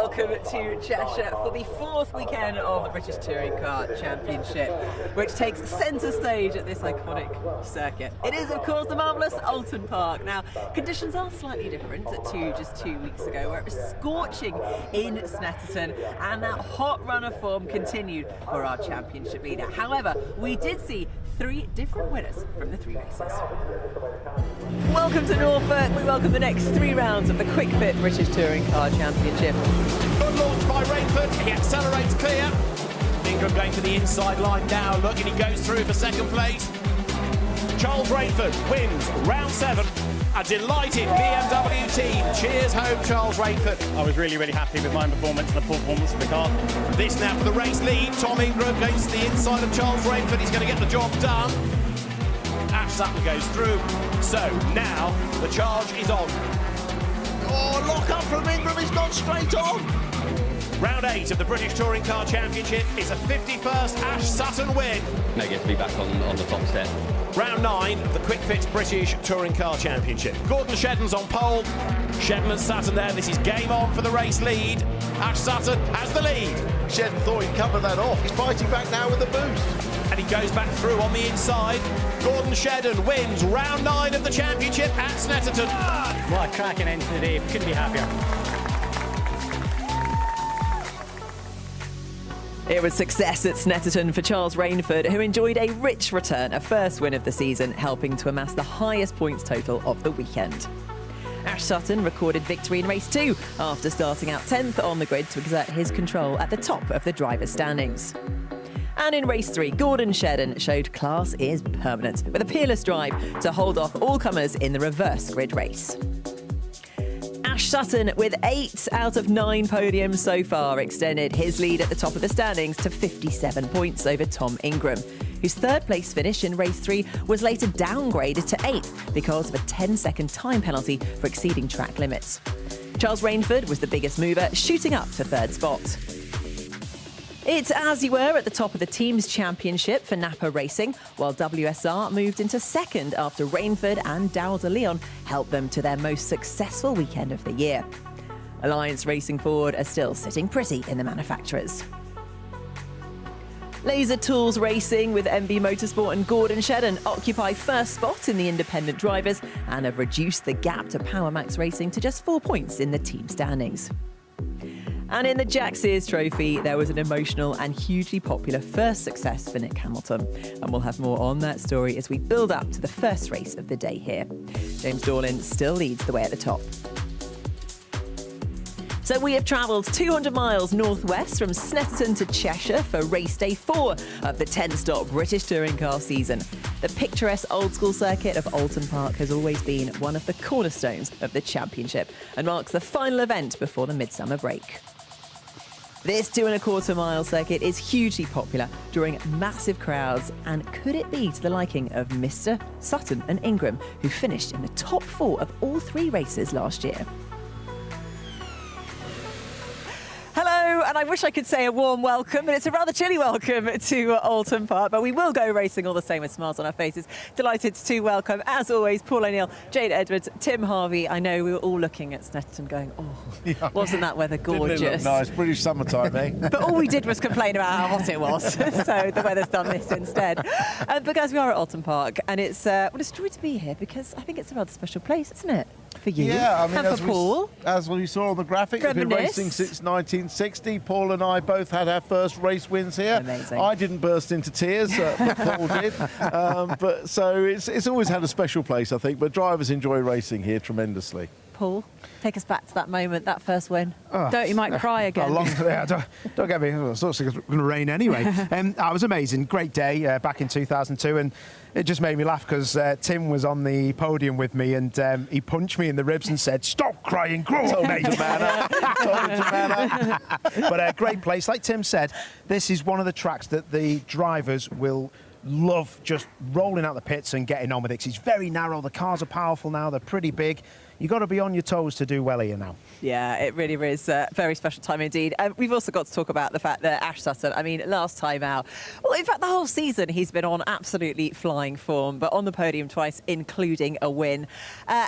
welcome to Cheshire for the fourth weekend of the British Touring Car Championship, which takes centre stage at this iconic circuit. It is, of course, the marvellous Oulton Park. Now, conditions are slightly different to just 2 weeks ago, where it was scorching in Snetterton, and that hot run of form continued for our championship leader. However, we did see 3 different winners from the 3 races. Welcome to Norfolk. We welcome the next 3 rounds of the Kwik British Touring Car Championship. Good launch by Rainford. He accelerates clear. Ingram going to the inside line now. Look, and he goes through for second place. Charles Rainford wins round 7. A delighted BMW team. Cheers home, Charles Rainford. I was really happy with my performance and the performance of the car. This now for the race lead. Tom Ingram goes to the inside of Charles Rainford. He's going to get the job done. Ash Sutton goes through. So now the charge is on. Oh, lock up from Ingram. He's gone straight on. Round 8 of the British Touring Car Championship is a 51st Ash Sutton win. They get to be back on the top step. Round 9 of the Kwik British Touring Car Championship. Gordon Shedden's on pole. Shedden and Sutton there. This is game on for the race lead. Ash Sutton has the lead. Shedden thought he'd cover that off. He's fighting back now with the boost. And he goes back through on the inside. Gordon Shedden wins round 9 of the championship at Snetterton. What a cracking end to the day. Couldn't be happier. It was success at Snetterton for Charles Rainford, who enjoyed a rich return, a first win of the season, helping to amass the highest points total of the weekend. Ash Sutton recorded victory in race 2 after starting out 10th on the grid to exert his control at the top of the drivers' standings. And in race 3, Gordon Shedden showed class is permanent with a peerless drive to hold off all comers in the reverse grid race. Ash Sutton, with 8 out of 9 podiums so far, extended his lead at the top of the standings to 57 points over Tom Ingram, whose 3rd place finish in race 3 was later downgraded to 8th because of a 10-second time penalty for exceeding track limits. Charles Rainford was the biggest mover, shooting up to 3rd spot. It's as you were at the top of the team's championship for Napa Racing, while WSR moved into 2nd after Rainford and Dow de Leon helped them to their most successful weekend of the year. Alliance Racing Ford are still sitting pretty in the manufacturers. Laser Tools Racing with MB Motorsport and Gordon Shedden occupy 1st spot in the independent drivers and have reduced the gap to Power Max Racing to just 4 points in the team standings. And in the Jack Sears Trophy, there was an emotional and hugely popular first success for Nick Hamilton. And we'll have more on that story as we build up to the first race of the day here. James Dorlin still leads the way at the top. So we have travelled 200 miles northwest from Snetterton to Cheshire for race day 4 of the 10-stop British Touring Car season. The picturesque old-school circuit of Oulton Park has always been one of the cornerstones of the championship and marks the final event before the midsummer break. This 2.25-mile circuit is hugely popular, drawing massive crowds, and could it be to the liking of Mr. Sutton and Ingram, who finished in the top 4 of all 3 races last year? Hello, and I wish I could say a warm welcome, but it's a rather chilly welcome to Oulton Park, but we will go racing all the same with smiles on our faces. Delighted to welcome, as always, Paul O'Neill, Jade Edwards, Tim Harvey. I know we were all looking at Snetterton going, oh, wasn't that weather gorgeous? Didn't it look nice? British summertime, eh? But all we did was complain about how hot it was, so the weather's done this instead. But guys, we are at Oulton Park, and it's a joy to be here because I think it's a rather special place, isn't it? For you, yeah, I mean, and for Paul. As we saw on the graphic, we've been racing since 1960. Paul and I both had our first race wins here. Amazing. I didn't burst into tears, but Paul did. But so it's always had a special place, I think. But drivers enjoy racing here tremendously. Paul, take us back to that moment, that first win. You might cry again. Don't get me. It's going to rain anyway. It was amazing. Great day back in 2002, and it just made me laugh because Tim was on the podium with me, and he punched me in the ribs and said, "Stop crying, grow up, mate." But a great place. Like Tim said, this is one of the tracks that the drivers will love, just rolling out the pits and getting on with it. 'Cause it's very narrow. The cars are powerful now. They're pretty big. You've got to be on your toes to do well here now. Yeah, it really is a very special time indeed. We've also got to talk about the fact that Ash Sutton, I mean, last time out, well, in fact, the whole season he's been on absolutely flying form, but on the podium twice, including a win.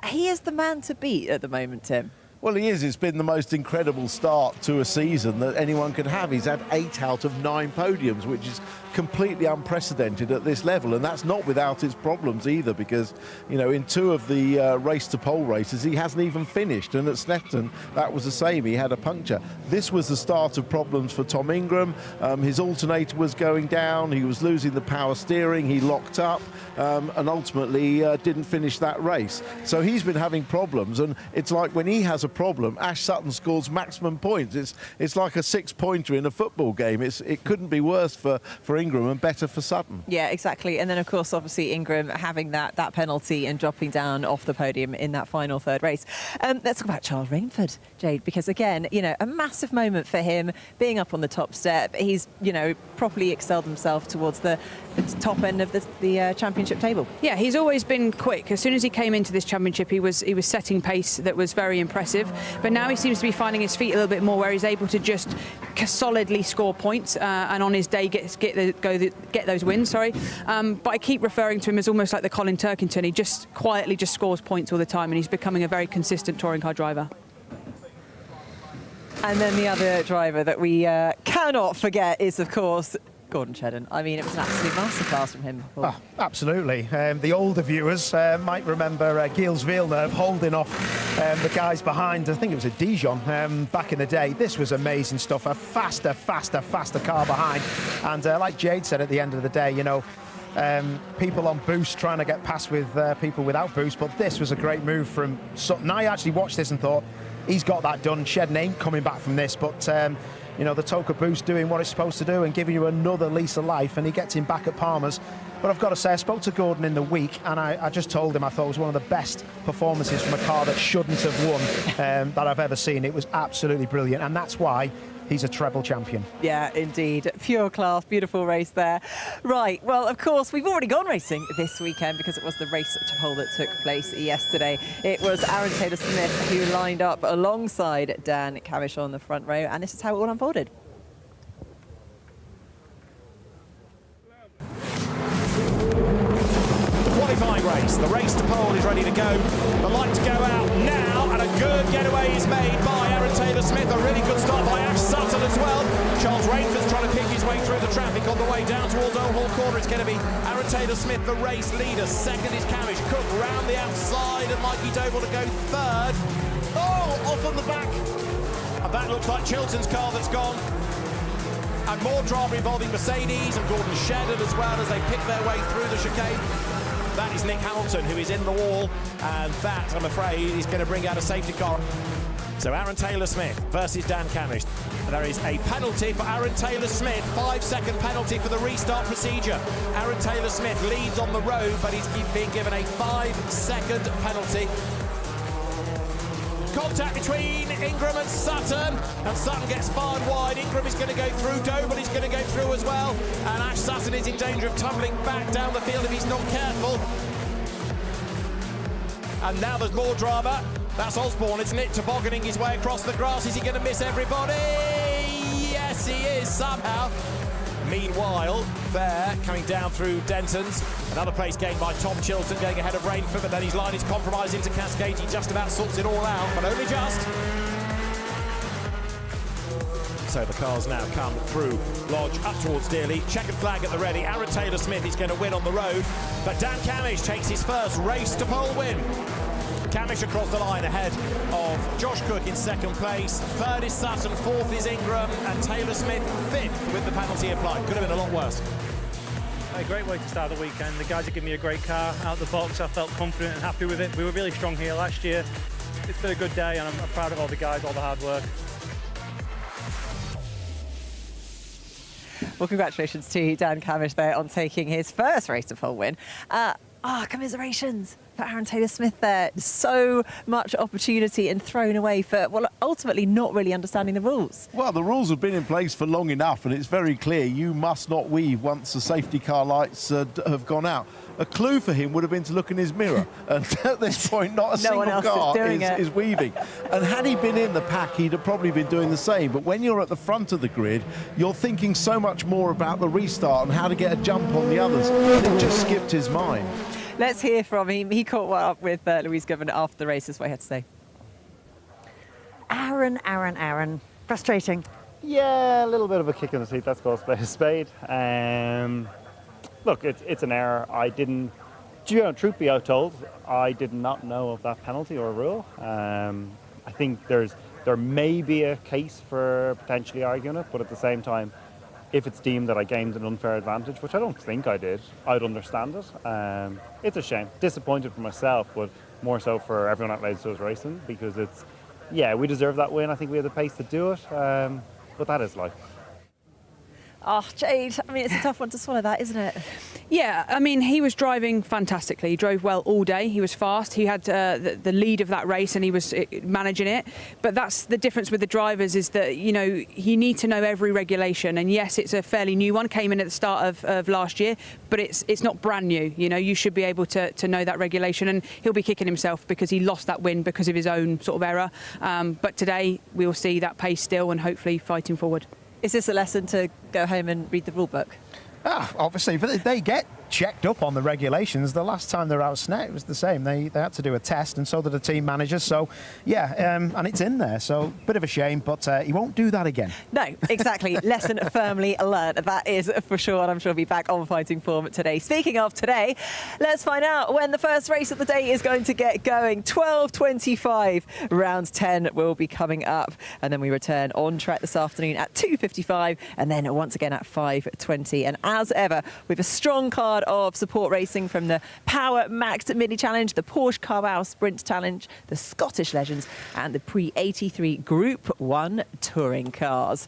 He is the man to beat at the moment, Tim. Well, he is. It's been the most incredible start to a season that anyone could have. He's had 8 out of 9 podiums, which is completely unprecedented at this level, and that's not without its problems either, because, you know, in 2 of the race to pole races he hasn't even finished, and at Snetterton that was the same. He had a puncture. This was the start of problems for Tom Ingram. His alternator was going down, he was losing the power steering, he locked up, and ultimately didn't finish that race. So he's been having problems, and it's like when he has a problem, Ash Sutton scores maximum points. It's like a 6-pointer in a football game. It couldn't be worse for Ingram and better for Sutton. Yeah, exactly. And then, of course, obviously Ingram having that penalty and dropping down off the podium in that final third race. Let's talk about Charles Rainford, Jade, because, again, you know, a massive moment for him being up on the top step. He's, you know, properly excelled himself towards the top end of the championship table. Yeah, he's always been quick. As soon as he came into this championship, he was setting pace that was very impressive. But now he seems to be finding his feet a little bit more, where he's able to just solidly score points and on his day get those wins. Sorry, but I keep referring to him as almost like the Colin Turkington. He just quietly just scores points all the time, and he's becoming a very consistent touring car driver. And then the other driver that we cannot forget is, of course, Gordon Shedden. I mean, it was an absolute masterclass from him. Oh, absolutely. The older viewers might remember Gilles Villeneuve holding off the guys behind. I think it was a Dijon back in the day. This was amazing stuff. A faster car behind. And like Jade said at the end of the day, you know, people on boost trying to get past with people without boost. But this was a great move from Sutton. I actually watched this and thought, he's got that done. Shedden ain't coming back from this. But you know, the Toka boost doing what it's supposed to do and giving you another lease of life, and he gets him back at Palmer's. But I've got to say, I spoke to Gordon in the week, and I just told him I thought it was one of the best performances from a car that shouldn't have won that I've ever seen. It was absolutely brilliant, and that's why he's a treble champion. Yeah, indeed. Pure class, beautiful race there. Right, well, of course, we've already gone racing this weekend because it was the race to pole that took place yesterday. It was Aaron Taylor-Smith who lined up alongside Dan Camish on the front row, and this is how it all unfolded. Qualifying race. The race to pole is ready to go. The lights go out now, and a good getaway is made by Aaron Taylor-Smith. A really good start by Ash Sutton as well. Charles Rainford's trying to pick his way through the traffic on the way down towards Oulton corner. It's going to be Aaron Taylor-Smith, the race leader. Second is Camish. Cook round the outside, and Mikey Doble to go third. Oh, off on the back. And that looks like Chilton's car that's gone. And more drama involving Mercedes and Gordon Shedden as well as they pick their way through the chicane. That is Nick Hamilton, who is in the wall, and that, I'm afraid, is going to bring out a safety car. So Aaron Taylor-Smith versus Dan Camish. There is a penalty for Aaron Taylor-Smith, 5-second penalty for the restart procedure. Aaron Taylor-Smith leads on the road, but he's being given a 5-second penalty. Contact between Ingram and Sutton gets fired wide. Ingram is going to go through, Doble is going to go through as well, and Ash Sutton is in danger of tumbling back down the field if he's not careful. And now there's more drama. That's Osborne, isn't it? Tobogganing his way across the grass. Is he going to miss everybody? Yes, he is, somehow. Meanwhile, there, coming down through Denton's, another place gained by Tom Chilton, going ahead of Rainford, but then his line is compromised into Cascade. He just about sorts it all out, but only just. So the cars now come through Lodge up towards Dearly. Checkered flag at the ready. Aaron Taylor-Smith is going to win on the road, but Dan Camish takes his first race to pole win. Camish across the line ahead of Josh Cook in second place. Third is Sutton, fourth is Ingram, and Taylor-Smith fifth with the penalty applied. Could have been a lot worse. A great way to start the weekend. The guys have given me a great car out the box. I felt confident and happy with it. We were really strong here last year. It's been a good day, and I'm proud of all the guys, all the hard work. Well, congratulations to Dan Camish there on taking his first race to pole win. Commiserations for Aaron Taylor-Smith there. So much opportunity and thrown away for, well, ultimately not really understanding the rules. Well, the rules have been in place for long enough, and it's very clear you must not weave once the safety car lights have gone out. A clue for him would have been to look in his mirror, and at this point not a single car is weaving. And had he been in the pack, he'd have probably been doing the same. But when you're at the front of the grid, you're thinking so much more about the restart and how to get a jump on the others. It just skipped his mind. Let's hear from him. He caught up with Louise Govan after the race. This is what he had to say. Aaron. Frustrating. Yeah, a little bit of a kick in the teeth, let's call a spade. Look, it's an error. Truth be told, I did not know of that penalty or rule. I think there may be a case for potentially arguing it, but at the same time, if it's deemed that I gained an unfair advantage, which I don't think I did, I'd understand it. It's a shame. Disappointed for myself, but more so for everyone at Ladies Racing, because we deserve that win. I think we had the pace to do it, but that is life. Oh, Jade, I mean, it's a tough one to swallow that, isn't it? Yeah, I mean, he was driving fantastically. He drove well all day. He was fast. He had the lead of that race and he was managing it. But that's the difference with the drivers, is that, you need to know every regulation. And yes, it's a fairly new one, came in at the start of last year, but it's not brand new. You should be able to know that regulation. And he'll be kicking himself because he lost that win because of his own sort of error. But today we will see that pace still and hopefully fighting forward. Is this a lesson to go home and read the rule book? Obviously, but they get checked up on the regulations. The last time they were out Snet, it was the same. They had to do a test, and so did the team managers. So, yeah, and it's in there. So, bit of a shame, but he won't do that again. No, exactly. Lesson firmly learned. That is for sure, and I'm sure he'll be back on fighting form today. Speaking of today, let's find out when the first race of the day is going to get going. 12:25, round 10 will be coming up, and then we return on track this afternoon at 2:55, and then once again at 5:20. And as ever, with a strong card of support racing from the Power Max Mini Challenge, the Porsche Carwow Sprint Challenge, the Scottish Legends, and the Pre-83 Group 1 touring cars.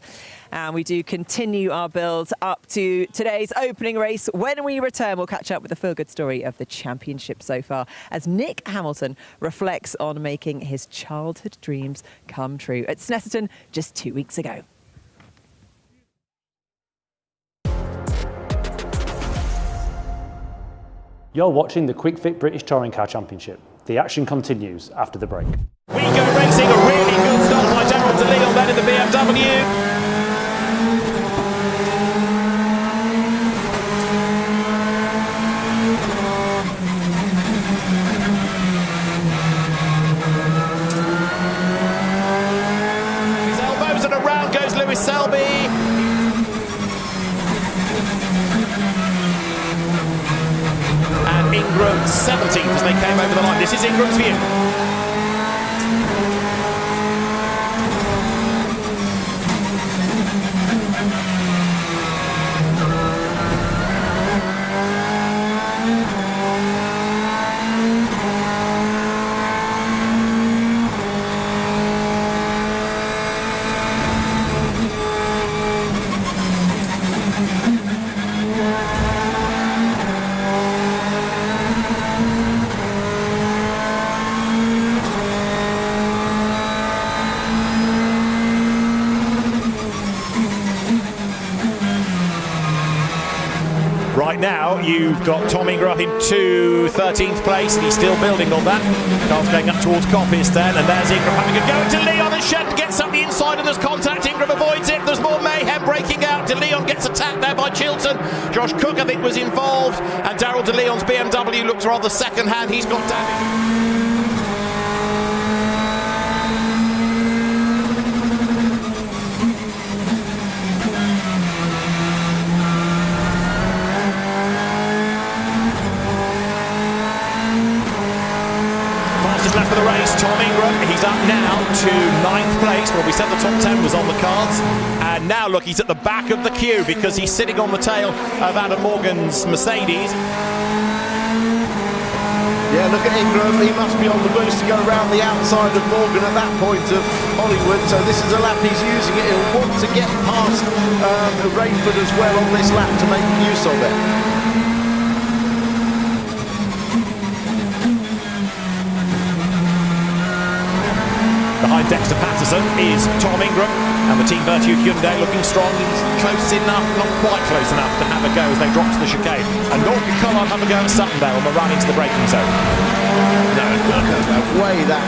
And we do continue our build up to today's opening race. When we return, we'll catch up with the feel-good story of the championship so far, as Nick Hamilton reflects on making his childhood dreams come true at Snetterton just 2 weeks ago. You're watching the Kwik Fit British Touring Car Championship. The action continues after the break. We go racing, a really good start by Daryl de Leon then in the BMW. His elbows and around goes Lewis Selby. Ingram 17th as they came over the line. This is Ingram's view. Right now, you've got Tom Ingram up into 13th place, and he's still building on that. Carl's going up towards Coppice then, and there's Ingram having a go to Leon, and Shetton gets up the inside, and there's contact. Ingram avoids it. There's more mayhem breaking out. De Leon gets attacked there by Chilton. Josh Cook, I think, was involved, and Daryl de Leon's BMW looks rather second-hand. He's got damage. Left for the race, Tom Ingram, he's up now to 9th place. Well, we said the top 10 was on the cards, and now look, he's at the back of the queue because he's sitting on the tail of Adam Morgan's Mercedes. Yeah, look at Ingram, he must be on the boost to go around the outside of Morgan at that point of Hollywood, so this is a lap he's using it. He'll want to get past Rainford as well on this lap to make use of it. Behind Dexter Patterson is Tom Ingram, and the Team Virtue Hyundai looking strong. He's close enough, not quite close enough to have a go as they drop to the chicane. And Norton Collard have a go at Suttondale on the run into the braking zone. No, the way that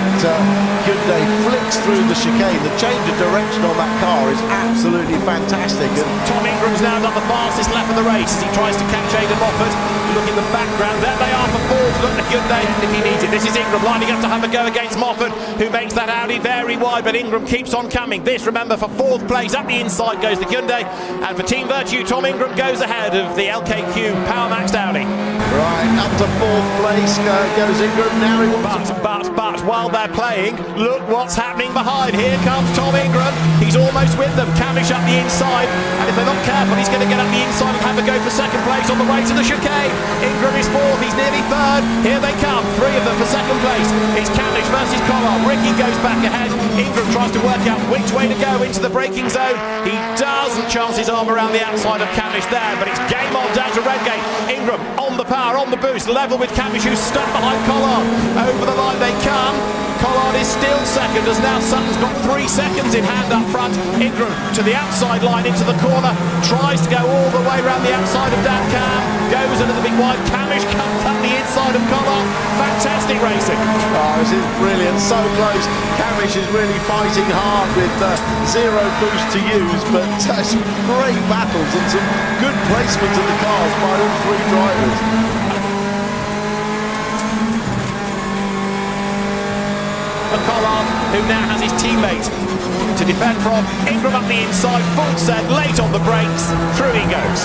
Hyundai flicks through the chicane, the change of direction on that car is absolutely fantastic. And Tom Ingram's now done the fastest lap of the race as he tries to catch Aidan Moffat. Look in the background, there they are for fourth. Look at Hyundai if he needs it. This is Ingram lining up to have a go against Moffat, who makes that Audi very very wide, but Ingram keeps on coming. This, remember, for 4th place. Up the inside goes the Hyundai, and for Team Virtue, Tom Ingram goes ahead of the LKQ Power Maxed Audi. Right, up to 4th place goes Ingram. Now he wants But while they're playing, look what's happening behind. Here comes Tom Ingram. He's almost with them. Cavish up the inside, and if they're not careful, he's going to get up the inside and have a go for 2nd place on the way to the chicane. Ingram is 4th. He's nearly 3rd. Here they come. 3 of them for 2nd place. It's Cavish versus Collard. Ricky goes back ahead. Ingram tries to work out which way to go into the braking zone. He doesn't chance his arm around the outside of Cavish there, but it's game on down to Redgate. Ingram on the power, on the boost, level with Cavish, who's stuck behind Collard. Over the line they come. Collard is still 2nd, as now Sutton's got 3 seconds in hand up front. Ingram to the outside line into the corner, tries to go all the way around the outside of Dan Cam, goes a little bit wide. Cavish comes up the inside of Collard. Fantastic racing. Oh, this is brilliant, so close. Cavish is really fighting hard with 0 boost to use, but some great battles and some good placement of the cars by all 3 drivers. Collard, who now has his teammate to defend from. Ingram up the inside, full set, late on the brakes, through he goes.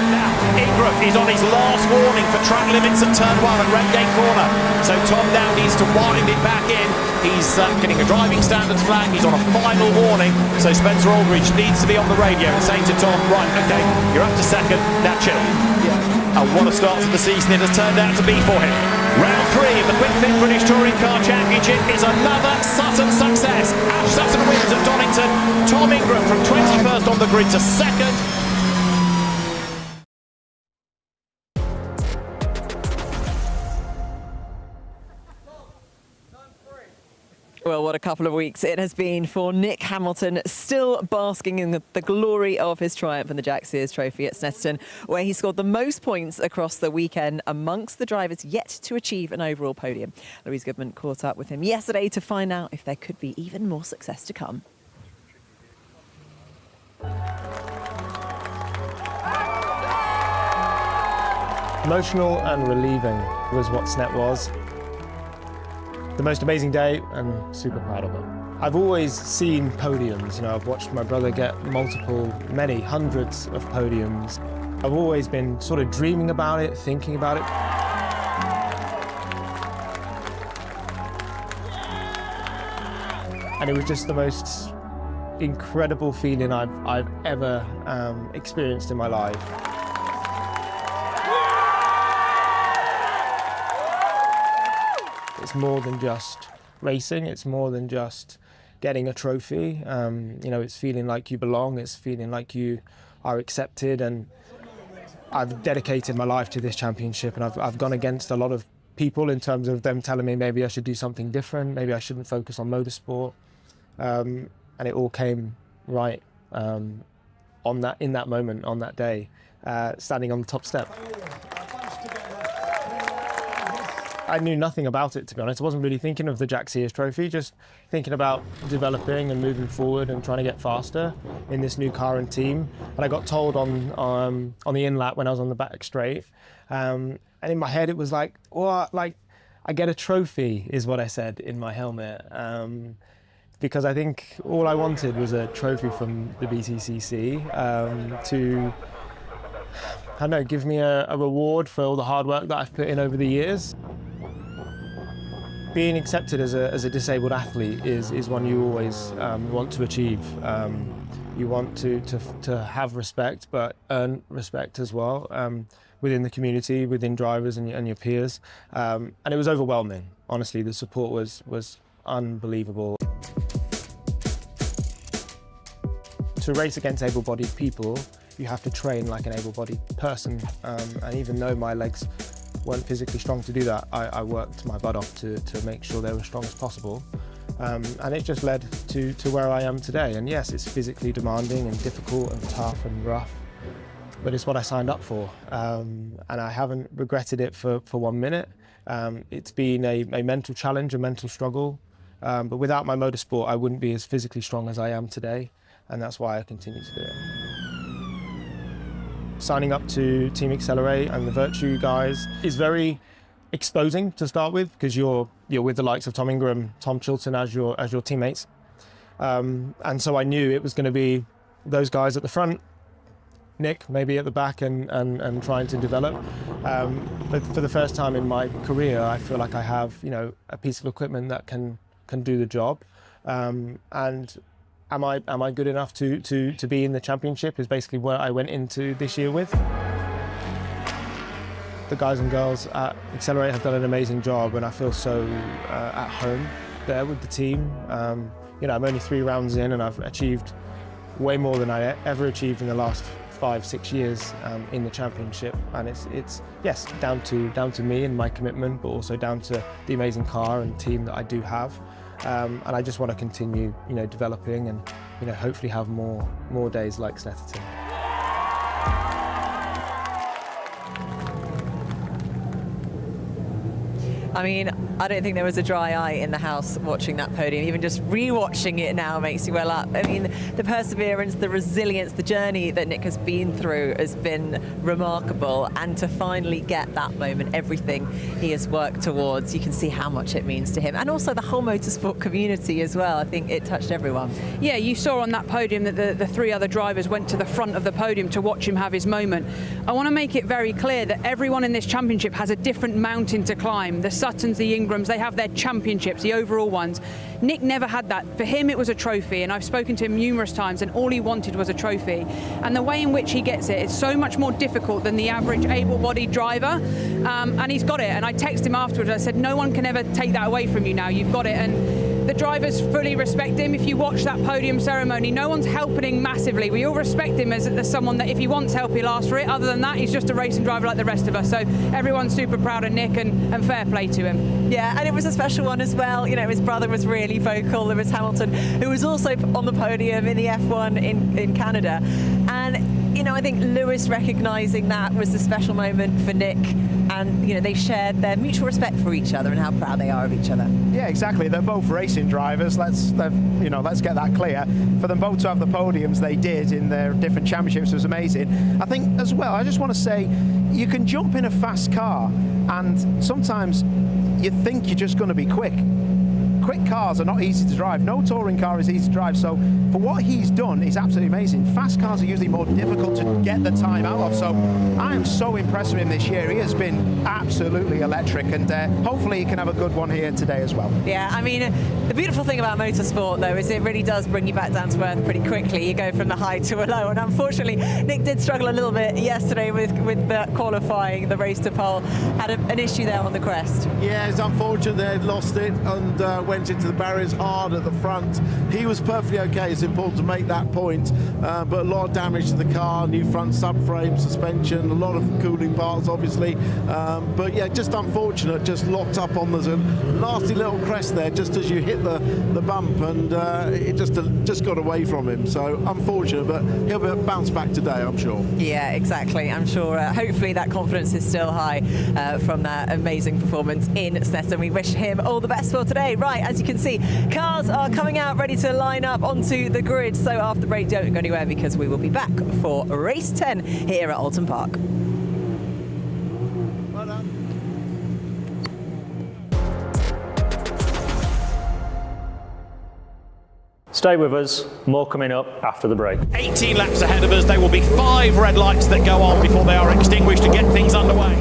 Now, Ingram is on his last warning for track limits at turn 1 at Redgate corner. So Tom now needs to wind it back in. He's getting a driving standards flag, he's on a final warning, so Spencer Aldridge needs to be on the radio and saying to Tom, right, okay, you're up to 2nd, now chill. And what a start to the season it has turned out to be for him. Round 3 of the Kwik Fit British Touring Car Championship is another Sutton success. Ash Sutton wins at Donington. Tom Ingram from 21st on the grid to 2nd. Well, what a couple of weeks it has been for Nick Hamilton, still basking in the glory of his triumph in the Jack Sears Trophy at Snetterton, where he scored the most points across the weekend amongst the drivers yet to achieve an overall podium. Louise Goodman caught up with him yesterday to find out if there could be even more success to come. Emotional and relieving was what Snet was. The most amazing day and super proud of it. I've always seen podiums, I've watched my brother get many hundreds of podiums. I've always been sort of dreaming about it, thinking about it. And it was just the most incredible feeling I've ever experienced in my life. It's more than just racing, it's more than just getting a trophy. It's feeling like you belong, it's feeling like you are accepted, and I've dedicated my life to this championship, and I've gone against a lot of people in terms of them telling me maybe I should do something different, maybe I shouldn't focus on motorsport, and it all came right in that moment, on that day, standing on the top step. I knew nothing about it, to be honest. I wasn't really thinking of the Jack Sears Trophy, just thinking about developing and moving forward and trying to get faster in this new car and team. And I got told on the in-lap when I was on the back straight, and in my head it was like, I get a trophy, is what I said in my helmet. Because I think all I wanted was a trophy from the BTCC to, I don't know, give me a reward for all the hard work that I've put in over the years. Being accepted as a disabled athlete is one you always want to achieve. You want to have respect, but earn respect as well within the community, within drivers and your peers. And it was overwhelming. Honestly, the support was unbelievable. To race against able-bodied people, you have to train like an able-bodied person. And even though my legs weren't physically strong to do that, I worked my butt off to make sure they were as strong as possible. And it just led to where I am today. And yes, it's physically demanding and difficult and tough and rough, but it's what I signed up for. And I haven't regretted it for 1 minute. It's been a mental challenge, a mental struggle. But without my motorsport, I wouldn't be as physically strong as I am today. And that's why I continue to do it. Signing up to Team Accelerate and the Virtue guys is very exposing to start with, because you're with the likes of Tom Ingram, Tom Chilton as your teammates, and so I knew it was going to be those guys at the front, Nick maybe at the back, and trying to develop. But for the first time in my career, I feel like I have a piece of equipment that can do the job. And am I good enough to be in the championship is basically what I went into this year with. The guys and girls at Accelerate have done an amazing job, and I feel so at home there with the team. I'm only 3 rounds in, and I've achieved way more than I ever achieved in the last 5-6 years in the championship, and it's yes down to me and my commitment, but also down to the amazing car and team that I do have, and I just want to continue developing and hopefully have more days like Snetterton. I mean, I don't think there was a dry eye in the house watching that podium. Even just re-watching it now makes you well up. I mean, the perseverance, the resilience, the journey that Nick has been through has been remarkable. And to finally get that moment, everything he has worked towards, you can see how much it means to him. And also the whole motorsport community as well. I think it touched everyone. Yeah, You saw on that podium that the 3 other drivers went to the front of the podium to watch him have his moment. I want to make it very clear that everyone in this championship has a different mountain to climb. The Suttons, the Ingrams, they have their championships, the overall ones. Nick never had that. For him, it was a trophy, and I've spoken to him numerous times, and all he wanted was a trophy. And the way in which he gets it is so much more difficult than the average able-bodied driver, and he's got it. And I texted him afterwards, I said, no one can ever take that away from you now, you've got it. And the drivers fully respect him. If you watch that podium ceremony, no one's helping him massively. We all respect him as someone that if he wants help, he'll ask for it. Other than that, he's just a racing driver like the rest of us. So everyone's super proud of Nick, and fair play to him. Yeah, and it was a special one as well. His brother was really vocal. There was Hamilton, who was also on the podium in the F1 in Canada. And, I think Lewis recognising that was a special moment for Nick. And, they shared their mutual respect for each other and how proud they are of each other. Yeah, exactly. They're both racing drivers. Let's get that clear. For them both to have the podiums they did in their different championships was amazing. I think as well, I just want to say, you can jump in a fast car, and sometimes you think you're just going to be quick. Quick cars are not easy to drive. No touring car is easy to drive. So for what he's done, is absolutely amazing. Fast cars are usually more difficult to get the time out of. So I am so impressed with him this year. He has been absolutely electric, and hopefully he can have a good one here today as well. Yeah, I mean, the beautiful thing about motorsport, though, is it really does bring you back down to earth pretty quickly. You go from the high to a low, and unfortunately, Nick did struggle a little bit yesterday with the qualifying, the race to pole. Had an issue there on the crest. Yeah, it's unfortunate they had lost it and went into the barriers hard at the front. He was perfectly okay. It's important to make that point, but a lot of damage to the car, new front subframe, suspension, a lot of cooling parts, obviously. But yeah, just unfortunate, just locked up on the nasty little crest there, just as you hit the bump, and it just got away from him. So unfortunate, but he'll bounce back today, I'm sure. Yeah, exactly. I'm sure. Hopefully that confidence is still high from that amazing performance in Snetterton. We wish him all the best for today. Right, as you can see, cars are coming out ready to line up onto the grid. So after the break, don't go anywhere, because we will be back for race 10 here at Oulton Park. Well done. Stay with us, more coming up after the break. 18 laps ahead of us. There will be 5 red lights that go on before they are extinguished to get things underway.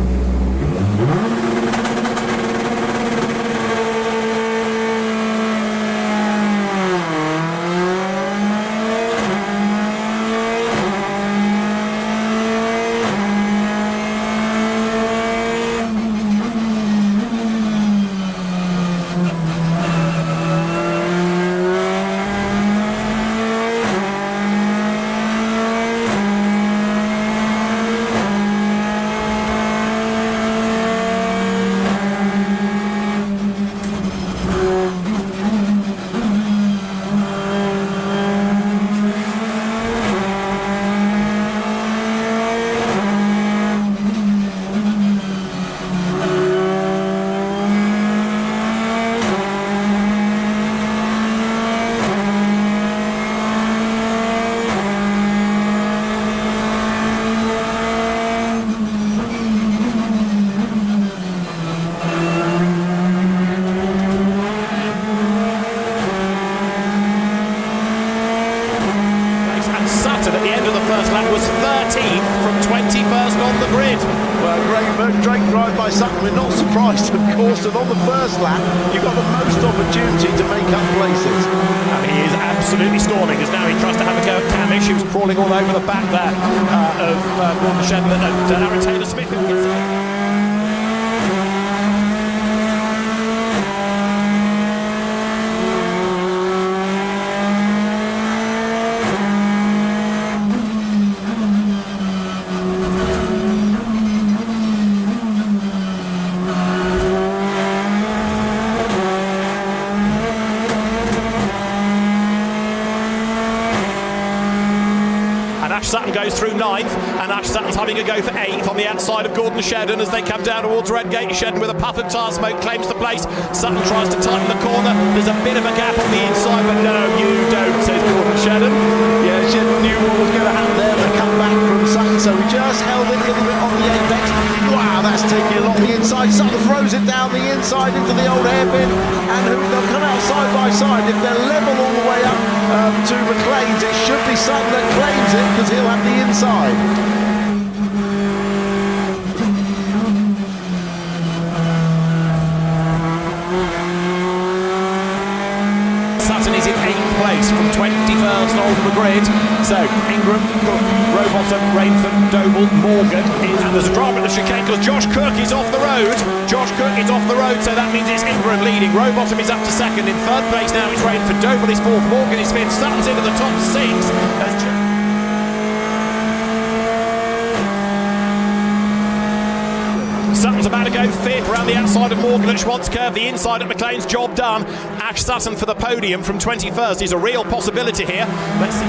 That was 13th from 21st on the grid. Well, great drive by Sutton. We're not surprised, of course, that on the first lap, you've got the most opportunity to make up places. And he is absolutely stalling as now he tries to have a go at Camish, who's crawling all over the back there of Gordon Shedler and Aaron Taylor-Smith. Sutton goes through 9th, and Ash Sutton's having a go for 8th on the outside of Gordon Shedden as they come down towards Redgate. Shedden with a puff of tar smoke claims the place. Sutton tries to tighten the corner. There's a bit of a gap on the inside, but no, you don't, says Gordon Shedden. Yeah, Shedden knew what was going to happen there. The comeback from Sutton, so he just held it a little bit on the apex. Wow, that's taking a lot on the inside. Sutton throws it down the inside into the old hairpin, and they'll come out side by side. If they're level all the way up to McLean's, it should be Sutton that claims it because he'll have the inside. Sutton is in 8th place from 21st on the grid. So Ingram, Cook, Rowbottom, Rainford, Doble, Morgan. And there's a drama at the chicane because Josh Cook is off the road. Josh Cook is off the road, so that means it's Ingram leading. Rowbottom is up to 2nd. In 3rd place now it's Rainford. Doble is 4th. Morgan is 5th. Sutton's into the top 6. Sutton's about to go 5th around the outside of Morgan at Schwartz Curve, the inside at McLean's, job done. Ash Sutton for the podium from 21st is a real possibility here. Let's see.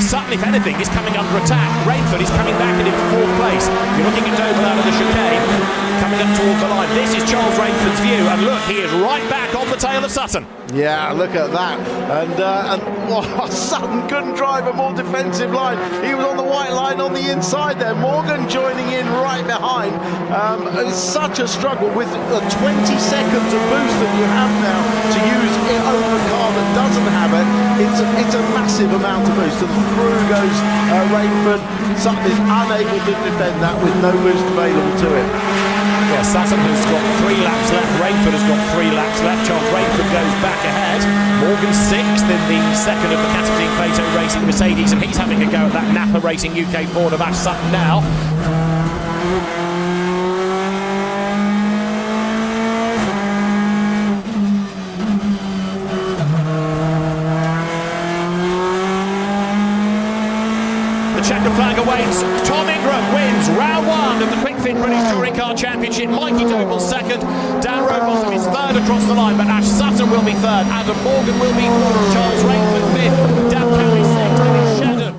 Sutton, if anything, is coming under attack. Rainford is coming back at him for 4th place. You're looking at Doble out of the chicane, coming up towards the line. This is Charles Rainford's view, and look, he is right back on the tail of Sutton. Yeah, look at that. And Sutton couldn't drive a more defensive line. He was on the white line on the inside there. Morgan joining in right behind. It's such a struggle with the 20 seconds of boost that you have now to use it over a car that doesn't have it. It's a massive amount of boost. And through goes Rainford. Sutton is unable to defend that with no boost available to him. Yeah, Sutton has got 3 laps left. Rainford has got 3 laps left. Charles Rainford goes back ahead. Morgan 6th in the 2nd of the Caterpillar Plato Racing Mercedes, and he's having a go at that Napa Racing UK Ford of Ash Sutton now. The checker flag awaits. Tom Ingram wins round 1 of the Kwik British Touring Car Championship. Mikey Doble 2nd. Dan Rowbottom is 3rd across the line, but Ash Sutton will be 3rd. Adam Morgan will be 4th. Charles Rainford 5th. Dan Cowie 6th. And it's Shedden.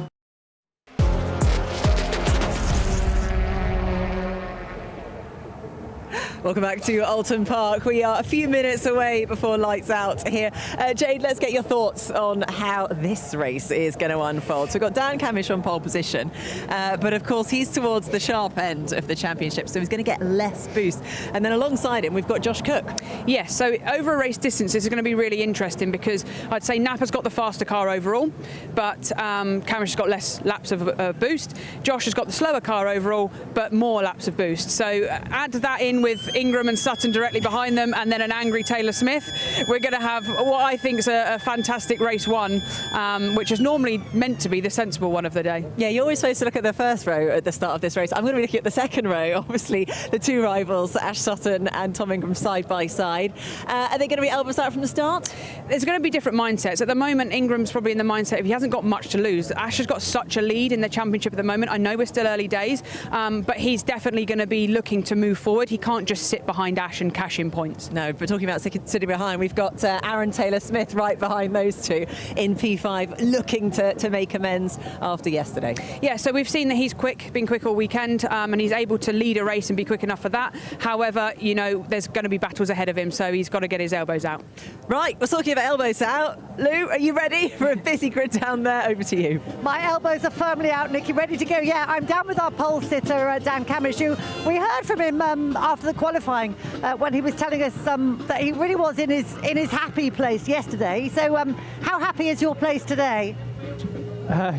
Welcome back to Oulton Park. We are a few minutes away before lights out here. Jade, let's get your thoughts on how this race is going to unfold. So we've got Dan Camish on pole position, but of course he's towards the sharp end of the championship, so he's going to get less boost. And then alongside him, we've got Josh Cook. Yes, so over a race distance, this is going to be really interesting because I'd say Napa's got the faster car overall, but Camish has got less laps of boost. Josh has got the slower car overall, but more laps of boost. So add that in with Ingram and Sutton directly behind them, and then an angry Taylor-Smith. We're going to have what I think is a fantastic race 1, which is normally meant to be the sensible one of the day. Yeah, you're always supposed to look at the first row at the start of this race. I'm going to be looking at the second row. Obviously, the 2 rivals, Ash Sutton and Tom Ingram, side by side. Are they going to be elbows out from the start? There's going to be different mindsets. At the moment, Ingram's probably in the mindset if he hasn't got much to lose. Ash has got such a lead in the championship at the moment. I know we're still early days, but he's definitely going to be looking to move forward. He can't just sit behind Ash and cash in points. No, but talking about sitting behind, we've got Aaron Taylor-Smith right behind those 2 in P5, looking to make amends after yesterday. Yeah, so we've seen that he's quick, been quick all weekend, and he's able to lead a race and be quick enough for that. However, you know, there's going to be battles ahead of him, so he's got to get his elbows out. Right, we're talking about elbows out. Lou, are you ready for a busy grid down there? Over to you. My elbows are firmly out, Nikki, ready to go. Yeah, I'm down with our pole sitter, Dan Camish. We heard from him after after the qualifying when he was telling us that he really was in his happy place yesterday. So how happy is your place today?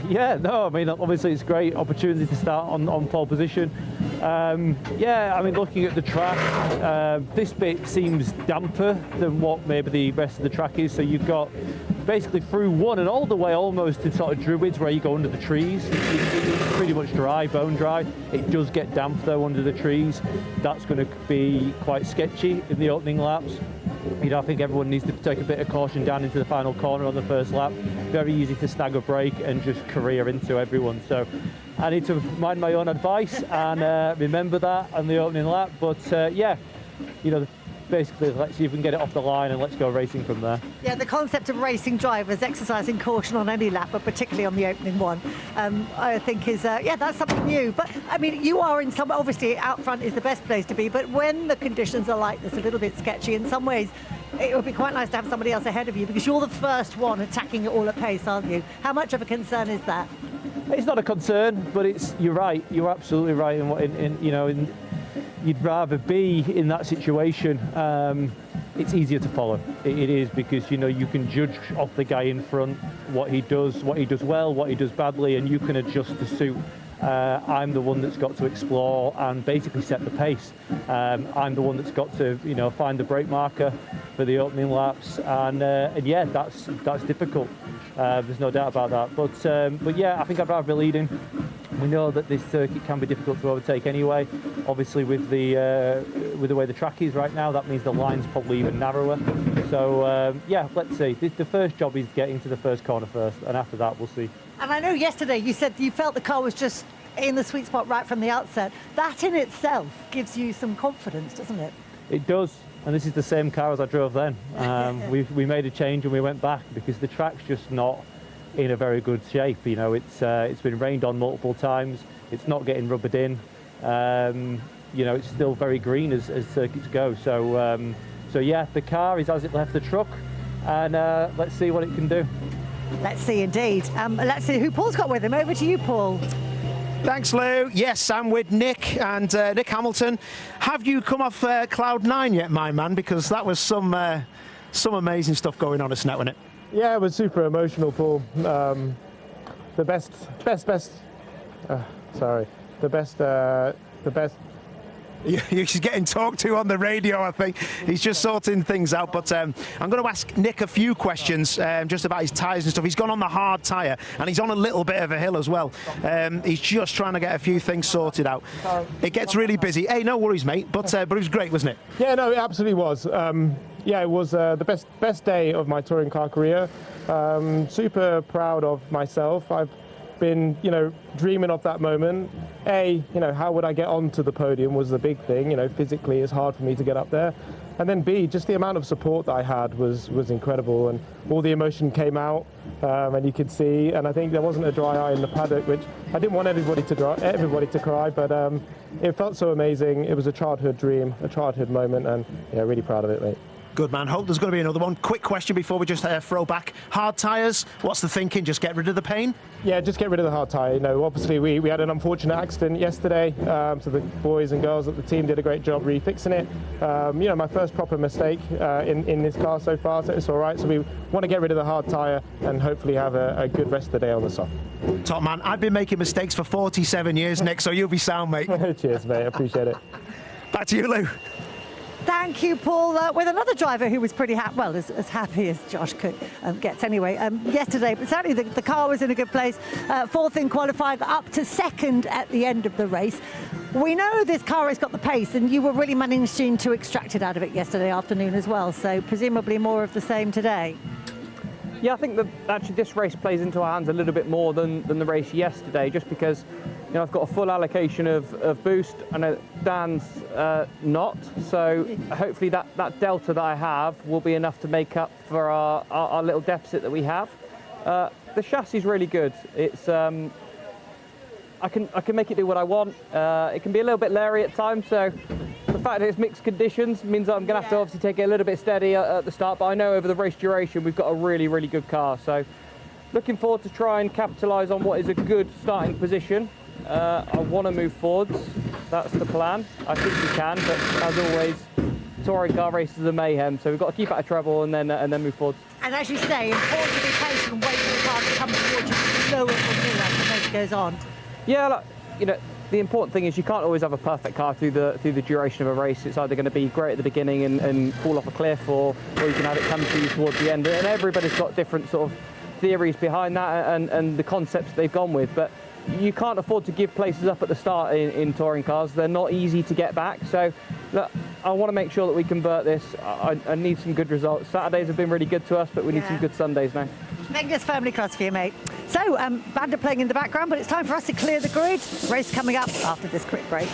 Yeah, no, I mean, obviously it's a great opportunity to start on pole position. Yeah, I mean, looking at the track, this bit seems damper than what maybe the rest of the track is. So you've got basically through one and all the way almost to sort of Druids where you go under the trees. It's pretty much dry, bone dry. It does get damp though under the trees. That's going to be quite sketchy in the opening laps. You know, I think everyone needs to take a bit of caution down into the final corner on the first lap. Very easy to snag a break and just career into everyone. So I need to mind my own advice and remember that on the opening lap. But yeah, you know, basically let's see if we can get it off the line and let's go racing from there. Yeah, the concept of racing drivers exercising caution on any lap, but particularly on the opening one, I think is, yeah, that's something new. But I mean, you are in some, obviously out front is the best place to be, but when the conditions are like this, a little bit sketchy, in some ways, it would be quite nice to have somebody else ahead of you because you're the first one attacking it all at pace, aren't you? How much of a concern is that? It's not a concern, but it's, you're right, you're absolutely right in you'd rather be in that situation. It's easier to follow. It is because, you know, you can judge off the guy in front what he does well, what he does badly, and you can adjust to suit. I'm the one that's got to explore and basically set the pace. I'm the one that's got to, you know, find the brake marker for the opening laps, and yeah, that's difficult. There's no doubt about that. But yeah, I think I'd rather be leading. We know that this circuit can be difficult to overtake anyway. Obviously, with the way the track is right now, that means the line's probably even narrower. So yeah, let's see. The first job is getting to the first corner first, and after that, we'll see. And I know yesterday you said you felt the car was just in the sweet spot right from the outset. That in itself gives you some confidence, doesn't it? It does, and this is the same car as I drove then. We made a change and we went back because the track's just not in a very good shape. You know, it's been rained on multiple times. It's not getting rubbered in. You know, it's still very green as circuits go. So yeah, the car is as it left the truck, and let's see what it can do. Let's see indeed. Let's see who Paul's got with him. Over to you, Paul. Thanks, Lou. Yes, I'm with Nick and Nick Hamilton. Have you come off cloud 9 yet, my man? Because that was some amazing stuff going on at Snet, wasn't it? Yeah, it was super emotional, Paul. The best. He's getting talked to on the radio, I think. He's just sorting things out. But I'm going to ask Nick a few questions just about his tyres and stuff. He's gone on the hard tyre, and he's on a little bit of a hill as well. He's just trying to get a few things sorted out. It gets really busy. Hey, no worries, mate. But it was great, wasn't it? Yeah, no, it absolutely was. Yeah, it was the best day of my touring car career. Super proud of myself. I've been, you know, dreaming of that moment. You know, how would I get onto the podium was the big thing. You know, physically it's hard for me to get up there. And then B, just the amount of support that I had was incredible, and all the emotion came out, and you could see. And I think there wasn't a dry eye in the paddock, which I didn't want everybody to cry, but it felt so amazing. It was a childhood dream, a childhood moment, and yeah, really proud of it, mate. Good man. Hope there's going to be another one. Quick question before we just throw back. Hard tyres, what's the thinking? Just get rid of the pain? Yeah, just get rid of the hard tyre. You know, obviously we had an unfortunate accident yesterday, so the boys and girls at the team did a great job refixing it. You know, my first proper mistake in this car so far, so it's all right. So we want to get rid of the hard tyre and hopefully have a good rest of the day on the soft. Top man. I've been making mistakes for 47 years, Nick, so you'll be sound, mate. Cheers, mate. I appreciate it. Back to you, Lou. Thank you, Paul. With another driver who was pretty happy, well, as happy as Josh could gets anyway, yesterday. But certainly the car was in a good place. Fourth in qualifying, up to second at the end of the race. We know this car has got the pace, and you were really managing to extract it out of it yesterday afternoon as well. So presumably more of the same today. Yeah, I think that actually this race plays into our hands a little bit more than the race yesterday, just because, you know, I've got a full allocation of boost and Dan's not. So hopefully that delta that I have will be enough to make up for our little deficit that we have. The chassis is really good. It's I can make it do what I want. It can be a little bit leery at times, so the fact that it's mixed conditions means that I'm going to have to obviously take it a little bit steady at the start, but I know over the race duration we've got a really, really good car. So looking forward to try and capitalise on what is a good starting position. I want to move forwards. That's the plan. I think we can, but as always, touring car races are mayhem, so we've got to keep out of trouble and then move forward. And as you say, important to be patient and wait for the car to come towards you to slow it from here as the race goes on. Yeah, like, you know, the important thing is you can't always have a perfect car through the duration of a race. It's either going to be great at the beginning and fall off a cliff, or you can have it come to you towards the end. And everybody's got different sort of theories behind that and the concepts they've gone with. But you can't afford to give places up at the start in touring cars. They're not easy to get back. So look, I want to make sure that we convert this. I need some good results. Saturdays have been really good to us, but we need some good Sundays now. Fingers firmly crossed for you, mate. So, band are playing in the background, but it's time for us to clear the grid. Race coming up after this quick break.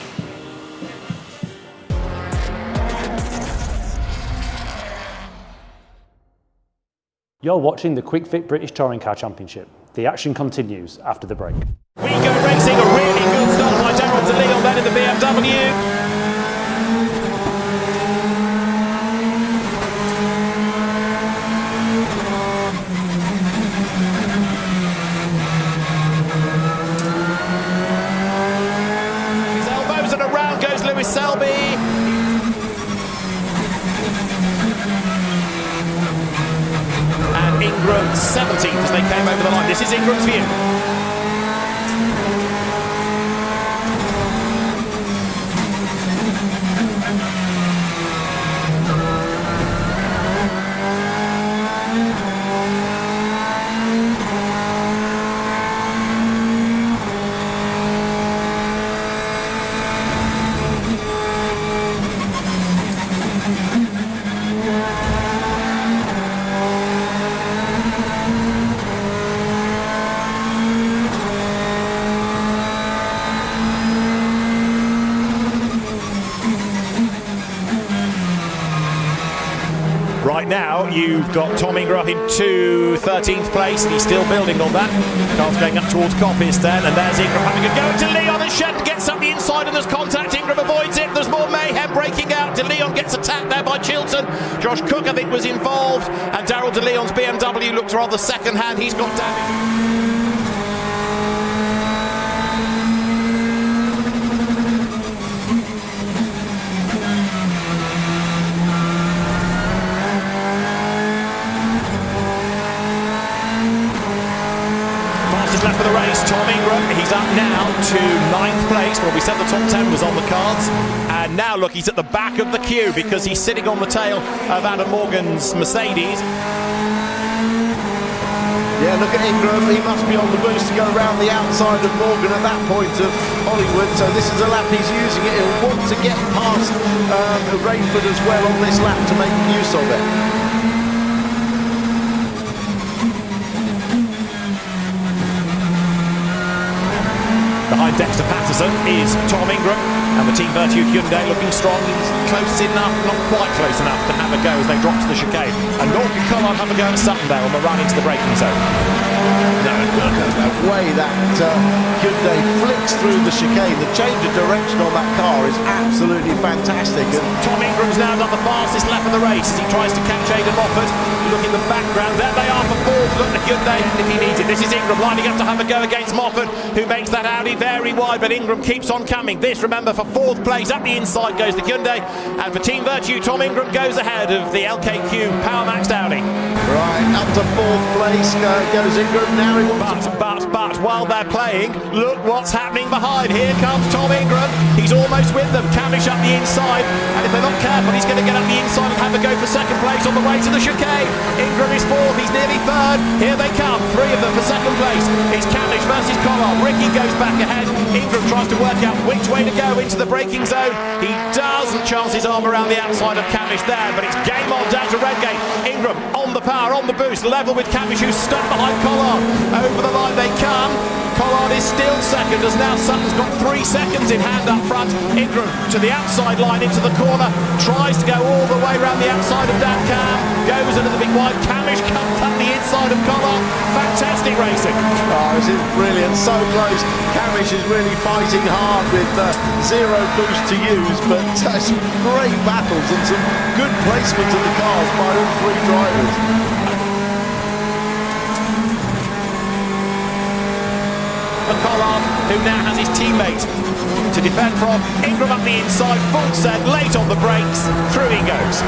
You're watching the Kwik Fit British Touring Car Championship. The action continues after the break. We go racing, a really good start by Darrell de Leon then in the BMW. Selby. And Ingram 17th as they came over the line. This is Ingram's view. Right now, you've got Tom Ingram up into 13th place, and he's still building on that. Carl's going up towards Coppice then, and there's Ingram having a go to Leon, and Shen gets up the inside, and there's contact. Ingram avoids it. There's more mayhem breaking out. De Leon gets attacked there by Chilton. Josh Cook, I think, was involved, and Darrell de Leon's BMW looks rather second-hand. He's got damage. Left for the race, Tom Ingram, he's up now to 9th place. Well, we said the top 10 was on the cards, and now look, he's at the back of the queue because he's sitting on the tail of Adam Morgan's Mercedes. Yeah, look at Ingram, he must be on the boost to go around the outside of Morgan at that point of Hollywood, so this is a lap he's using it. He'll want to get past Rainford as well on this lap to make use of it. Behind Dexter Patterson is Tom Ingram, and the Team Virtue Hyundai looking strong. He's close enough, not quite close enough to have a go as they drop to the chicane. And Norton Collard have a go at Sutton there on the run into the braking zone. No way that Hyundai flicks through the chicane. The change of direction on that car is absolutely fantastic. And Tom Ingram's now done the fastest lap of the race as he tries to catch Aidan Moffat. Look in the background, there they are for fourth. Look at Hyundai if he needs it. This is Ingram lining up to have a go against Moffat, who makes that Audi very wide, but Ingram keeps on coming. This, remember, for 4th place. Up the inside goes the Hyundai, and for Team Virtue, Tom Ingram goes ahead of the LKQ Power Maxed Audi. Right, up to 4th place goes Ingram. Now he wants but while they're playing, look what's happening behind. Here comes Tom Ingram. He's almost with them. Camish up the inside, and if they're not careful, he's going to get up the inside and have a go for 2nd place on the way to the chicane. Ingram is 4th. He's nearly 3rd. Here they come. 3 of them for 2nd place. It's Camish versus Collard. Ricky goes back ahead. Ingram tries to work out which way to go into the braking zone. He doesn't chance his arm around the outside of Camish there, but it's game on down to Redgate. Ingram on the power, on the boost, level with Camish, who's stuck behind Collard. Over the line they come. Collard is still 2nd, as now Sutton's got 3 seconds in hand up front. Ingram to the outside line into the corner, tries to go all the way around the outside of Dan Cam, goes into the big wide. Camish comes up the inside of Collard. Fantastic racing. Oh, this is brilliant, so close. Camish is really fighting hard with 0 boost to use, but some great battles and some good placement of the cars by all 3 drivers. for Collard, who now has his teammate to defend from. Ingram up the inside, full set, late on the brakes, through he goes.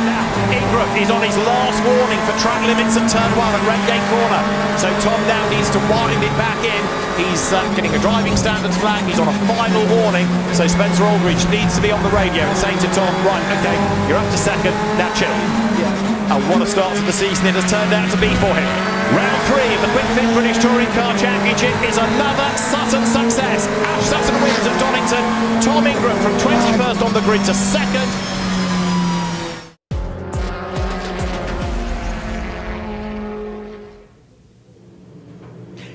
Now, Ingram is on his last warning for track limits at turn 1 at Redgate Corner. So Tom now needs to wind it back in. He's getting a driving standards flag. He's on a final warning. So Spencer Aldridge needs to be on the radio and saying to Tom, right, okay, you're up to second, now chill. And what a start to the season it has turned out to be for him. Round 3 of the Kwik Fit British Touring Car Championship is another Sutton success. Ash Sutton wins at Donington. Tom Ingram from 21st on the grid to 2nd.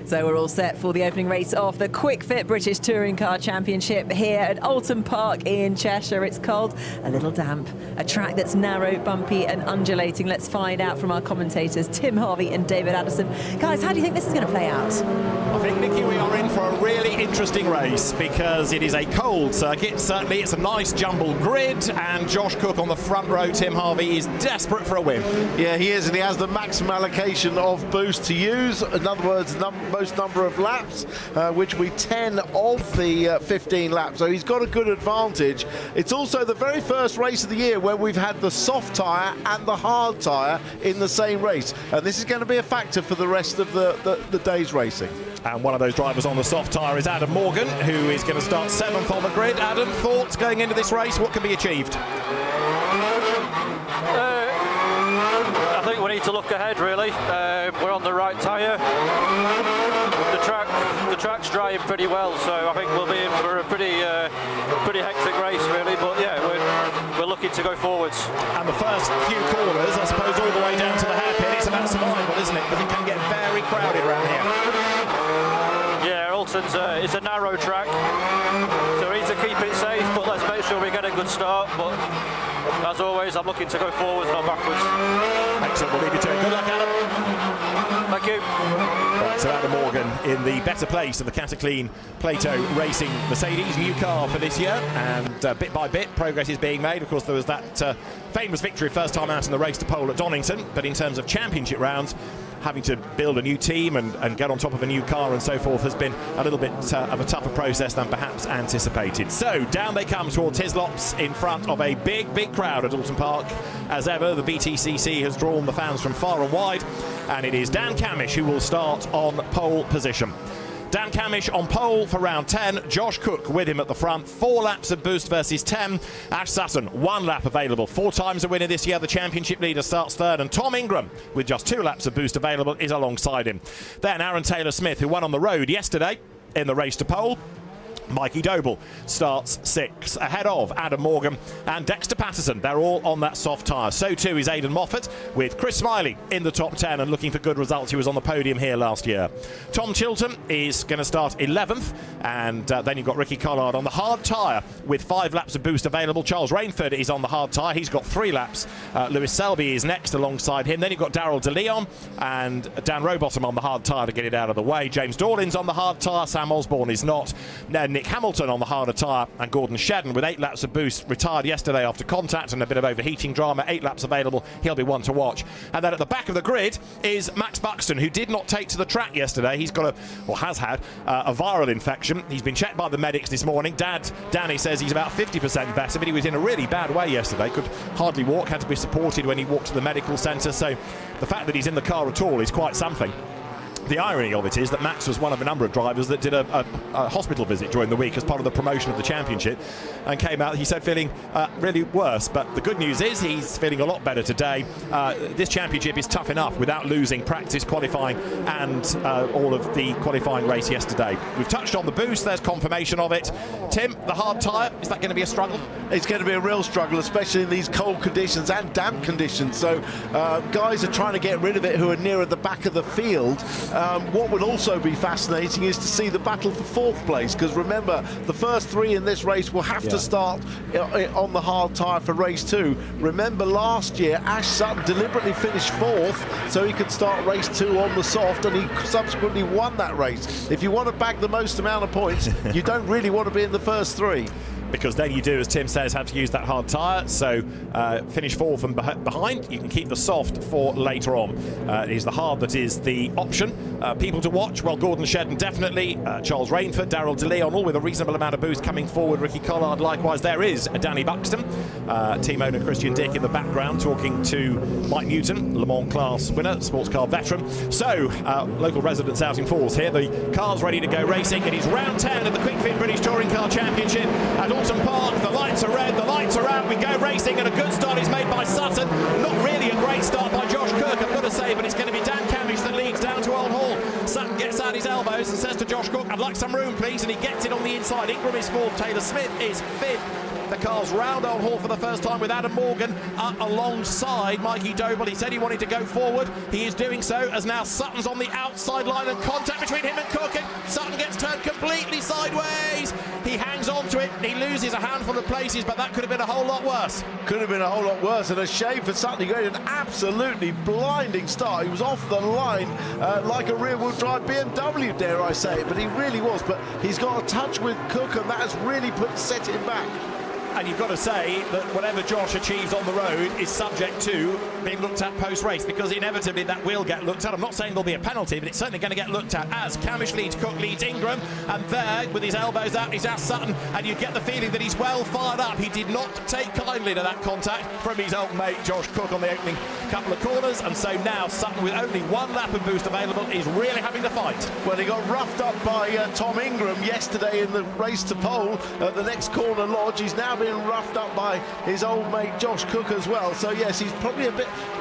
So we're all set for the opening race of the Kwik Fit British Touring Car Championship here at Oulton Park in Cheshire. It's cold, a little damp, a track that's narrow, bumpy and undulating. Let's find out from our commentators, Tim Harvey and David Addison. Guys, how do you think this is going to play out? I think, Nikki, we are in for a really interesting race because it is a cold circuit. Certainly it's a nice jumbled grid, and Josh Cook on the front row, Tim Harvey, is desperate for a win. Yeah, he is, and he has the maximum allocation of boost to use. In other words, most number of laps, which will be 10 of the 15 laps. So he's got a good advantage. It's also the very first race of the year where we've had the soft tyre and the hard tyre in the same race. And this is going to be a factor for the rest of the day's racing. And one of those drivers on the soft tyre is Adam Morgan, who is going to start 7th on the grid. Adam, thoughts going into this race? What can be achieved? I think we need to look ahead, really. We're on the right tyre. The track's drying pretty well, so I think we'll be in for a pretty hectic race, really. But yeah, we're looking to go forwards. And the first few corners, I suppose, all the way down to the hairpin, it's about survival, isn't it? Because it can get very crowded around here. Yeah, Oulton's it's a narrow track, so we need to keep it safe, but let's make sure we get a good start. But as always, I'm looking to go forwards, not backwards. Excellent, we'll leave you to it. Good luck, Adam. Thank you. Right, so Adam Morgan in the better place of the Cataclean Plato Racing Mercedes, new car for this year, and bit by bit progress is being made. Of course, there was that famous victory first time out in the race to pole at Donington, but in terms of championship rounds, having to build a new team and get on top of a new car and so forth has been a little bit of a tougher process than perhaps anticipated. So down they come towards Hislops in front of a big crowd at Oulton Park. As ever, the BTCC has drawn the fans from far and wide, and it is Dan Camish who will start on pole position. Dan Camish on pole for round 10. Josh Cook with him at the front. 4 laps of boost versus 10. Ash Sutton, 1 lap available. 4 times a winner this year. The championship leader starts 3rd. And Tom Ingram, with just 2 laps of boost available, is alongside him. Then Aaron Taylor-Smith, who won on the road yesterday in the race to pole. Mikey Doble starts 6th, ahead of Adam Morgan and Dexter Patterson. They're all on that soft tyre. So too is Aidan Moffat, with Chris Smiley in the top 10 and looking for good results. He was on the podium here last year. Tom Chilton is going to start 11th, and then you've got Ricky Collard on the hard tyre with 5 laps of boost available. Charles Rainford is on the hard tyre. He's got 3 laps. Lewis Selby is next alongside him. Then you've got Daryl DeLeon and Dan Rowbottom on the hard tyre to get it out of the way. James Dawlins on the hard tyre. Sam Osborne is not. Nick Hamilton on the harder tyre, and Gordon Shedden with 8 laps of boost, retired yesterday after contact and a bit of overheating drama. 8 laps available. He'll be one to watch. And then at the back of the grid is Max Buxton, who did not take to the track yesterday. He's got has had a viral infection. He's been checked by the medics this morning. Danny says he's about 50% better, but he was in a really bad way yesterday. Could hardly walk, had to be supported when he walked to the medical centre. So the fact that he's in the car at all is quite something. The irony of it is that Max was one of a number of drivers that did a hospital visit during the week as part of the promotion of the championship, and came out, he said, feeling really worse. But the good news is he's feeling a lot better today. This championship is tough enough without losing practice, qualifying and all of the qualifying race yesterday. We've touched on the boost, there's confirmation of it. Tim, the hard tyre, is that going to be a struggle? It's going to be a real struggle, especially in these cold conditions and damp conditions. So guys are trying to get rid of it who are nearer the back of the field. What will also be fascinating is to see the battle for 4th place, because remember, the first 3 in this race will have to start on the hard tyre for race 2. Remember last year, Ash Sutton deliberately finished 4th so he could start race 2 on the soft, and he subsequently won that race. If you want to bag the most amount of points, you don't really want to be in the first 3. because then you do, as Tim says, have to use that hard tyre. So finish fourth and behind. You can keep the soft for later on. It is the hard that is the option. People to watch, well, Gordon Shedden definitely, Charles Rainford, Daryl De Leon, all with a reasonable amount of boost coming forward. Ricky Collard likewise. There is Danny Buxton, team owner Christian Dick in the background talking to Mike Newton, Le Mans class winner, sports car veteran. So local residents out in Falls here. The car's ready to go racing. It is round 10 of the Kwik Fit British Touring Car Championship at Oulton Park. The lights are red, the lights are out. We go racing, and a good start is made by Sutton. Not really a great start by Josh Cook, I've got to say, but it's going to be Dan Camish that leads down to Old Hall. Sutton gets out his elbows and says to Josh Cook, I'd like some room, please, and he gets it on the inside. Ingram is fourth, Taylor Smith is fifth. The car's round Old Hall for the first time with Adam Morgan up alongside Mikey Doble. He said he wanted to go forward. He is doing so, as now Sutton's on the outside line, and contact between him and Cook, and Sutton gets turned completely sideways. He hangs on to it. He loses a handful of places, but that could have been a whole lot worse. Could have been a whole lot worse, and a shame for Sutton. He got an absolutely blinding start. He was off the line like a rear-wheel drive BMW, dare I say it, but he really was. But he's got a touch with Cook, and that has really set him back. And you've got to say that whatever Josh achieves on the road is subject to being looked at post-race, because inevitably that will get looked at. I'm not saying there'll be a penalty, but it's certainly going to get looked at, as Camish leads, Cook leads Ingram, and there, with his elbows out, is Sutton, and you get the feeling that he's well fired up. He did not take kindly to that contact from his old mate Josh Cook on the opening couple of corners, and so now Sutton, with only one lap of boost available, is really having to fight. Well, he got roughed up by Tom Ingram yesterday in the race to pole at the next corner lodge. He's now being roughed up by his old mate Josh Cook as well. So yes, he's probably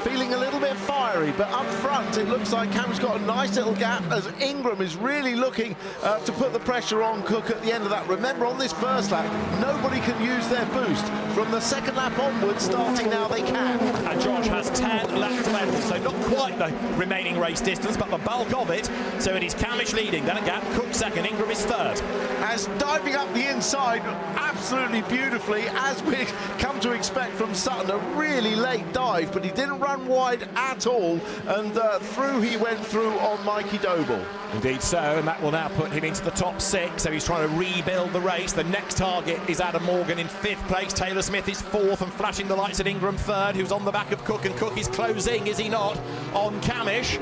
feeling a little bit fiery, but up front it looks like Cam's got a nice little gap, as Ingram is really looking to put the pressure on Cook at the end of that. Remember, on this first lap, nobody can use their boost. From the second lap onwards, starting now, they can. And Josh has 10 laps left, so not quite the remaining race distance, but the bulk of it. So it is Camish leading, then a gap, Cook second, Ingram is third. As diving up the inside absolutely beautifully, as we come to expect from Sutton, a really late dive, but he didn't run wide at all, and he went through on Mikey Doble. Indeed so, and that will now put him into the top six, so he's trying to rebuild the race. The next target is Adam Morgan in fifth place. Taylor Smith is fourth and flashing the lights at Ingram third, who's on the back of Cook, and Cook is closing, is he not, on Camish.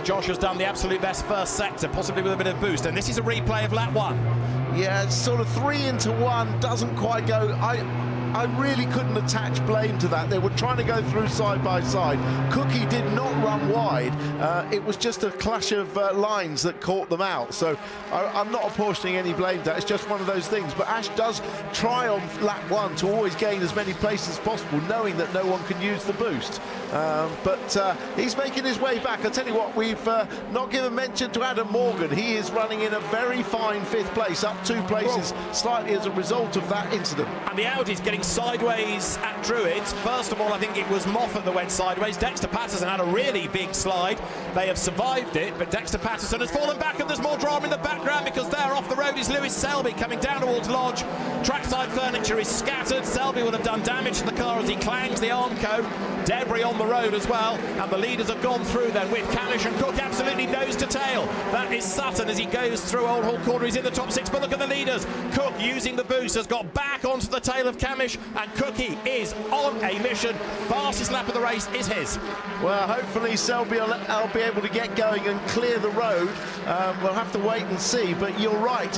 Josh has done the absolute best first sector, possibly with a bit of boost, and this is a replay of lap one. Yeah, it's sort of 3 into 1, doesn't quite go. I really couldn't attach blame to that. They were trying to go through side by side. Cookie did not run wide. It was just a clash of lines that caught them out. So I'm not apportioning any blame to that. It's just one of those things. But Ash does try on lap 1 to always gain as many places as possible, knowing that no one can use the boost. But he's making his way back. I tell you what, we've not given mention to Adam Morgan. He is running in a very fine 5th place, up 2 places slightly as a result of that incident. And the Audi's getting sideways at Druids. First of all, I think it was Moffat that went sideways. Dexter Patterson had a really big slide. They have survived it, but Dexter Patterson has fallen back, and there's more drama in the background, because there off the road is Lewis Selby coming down towards Lodge. Trackside furniture is scattered. Selby would have done damage to the car as he clangs the Armco. Debris on the road as well, and the leaders have gone through then, with Camish and Cook absolutely nose to tail. That is Sutton as he goes through Old Hall Corner. He's in the top 6, but look at the leaders. Cook, using the boost, has got back onto the tail of Camish, and Cookie is on a mission. Fastest lap of the race is his. Well, hopefully Selby will be able to get going and clear the road. We'll have to wait and see, but you're right.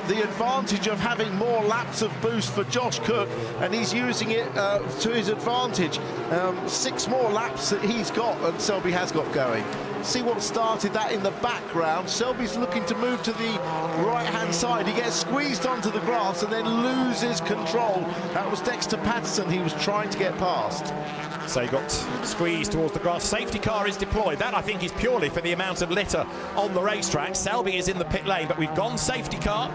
The advantage of having more laps of boost for Josh Cook, and he's using it to his advantage. 6 more laps that he's got, and Selby has got going. See what started that in the background. Selby's looking to move to the right-hand side. He gets squeezed onto the grass and then loses control. That was Dexter Patterson he was trying to get past. So he got squeezed towards the grass. Safety car is deployed. That, I think, is purely for the amount of litter on the racetrack. Selby is in the pit lane, but we've gone safety car.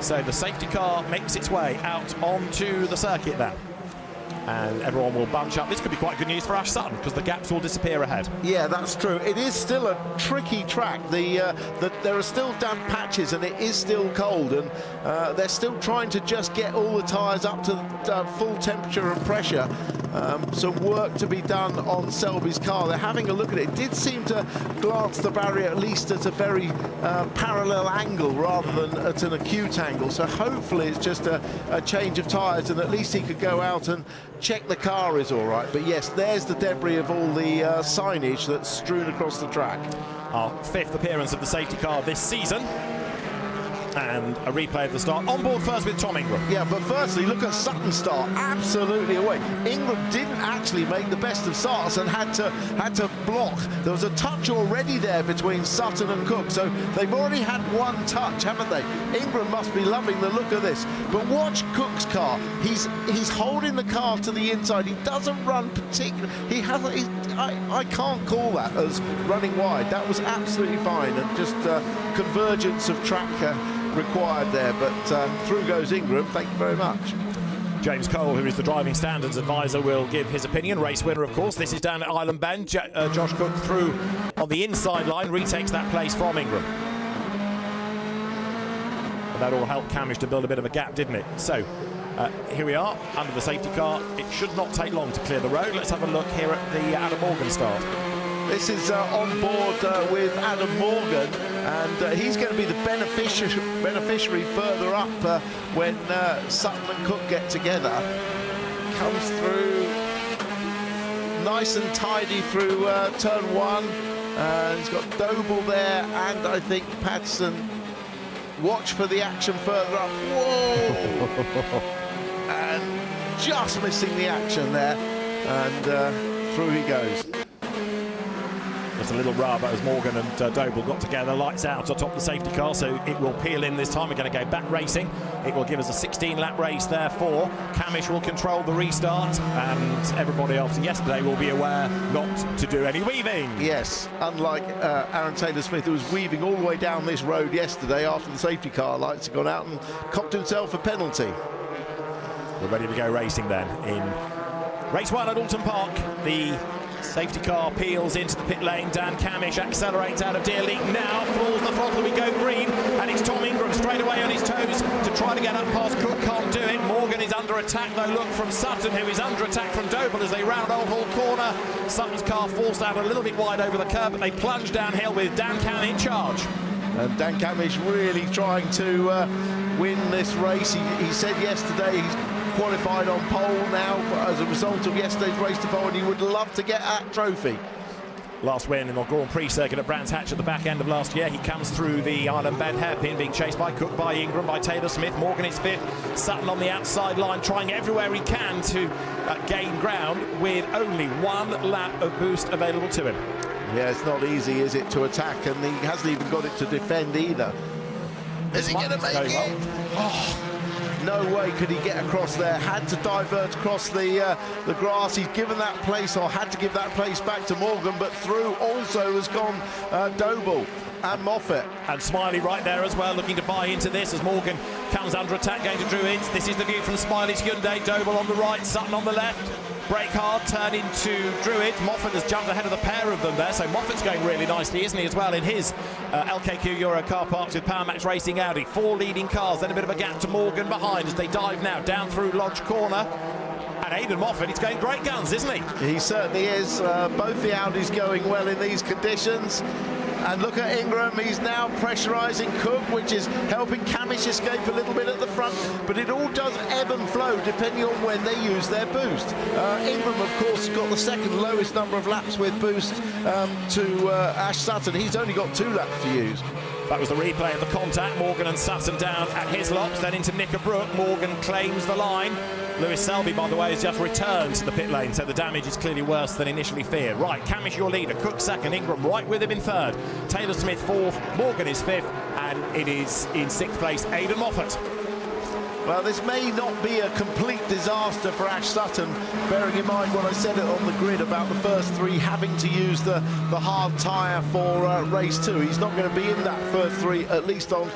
So the safety car makes its way out onto the circuit then. and everyone will bunch up. This could be quite good news for Ash Sutton because the gaps will disappear ahead. Yeah, that's true. It is still a tricky track. There are still damp patches and it is still cold, and they're still trying to just get all the tyres up to full temperature and pressure. Some work to be done on Selby's car. They're having a look at it. It did seem to glance the barrier at least at a very parallel angle rather than at an acute angle. So hopefully it's just a change of tyres, and at least he could go out and check the car is all right. But yes, there's the debris of all the signage that's strewn across the track. Our 5th appearance of the safety car this season. And a replay of the start. On board first with Tom Ingram. Yeah, but firstly, look at Sutton's start. Absolutely away. Ingram didn't actually make the best of starts and had to block. There was a touch already there between Sutton and Cook, so they've already had one touch, haven't they? Ingram must be loving the look of this. But watch Cook's car. He's holding the car to the inside. He doesn't run particularly. I can't call that as running wide. That was absolutely fine, and just convergence of track required there, but through goes Ingram. Thank you very much. James Cole, who is the driving standards advisor, will give his opinion. Race winner, of course. This is down at Island Bend. Josh Cook through on the inside line, retakes that place from Ingram. And that all helped Camish to build a bit of a gap, didn't it? So here we are under the safety car. It should not take long to clear the road. Let's have a look here at the Adam Morgan start. This is on board with Adam Morgan, and he's going to be the beneficiary further up when Sutton and Cook get together. Comes through nice and tidy through turn 1. He's got Doble there, and I think Patterson. Watch for the action further up. Whoa! And just missing the action there, and through he goes. Just a little rub as Morgan and Doble got together. Lights out atop the safety car, so it will peel in this time. We're going to go back racing. It will give us a 16-lap race, therefore. Camish will control the restart, and everybody after yesterday will be aware not to do any weaving. Yes, unlike Aaron Taylor-Smith, who was weaving all the way down this road yesterday after the safety car lights had gone out and copped himself a penalty. We're ready to go racing then in race 1 at Oulton Park. The safety car peels into the pit lane. Dan Camish accelerates out of Deer Leak now, floors the throttle, we go green, and it's Tom Ingram straight away on his toes to try to get up past Cook, can't do it. Morgan is under attack though, look from Sutton, who is under attack from Doble as they round Old Hall corner. Sutton's car forced out a little bit wide over the curb, but they plunge downhill with Dan Camish in charge. And Dan Camish really trying to win this race. He said yesterday he's qualified on pole now, but as a result of yesterday's race to pole, and he would love to get that trophy. Last win in the Grand Prix circuit at Brands Hatch at the back end of last year. He comes through the Island Bend hairpin, being chased by Cook, by Ingram, by Taylor-Smith. Morgan is 5th. Sutton on the outside line, trying everywhere he can to gain ground with only 1 lap of boost available to him. Yeah, it's not easy, is it, to attack, and he hasn't even got it to defend either. Is he going to make it? Oh. No way could he get across there. Had to divert across the grass. He's given that place, or had to give that place back to Morgan, but through also has gone Doble and Moffat. And Smiley right there as well, looking to buy into this as Morgan comes under attack, going to Druids. This is the view from Smiley's Hyundai. Doble on the right, Sutton on the left. Brake hard, turn into Druids. Moffat has jumped ahead of the pair of them there, so Moffat's going really nicely, isn't he, as well, in his LKQ Euro car parks with Power Max Racing Audi. 4 leading cars, then a bit of a gap to Morgan behind as they dive now down through Lodge Corner. And Aidan Moffat, he's going great guns, isn't he? He certainly is. Both the Audis going well in these conditions. And look at Ingram, he's now pressurising Cook, which is helping Camish escape a little bit at the front, but it all does ebb and flow depending on when they use their boost. Ingram, of course, got the 2nd lowest number of laps with boost to Ash Sutton. He's only got 2 laps to use. That was the replay of the contact. Morgan and Sutton down at Hislop, then into Knickerbrook. Morgan claims the line. Lewis Selby, by the way, has just returned to the pit lane, so the damage is clearly worse than initially feared. Right, Camish your leader, Cook 2nd, Ingram right with him in 3rd, Taylor-Smith 4th, Morgan is 5th, and it is in 6th place Aidan Moffat. Well, this may not be a complete disaster for Ash Sutton, bearing in mind what I said on the grid about the first three having to use the hard tyre for race 2. He's not going to be in that first three, at least on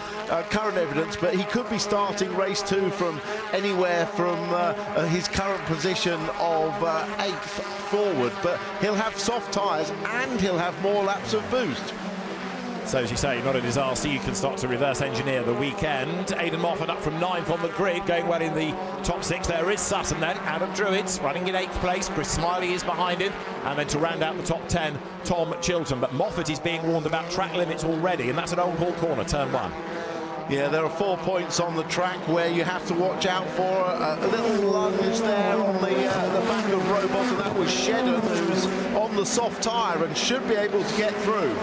current evidence, but he could be starting race 2 from anywhere from his current position of 8th forward, but he'll have soft tyres and he'll have more laps of boost. So as you say, not a disaster. You can start to reverse engineer the weekend. Aidan Moffat up from 9th on the grid, going well in the top 6. There is Sutton then, out of Druids, running in 8th place. Chris Smiley is behind him. And then to round out the top 10, Tom Chilton. But Moffat is being warned about track limits already, and that's at Old Hall Corner, turn 1. Yeah, there are 4 points on the track where you have to watch out for a little lunge there on the back of Robot, and that was Shedden, who's on the soft tyre and should be able to get through.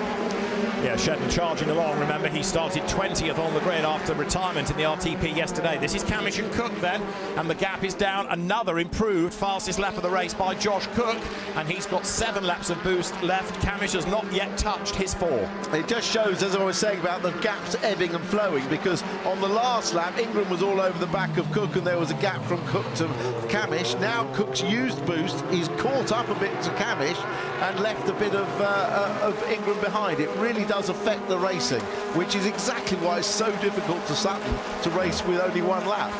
Yeah, Shedden charging along. Remember, he started 20th on the grid after retirement in the RTP yesterday. This is Camish and Cook then, and the gap is down. Another improved fastest lap of the race by Josh Cook, and he's got 7 laps of boost left. Camish has not yet touched his 4. It just shows, as I was saying, about the gaps ebbing and flowing, because on the last lap, Ingram was all over the back of Cook, and there was a gap from Cook to Camish. Now Cook's used boost. He's caught up a bit to Camish and left a bit of Ingram behind. It really does affect the racing, which is exactly why it's so difficult to Sutton to race with only 1 lap,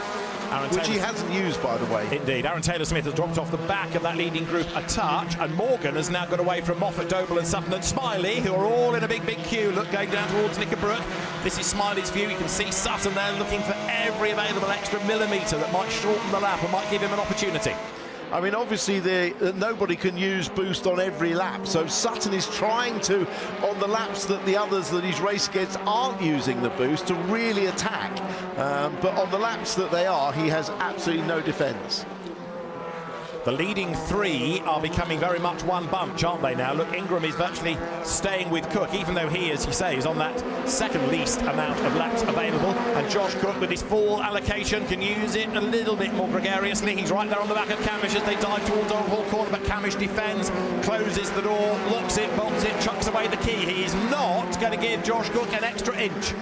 which he hasn't used, by the way. Indeed. Aaron Taylor-Smith has dropped off the back of that leading group a touch, and Morgan has now got away from Moffat, Doble and Sutton and Smiley, who are all in a big queue. Look, going down towards Knickerbrook. This is Smiley's view. You can see Sutton there looking for every available extra millimetre that might shorten the lap and might give him an opportunity. I mean, obviously, nobody can use boost on every lap, so Sutton is trying to, on the laps that the others that he's raced against aren't using the boost, to really attack. But on the laps that they are, he has absolutely no defence. The leading 3 are becoming very much one bunch, aren't they now? Look, Ingram is virtually staying with Cook, even though he, as you say, is on that second least amount of laps available. And Josh Cook, with his full allocation, can use it a little bit more gregariously. He's right there on the back of Camish as they dive towards Old Hall Corner, but Camish defends, closes the door, locks it, bolts it, chucks away the key. He is not going to give Josh Cook an extra inch.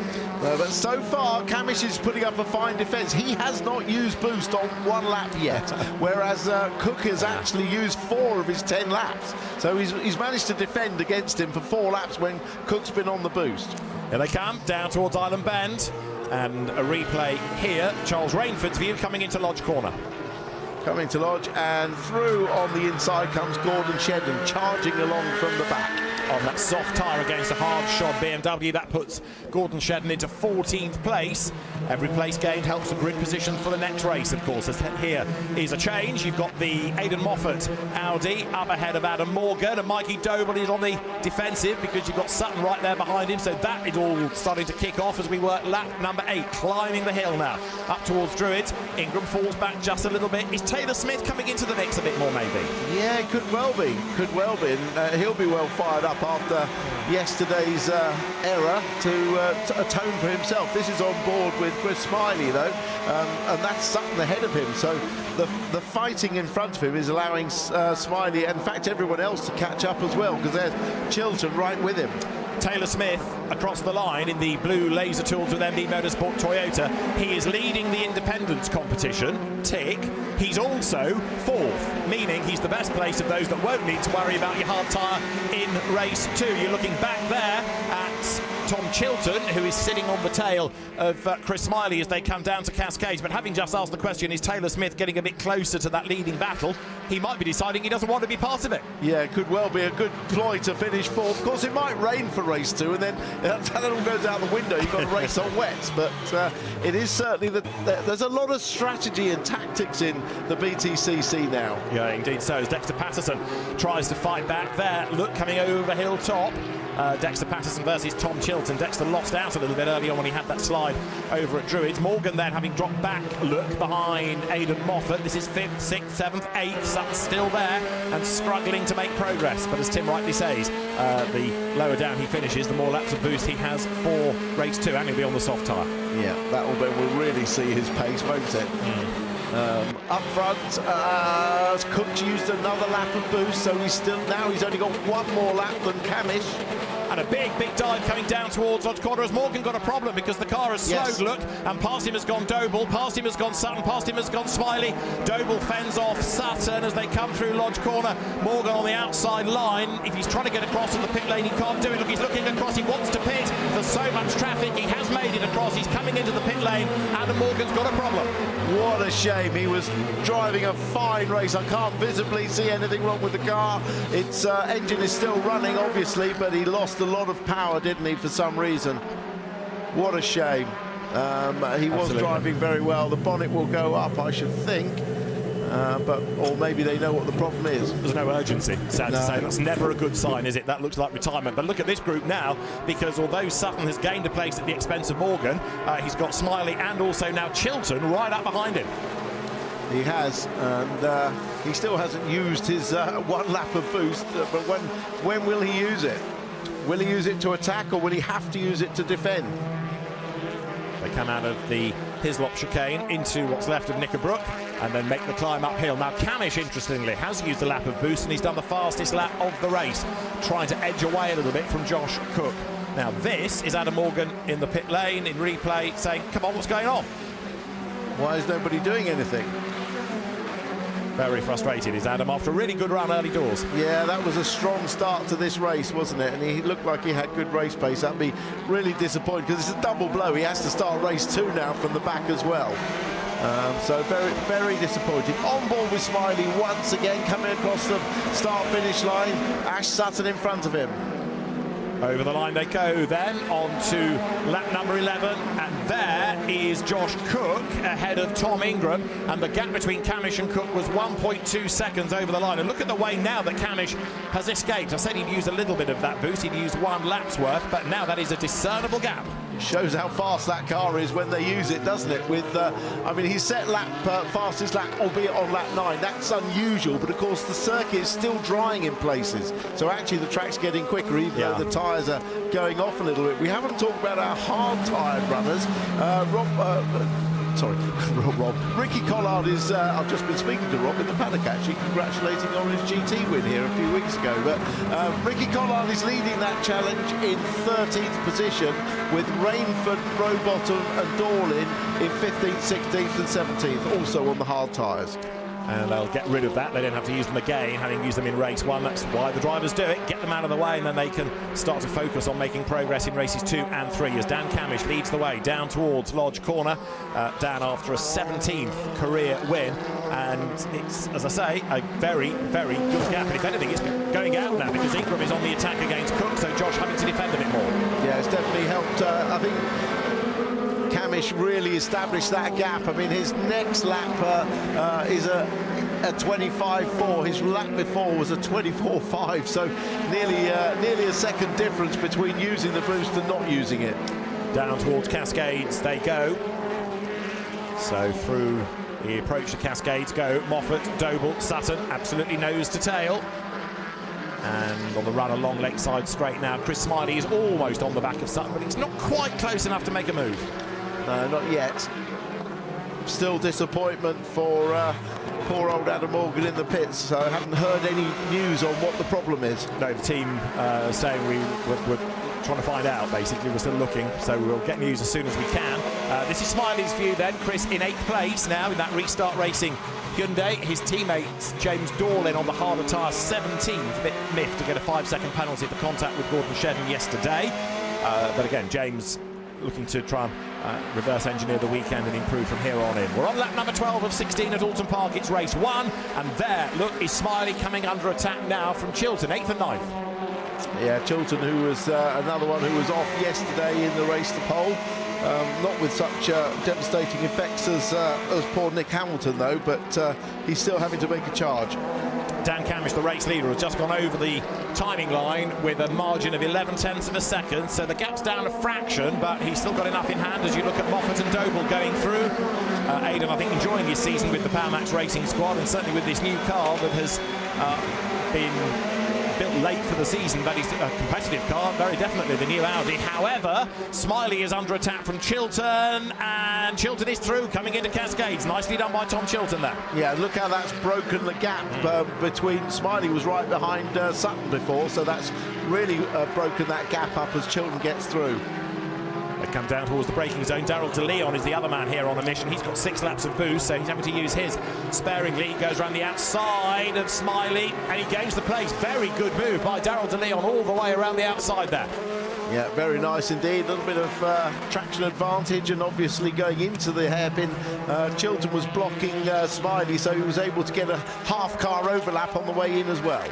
No, but so far, Camish is putting up a fine defence. He has not used boost on 1 lap yet, whereas Cook has actually used 4 of his 10 laps. So he's managed to defend against him for 4 laps when Cook's been on the boost. Here they come, down towards Island Bend, and a replay here. Charles Rainford's view coming into Lodge Corner. Coming to Lodge, and through on the inside comes Gordon Shedden, charging along from the back. On that soft tyre against a hard-shod BMW, that puts Gordon Shedden into 14th place. Every place gained helps the grid position for the next race, of course. As here is a change. You've got the Aidan Moffat Audi up ahead of Adam Morgan, and Mikey Doble is on the defensive because you've got Sutton right there behind him. So that is all starting to kick off as we work lap number 8, climbing the hill now up towards Druids. Ingram falls back just a little bit. Is Taylor-Smith coming into the mix a bit more, maybe? Yeah, could well be. Could well be. And he'll be well fired up after yesterday's error to atone for himself. This is on board with Chris Smiley, though, and that's Sutton ahead of him. So the fighting in front of him is allowing Smiley, in fact, everyone else to catch up as well, because there's Chilton right with him. Taylor-Smith across the line in the blue Laser Tools with MB Motorsport Toyota. He is leading the independence competition, tick. He's also 4th, meaning he's the best place of those that won't need to worry about your hard tyre in race 2. You're looking back there at Tom Chilton, who is sitting on the tail of Chris Smiley as they come down to Cascades. But having just asked the question, is Taylor-Smith getting a bit closer to that leading battle? He might be deciding he doesn't want to be part of it. Yeah, it could well be a good ploy to finish 4th. Of course, it might rain for race 2, and then that all goes out the window. You've got to race on wets. But it is certainly that there's a lot of strategy and tactics in the BTCC now. Yeah, indeed so. As Dexter Patterson tries to fight back there. Look, coming over hilltop. Dexter Patterson versus Tom Chilton. Dexter lost out a little bit earlier on when he had that slide over at Druids. Morgan then having dropped back, look behind Aidan Moffat. This is 5th, 6th, 7th, 8th. Sutton's still there and struggling to make progress. But as Tim rightly says, the lower down he finishes, the more laps of boost he has for race 2, and he'll be on the soft tyre. Yeah, we'll really see his pace, won't it? up front. Cook's used another lap of boost, so he's only got one more lap than Camish. And a big dive coming down towards Lodge Corner as Morgan got a problem because the car has slowed, look, and past him has gone Doble, past him has gone Sutton, past him has gone Smiley. Doble fends off Sutton as they come through Lodge Corner. Morgan on the outside line. If he's trying to get across in the pit lane, he can't do it. Look, he's looking across, he wants to pit. There's so much traffic, he has made it across, he's coming into the pit lane. Adam Morgan's got a problem. What a shame. He was driving a fine race. I can't visibly see anything wrong with the car. Its engine is still running, obviously, but he lost a lot of power, didn't he, for some reason? What a shame. He was driving very well. The bonnet will go up, I should think. Or maybe they know what the problem is. There's no urgency, sad to say. That's never a good sign, is it? That looks like retirement. But look at this group now, because although Sutton has gained a place at the expense of Morgan, he's got Smiley and also now Chilton right up behind him. He has, and he still hasn't used his one lap of boost. But when will he use it? Will he use it to attack, or will he have to use it to defend? They come out of the Hislop chicane into what's left of Knickerbrook and then make the climb uphill. Now Camish, interestingly, has used a lap of boost and he's done the fastest lap of the race, trying to edge away a little bit from Josh Cook. Now this is Adam Morgan in the pit lane in replay saying, come on, what's going on? Why is nobody doing anything? Very frustrated is Adam after a really good run early doors. Yeah, that was a strong start to this race, wasn't it? And he looked like he had good race pace. That'd be really disappointing because it's a double blow. He has to start race 2 now from the back as well. So very disappointing. On board with Smiley once again, coming across the start-finish line. Ash Sutton in front of him. Over the line they go then, on to lap number 11, and there is Josh Cook ahead of Tom Ingram, and the gap between Camish and Cook was 1.2 seconds over the line. And look at the way now that Camish has escaped. I said he'd used a little bit of that boost, he'd used 1 lap's worth, but now that is a discernible gap. Shows how fast that car is when they use it, doesn't it? With, I mean, he set fastest lap, albeit on lap 9. That's unusual, but of course the circuit is still drying in places. So actually the track's getting quicker, even though the tyres are going off a little bit. We haven't talked about our hard-tyred runners. Rob. Ricky Collard is, I've just been speaking to Rob in the paddock actually, congratulating on his GT win here a few weeks ago. But Ricky Collard is leading that challenge in 13th position with Rainford, Rowbottom and Dorlin in 15th, 16th and 17th, also on the hard tyres. And they'll get rid of that. They don't have to use them again, having used them in race 1. That's why the drivers do it. Get them out of the way, and then they can start to focus on making progress in races 2 and 3 as Dan Camish leads the way down towards Lodge Corner. Dan after a 17th career win. And it's, as I say, a very good gap. And if anything, it's going out now because Ingram is on the attack against Cook, so Josh having to defend a bit more. Yeah, it's definitely helped. I think Camish really established that gap. I mean, his next lap is a 25.4. His lap before was a 24.5. So nearly a second difference between using the boost and not using it. Down towards Cascades they go. So through the approach to Cascades go Moffat, Doble, Sutton, absolutely nose to tail. And on the run along Lakeside Straight now, Chris Smiley is almost on the back of Sutton, but he's not quite close enough to make a move. No, not yet. Still disappointment for poor old Adam Morgan in the pits. So I haven't heard any news on what the problem is. No, the team saying we're trying to find out, basically. We're still looking, so we'll get news as soon as we can. This is Smiley's view then. Chris in 8th place now in that Restart Racing Hyundai. His teammate James Dorlin on the harder tyre, 17th, a bit miffed to get a 5-second penalty for contact with Gordon Shedden yesterday. But again, James looking to try and reverse engineer the weekend and improve from here on in. We're on lap number 12 of 16 at Oulton Park. It's race 1, and there, look, is Smiley coming under attack now from Chilton, 8th and 9th. Yeah, Chilton, who was another one who was off yesterday in the race to pole. Not with such devastating effects as poor Nick Hamilton, though, but he's still having to make a charge. Dan Camish, the race leader, has just gone over the timing line with a margin of 11/10 of a second, so the gap's down a fraction, but he's still got enough in hand as you look at Moffat and Doble going through. Aidan, I think, enjoying his season with the Power Max Racing squad, and certainly with this new car that has been built late for the season, but he's a competitive car, very definitely the new Audi. However, Smiley is under attack from Chilton, and Chilton is through, coming into Cascades. Nicely done by Tom Chilton there. Yeah, look how that's broken the gap between Smiley was right behind Sutton before, so that's really broken that gap up as Chilton gets through. They come down towards the braking zone. Daryl De Leon is the other man here on a mission. He's got 6 laps of boost, so he's having to use his sparingly. He goes around the outside of Smiley, and he gains the place. Very good move by Daryl De Leon all the way around the outside there. Yeah, very nice indeed. A little bit of traction advantage, and obviously going into the hairpin, Chilton was blocking Smiley, so he was able to get a half-car overlap on the way in as well.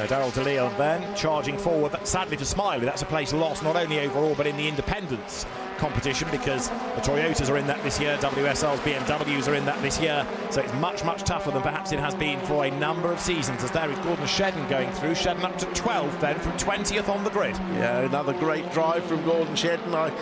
Daryl De Leon then charging forward. Sadly for Smiley, that's a place lost not only overall but in the independents competition, because the Toyotas are in that this year, WSLs, BMWs are in that this year, so it's much, much tougher than perhaps it has been for a number of seasons. As there is Gordon Shedden going through, Shedden up to 12th then from 20th on the grid. Yeah, another great drive from Gordon Shedden. I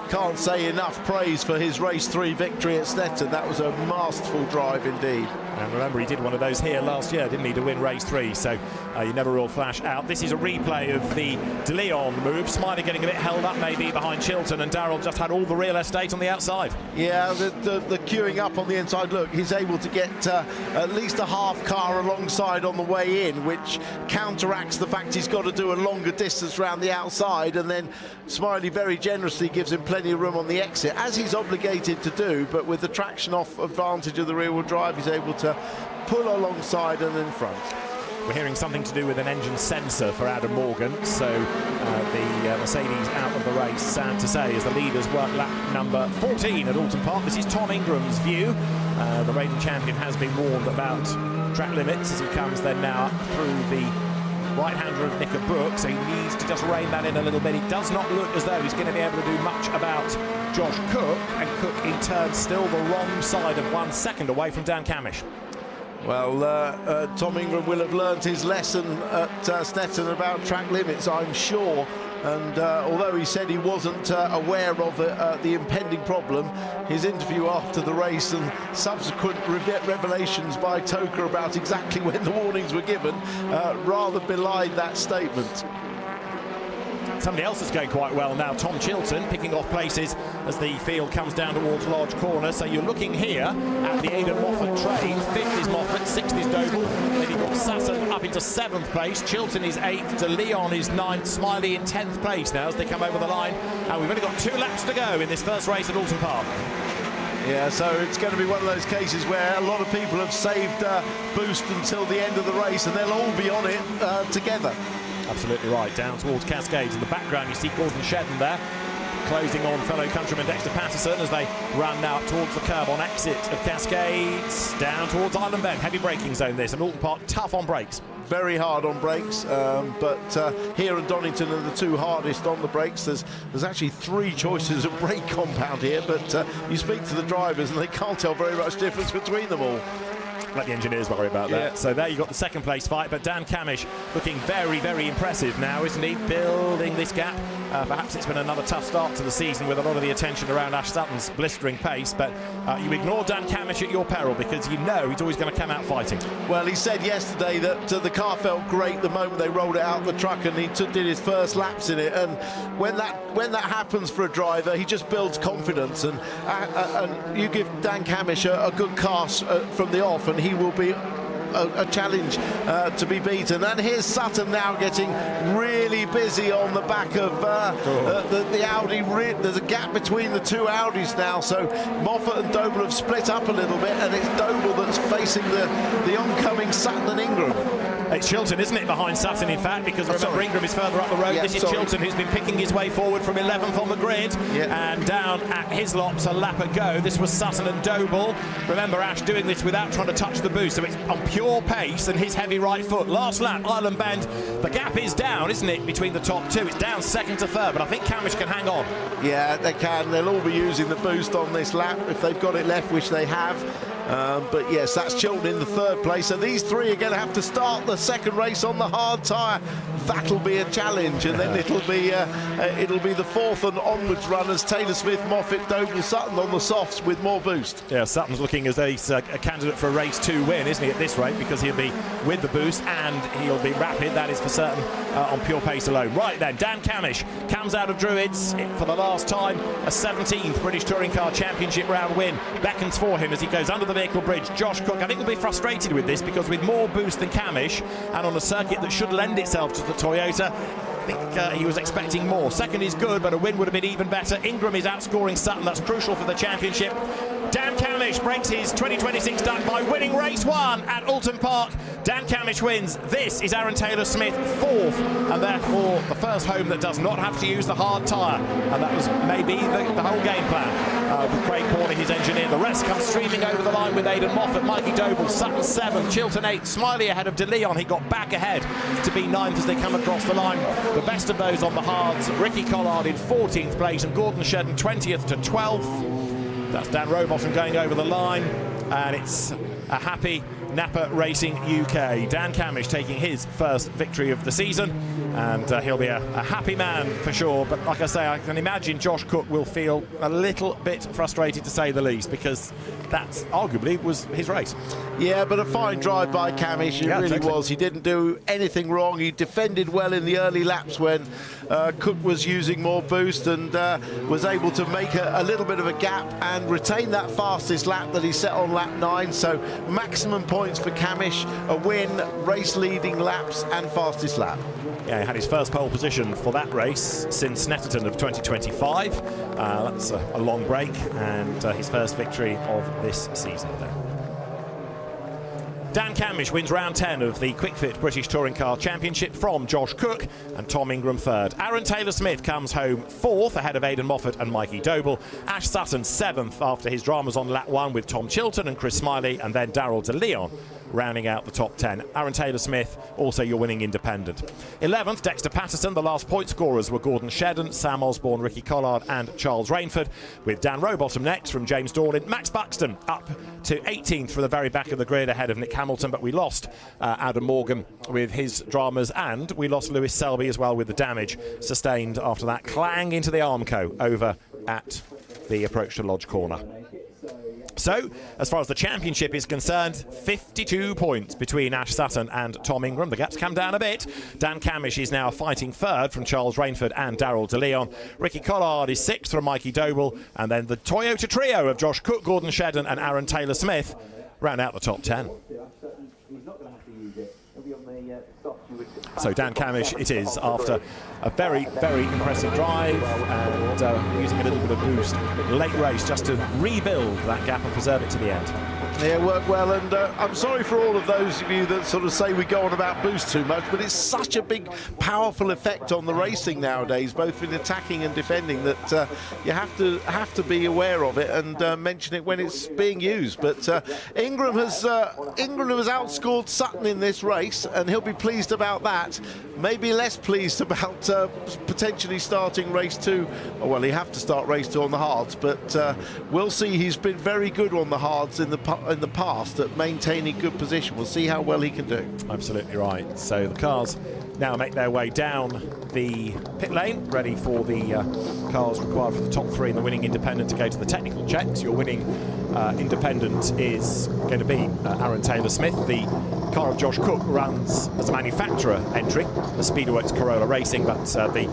can't say enough praise for his race 3 victory at Stetton. That was a masterful drive indeed. And remember, he did one of those here last year, didn't he, to win race 3, so you never rule flash out. This is a replay of the De Leon move. Smiley getting a bit held up maybe behind Chilton, and Daryl just had all the real estate on the outside. Yeah, the queuing up on the inside. Look, he's able to get at least a half car alongside on the way in, which counteracts the fact he's got to do a longer distance around the outside, and then Smiley very generously gives him plenty of room on the exit, as he's obligated to do, but with the traction off advantage of the rear-wheel drive, he's able to pull alongside and in front. We're hearing something to do with an engine sensor for Adam Morgan, so the Mercedes out of the race, sad to say, as the leaders work lap number 14 at Oulton Park. This is Tom Ingram's view. The reigning champion has been warned about track limits as he comes then now up through the right-hander of Nicker Brooks, so he needs to just rein that in a little bit. It does not look as though he's going to be able to do much about Josh Cook, and Cook in turn still the wrong side of 1 second away from Dan Camish. Well, Tom Ingram will have learned his lesson at Stetton about track limits, I'm sure. And although he said he wasn't aware of the impending problem, his interview after the race and subsequent revelations by Toka about exactly when the warnings were given rather belied that statement. Somebody else is going quite well now, Tom Chilton, picking off places as the field comes down towards Lodge Corner. So you're looking here at the Aidan Moffat train. 5th is Moffat, 6th is Doble. Then you've got Sutton up into 7th place. Chilton is 8th, De Leon is 9th, Smiley in 10th place now as they come over the line. And we've only got 2 laps to go in this first race at Oulton Park. Yeah, so it's going to be one of those cases where a lot of people have saved boost until the end of the race, and they'll all be on it together. Absolutely right, down towards Cascades. In the background you see Gordon Shedden there, closing on fellow countryman Dexter Patterson as they run now towards the curb on exit of Cascades, down towards Island Bend. Heavy braking zone this, and Oulton Park tough on brakes. Very hard on brakes, but here and Donington are the 2 hardest on the brakes. There's actually 3 choices of brake compound here, but you speak to the drivers and they can't tell very much difference between them all. Let the engineers worry about that. So there you got the 2nd place fight, but Dan Camish looking very, very impressive now, isn't he? Building this gap. Perhaps it's been another tough start to the season with a lot of the attention around Ash Sutton's blistering pace, but you ignore Dan Camish at your peril because you know he's always going to come out fighting. Well, he said yesterday that the car felt great the moment they rolled it out the truck, and he did his first laps in it, and when that happens for a driver, he just builds confidence, and you give Dan Camish a good car from the off, and he will be a challenge to be beaten. And here's Sutton now getting really busy on the back of the Audi. There's a gap between the 2 Audis now, so Moffat and Doble have split up a little bit, and it's Doble that's facing the oncoming Sutton and Ingram. It's Chilton, isn't it, behind Sutton, in fact, because remember Ingram is further up the road. This is Chilton, who's been picking his way forward from 11th on the grid, and down at Hislop's a lap ago. This was Sutton and Doble. Remember, Ash doing this without trying to touch the boost, so it's on pure pace and his heavy right foot. Last lap, Island Bend, the gap is down, isn't it, between the top 2? It's down 2nd to 3rd, but I think Camish can hang on. Yeah, they can. They'll all be using the boost on this lap if they've got it left, which they have. But yes, that's Chilton in the 3rd place. So these 3 are going to have to start the 2nd race on the hard tyre. that'll be a challenge, and then it'll be the fourth and onwards runners: Taylor Smith, Moffat, Doble, Sutton on the softs with more boost. Yeah, Sutton's looking as though he's a candidate for a race 2 win, isn't he, at this rate, because he'll be with the boost and he'll be rapid, that is for certain, on pure pace alone. Right then, Dan Camish comes out of Druids for the last time. A 17th British Touring Car Championship round win beckons for him as he goes under the vehicle bridge. Josh Cook, I think, will be frustrated with this, because with more boost than Camish and on a circuit that should lend itself to the Toyota, I think he was expecting more. Second is good, but a win would have been even better. Ingram is outscoring Sutton. That's crucial for the championship. Dan Camish breaks his 2026 duck by winning race 1 at Oulton Park. Dan Camish wins. This is Aaron Taylor-Smith, 4th, and therefore the first home that does not have to use the hard tyre. And that was maybe the whole game plan. With Craig Corley, his engineer. The rest come streaming over the line with Aidan Moffat, Mikey Doble, Sutton 7th, Chilton 8th, Smiley ahead of De Leon. He got back ahead to be 9th as they come across the line. The best of those on the hards, Ricky Collard in 14th place and Gordon Shedden 20th to 12th. That's Dan Rowbottom going over the line, and it's a happy Napa Racing UK. Dan Camish taking his first victory of the season, and he'll be a happy man for sure. But like I say, I can imagine Josh Cook will feel a little bit frustrated, to say the least, because that arguably was his race. Yeah, but a fine drive by Camish, it really was. He didn't do anything wrong. He defended well in the early laps when Cook was using more boost, and was able to make a little bit of a gap and retain that fastest lap that he set on lap 9. So maximum points for Camish, a win, race leading laps and fastest lap. Yeah, he had his first pole position for that race since Snetterton of 2025. That's a long break, and his first victory of this season there. Dan Camish wins round 10 of the Kwik Fit British Touring Car Championship from Josh Cook and Tom Ingram 3rd. Aaron Taylor-Smith comes home 4th ahead of Aidan Moffat and Mikey Doble. Ash Sutton 7th after his dramas on lap 1 with Tom Chilton and Chris Smiley, and then Darrell De Leon rounding out the top 10. Aaron Taylor-Smith, also your winning independent. 11th, Dexter Patterson. The last point scorers were Gordon Shedden, Sam Osborne, Ricky Collard and Charles Rainford, with Dan Rowbottom next from James Dorlin. Max Buxton up to 18th from the very back of the grid ahead of Nick Hamilton, but we lost Adam Morgan with his dramas, and we lost Lewis Selby as well with the damage sustained after that clang into the Armco over at the approach to Lodge Corner. So, as far as the championship is concerned, 52 points between Ash Sutton and Tom Ingram. The gap's come down a bit. Dan Camish is now fighting 3rd from Charles Rainford and Darrell De Leon. Ricky Collard is 6th from Mikey Doble. And then the Toyota trio of Josh Cook, Gordon Shedden and Aaron Taylor-Smith round out the top 10. So Dan Camish it is, after a very, very impressive drive and using a little bit of boost late race just to rebuild that gap and preserve it to the end. Yeah, worked well, and I'm sorry for all of those of you that sort of say we go on about boost too much, but it's such a big, powerful effect on the racing nowadays, both in attacking and defending, that you have to be aware of it and mention it when it's being used. But Ingram has outscored Sutton in this race, and he'll be pleased about that. Maybe less pleased about potentially starting race 2. Well, he'll have to start race 2 on the hards, but we'll see. He's been very good on the hards in the past at maintaining good position. We'll see how well he can do. Absolutely right. So the cars now make their way down the pit lane, ready for the cars required for the top 3 in the winning independent to go to the technical checks. Your winning independent is going to be Aaron Taylor-Smith. The car of Josh Cook runs as a manufacturer entry, the Speedworks Corolla Racing, but the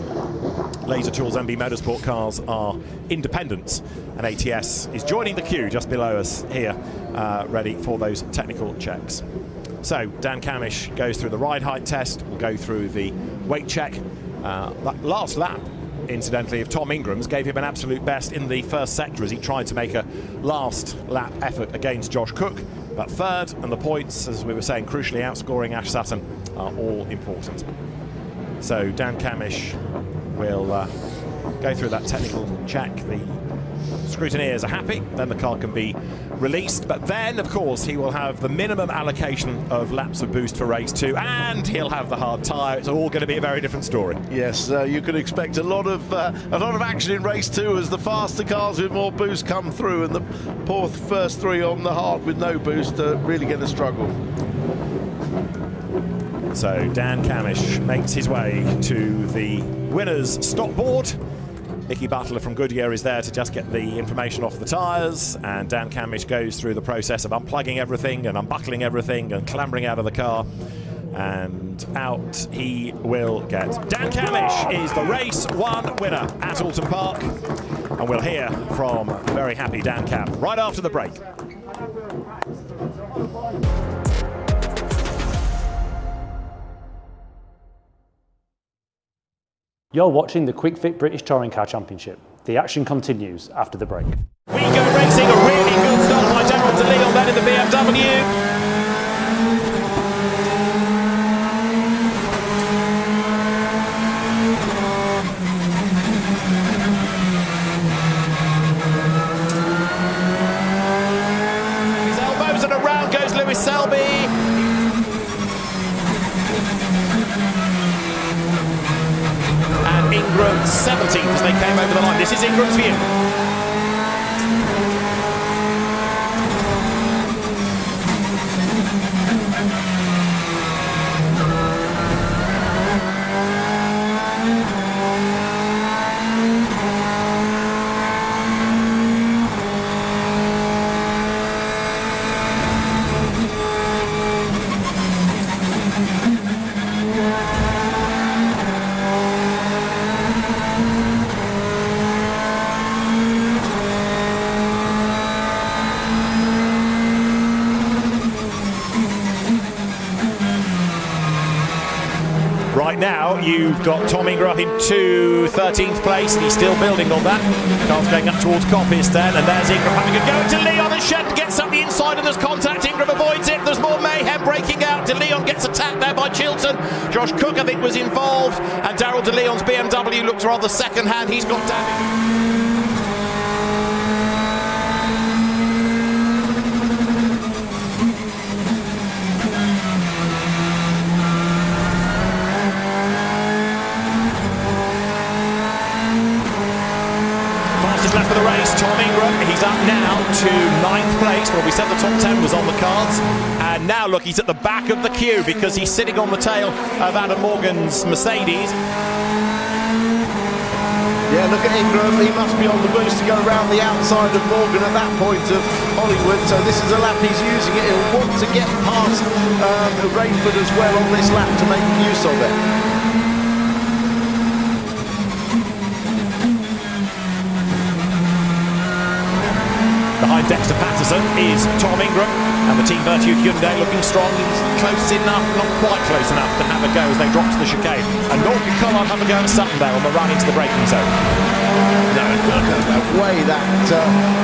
Laser Tools MB Motorsport cars are independents, and ATS is joining the queue just below us here, ready for those technical checks. So Dan Camish goes through the ride height test, will go through the weight check. That last lap, incidentally, of Tom Ingram's gave him an absolute best in the first sector as he tried to make a last lap effort against Josh Cook. But 3rd, and the points, as we were saying, crucially outscoring Ash Sutton, are all important. So Dan Camish will go through that technical check. The scrutineers are happy, then the car can be released, but then of course he will have the minimum allocation of laps of boost for race 2, and he'll have the hard tyre. It's all going to be a very different story. Yes, you can expect a lot of action in race 2 as the faster cars with more boost come through, and the poor first 3 on the hard with no boost are really going to struggle. So Dan Camish makes his way to the winner's stop board. Nicky Butler from Goodyear is there to just get the information off the tyres, and Dan Camish goes through the process of unplugging everything and unbuckling everything and clambering out of the car, and out he will get. Dan Camish is the race 1 winner at Oulton Park, and we'll hear from very happy Dan Cam right after the break. You're watching the Kwik Fit British Touring Car Championship. The action continues after the break. We go racing, a really good start by Daryl De Leon then in the BMW. His elbows and around goes Lewis Selby. Ingram 17th as they came over the line. This is Ingram's view. Right now, you've got Tom Ingram up into 13th place, and he's still building on that. Car's going up towards Coppice then, and there's Ingram having a go to Leon, and Shen gets up the inside, and there's contact. Ingram avoids it. There's more mayhem breaking out. De Leon gets attacked there by Chilton. Josh Cook, I think, was involved, and Daryl De Leon's BMW looks rather second-hand. He's got damage. Left for the race, Tom Ingram, he's up now to 9th place. Well, we said the top 10 was on the cards, and now look, he's at the back of the queue because he's sitting on the tail of Adam Morgan's Mercedes. Yeah, look at Ingram, he must be on the boost to go around the outside of Morgan at that point of Hollywood, so this is a lap he's using it. He'll want to get past Rainford as well on this lap to make use of it. Behind Dexter Patterson is Tom Ingram, and the Team Virtue Hyundai looking strong. He's close enough, not quite close enough to have a go as they drop to the chicane. And Norton Collard have a go at Sutton there on the run into the braking zone. No way that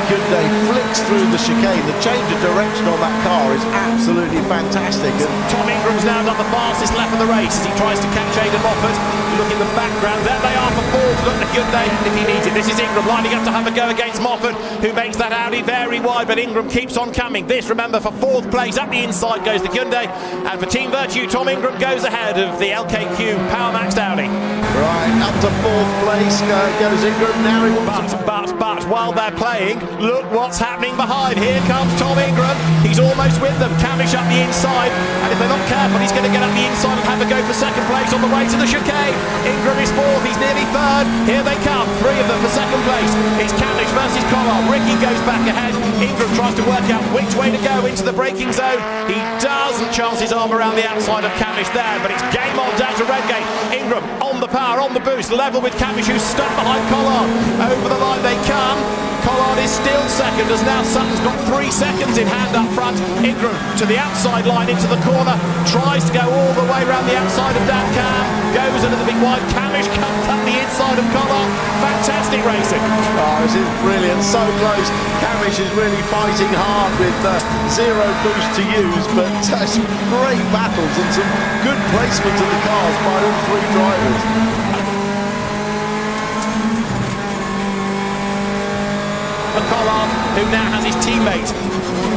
Hyundai flicks through the chicane. The change of direction on that car is absolutely fantastic. And Tom Ingram's now done the fastest lap of the race as he tries to catch Aidan Moffat. Look in the background, there they are for 4th. Look at Hyundai if he needs it. This is Ingram lining up to have a go against Moffat, who makes that Audi very wide, but Ingram keeps on coming. This, remember, for 4th place. Up the inside goes the Hyundai, and for Team Virtue, Tom Ingram goes ahead of the LKQ Power Maxed Audi. Right, up to 4th place goes Ingram. Now he wants but while they're playing, look what's happening behind. Here comes Tom Ingram. He's almost with them. Camish up the inside, and if they're not careful, he's going to get up the inside and have a go for 2nd place on the way to the chicane. Ingram is 4th. He's nearly 3rd. Here they come. 3 of them for 2nd place. It's Camish versus Collard. Ricky goes back ahead. Ingram tries to work out which way to go into the braking zone. He doesn't chance his arm around the outside of Camish there, but it's game on down to Redgate. Ingram on the power, on the boost, level with Camish, who's stuck behind Collard. Over the line they come. Collard is still 2nd, as now Sutton's got 3 seconds in hand up front. Ingram to the outside line into the corner, tries to go all the way around the outside of Dan Cam, goes into the big wide. Camish comes up the inside of Collard. Fantastic racing. Oh, this is brilliant, so close. Camish is really fighting hard with 0 boost to use, but some great battles and some good placement of the cars by all 3 drivers. Collard, who now has his teammate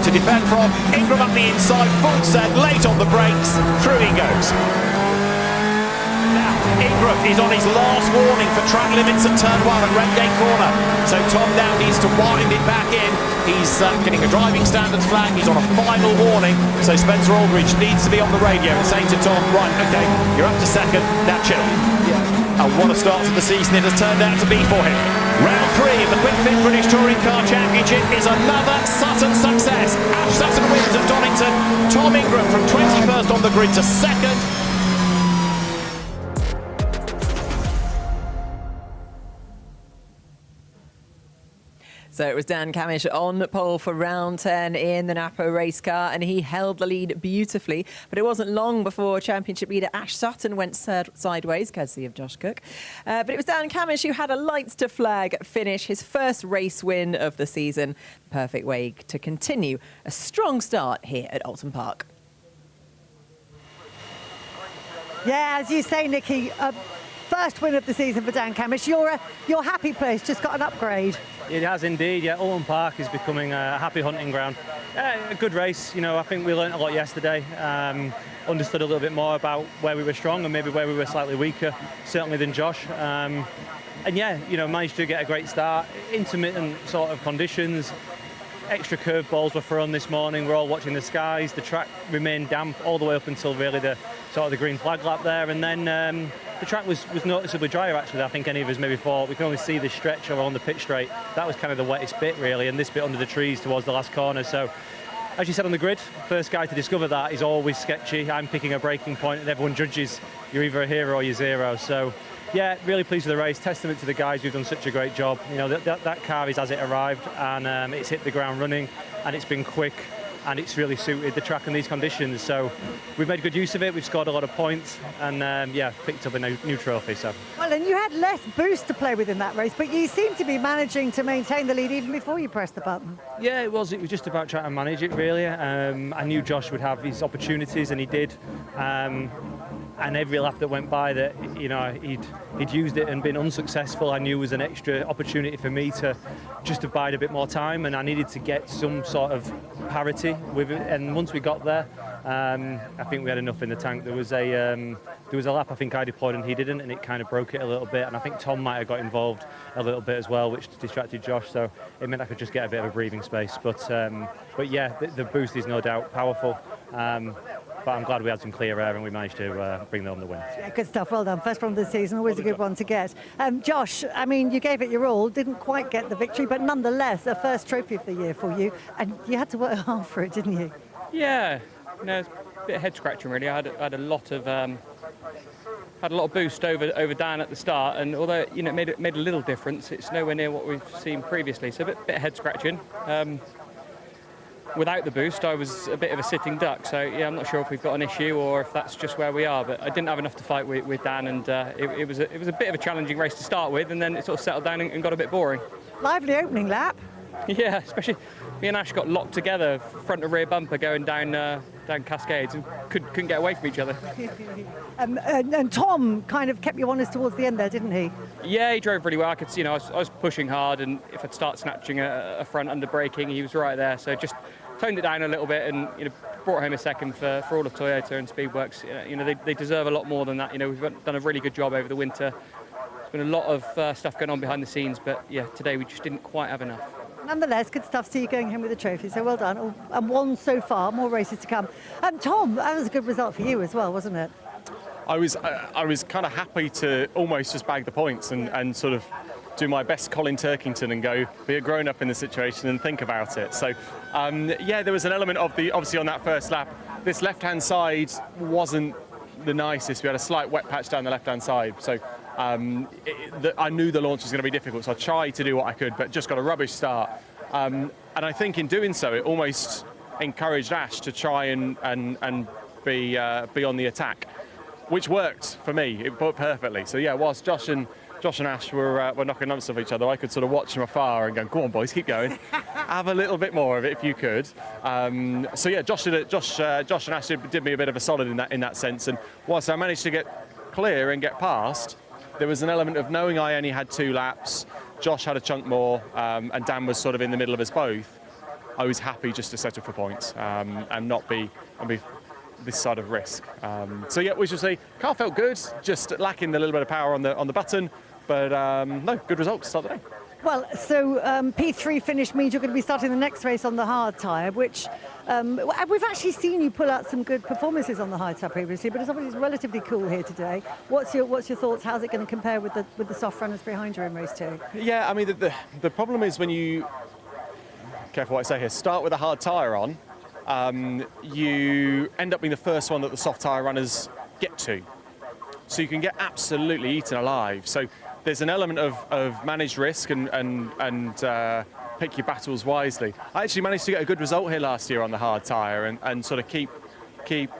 to defend from. Ingram up the inside, full set, late on the brakes, through he goes. Now, Ingram is on his last warning for track limits at turn 1 at Redgate Corner. So Tom now needs to wind it back in. He's getting a driving standards flag. He's on a final warning. So Spencer Aldridge needs to be on the radio and saying to Tom, right, OK, you're up to second, now chill. And what a start to the season it has turned out to be for him. Round 3 of the Kwik Fit British Touring Car Championship is another Sutton success. Ash Sutton wins at Donington. Tom Ingram from 21st on the grid to 2nd. So it was Dan Camish on pole for round 10 in the Napo race car, and he held the lead beautifully. But it wasn't long before championship leader Ash Sutton went sideways, courtesy of Josh Cook. But it was Dan Camish who had a lights to flag finish, his first race win of the season. Perfect way to continue a strong start here at Oulton Park. Yeah, as you say, Nikki, first win of the season for Dan Camish. Your happy place just got an upgrade. It has indeed, yeah. Oulton Park is becoming a happy hunting ground. A good race, you know, I think we learnt a lot yesterday. Understood a little bit more about where we were strong and maybe where we were slightly weaker, certainly than Josh. And yeah, you know, managed to get a great start. Intermittent sort of conditions. Extra curveballs were thrown this morning. We're all watching the skies. The track remained damp all the way up until really the sort of the green flag lap there, and then the track was noticeably drier actually. I think any of us maybe thought we can only see this stretch over on the pitch straight. That was kind of the wettest bit really, and this bit under the trees towards the last corner. So as you said on the grid, first guy to discover that is always sketchy. I'm picking a braking point and everyone judges you're either a hero or you're zero. So yeah, really pleased with the race. Testament to the guys who've done such a great job. You know, that car is as it arrived, and it's hit the ground running, and it's been quick, and it's really suited the track in these conditions. So we've made good use of it. We've scored a lot of points, and yeah, picked up a new trophy. So. Well, and you had less boost to play with in that race, but you seem to be managing to maintain the lead even before you pressed the button. Yeah, it was just about trying to manage it really. I knew Josh would have his opportunities, and he did. And every lap that went by that, you know, he'd used it and been unsuccessful, I knew was an extra opportunity for me to just to bide a bit more time, and I needed to get some sort of parity with it. And once we got there, I think we had enough in the tank. There was a lap I think I deployed and he didn't, and it kind of broke it a little bit. And I think Tom might have got involved a little bit as well, which distracted Josh. So it meant I could just get a bit of a breathing space. But yeah, the boost is no doubt powerful. But I'm glad we had some clear air and we managed to bring them the win. Yeah, good stuff. Well done. First one of the season, always a good one to get. Josh, I mean, you gave it your all, didn't quite get the victory, but nonetheless, a first trophy of the year for you. And you had to work hard for it, didn't you? Yeah, no, it's a bit head scratching really. I had a lot of boost over Dan at the start, and although you know it made a little difference, it's nowhere near what we've seen previously. So a bit head scratching. Without the boost, I was a bit of a sitting duck. So yeah, I'm not sure if we've got an issue or if that's just where we are. But I didn't have enough to fight with Dan, and it was a bit of a challenging race to start with, and then it sort of settled down and got a bit boring. Lively opening lap. Yeah, especially me and Ash got locked together, front and rear bumper going down Cascades, and couldn't get away from each other. And Tom kind of kept you honest towards the end there, didn't he? Yeah, he drove really well. I could see, you know, I was pushing hard, and if I'd start snatching a front under braking, he was right there. So just toned it down a little bit, and you know, brought home a second for all of Toyota and Speedworks. You know, they deserve a lot more than that. You know, we've done a really good job over the winter. There's been a lot of stuff going on behind the scenes, but yeah, today we just didn't quite have enough. Nonetheless, good stuff to see you going home with a trophy, so well done. And one so far, more races to come. Tom, that was a good result for you as well, wasn't it? I was kind of happy to almost just bag the points and sort of do my best Colin Turkington and go be a grown-up in the situation and think about it. So yeah, there was an element of obviously on that first lap, this left-hand side wasn't the nicest. We had a slight wet patch down the left-hand side, so I knew the launch was going to be difficult, so I tried to do what I could, but just got a rubbish start. And I think in doing so, it almost encouraged Ash to try and be on the attack, which worked for me. It worked perfectly. So yeah, whilst Josh and Ash were knocking lumps off each other, I could sort of watch from afar and go, "Go on, boys, keep going. Have a little bit more of it if you could." So yeah, Josh and Ash did me a bit of a solid in that sense. And whilst I managed to get clear and get past, there was an element of knowing I only had 2 laps, Josh had a chunk more, and Dan was sort of in the middle of us both. I was happy just to settle for points and not be this side of risk. So yeah, we shall see. Car felt good, just lacking a little bit of power on the button, but no, good result to start the day. Well, so P3 finish means you're going to be starting the next race on the hard tyre, which we've actually seen you pull out some good performances on the hard tyre previously, but it's obviously relatively cool here today. What's your thoughts? How's it going to compare with the soft runners behind you in race 2? Yeah, I mean the problem is when you, careful what I say here, start with a hard tyre on, you end up being the first one that the soft tyre runners get to, so you can get absolutely eaten alive. So there's an element of managed risk and pick your battles wisely. I actually managed to get a good result here last year on the hard tyre and sort of keep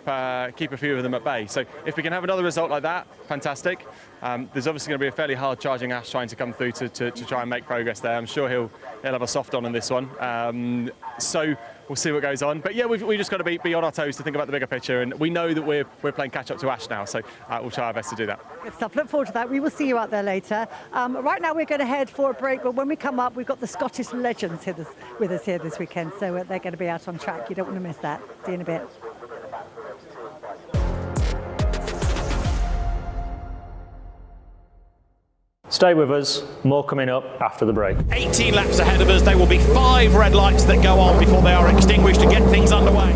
a few of them at bay. So if we can have another result like that, fantastic. There's obviously going to be a fairly hard charging Ash trying to come through to try and make progress there. I'm sure he'll have a soft on this one. So we'll see what goes on. But yeah, we've just got to be on our toes to think about the bigger picture, and we know that we're playing catch up to Ash now, so we'll try our best to do that. Good stuff. Look forward to that. We will see you out there later. Right now we're going to head for a break, but when we come up, we've got the Scottish legends with us here this weekend, so they're going to be out on track. You don't want to miss that. See you in a bit. Stay with us, more coming up after the break. 18 laps ahead of us. There will be 5 red lights that go on before they are extinguished to get things underway.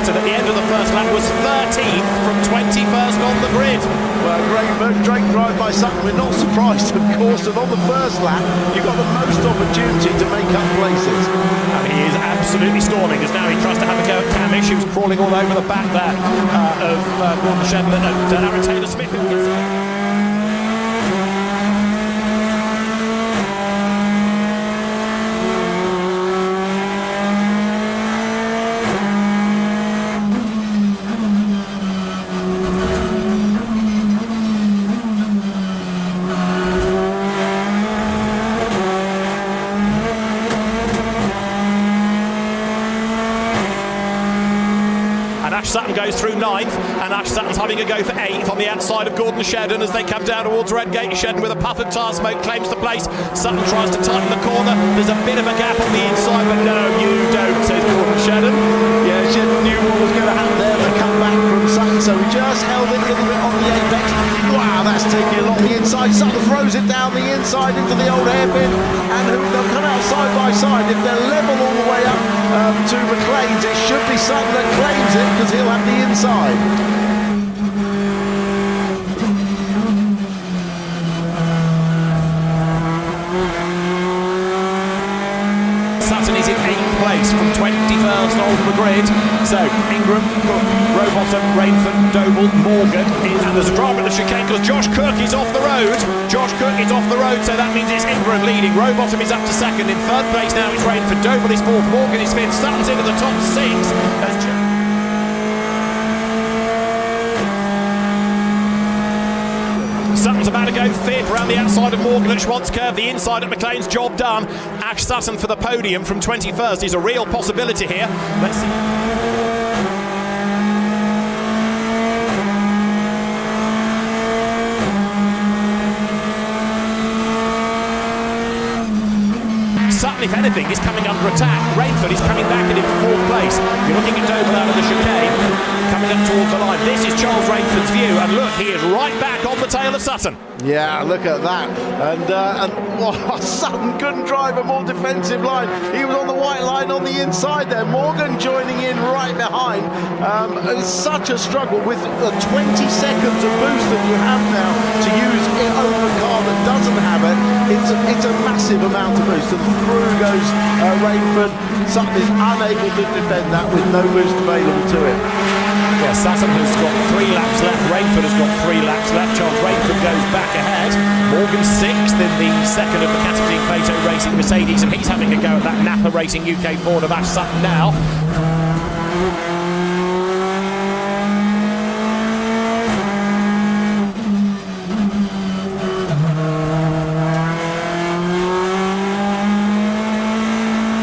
At the end of the first lap was 13th from 21st on the grid. Well, great drive by Sutton. We're not surprised, of course, and on the first lap you've got the most opportunity to make up places. And he is absolutely stalling as now he tries to have a go at Camish, who's crawling all over the back there of Gordon Shedland and Aaron Taylor-Smith. Ash Sutton goes through 9th, and Ash Sutton's having a go for 8th on the outside of Gordon Shedden as they come down towards Redgate. Shedden with a puff of tar smoke claims the place. Sutton tries to tighten the corner. There's a bit of a gap on the inside, but no, you don't, says Gordon Shedden. Yeah, Shedden knew what was going to happen there. The comeback from Sutton, so he just held it a little bit on the apex. Wow, that's taking a lot on the inside. Sutton throws it down the inside into the old hairpin, and they'll come out side by side. If they're level all the way up to McLean's, it should be Sutton that claims it, because he'll have the inside. Sutton is in 8th place from 21st on the grid. So Ingram, Cook, Rowbottom, Rainford, Doble, Morgan and there's a drama at the chicane because Josh Cook is off the road. Josh Cook is off the road, so that means it's Ingram leading. Rowbottom is up to 2nd. In 3rd place now it's Rainford. Doble is 4th. Morgan is 5th. Sutton's into the top 6. Sutton's about to go 5th around the outside of Morgan at Schwantz Curve, the inside at McLean's, job done. Ash Sutton for the podium from 21st is a real possibility here. Let's see. Sutton, if anything, is coming under attack. Rainford is coming back and in 4th place. You're looking at Doble out of the chicane. coming up towards the line. This is Charles Rainford's view, and look, he is right back on the tail of Sutton. Yeah, look at that. And Sutton couldn't drive a more defensive line. He was on the white line on the inside there. Morgan joining in right behind. It's such a struggle with the 20 seconds of boost that you have now to use it over a car that doesn't have it. It's a massive amount of boost. And through goes Rainford. Sutton is unable to defend that with no boost available to it. Yeah, Sutton has got 3 laps left. Rainford has got 3 laps left. Charles Rainford goes back ahead. Morgan 6th in the second of the category Pato Racing Mercedes, and he's having a go at that Napa Racing UK Ford of Ash Sutton now.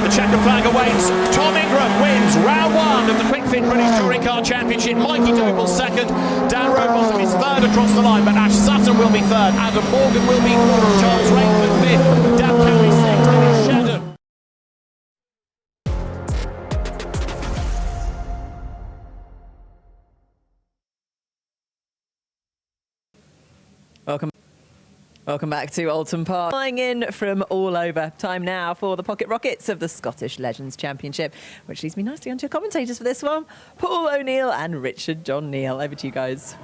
The checker flag awaits. Tom Ingram wins round 1 of the Kwik British Touring Car Championship. Mikey Doble's second. Dan Rowbottom is third across the line, but Ash Sutton will be third. Adam Morgan will be fourth. Charles Rainford fifth. Dan Cowie sixth. And Shedden. Welcome back to Oulton Park. Flying in from all over. Time now for the Pocket Rockets of the Scottish Legends Championship, which leads me nicely onto your commentators for this one, Paul O'Neill and Richard John Neal. Over to you guys.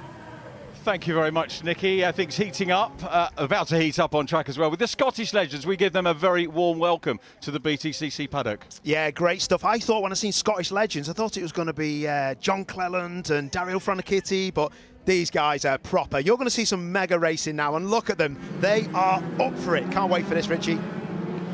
Thank you very much, Nikki. Things heating up, about to heat up on track as well. With the Scottish Legends, we give them a very warm welcome to the BTCC paddock. Yeah, great stuff. I thought when I seen Scottish Legends, I thought it was going to be John Cleland and Daryl Franakitty, but these guys are proper. You're going to see some mega racing now, and look at them. They are up for it. Can't wait for this, Richie.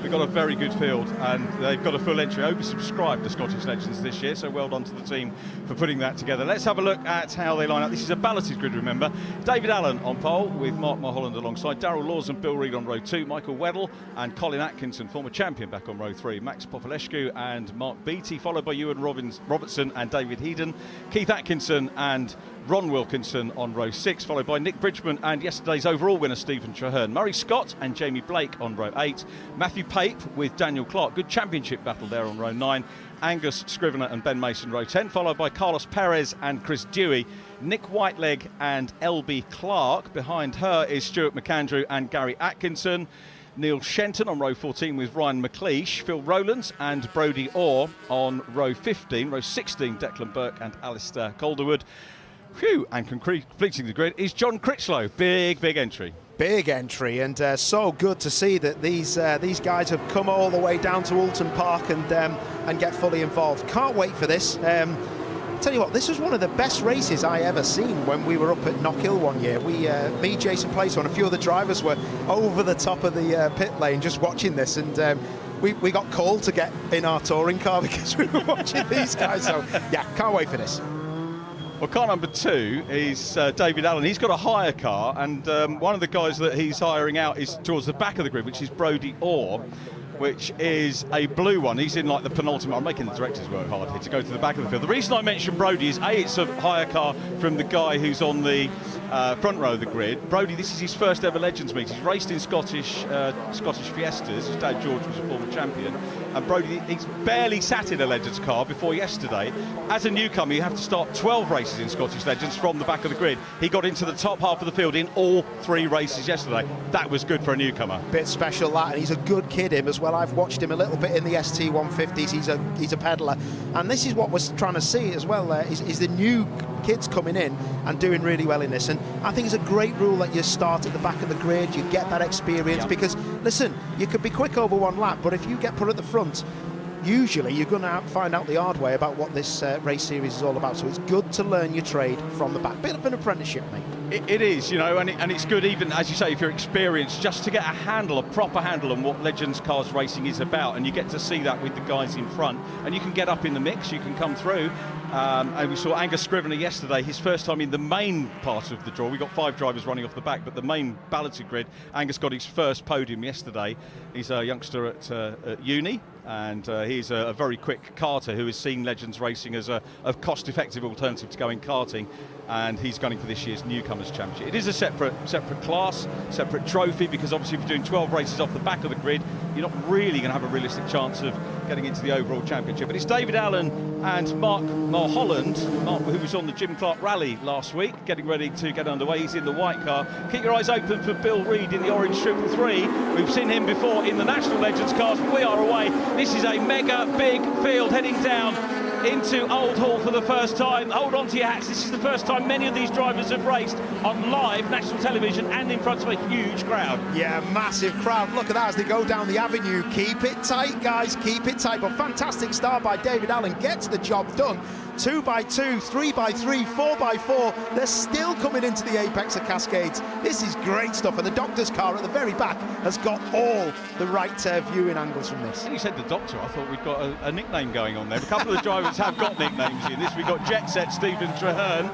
We've got a very good field, and they've got a full entry. Oversubscribed, the Scottish Legends this year, so well done to the team for putting that together. Let's have a look at how they line up. This is a balloted grid, remember. David Allen on pole with Mark Mulholland alongside. Darryl Laws and Bill Reid on row 2. Michael Weddell and Colin Atkinson, former champion, back on row 3. Max Popolescu and Mark Beattie, followed by Ewan Robertson and David Heaton. Keith Atkinson and Ron Wilkinson on row 6, followed by Nick Bridgman and yesterday's overall winner Stephen Traherne. Murray Scott and Jamie Blake on row 8. Matthew Pape with Daniel Clark. Good championship battle there on row 9. Angus Scrivener and Ben Mason row 10, followed by Carlos Perez and Chris Dewey. Nick Whiteleg and LB Clark. Behind her is Stuart McAndrew and Gary Atkinson. Neil Shenton on row 14 with Ryan McLeish. Phil Rowlands and Brodie Orr on row 15. Row 16, Declan Burke and Alistair Calderwood. Phew, and completing the grid is John Critchlow. Big entry. Big entry, and so good to see that these guys have come all the way down to Oulton Park and get fully involved. Can't wait for this. Tell you what, this was one of the best races I ever seen when we were up at Knockhill one year. Me, Jason Placer, and a few other drivers were over the top of the pit lane just watching this, and we got called to get in our touring car because we were watching these guys. So yeah, can't wait for this. Well, car number 2 is David Allen. He's got a hire car, and one of the guys that he's hiring out is towards the back of the grid, which is Brodie Orr, which is a blue one. He's in like the penultimate. I'm making the directors work hard here to go to the back of the field. The reason I mentioned Brodie is it's a hire car from the guy who's on the front row of the grid. Brodie, this is his first ever Legends meet. He's raced in Scottish Fiestas. His dad George was a former champion. And Brodie, he's barely sat in a Legends car before yesterday. As a newcomer, you have to start 12 races in Scottish Legends from the back of the grid. He got into the top half of the field in all 3 races yesterday. That was good for a newcomer. Bit special that, and he's a good kid, him as well. I've watched him a little bit in the ST150s. He's a peddler, and this is what we're trying to see as well. Is the new kids coming in and doing really well in this, and I think it's a great rule that you start at the back of the grid, you get that experience, because listen, you could be quick over one lap, but if you get put at the front, usually you're going to find out the hard way about what this race series is all about. So it's good to learn your trade from the back. Bit of an apprenticeship, mate. It is, you know, and it's good, even as you say, if you're experienced, just to get a proper handle on what Legends Cars racing is about, and you get to see that with the guys in front, and you can get up in the mix, you can come through. And we saw Angus Scrivener yesterday, his first time in the main part of the draw. We got 5 drivers running off the back, but the main balloted grid, Angus got his first podium yesterday. He's a youngster at uni, and he's a very quick karter who has seen Legends racing as a cost-effective alternative to going karting, and he's gunning for this year's Newcomers Championship. It is a separate class, separate trophy, because obviously if you're doing 12 races off the back of the grid, you're not really going to have a realistic chance of getting into the overall championship. But it's David Allen and Mark Mulholland, who was on the Jim Clark Rally last week, getting ready to get underway. He's in the white car. Keep your eyes open for Bill Reid in the orange 333. We've seen him before in the National Legends cars, but we are away. This is a mega big field heading down into Oulton for the first time. Hold on to your hats. This is the first time many of these drivers have raced on live national television and in front of a huge crowd. Yeah, massive crowd. Look at that as they go down the avenue. Keep it tight, guys. Keep it tight. But fantastic start by David Allen. Gets the job done. 2x2, 3x3, 4x4. They're still coming into the apex of Cascades. This is great stuff. And the doctor's car at the very back has got all the right viewing angles from this. And you said the doctor. I thought we'd got a nickname going on there. A couple of the drivers have got nicknames in this. We've got Jet Set Stephen Traherne,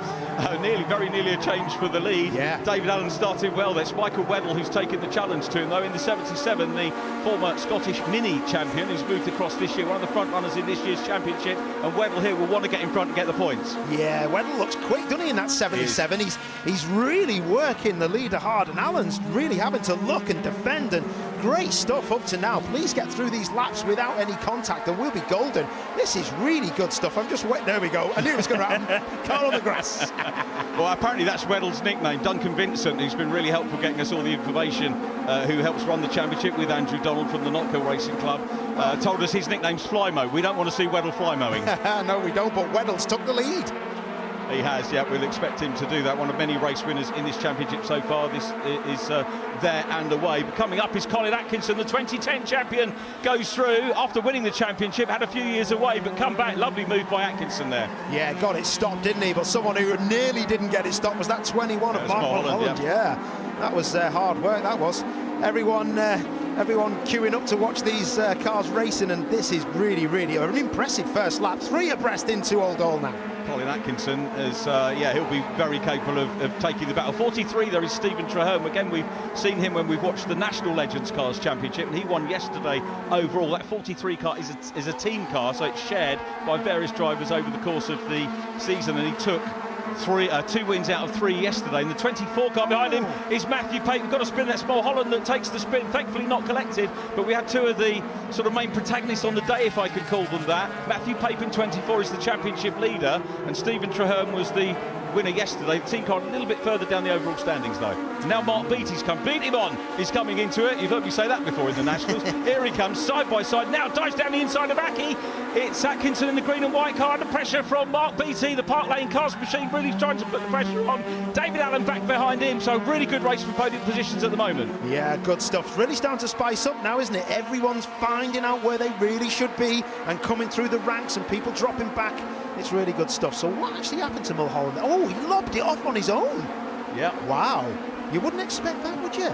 very nearly a change for the lead. Yeah. David Allen started well. There's Michael Weddle, who's taken the challenge to him, though, in the 77, the former Scottish Mini champion, who's moved across this year, one of the front runners in this year's championship. And Weddle here will want to get in front and get the points. Yeah, Weddle looks quick, doesn't he, in that 77? He's really working the leader hard, and Allen's really having to look and defend, and great stuff up to now. Please get through these laps without any contact and we'll be golden. This is really good stuff. I'm just wet. There we go. I knew it was going to happen. Car on the grass. Well, apparently that's Weddle's nickname. Duncan Vincent, who's been really helpful getting us all the information, who helps run the championship with Andrew Donald from the Knockhill Racing Club, told us his nickname's Flymo. We don't want to see Weddle fly mowing. No, we don't, but Weddle's took the lead. He has, yeah. We'll expect him to do that. One of many race winners in this championship so far. This is there and away. But coming up is Colin Atkinson, the 2010 champion, goes through after winning the championship. Had a few years away, but come back. Lovely move by Atkinson there. Yeah, got it stopped, didn't he? But someone who nearly didn't get it stopped was that 21 of Mark Mulholland. Yeah, that was hard work. That was. Everyone queuing up to watch these cars racing, and this is really, really an impressive first lap. 3 abreast into Old Oul now. Colin Atkinson is, he'll be very capable of taking the battle. 43, there is Stephen Traherne. Again, we've seen him when we've watched the National Legends Cars Championship, and he won yesterday overall. That 43 car is a team car, so it's shared by various drivers over the course of the season, and he took 2 wins out of 3 yesterday. And the 24 car behind him is Matthew Pate. We've got a spin. That's Mulholland that takes the spin. Thankfully not collected, but we had 2 of the sort of main protagonists on the day, if I could call them that. Matthew Pate in 24 is the championship leader, and Stephen Traherne was the winner yesterday. The team car a little bit further down the overall standings, though. Now Mark Beattie's come. Beat him on. He's coming into it. You've heard me say that before in the Nationals. Here he comes, side by side. Now dives down the inside of Aki. It's Atkinson in the green and white car under pressure from Mark Beattie. The Park Lane Cars machine really trying to put the pressure on. David Allen back behind him. So really good race for podium positions at the moment. Yeah, good stuff. Really starting to spice up now, isn't it? Everyone's finding out where they really should be and coming through the ranks, and people dropping back. It's really good stuff. So what actually happened to Mulholland? Oh, he lobbed it off on his own. Yeah. Wow. You wouldn't expect that, would you?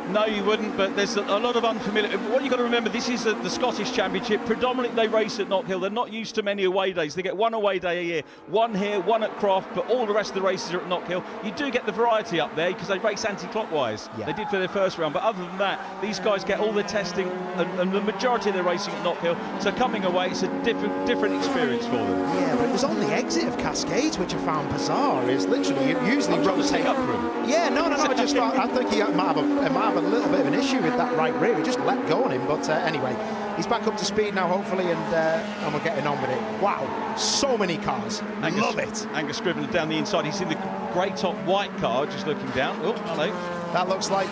No, you wouldn't, but there's a lot of unfamiliar. What you've got to remember, this is the Scottish Championship. Predominantly they race at Knockhill. They're not used to many away days. They get 1 away day a year. 1 here, 1 at Croft, but all the rest of the races are at Knockhill. You do get the variety up there because they race anti-clockwise. Yeah. They did for their first round, but other than that, these guys get all their testing and the majority of their racing at Knockhill. So coming away, it's a different experience for them. Yeah, but it was on the exit of Cascades, which I found bizarre. It's literally, it usually rotate up for him. Yeah, no, I just thought, I think he might have a little bit of an issue with that right rear. He just let go on him, but anyway, he's back up to speed now, hopefully, and we're getting on with it. Wow, so many cars. Love it. Angus Scrivener down the inside. He's in the grey top white car, just looking down. Oh, hello. That looks like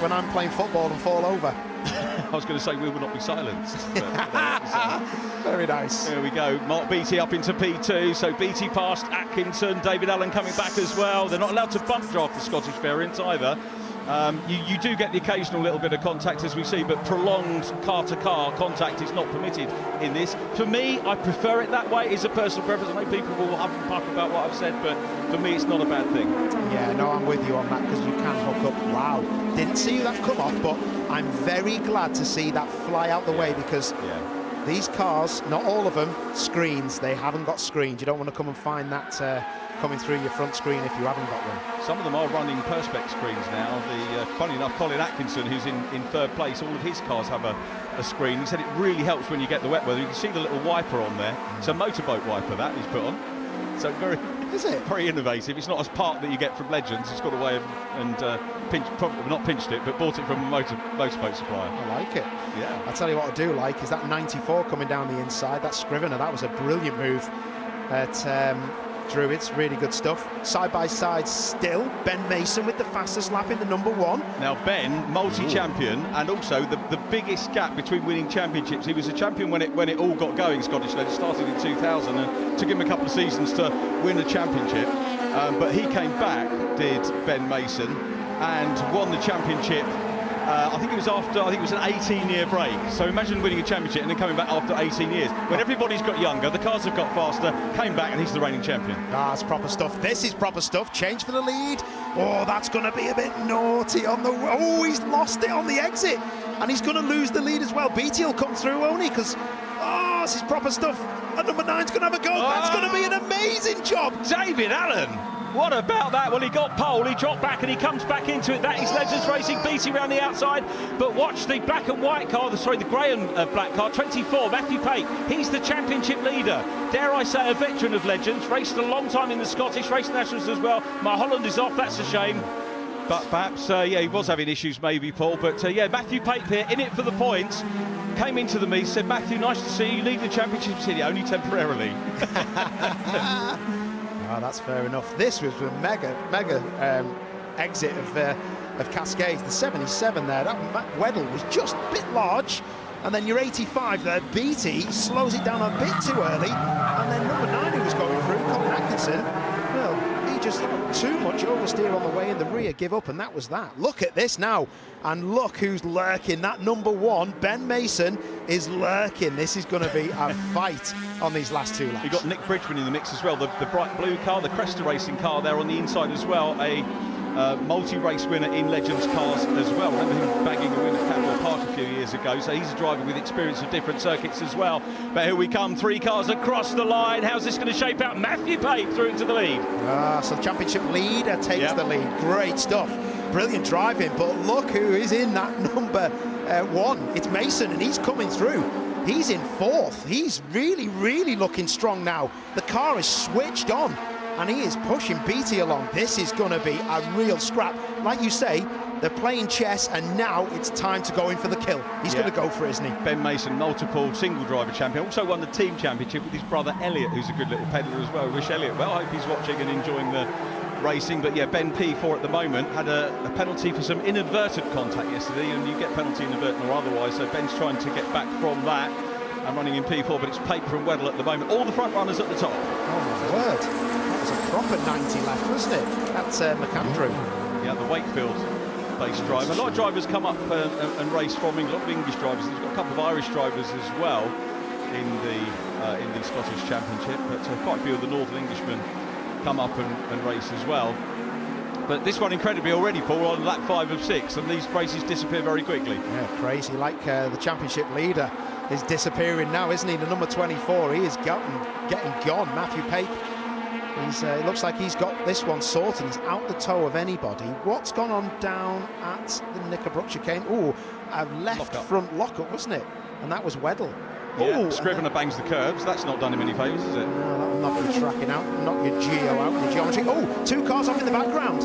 when I'm playing football and fall over. I was going to say we will not be silenced. Very nice. There we go. Mark Beattie up into P2. So Beattie past Atkinson. David Allen coming back as well. They're not allowed to bump draft the Scottish variants either. You do get the occasional little bit of contact, as we see, but prolonged car-to-car contact is not permitted in this. For me, I prefer it that way. It's a personal preference. I know people will huff and puff about what I've said, but for me, it's not a bad thing. Yeah, no, I'm with you on that, because you can hook up. Wow, didn't see that come off, but I'm very glad to see that fly out the way, because these cars, not all of them, screens. They haven't got screens. You don't want to come and find that coming through your front screen if you haven't got one. Some of them are running perspex screens now. Funny enough, Colin Atkinson, who's in third place, all of his cars have a screen. He said it really helps when you get the wet weather. You can see the little wiper on there. It's a motorboat wiper that he's put on. So very innovative. It's not as part that you get from Legends. It's got a way of, and probably not pinched it, but bought it from a motorboat supplier. I like it. Yeah. I'll tell you what I do like is that 94 coming down the inside. That Scrivener, that was a brilliant move at Druids. Really good stuff. Side by side still. Ben Mason with the fastest lap in the number 1. Now Ben, multi-champion, and also the biggest gap between winning championships. He was a champion when it all got going. Scottish Legends started in 2000 and took him a couple of seasons to win a championship. But he came back, did Ben Mason, and won the championship. I think it was an 18-year break. So imagine winning a championship and then coming back after 18 years. When everybody's got younger, the cars have got faster, came back and he's the reigning champion. That's proper stuff. This is proper stuff. Change for the lead. Oh, that's going to be a bit naughty on the... Oh, he's lost it on the exit. And he's going to lose the lead as well. BT will come through, won't he? Because, oh, this is proper stuff. And number 9's going to have a go. Oh, that's going to be an amazing job. David Allen. What about that? Well, he got pole, he dropped back and he comes back into it. That is Legends Racing, BT around the outside. But watch the black and white car, the grey and black car, 24, Matthew Pape. He's the championship leader. Dare I say, a veteran of Legends. Raced a long time in the Scottish, raced Nationals as well. Mulholland is off, that's a shame. But perhaps, yeah, he was having issues maybe, Paul. But yeah, Matthew Pape here, in it for the points. Came into the meet, said, Matthew, nice to see you. Lead the championship city, only temporarily. Oh, that's fair enough. This was a mega exit of Cascades. The 77 there, that Weddle was just a bit large. And then your 85 there, BT slows it down a bit too early. And then number 9 who was going through, Colin Atkinson, well, he just too much oversteer on the way in the rear, give up, and that was that. Look at this now. And look who's lurking. That number 1, Ben Mason, is lurking. This is going to be a fight on these last 2 laps. You've got Nick Bridgman in the mix as well, the bright blue car, the Cresta Racing car there on the inside as well, a multi-race winner in Legends cars as well. Remember him bagging a win at Cadwell Park a few years ago, so he's a driver with experience of different circuits as well. But here we come, 3 cars across the line. How's this going to shape out? Matthew Pape through into the lead. So the championship leader takes the lead. Great stuff. Brilliant driving, but look who is in that number 1. It's Mason, and he's coming through. He's in 4th. He's really looking strong now. The car is switched on, and he is pushing BT along. This is going to be a real scrap. Like you say, they're playing chess, and now it's time to go in for the kill. He's going to go for it, isn't he? Ben Mason, multiple single driver champion, also won the team championship with his brother Elliot, who's a good little peddler as well. Wish Elliot well. I hope he's watching and enjoying the racing. But yeah, Ben P4 at the moment had a penalty for some inadvertent contact yesterday, and you get penalty inadvertent or otherwise, so Ben's trying to get back from that and running in P4, but it's Pape from Weddle at the moment. All the front runners at the top. Oh my word, that was a proper 90 left, wasn't it? That's McAndrew. Yeah, the Wakefield based driver. A lot of drivers come up and race from England, a lot of English drivers. There's got a couple of Irish drivers as well in the Scottish Championship, but quite a few of the Northern Englishmen come up and race as well. But this one incredibly already, Paul, on lap 5 of 6, and these races disappear very quickly. Yeah, crazy. Like the championship leader is disappearing now, isn't he? The number 24, he is getting gone. Matthew Pape. It looks like he's got this one sorted. He's out the toe of anybody. What's gone on down at the Knickerbrook chicane? Oh, a left front lockup, wasn't it? And that was Weddle. Yeah, Scrivener bangs the curbs. That's not done him any favours, is it? No, that'll knock your tracking out, knock your geo out, your geometry. Oh, 2 cars off in the background.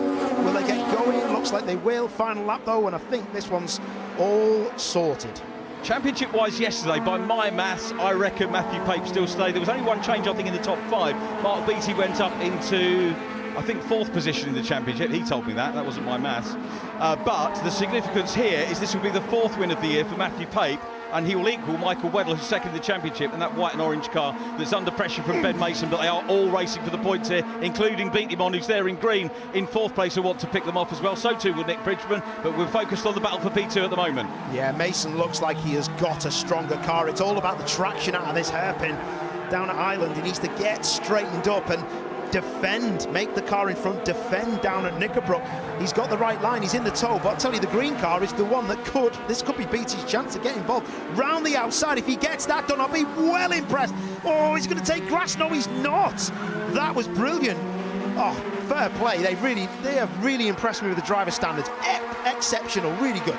Will they get going? Looks like they will. Final lap though, and I think this one's all sorted. Championship-wise yesterday, by my maths, I reckon Matthew Pape still stayed. There was only one change, I think, in the top 5. Mark Beattie went up into, I think, 4th position in the championship. He told me that wasn't my maths. But the significance here is this will be the 4th win of the year for Matthew Pape, and he will equal Michael Weddle, who's second in the championship, and that white and orange car that's under pressure from Ben Mason. But they are all racing for the points here, including Beattimon, who's there in green in 4th place, who want to pick them off as well. So too will Nick Bridgman, but we're focused on the battle for P2 at the moment. Yeah, Mason looks like he has got a stronger car. It's all about the traction out of this hairpin down at Island. He needs to get straightened up and defend, make the car in front, defend down at Knickerbrook. He's got the right line, he's in the toe, but I'll tell you, the green car is the one that this could be BT's chance to get involved. Round the outside, if he gets that done, I'll be well impressed. Oh, he's going to take grass. No, he's not. That was brilliant. Oh, fair play. They have really impressed me with the driver standards. Exceptional, really good.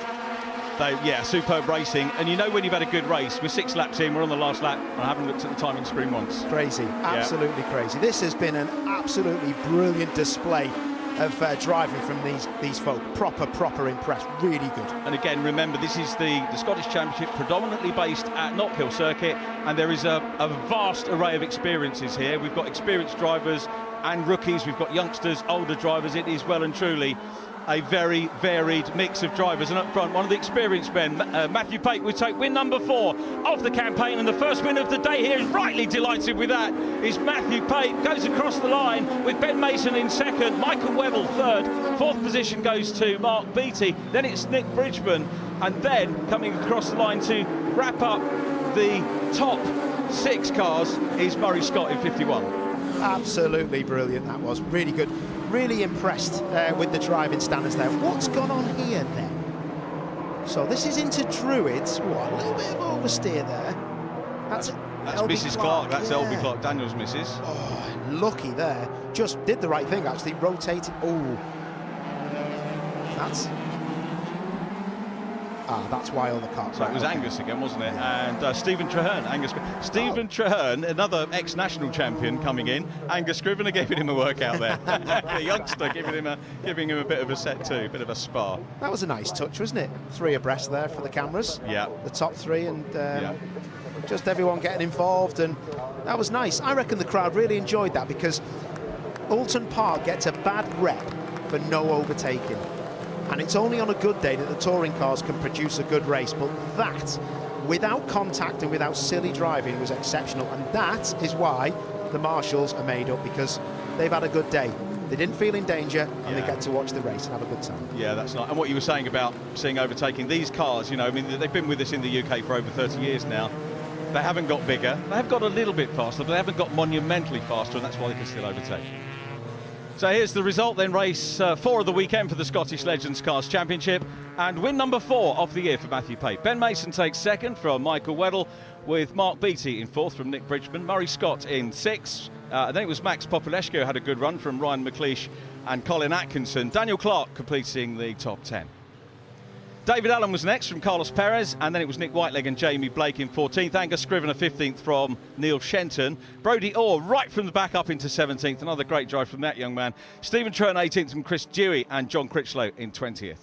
Yeah, superb racing, and you know when you've had a good race. We're 6 laps in, we're on the last lap, and I haven't looked at the timing screen once. Crazy, absolutely crazy. This has been an absolutely brilliant display of driving from these folk. Proper impressed. Really good. And again, remember, this is the Scottish Championship, predominantly based at Knockhill Circuit, and there is a vast array of experiences here. We've got experienced drivers and rookies, we've got youngsters, older drivers. It is well and truly a very varied mix of drivers. And up front, one of the experienced men, Matthew Pape, will take win number 4 of the campaign, and the first win of the day here. Is rightly delighted with that is Matthew Pape. Goes across the line with Ben Mason in second, Michael Webble third, 4th position goes to Mark Beattie, then it's Nick Bridgman, and then coming across the line to wrap up the top 6 cars is Murray Scott in 51. Absolutely brilliant, that was. Really good. Really impressed with the driving standards there. What's gone on here then? So this is into Druids. Oh, a little bit of oversteer there. That's Mrs. Clark. That's LB Clark, Daniel's missus. Oh, lucky there. Just did the right thing, actually. Rotated. Oh. That's why all the cars. So it was Angus again, wasn't it? And Stephen Traherne, Stephen Traherne, another ex-national champion coming in. Angus Scrivener giving him a workout there. The youngster giving him a bit of a set too, a bit of a spar. That was a nice touch, wasn't it? 3 abreast there for the cameras. Yeah. The top 3 and just everyone getting involved, and that was nice. I reckon the crowd really enjoyed that because Oulton Park gets a bad rep for no overtaking. And it's only on a good day that the touring cars can produce a good race, but that, without contact and without silly driving, was exceptional. And that is why the marshals are made up, because they've had a good day. They didn't feel in danger, and they get to watch the race and have a good time. Yeah, that's nice. And what you were saying about seeing overtaking, these cars, you know, I mean, they've been with us in the UK for over 30 years now. They haven't got bigger. They have got a little bit faster, but they haven't got monumentally faster, and that's why they can still overtake. So here's the result then, race 4 of the weekend for the Scottish Legends Cars Championship, and win number 4 of the year for Matthew Pape. Ben Mason takes second from Michael Weddle, with Mark Beattie in 4th from Nick Bridgman, Murray Scott in 6th, and then it was Max Populeshko had a good run from Ryan McLeish and Colin Atkinson. Daniel Clark completing the top 10. David Allen was next from Carlos Perez, and then it was Nick Whiteleg and Jamie Blake in 14th. Angus Scrivener 15th from Neil Shenton. Brody Orr right from the back up into 17th. Another great drive from that young man. Stephen Traherne 18th from Chris Dewey, and John Critchlow in 20th.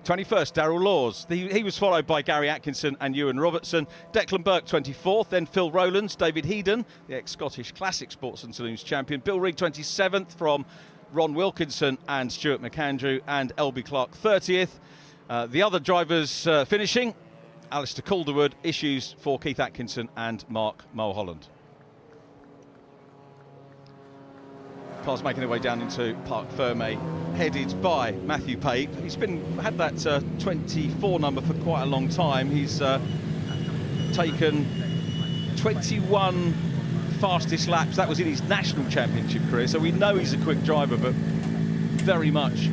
21st, Darrell Laws. He was followed by Gary Atkinson and Ewan Robertson. Declan Burke 24th, then Phil Rowlands, David Headon, the ex-Scottish Classic Sports and Saloons champion. Bill Reid 27th from Ron Wilkinson and Stuart McAndrew, and LB Clark 30th. The other drivers finishing, Alistair Calderwood, issues for Keith Atkinson and Mark Mulholland. Cars making their way down into Parc Fermé, headed by Matthew Pape. He's had that 24 number for quite a long time. He's taken 21 fastest laps. That was in his national championship career, so we know he's a quick driver, but very much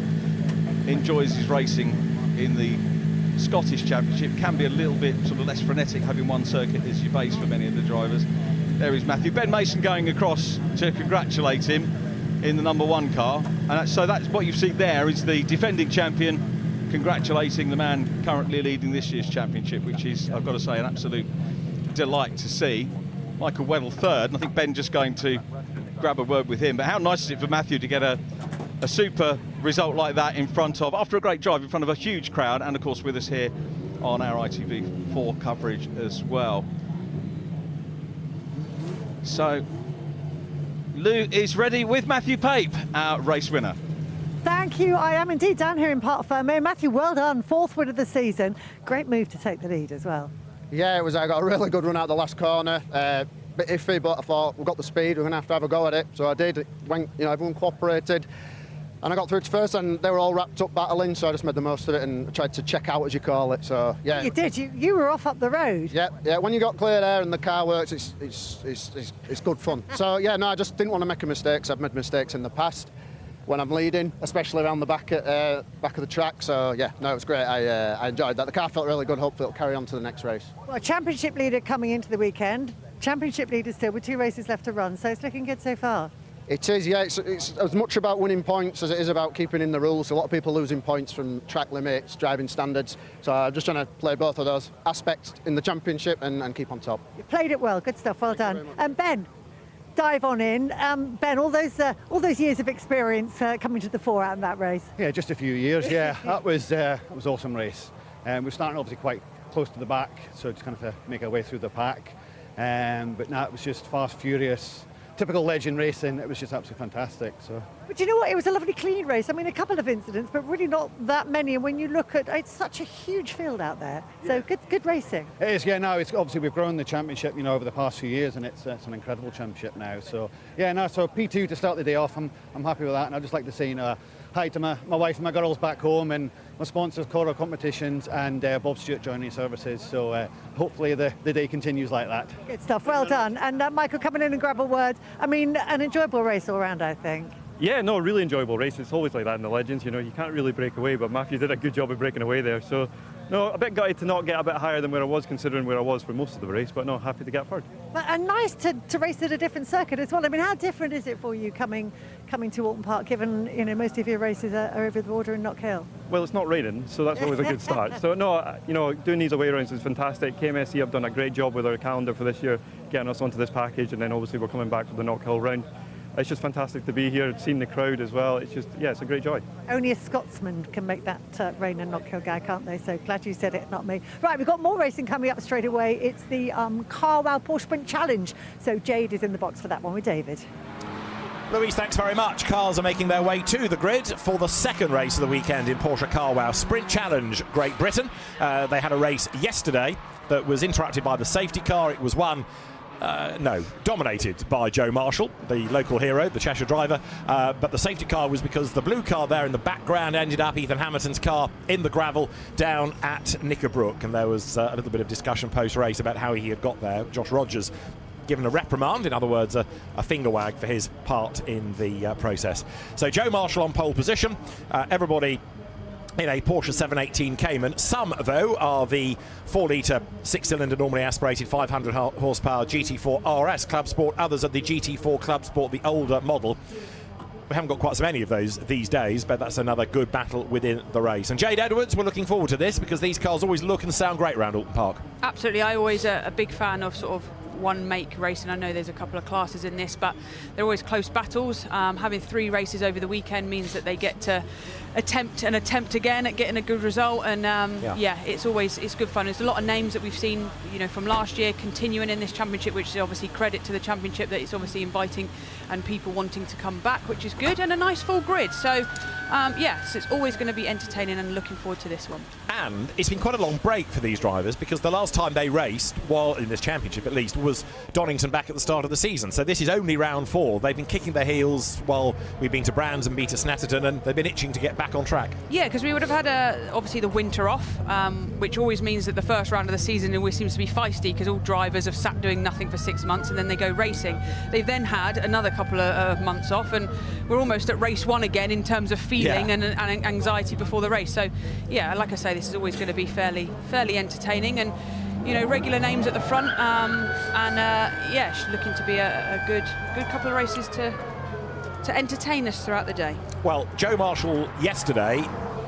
enjoys his racing in the Scottish Championship. Can be a little bit sort of less frenetic, having one circuit as your base for many of the drivers. There is Matthew. Ben Mason going across to congratulate him in the number 1 car, and so that's what you see there, is the defending champion congratulating the man currently leading this year's championship, which is, I've got to say, an absolute delight to see. Michael Weddle 3rd, and I think Ben just going to grab a word with him. But how nice is it for Matthew to get a super result like that in front of, after a great drive, in front of a huge crowd, and of course with us here on our ITV4 coverage as well. So Lou is ready with Matthew Pape, our race winner. Thank you. I am indeed down here in Parc Fermé. Matthew, well done. 4th win of the season. Great move to take the lead as well. Yeah, it was. I got a really good run out the last corner. Bit iffy, but I thought we've got the speed, we're going to have a go at it. So I did. It went, you know, everyone cooperated. And I got through to first, and they were all wrapped up battling, so I just made the most of it and tried to check out, as you call it. So yeah, you did. You were off up the road. Yeah. When you got clear air and the car works, it's good fun. So yeah, no, I just didn't want to make a mistake. 'Cause I've made mistakes in the past when I'm leading, especially around the back of the track. So yeah, no, it was great. I enjoyed that. The car felt really good. Hopefully it'll carry on to the next race. Well, championship leader coming into the weekend. Championship leader still with 2 races left to run. So it's looking good so far. It is, yeah. It's as much about winning points as it is about keeping in the rules. A lot of people losing points from track limits, driving standards. So I'm just trying to play both of those aspects in the championship and keep on top. You played it well. Good stuff. Well done. And Ben, dive on in. Ben, all those years of experience coming to the fore out in that race. Yeah, just a few years. Yeah, that was awesome race. We're starting obviously quite close to the back, so just kind of make our way through the pack. But no, it was just fast, furious, typical legend racing. It was just absolutely fantastic. So. But you know what? It was a lovely clean race. I mean, a couple of incidents, but really not that many. And when you look at, it's such a huge field out there. So good racing. It is, yeah. No, it's obviously we've grown the championship, over the past few years, and it's an incredible championship now. So yeah, no. So P2 to start the day off, I'm happy with that, and I'd just like to say, hi to my wife and my girls back home, and my sponsors, Coro Competitions, and Bob Stewart Joinery Services. So hopefully the day continues like that. Good stuff. Well done. And Michael, coming in and grab a word. I mean, an enjoyable race all around, I think. Yeah, no, really enjoyable race. It's always like that in the Legends, you can't really break away, but Matthew did a good job of breaking away there. So, no, a bit gutted to not get a bit higher than where I was, considering where I was for most of the race, but no, happy to get third. And nice to race at a different circuit as well. I mean, how different is it for you coming to Oulton Park, given, most of your races are over the border in Knock Hill? Well, it's not raining, so that's always a good start. So, no, doing these away rounds is fantastic. KMSC have done a great job with our calendar for this year, getting us onto this package, and then obviously we're coming back for the Knock Hill round. It's just fantastic to be here, seeing the crowd as well. It's just, it's a great joy. Only a Scotsman can make that rain and Knock Hill guy, can't they? So glad you said it, not me. Right, we've got more racing coming up straight away. It's the Carwow Porsche Sprint Challenge. So Jade is in the box for that one with David. Louise, thanks very much. Cars are making their way to the grid for the second race of the weekend in Porsche Carwow Sprint Challenge Great Britain. They had a race yesterday that was interrupted by the safety car. It was dominated by Joe Marshall, the local hero, the Cheshire driver. But the safety car was because the blue car there in the background ended up Ethan Hamilton's car in the gravel down at Knickerbrook. And there was a little bit of discussion post-race about how he had got there. Josh Rogers given a reprimand, in other words, a finger wag for his part in the process. So Joe Marshall on pole position. Everybody in a Porsche 718 Cayman. Some, though, are the 4-litre, 6-cylinder, normally aspirated 500 horsepower GT4 RS Club Sport. Others are the GT4 Club Sport, the older model. We haven't got quite so many of those these days, but that's another good battle within the race. And Jade Edwards, we're looking forward to this because these cars always look and sound great around Oulton Park. Absolutely. I always a big fan of sort of one make racing. I know there's a couple of classes in this, but they're always close battles. Having 3 races over the weekend means that they get to attempt again at getting a good result, and it's good fun. There's a lot of names that we've seen from last year continuing in this championship, which is obviously credit to the championship that it's obviously inviting and people wanting to come back, which is good, and a nice full grid. So so it's always going to be entertaining, and looking forward to this one. And it's been quite a long break for these drivers because the last time they raced, in this championship at least, was Donington back at the start of the season. So this is only round 4. They've been kicking their heels while we've been to Brands and been to Snetterton, and they've been itching to get back on track. Yeah, because we would have had obviously the winter off, which always means that the first round of the season always seems to be feisty because all drivers have sat doing nothing for 6 months and then they go racing. They've then had another couple of months off, and we're almost at race 1 again in terms of feeling and anxiety before the race. So like I say, this is always going to be fairly entertaining, and regular names at the front, looking to be a good couple of races to entertain us throughout the day. Well, Joe Marshall yesterday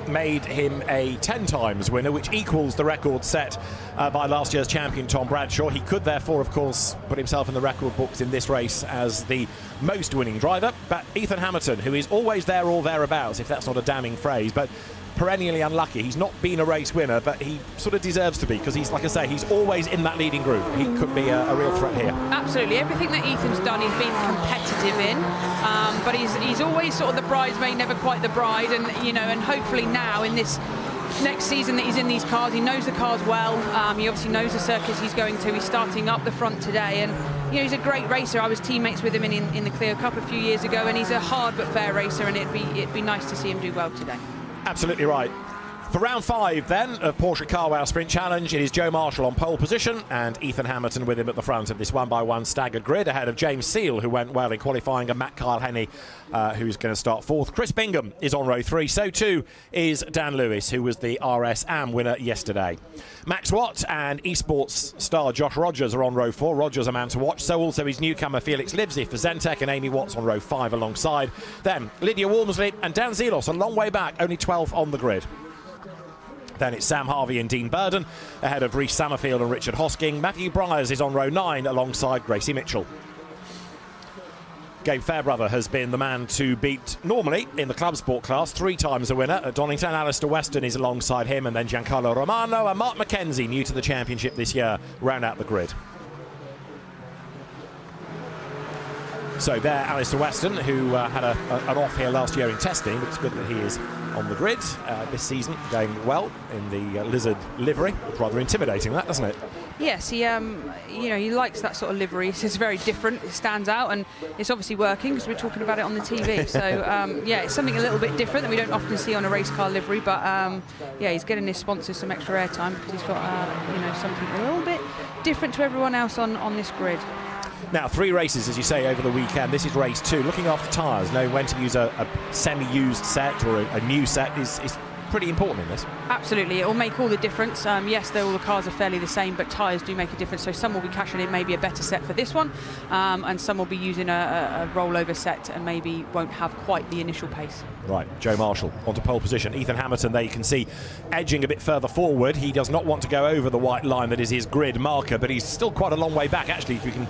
made him a 10 times winner, which equals the record set by last year's champion Tom Bradshaw. He could therefore, of course, put himself in the record books in this race as the most winning driver. But Ethan Hamilton, who is always there or thereabouts, if that's not a damning phrase, but perennially unlucky. He's not been a race winner, but he sort of deserves to be because he's, like I say, he's always in that leading group. He could be a real threat here. Absolutely. Everything that Ethan's done, he's been competitive in, but he's always sort of the bridesmaid, never quite the bride, and and hopefully now in this next season that he's in these cars, he knows the cars well. He obviously knows the circuits he's going to. He's starting up the front today, and he's a great racer. I was teammates with him in the Clio Cup a few years ago, and he's a hard but fair racer, and it'd be nice to see him do well today. Absolutely right. For round 5 then of Porsche Carwow Sprint Challenge, it is Joe Marshall on pole position and Ethan Hamilton with him at the front of this 1x1 staggered grid, ahead of James Seal, who went well in qualifying, and Matt Kyle-Henney, who's going to start 4th. Chris Bingham is on row 3. So too is Dan Lewis, who was the RS Am winner yesterday. Max Watt and esports star Josh Rogers are on row 4. Rogers a man to watch. So also is newcomer Felix Livesey for Zentek, and Amy Watts on row 5 alongside. Then Lydia Walmsley and Dan Zelos a long way back, only 12th on the grid. Then it's Sam Harvey and Dean Burden ahead of Rhys Summerfield and Richard Hosking. Matthew Bryers is on row 9 alongside Gracie Mitchell. Gabe Fairbrother has been the man to beat normally in the club sport class, 3 times a winner at Donington. Alistair Weston is alongside him, and then Giancarlo Romano and Mark McKenzie, new to the championship this year, round out the grid. So there, Alistair Weston, who had an off here last year in testing, but it's good that he is on the grid this season, going well in the Lizard livery. It's rather intimidating, that, doesn't it? Yes, he he likes that sort of livery. It's very different. It stands out, and it's obviously working because we're talking about it on the TV. So yeah, it's something a little bit different that we don't often see on a race car livery. But yeah, he's getting his sponsors some extra airtime because he's got something a little bit different to everyone else on this grid. Now, 3 races, as you say, over the weekend. This is race 2. Looking after tyres, knowing when to use a semi-used set or a new set is pretty important in this. Absolutely, it will make all the difference. Yes, all the cars are fairly the same, but tyres do make a difference. So some will be cashing in maybe a better set for this one, and some will be using a rollover set and maybe won't have quite the initial pace. Right, Joe Marshall onto pole position. Ethan Hamilton, there you can see, edging a bit further forward. He does not want to go over the white line that is his grid marker, but he's still quite a long way back, actually, if you can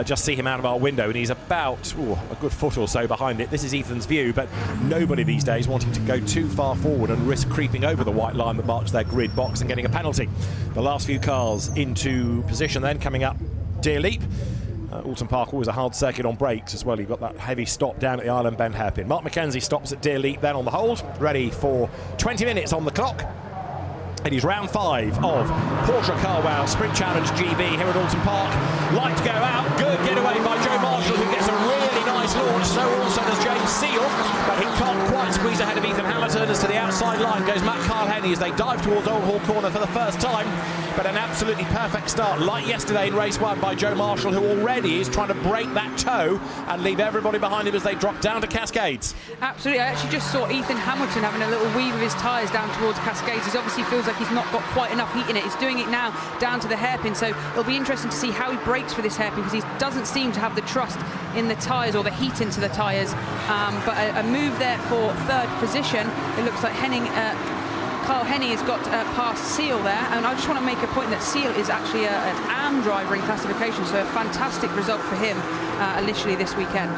just see him out of our window, and he's about a good foot or so behind it. This is Ethan's view, but nobody these days wanting to go too far forward and risk creeping over the white line that marks their grid box and getting a penalty. The last few cars into position then, coming up Deer Leap. Oulton Park, always a hard circuit on brakes as well. You've got that heavy stop down at the Island Bend hairpin. Mark McKenzie stops at Deer Leap then on the hold, ready for 20 minutes on the clock. It is round 5 of Porsche Carwow Sprint Challenge GB here at Oulton Park. Light to go out, good getaway by Joe Marshall, who gets a really nice launch. So also does James Seal, but he can't quite squeeze ahead of Ethan Hamilton. As to the outside line goes Matt Kyle-Henney as they dive towards Old Hall Corner for the first time. But an absolutely perfect start, like yesterday in race 1 by Joe Marshall, who already is trying to break that toe and leave everybody behind him as they drop down to Cascades. Absolutely, I actually just saw Ethan Hamilton having a little weave of his tyres down towards Cascades. He obviously feels like he's not got quite enough heat in it. He's doing it now down to the hairpin, so it'll be interesting to see how he brakes for this hairpin, because he doesn't seem to have the trust in the tyres or the heat into the tyres. But a move there for 3rd position. It looks like Kyle-Henney has got past Seal there, and I just want to make a point that Seal is actually an AM driver in classification, so a fantastic result for him initially this weekend.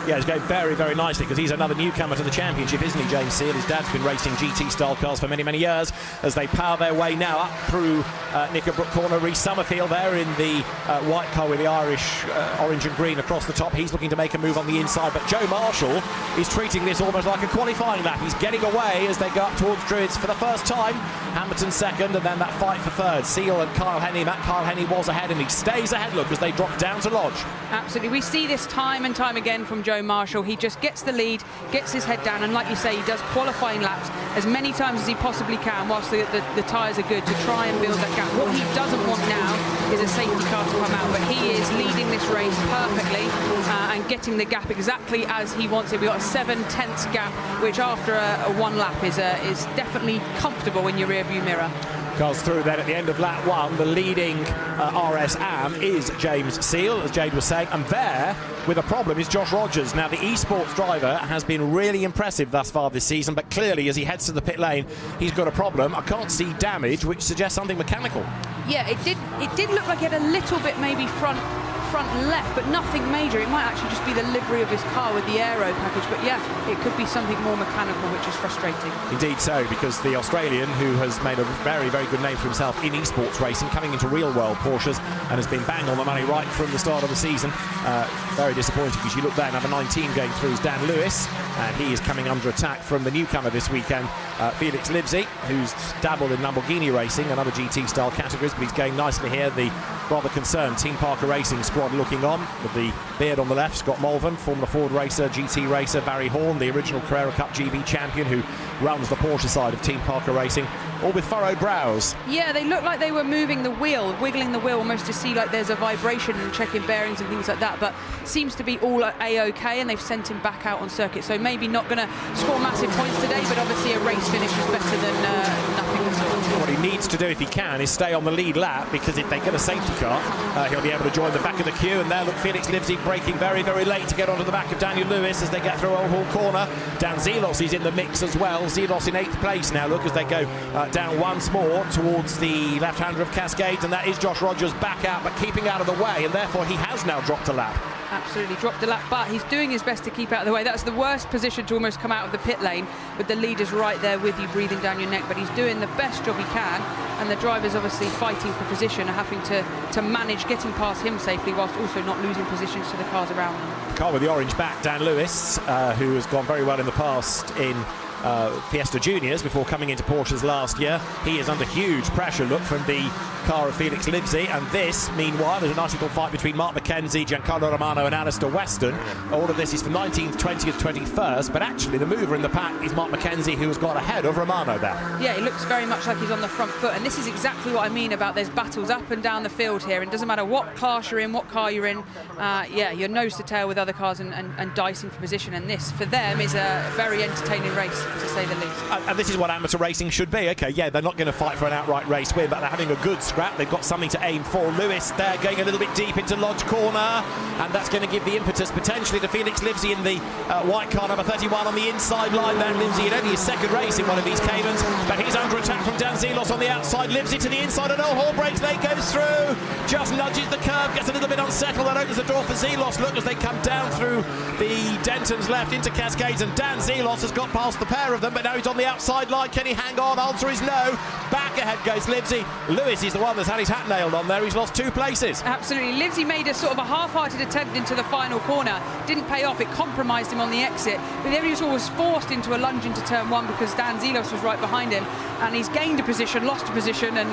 Yeah, he's going very, very nicely, because he's another newcomer to the championship, isn't he, James Seal? His dad's been racing GT-style cars for many, many years as they power their way now up through Knickerbrook Corner. Reece Summerfield there in the white car with the Irish orange and green across the top. He's looking to make a move on the inside, but Joe Marshall is treating this almost like a qualifying lap. He's getting away as they go up towards Druids for the first time. Hamilton 2nd, and then that fight for 3rd. Seal and Kyle-Henney. Matt Kyle-Henney was ahead, and he stays ahead, look, as they drop down to Lodge. Absolutely. We see this time and time again from Joe Marshall. He just gets the lead, gets his head down, and like you say, he does qualifying laps as many times as he possibly can whilst the tyres are good, to try and build that gap. What he doesn't want now is a safety car to come out, but he is leading this race perfectly and getting the gap exactly as he wants it. We've got a 7/10 gap, which after a 1 lap is definitely comfortable in your rear view mirror. Cars through then at the end of lap 1. The leading RS AM is James Seal, as Jade was saying, and there with a problem is Josh Rogers. Now, the eSports driver has been really impressive thus far this season, but clearly as he heads to the pit lane, he's got a problem. I can't see damage, which suggests something mechanical. Yeah, it did look like he had a little bit maybe front left, but nothing major. It might actually just be the livery of his car with the aero package, but yeah, it could be something more mechanical, which is frustrating. Indeed so, because the Australian, who has made a very, very good name for himself in esports racing, coming into real-world Porsches and has been bang on the money right from the start of the season. Very disappointing, because you look there, number 19 going through is Dan Lewis, and he is coming under attack from the newcomer this weekend, Felix Livesey, who's dabbled in Lamborghini racing and other GT-style categories, but he's going nicely here. The rather concerned Team Parker Racing squad looking on, with the beard on the left, Scott Mulvin, Formula Ford racer, GT racer, Barry Horn, the original Carrera Cup GB champion who runs the Porsche side of Team Parker Racing, all with furrowed brows. Yeah, they look like they were moving the wheel, wiggling the wheel almost to see like there's a vibration and checking bearings and things like that, but seems to be all A-OK, and they've sent him back out on circuit, so maybe not going to score massive points today, but obviously a race finish is better than nothing at all. What he needs to do, if he can, is stay on the lead lap, because if they get a safety car, he'll be able to join the back of the queue. And there, look, Felix Livesey braking very, very late to get onto the back of Daniel Lewis as they get through Old Hall Corner. Dan Zelos is in the mix as well. Zelos in 8th place now, look, as they go down once more towards the left-hander of Cascades, and that is Josh Rogers back out, but keeping out of the way, and therefore he has now dropped a lap. Absolutely, dropped a lap, but he's doing his best to keep out of the way. That's the worst position to almost come out of the pit lane, with the leaders right there with you, breathing down your neck, but he's doing the best job he can, and the drivers obviously fighting for position are having to manage getting past him safely whilst also not losing positions to the cars around him. Car with the orange back, Dan Lewis, who has gone very well in the past in Fiesta Juniors before coming into Porsche's last year. He is under huge pressure, look, from the car of Felix Livesey, and this, meanwhile, there's a nice little fight between Mark McKenzie, Giancarlo Romano and Alistair Weston. All of this is for 19th, 20th, 21st, but actually the mover in the pack is Mark McKenzie, who has got ahead of Romano there. Yeah, he looks very much like he's on the front foot, and this is exactly what I mean about there's battles up and down the field here. It doesn't matter what class you're in, what car you're in, yeah, you're nose to tail with other cars and dicing for position, and this, for them, is a very entertaining race, to say the least. And this is what amateur racing should be. Okay, yeah, they're not going to fight for an outright race win, but they're having a good scrap. They've got something to aim for. Lewis there going a little bit deep into Lodge Corner, and that's going to give the impetus potentially to Felix Livesey in the white car number 31 on the inside line there. Livesey in only his second race in one of these Caymans, but he's under attack from Dan Zelos on the outside. Livesey to the inside, and Hall breaks late, goes through, just nudges the curb, gets a little bit unsettled. That opens the door for Zelos. Look, as they come down through the Dentons left into Cascades, and Dan Zelos has got past the pair of them, but now he's on the outside line. Can he hang on? Answer is no. Back ahead goes Livesey. Lewis is the one that's had his hat nailed on there. He's lost 2 places. Absolutely. Livesey made a sort of a half-hearted attempt into the final corner. Didn't pay off. It compromised him on the exit. But then he was forced into a lunge into turn 1 because Dan Zelos was right behind him. And he's gained a position, lost a position, and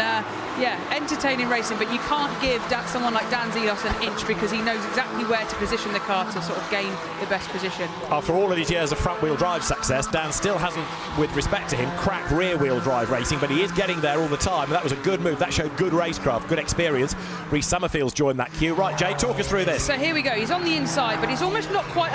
yeah, entertaining racing. But you can't give someone like Dan Zelos an inch because he knows exactly where to position the car to sort of gain the best position. After all of his years of front-wheel drive success, Dan still hasn't, with respect to him, cracked rear-wheel drive racing, but he is getting there all the time. And that was a good move. That showed good racecraft, good experience. Reece Summerfield's joined that queue. Right, Jay, talk us through this. So here we go. He's on the inside, but he's almost not quite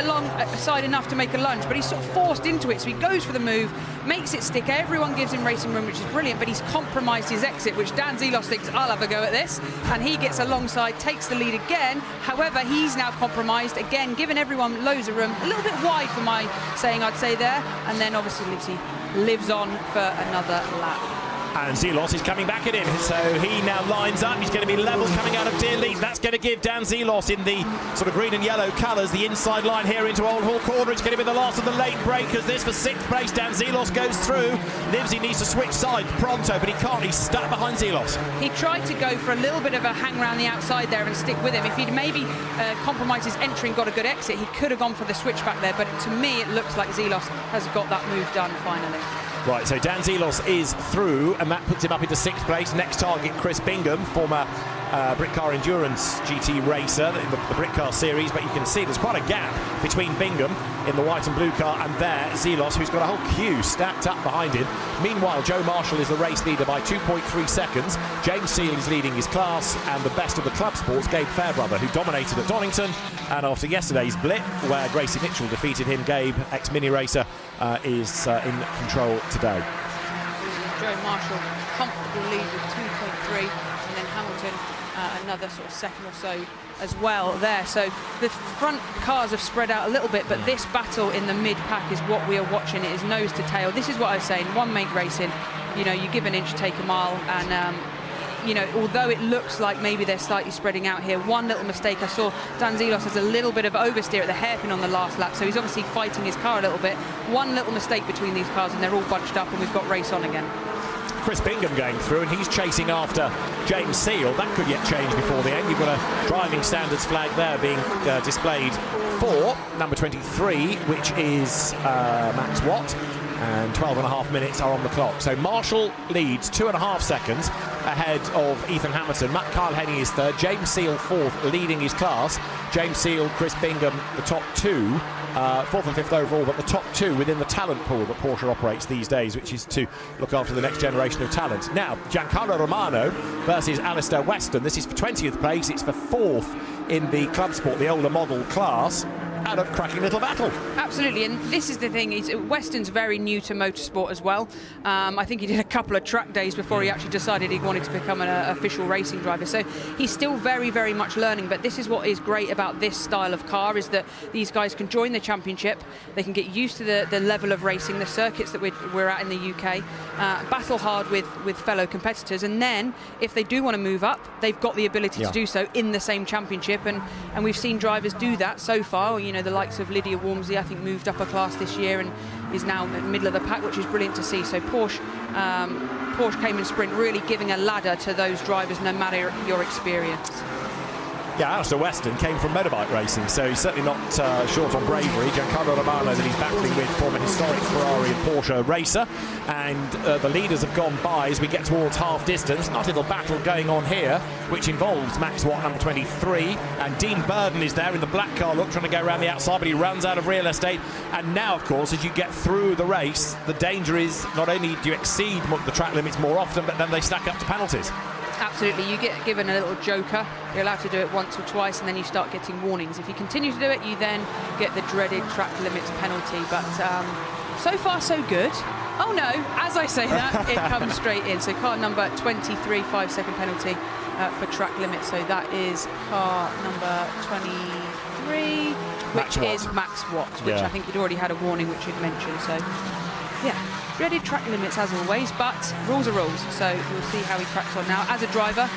side enough to make a lunge, but he's sort of forced into it. So he goes for the move, makes it stick. Everyone gives him racing room, which is brilliant, but he's compromised his exit, which Dan Zelos thinks, I'll have a go at this. And he gets alongside, takes the lead again. However, he's now compromised, again, giving everyone loads of room. A little bit wide for my saying, I'd say there. And then obviously Livesey lives on for another lap. And Zelos is coming back at him, so he now lines up. He's going to be level coming out of Deer Lead. That's going to give Dan Zelos in the sort of green and yellow colours the inside line here into Old Hall Corner. It's going to be the last of the late breakers. This for 6th place. Dan Zelos goes through. Livesey needs to switch sides pronto, but he can't. He's stuck behind Zelos. He tried to go for a little bit of a hang around the outside there and stick with him. If he'd maybe compromised his entry and got a good exit, he could have gone for the switchback there. But to me, it looks like Zelos has got that move done finally. Right, so Dan Zelos is through, and that puts him up into 6th place. Next target, Chris Bingham, former Britcar Endurance GT racer in the Britcar series, but you can see there's quite a gap between Bingham in the white and blue car and there Zelos, who's got a whole queue stacked up behind him. Meanwhile, Joe Marshall is the race leader by 2.3 seconds. James Seal is leading his class, and the best of the club sports, Gabe Fairbrother, who dominated at Donington, and after yesterday's blip where Gracie Mitchell defeated him, Gabe, ex-mini racer, is in control today. Joe Marshall, comfortable lead with 2.3, and then Hamilton another sort of second or so as well there. So the front cars have spread out a little bit, but this battle in the mid-pack is what we are watching. It is nose to tail. This is what I was saying, one-make racing, you know, you give an inch, take a mile, and you know, although it looks like maybe they're slightly spreading out here, one little mistake, I saw Dan Zelos has a little bit of oversteer at the hairpin on the last lap, so he's obviously fighting his car a little bit. One little mistake between these cars and they're all bunched up, and we've got race on again. Chris Bingham going through, and he's chasing after James Seal. That could yet change before the end. You've got a driving standards flag there being displayed for number 23, which is Max Watt, and 12.5 minutes are on the clock. So Marshall leads 2.5 seconds ahead of Ethan Hamilton. Matt Kyle Henny is third, James Seal fourth, leading his class. James Seal, Chris Bingham, the top two. Fourth and fifth overall, but the top two within the talent pool that Porsche operates these days, which is to look after the next generation of talent. Now, Giancarlo Romano versus Alistair Weston. This is for 20th place. It's for 4th in the club sport, the older model class. and a cracking little battle. Absolutely, and this is the thing, Weston's very new to motorsport as well. I think he did a couple of track days before he actually decided he wanted to become an official racing driver, so he's still very, very much learning. But this is what is great about this style of car, is that these guys can join the championship, they can get used to the level of racing, the circuits that we're at in the UK, battle hard with fellow competitors, and then if they do want to move up, they've got the ability to do so in the same championship, and we've seen drivers do that so far. You know, the likes of Lydia Walmsley, I think, moved up a class this year and is now in the middle of the pack, which is brilliant to see. So Porsche Cayman Sprint really giving a ladder to those drivers, no matter your experience. Yeah, Alistair Weston came from motorbike racing, so he's certainly not short on bravery. Giancarlo Romano that he's battling with, former historic Ferrari and Porsche racer, and the leaders have gone by as we get towards half distance. Nice little battle going on here, which involves Max Watt, number 23, and Dean Burden is there in the black car, look, trying to go around the outside, but he runs out of real estate. And now, of course, as you get through the race, the danger is not only do you exceed the track limits more often, but then they stack up to penalties. Absolutely, you get given a little joker. You're allowed to do it once or twice, and then you start getting warnings. If you continue to do it, you then get the dreaded track limits penalty. But so far, so good. Oh no, as I say that, it comes straight in. So car number 23, 5-second penalty for track limits. So that is car number 23, which is Max Watt, which I think he'd already had a warning, which he'd mentioned. So yeah, dreaded track limits as always, but rules are rules. So we'll see how he cracks on now. As a driver,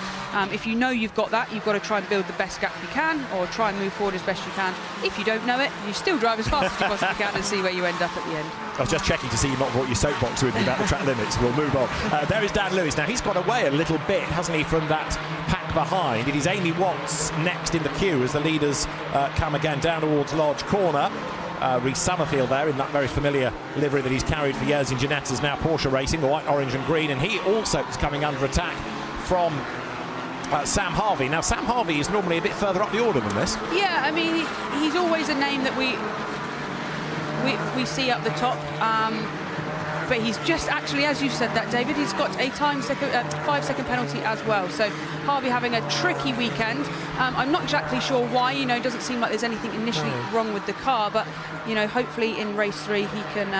if you know you've got that, you've got to try and build the best gap you can, or try and move forward as best you can. If you don't know it, you still drive as fast as you possibly can and see where you end up at the end. I was just checking to see you've not brought your soapbox with me about the track limits. We'll move on. There is Dan Lewis. Now, he's got away a little bit, hasn't he, from that pack behind. It is Amy Watts next in the queue as the leaders come again down towards Lodge Corner. Rhys Summerfield there in that very familiar livery that he's carried for years in Giannetta's now Porsche Racing, the white, orange and green, and he also is coming under attack from Sam Harvey. Now, Sam Harvey is normally a bit further up the order than this. Yeah, I mean, he's always a name that we see up the top. But he's just actually, as you said that, David, he's got a 5-second penalty as well. So Harvey having a tricky weekend. I'm not exactly sure why. You know, it doesn't seem like there's anything initially wrong with the car, but you know, hopefully in race 3 he can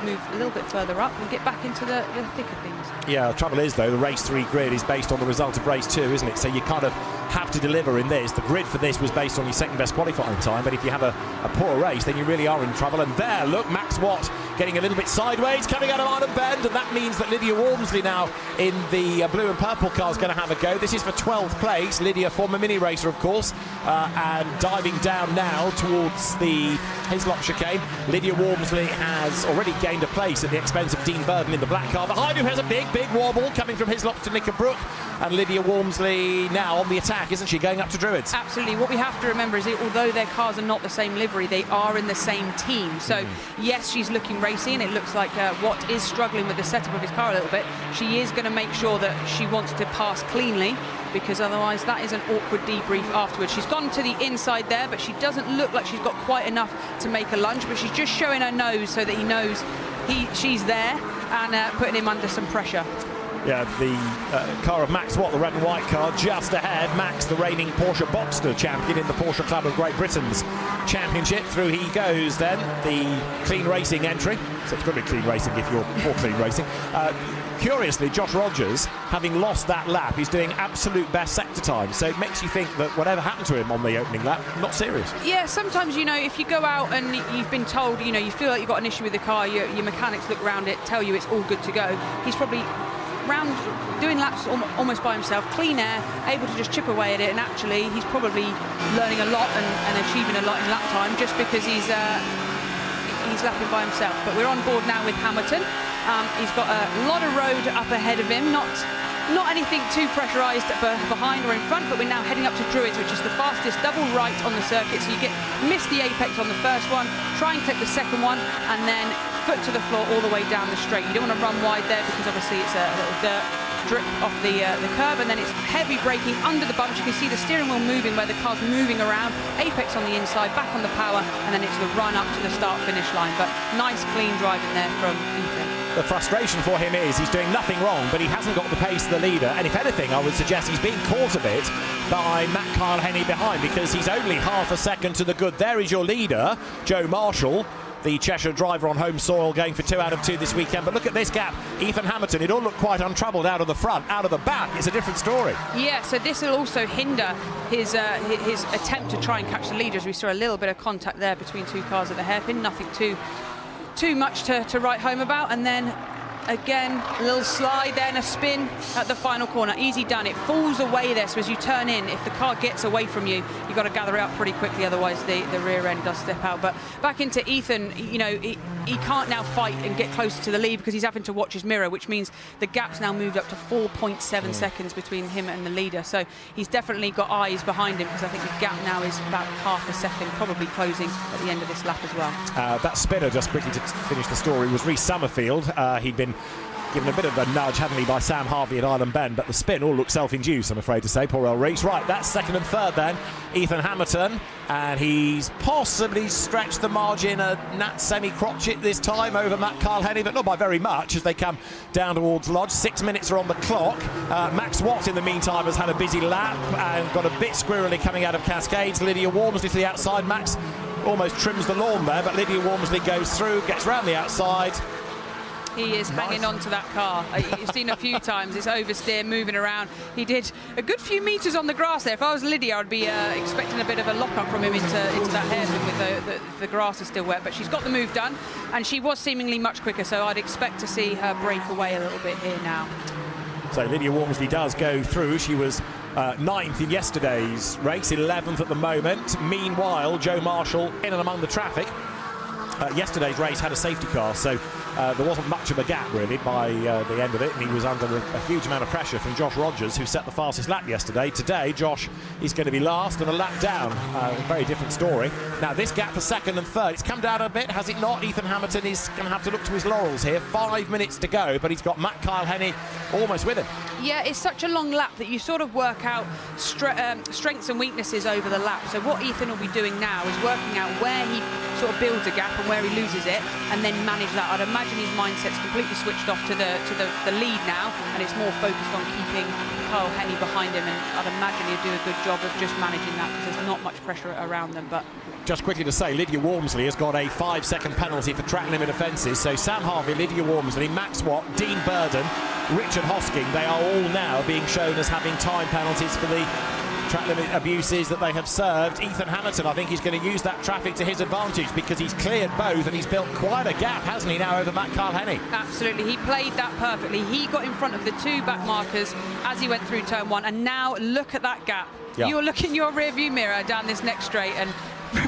move a little bit further up and get back into the thick of things. Yeah, the trouble is, though, the race 3 grid is based on the result of race 2, isn't it? So you kind of have to deliver in this. The grid for this was based on your second best qualifying time, but if you have a poor race, then you really are in trouble. And there, look, Max Watt getting a little bit sideways, coming out of Iron Bend, and that means that Lydia Walmsley now in the blue and purple car is going to have a go. This is for 12th place. Lydia, former mini racer, of course, and diving down now towards the Hislop chicane. Lydia Walmsley has already gained a place at the expense of Dean Burden in the black car behind, who has a big wobble coming from Hislop to Knickerbrook, and Lydia Walmsley now on the attack, isn't she, going up to Druids? Absolutely. What we have to remember is that although their cars are not the same livery, they are in the same team. So yes, she's looking racy, and it looks like Watt is struggling with the setup of his car a little bit. She is going to make sure that she wants to pass cleanly, because otherwise that is an awkward debrief afterwards. She's gone to the inside there, but she doesn't look like she's got quite enough to make a lunge, but she's just showing her nose so that he knows she's there, and putting him under some pressure. Yeah, the car of Max Watt, the red and white car, just ahead. Max, the reigning Porsche Boxster champion in the Porsche Club of Great Britain's championship. Through he goes then, the clean racing entry. So it's going to be clean racing if you're for clean racing. Curiously, Josh Rogers, having lost that lap, he's doing absolute best sector time. So it makes you think that whatever happened to him on the opening lap, not serious. Yeah, sometimes, you know, if you go out and you've been told, you know, you feel like you've got an issue with the car, your mechanics look around it, tell you it's all good to go. He's probably round doing laps almost by himself, clean air, able to just chip away at it, and actually he's probably learning a lot and achieving a lot in lap time just because he's lapping by himself. But we're on board now with Hamilton. He's got a lot of road up ahead of him, not anything too pressurised behind or in front, but we're now heading up to Druids, which is the fastest double right on the circuit. So you miss the apex on the first one, try and clip the second one, and then foot to the floor all the way down the straight. You don't want to run wide there because obviously it's a little dirt drip off the curb, and then it's heavy braking under the bumps. You can see the steering wheel moving where the car's moving around, apex on the inside, back on the power, and then it's the run up to the start finish line. But nice clean driving there from Ethan. the frustration for him is he's doing nothing wrong, but he hasn't got the pace of the leader. And if anything, I would suggest he's being caught a bit by Matt Kyle-Henny behind, because he's only half a second to the good. There is your leader, Joe Marshall, the Cheshire driver on home soil, going for 2 out of 2 this weekend. But look at this gap. Ethan Hamilton, it all looked quite untroubled out of the front. Out of the back, it's a different story. Yeah, so this will also hinder his attempt to try and catch the leaders. We saw a little bit of contact there between 2 cars at the hairpin, nothing too much to write home about. And then again, a little slide there and a spin at the final corner. Easy done. It falls away there, so as you turn in, if the car gets away from you, you've got to gather it up pretty quickly, otherwise the rear end does step out. But back into Ethan, you know, he can't now fight and get closer to the lead because he's having to watch his mirror, which means the gap's now moved up to 4.7 seconds between him and the leader. So he's definitely got eyes behind him, because I think the gap now is about half a second, probably closing at the end of this lap as well. That spinner, just quickly to finish the story, was Rhys Summerfield. He'd been given a bit of a nudge, hadn't he, by Sam Harvey at Island Bend, but the spin all looked self-induced, I'm afraid to say. Poor old Rhys. Right, that's second and third then. Ethan Hamilton, and he's possibly stretched the margin a Nat semi-crotchet this time over Matt Kyle-Henny, but not by very much as they come down towards Lodge. 6 minutes are on the clock. Max Watt, in the meantime, has had a busy lap and got a bit squirrely coming out of Cascades. Lydia Walmsley to the outside. Max almost trims the lawn there, but Lydia Walmsley goes through, gets round the outside. He is hanging on to that car. You've seen a few times, it's oversteer, moving around. He did a good few metres on the grass there. If I was Lydia, I'd be expecting a bit of a lock-up from him into that hairpin with the grass is still wet. But she's got the move done, and she was seemingly much quicker, so I'd expect to see her break away a little bit here now. So Lydia Walmsley does go through. She was 9th in yesterday's race, 11th at the moment. Meanwhile, Joe Marshall in and among the traffic. Yesterday's race had a safety car, so there wasn't much of a gap really by the end of it, and he was under a huge amount of pressure from Josh Rogers, who set the fastest lap yesterday. Today, Josh is going to be last and a lap down. Very different story. Now, this gap for second and third, it's come down a bit, has it not? Ethan Hamilton is going to have to look to his laurels here. 5 minutes to go, but he's got Matt Kyle-Henny almost with him. Yeah, it's such a long lap that you sort of work out strengths and weaknesses over the lap. So what Ethan will be doing now is working out where he sort of builds a gap and where he loses it, and then manage that. I'd imagine his mindset's completely switched off to the lead now, and it's more focused on keeping Kyle-Henny behind him, and I'd imagine he'll do a good job of just managing that, because there's not much pressure around them. But just quickly to say, Lydia Walmsley has got a 5-second penalty for track limit offences. So Sam Harvey, Lydia Walmsley, Max Watt, Dean Burden, Richard Hosking, they are all now being shown as having time penalties for the track limit abuses that they have served. Ethan Hamilton, I think he's going to use that traffic to his advantage, because he's cleared both and he's built quite a gap, hasn't he, now over Matt Kyle-Henny? Absolutely, he played that perfectly. He got in front of the 2 back markers as he went through turn 1, and now look at that gap. Yeah. You'll look in your rear view mirror down this next straight and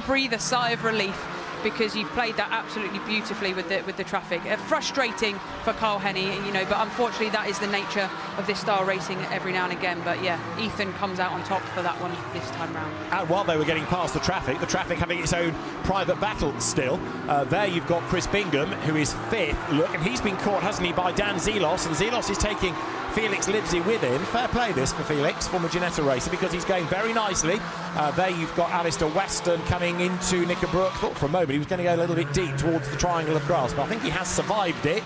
breathe a sigh of relief, because you've played that absolutely beautifully with the traffic. Frustrating for Kyle-Henny, you know, but unfortunately that is the nature of this style racing every now and again. But yeah, Ethan comes out on top for that one this time round. And while they were getting past the traffic having its own private battle still, there you've got Chris Bingham, who is 5th. Look, and he's been caught, hasn't he, by Dan Zelos, and Zelos is taking Felix Livesey with him. Fair play this for Felix, former Ginetta racer, because he's going very nicely. There you've got Alistair Weston coming into Knickerbrook. Thought for a moment he was going to go a little bit deep towards the triangle of grass, but I think he has survived it.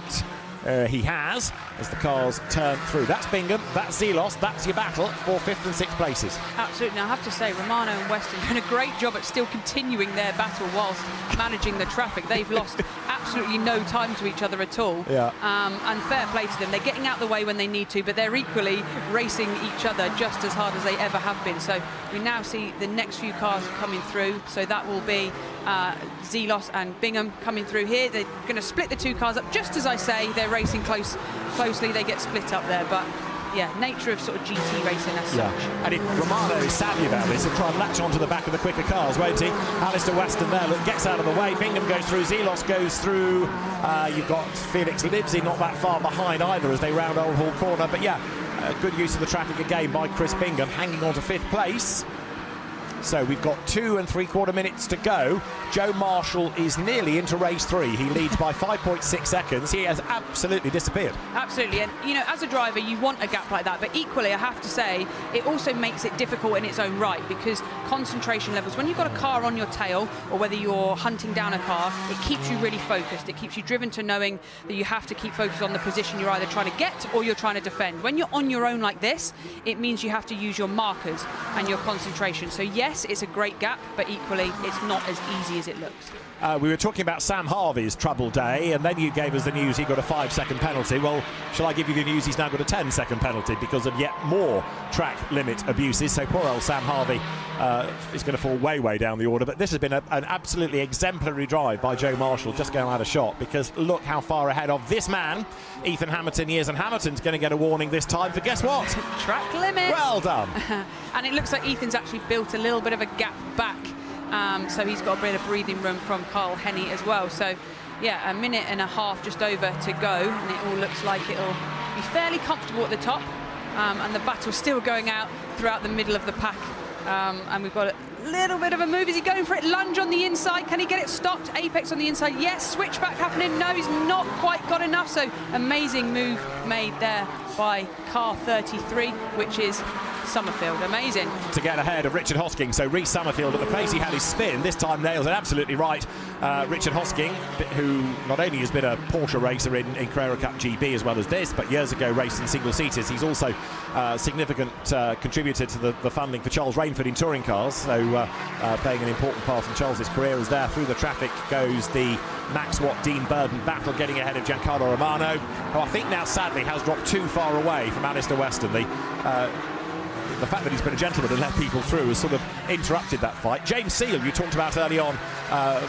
He has, as the cars turn through. That's Bingham, that's Zelos, that's your battle for 5th and 6th places. Absolutely. Now, I have to say, Romano and Weston are doing a great job at still continuing their battle whilst managing the traffic. They've lost absolutely no time to each other at all. Yeah. And fair play to them. They're getting out the way when they need to, but they're equally racing each other just as hard as they ever have been. So we now see the next few cars coming through. So that will be Zelos and Bingham coming through here. They're going to split the 2 cars up, just as I say. They're racing closely. They get split up there, but yeah, nature of sort of GT racing as such. And if Romano is savvy about this, he'll try and latch onto the back of the quicker cars, won't he? Alistair Weston there, look, gets out of the way. Bingham goes through, Zelos goes through. You've got Felix Livesey not that far behind either as they round Old Hall Corner. But yeah, good use of the traffic again by Chris Bingham, hanging on to 5th place. So we've got 2 3/4 minutes to go. Joe Marshall is nearly into race 3. He leads by 5.6 seconds. He has absolutely disappeared. Absolutely, and you know, as a driver, you want a gap like that, but equally, I have to say, it also makes it difficult in its own right, because concentration levels, when you've got a car on your tail, or whether you're hunting down a car, it keeps you really focused. It keeps you driven to knowing that you have to keep focused on the position you're either trying to get or you're trying to defend. When you're on your own like this, it means you have to use your markers and your concentration. So yes, it's a great gap, but equally, it's not as easy as it looks. We were talking about Sam Harvey's trouble day, and then you gave us the news he got a 5-second penalty. Well, shall I give you the news he's now got a 10-second penalty because of yet more track limit abuses? So poor old Sam Harvey is going to fall way, way down the order. But this has been an absolutely exemplary drive by Joe Marshall, just going out of shot, because look how far ahead of this man, Ethan Hamilton, he is, and Hamilton's going to get a warning this time for guess what? Track limit. Well done. And it looks like Ethan's actually built a little bit of a gap back. So he's got a bit of breathing room from Carl Henney as well. So, yeah, 1.5 minutes just over to go, and it all looks like it'll be fairly comfortable at the top. And the battle's still going out throughout the middle of the pack. And we've got a little bit of a move. Is he going for it? Lunge on the inside. Can he get it stopped? Apex on the inside. Yes. Switchback happening. No, he's not quite got enough. So, amazing move made there by car 33, which is Summerfield. Amazing. To get ahead of Richard Hosking. So Reece Summerfield, at the pace he had his spin, this time nails it absolutely right. Richard Hosking, who not only has been a Porsche racer in Carrera Cup GB as well as this, but years ago raced in single-seaters. He's also a significant contributor to the funding for Charles Rainford in touring cars, so playing an important part in Charles's career. As there through the traffic goes the Max Watt Dean Burden battle, getting ahead of Giancarlo Romano, who I think now sadly has dropped too far away from Alistair Weston. The fact that he's been a gentleman and let people through has sort of interrupted that fight. James Seal, you talked about early on,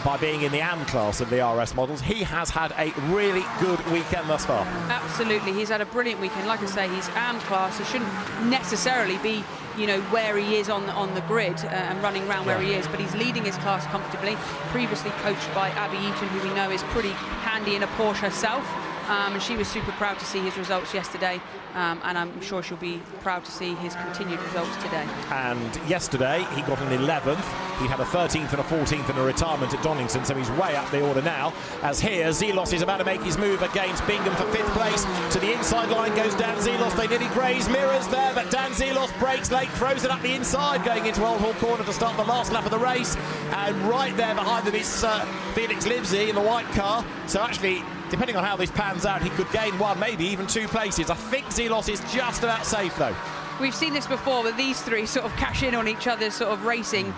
by being in the AM class of the RS models. He has had a really good weekend thus far. Absolutely, he's had a brilliant weekend. Like I say, he's AM class. He shouldn't necessarily be, you know, where he is on the grid and running around where he is, but he's leading his class comfortably. Previously coached by Abby Eaton, who we know is pretty handy in a Porsche herself. And she was super proud to see his results yesterday, and I'm sure she'll be proud to see his continued results today. And yesterday he got an 11th. He had a 13th and a 14th and a retirement at Donington, so he's way up the order now. As here, Zelos is about to make his move against Bingham for 5th place. To the inside line goes Dan Zelos. They nearly graze mirrors there, but Dan Zelos breaks late, throws it up the inside, going into Old Hall Corner to start the last lap of the race. And right there behind them is Felix Livesey in the white car. So actually, depending on how this pans out, he could gain 1, maybe even 2 places. I think Zelos is just about safe, though. We've seen this before, but these three sort of cash in on each other's sort of racing.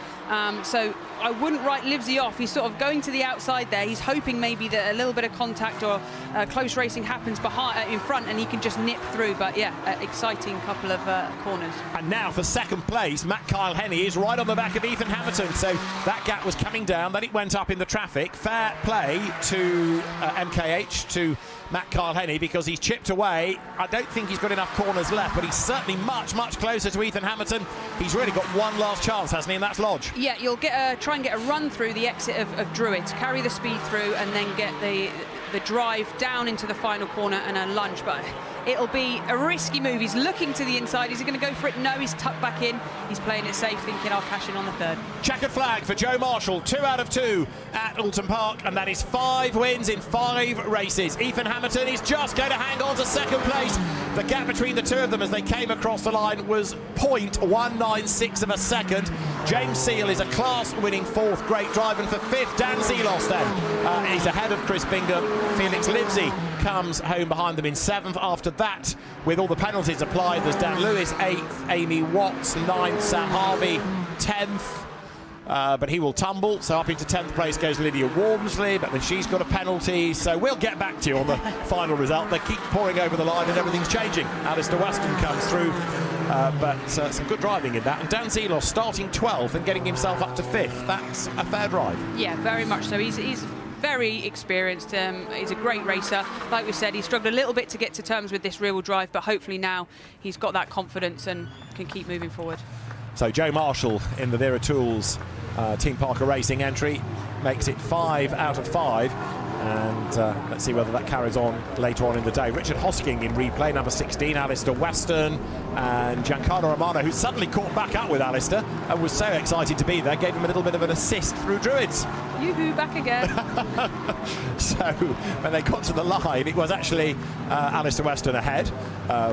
So I wouldn't write Livesey off. He's sort of going to the outside there. He's hoping maybe that a little bit of contact or close racing happens behind, in front, and he can just nip through. But yeah, exciting couple of corners. And now for 2nd place, Matt Kyle Henney is right on the back of Ethan Hamilton. So that gap was coming down, then it went up in the traffic. Fair play to MKH, to Matt Kyle Henney, because he's chipped away. I don't think he's got enough corners left, but he's certainly much, much closer to Ethan Hamilton. He's really got one last chance, hasn't he? And that's Lodge. Yeah, you'll try and get a run through the exit of Druitt, carry the speed through, and then get the drive down into the final corner and a lunge. But it'll be a risky move. He's looking to the inside. Is he going to go for it? No, he's tucked back in. He's playing it safe, thinking I'll cash in on the 3rd. Checkered flag for Joe Marshall, 2 out of 2 at Oulton Park, and that is 5 wins in 5 races. Ethan Hamilton is just going to hang on to 2nd place. The gap between the two of them as they came across the line was 0.196 of a second. James Seal is a class-winning 4th, great drive, and for 5th, Dan Zelos then. He's ahead of Chris Bingham. Felix Livesey comes home behind them in 7th. After that, with all the penalties applied, there's Dan Lewis 8th, Amy Watts 9th, Sam Harvey 10th. But he will tumble, so up into 10th place goes Lydia Walmsley, but then she's got a penalty, so we'll get back to you on the final result. They keep pouring over the line and everything's changing. Alistair Weston comes through, but some good driving in that, and Dan Zelos starting 12th and getting himself up to 5th. That's a fair drive. Yeah, very much so. He's very experienced. He's a great racer. Like we said, he struggled a little bit to get to terms with this rear-wheel drive, but hopefully now he's got that confidence and can keep moving forward. So Joe Marshall in the Vera Tools Team Parker Racing entry makes it 5 out of 5. And let's see whether that carries on later on in the day. Richard Hosking in replay, number 16, Alistair Weston, and Giancarlo Romano, who suddenly caught back up with Alistair and was so excited to be there, gave him a little bit of an assist through Druids. Yoo-hoo, back again. So when they got to the line, it was actually Alistair Weston ahead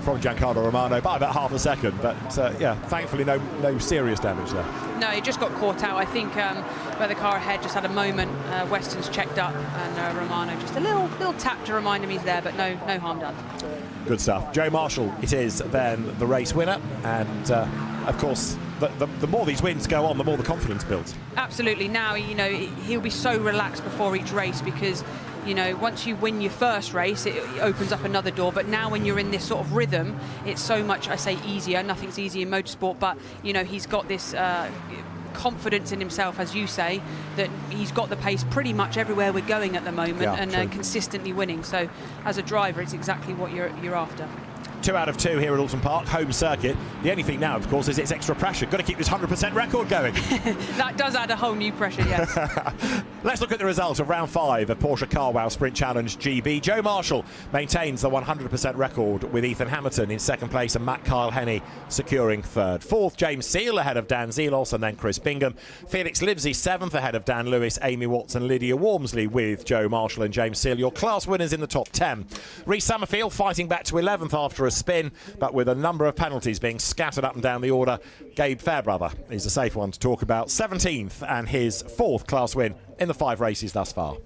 from Giancarlo Romano by about half a second. But yeah, thankfully no serious damage there. No, he just got caught out. I think where the car ahead just had a moment. Weston's checked up, and Romano just a little tap to remind him he's there, but no harm done. Good stuff. Joe Marshall, it is then the race winner, and of course, the more these wins go on, the more the confidence builds. Absolutely. Now, he'll be so relaxed before each race because, once you win your first race, it opens up another door. But now when you're in this sort of rhythm, it's so much, I say, easier. Nothing's easy in motorsport, but, he's got this confidence in himself, as you say, that he's got the pace pretty much everywhere we're going at the moment, and consistently winning. So as a driver, it's exactly what you're after. 2 out of 2 here at Oulton Park, home circuit. The only thing now, of course, is it's extra pressure. Got to keep this 100% record going. That does add a whole new pressure, yes. Let's look at the result of round 5 of Porsche Carwow Sprint Challenge GB. Joe Marshall maintains the 100% record with Ethan Hamilton in second place and Matt Kyle-Henny securing third. Fourth, James Seal ahead of Dan Zelos and then Chris Bingham. Felix Livesey 7th ahead of Dan Lewis, Amy Watts and Lydia Wormsley with Joe Marshall and James Seal. Your class winners in the top 10. Rhys Summerfield fighting back to 11th after a spin, but with a number of penalties being scattered up and down the order. Gabe Fairbrother is a safe one to talk about. 17th and his 4th class win in the 5 races thus far.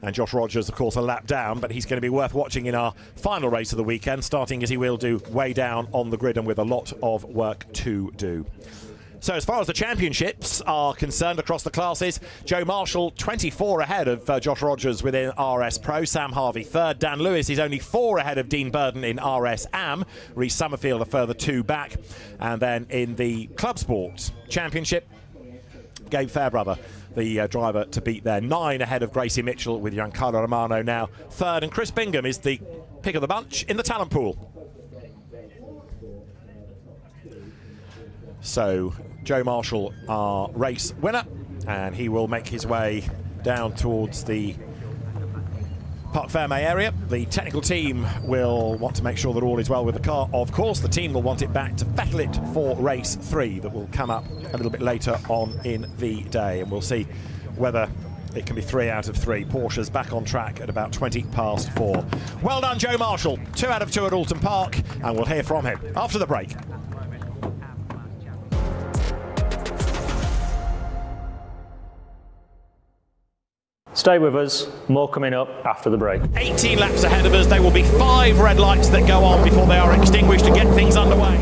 And Josh Rogers, of course, a lap down, but he's going to be worth watching in our final race of the weekend, starting as he will do way down on the grid and with a lot of work to do. So as far as the championships are concerned across the classes, Joe Marshall 24 ahead of Josh Rogers within RS Pro, Sam Harvey third, Dan Lewis is only 4 ahead of Dean Burden in RS Am, Rhys Summerfield a further 2 back, and then in the Club Sport Championship, Gabe Fairbrother, the driver to beat there, 9 ahead of Gracie Mitchell with Giancarlo Romano now third, and Chris Bingham is the pick of the bunch in the talent pool. So Joe Marshall, our race winner, and he will make his way down towards the Parc Ferme area. The technical team will want to make sure that all is well with the car. Of course, the team will want it back to fettle it for race 3 that will come up a little bit later on in the day, and we'll see whether it can be 3 out of 3. Porsche's back on track at about 20 past 4. Well done, Joe Marshall. 2 out of 2 at Oulton Park, and we'll hear from him after the break. Stay with us, more coming up after the break. 18 laps ahead of us. There will be 5 red lights that go on before they are extinguished to get things underway.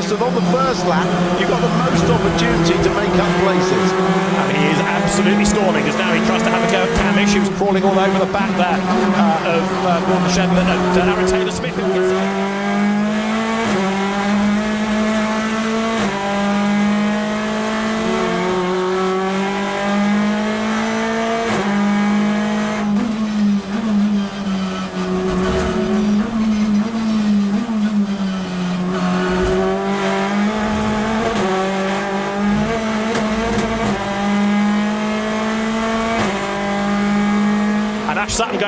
And on the first lap, you've got the most opportunity to make up places. And he is absolutely storming as now he tries to have a go at Camish, who's crawling all over the back there of Gordon Shedler and Aaron Taylor-Smith.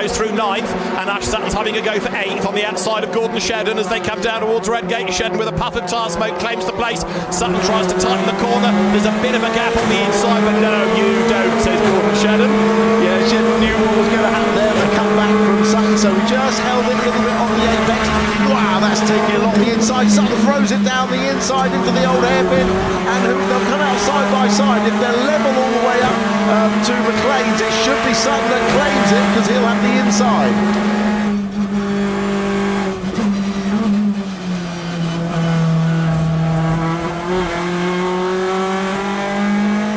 goes through 9th, and Ash Sutton's having a go for 8th on the outside of Gordon Shedden as they come down towards Redgate. Shedden with a puff of tar smoke claims the place. Sutton tries to tighten the corner. There's a bit of a gap on the inside, but no, you don't, says Gordon Shedden. Yeah, Shedden knew what was going to happen there. The comeback from Sutton, so he just held it a little bit on the apex. Wow, that's taking along the inside. Sutton throws it down the inside into the old hairpin, and they'll come out side by side. If they're level all the way up to McLean's, it should be Sutton that claims it because he'll have the inside.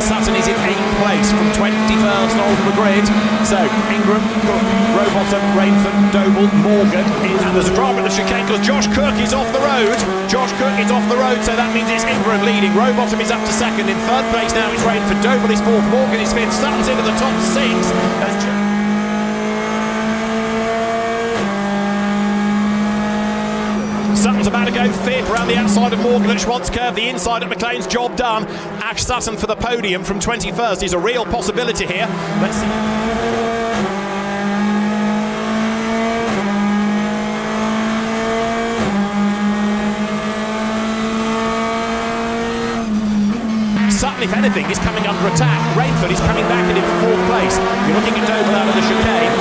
Sutton is in 8th place from 21st on the grid. So Ingram, Cook, Rowbottom, Rainford, Doble, Morgan is, and there's a drama at the chicane because Josh Cook is off the road. Josh Cook is off the road, so that means it's Ingram leading. Rowbottom is up to 2nd. In 3rd place now it's Rainford. Doble is 4th. Morgan is 5th. Sutton's into the top 6. Sutton's about to go 5th around the outside of Morgan at Schwantz Curve. The inside at McLean's, job done. Ash Sutton for the podium from 21st is a real possibility here. Let's see. Sutton, if anything, is coming under attack. Rainford is coming back and in 4th place. You're looking at Doble out of the chicane,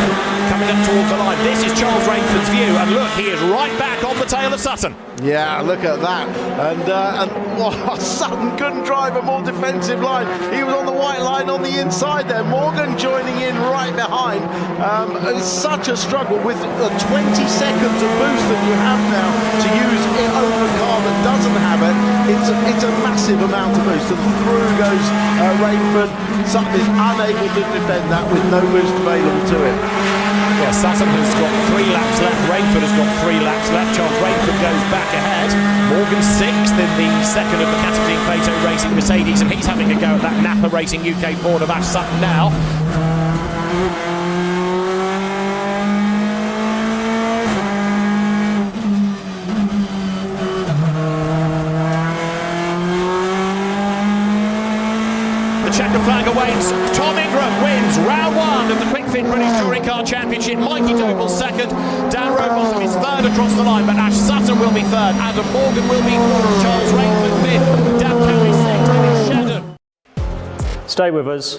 coming up towards the line. This is Charles Rainford's view, and look, he is right back on the tail of Sutton. Yeah, look at that. And Sutton couldn't drive a more defensive line. He was on the white line on the inside there. Morgan joining in right behind. It's such a struggle with 20 seconds of boost that you have now to use it over a car that doesn't have it. It's a massive amount of boost. And through goes Rainford. Sutton is unable to defend that with no boost available to him. Well, Sutton has got 3 laps left. Rainford has got 3 laps left. Charles Rainford goes back ahead. Morgan 6th in the 2nd of the Catalina Pato Racing Mercedes, and he's having a go at that Napa Racing UK Ford of Ash Sutton now. The checker flag awaits. Tom Ingram wins round 1 of the Kwik British Touring Car Championship. Mikey Doble 2nd. Dan Rowbottom is 3rd across the line, but Ash Sutton will be 3rd. Adam Morgan will be 4th. Charles Rainford 5th. Dan Kelly 6th. David Shedden. Stay with us.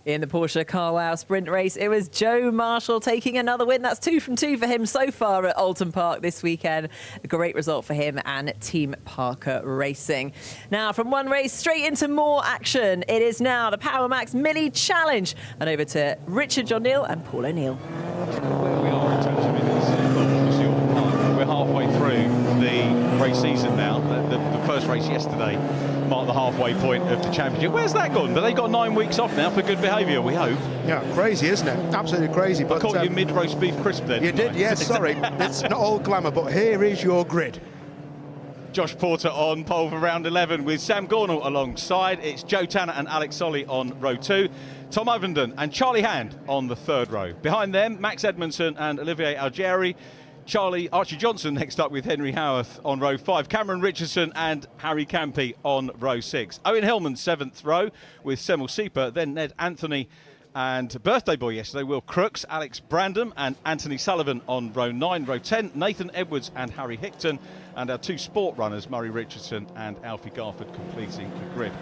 In the Porsche Carwow sprint race, it was Joe Marshall taking another win. That's 2 from 2 for him so far at Oulton Park this weekend. A great result for him and Team Parker Racing. Now, from one race straight into more action. It is now the Power Max Mini Challenge. And over to Richard John Neal and Paul O'Neill. Where we are in terms of minutes, obviously Oulton Park. We're halfway through the race season now. The first race yesterday marked the halfway point of the championship. Where's that gone? But they got 9 weeks off now for good behaviour, we hope. Yeah, crazy, isn't it? Absolutely crazy. I caught you mid-roast beef crisp then. You did, yes, sorry. It's not all glamour, but here is your grid. Josh Porter on pole for round 11 with Sam Gornall alongside. It's Joe Tanner and Alex Solly on row 2. Tom Ovenden and Charlie Hand on the 3rd row. Behind them, Max Edmondson and Olivier Algieri. Archie Johnson next up with Henry Howarth on row 5. Cameron Richardson and Harry Campy on row 6. Owen Hillman 7th row with Semel Sieper, then Ned Anthony and birthday boy yesterday, Will Crooks, Alex Brandon and Anthony Sullivan on row 9. Row 10, Nathan Edwards and Harry Hickton, and our 2 sport runners, Murray Richardson and Alfie Garford, completing the grid.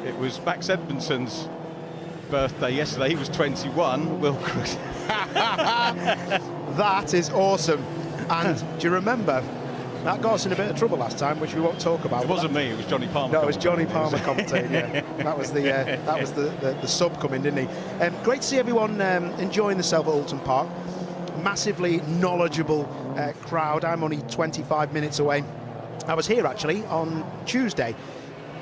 It was Max Edmondson's birthday yesterday. He was 21. Will Crooks. That is awesome. And do you remember that got us in a bit of trouble last time, which we won't talk about? It wasn't me. It was Johnny Palmer. No, it was Johnny Palmer commentating. Yeah, that was the sub coming, didn't he? Great to see everyone enjoying themselves at Oulton Park. Massively knowledgeable crowd. I'm only 25 minutes away. I was here actually on Tuesday,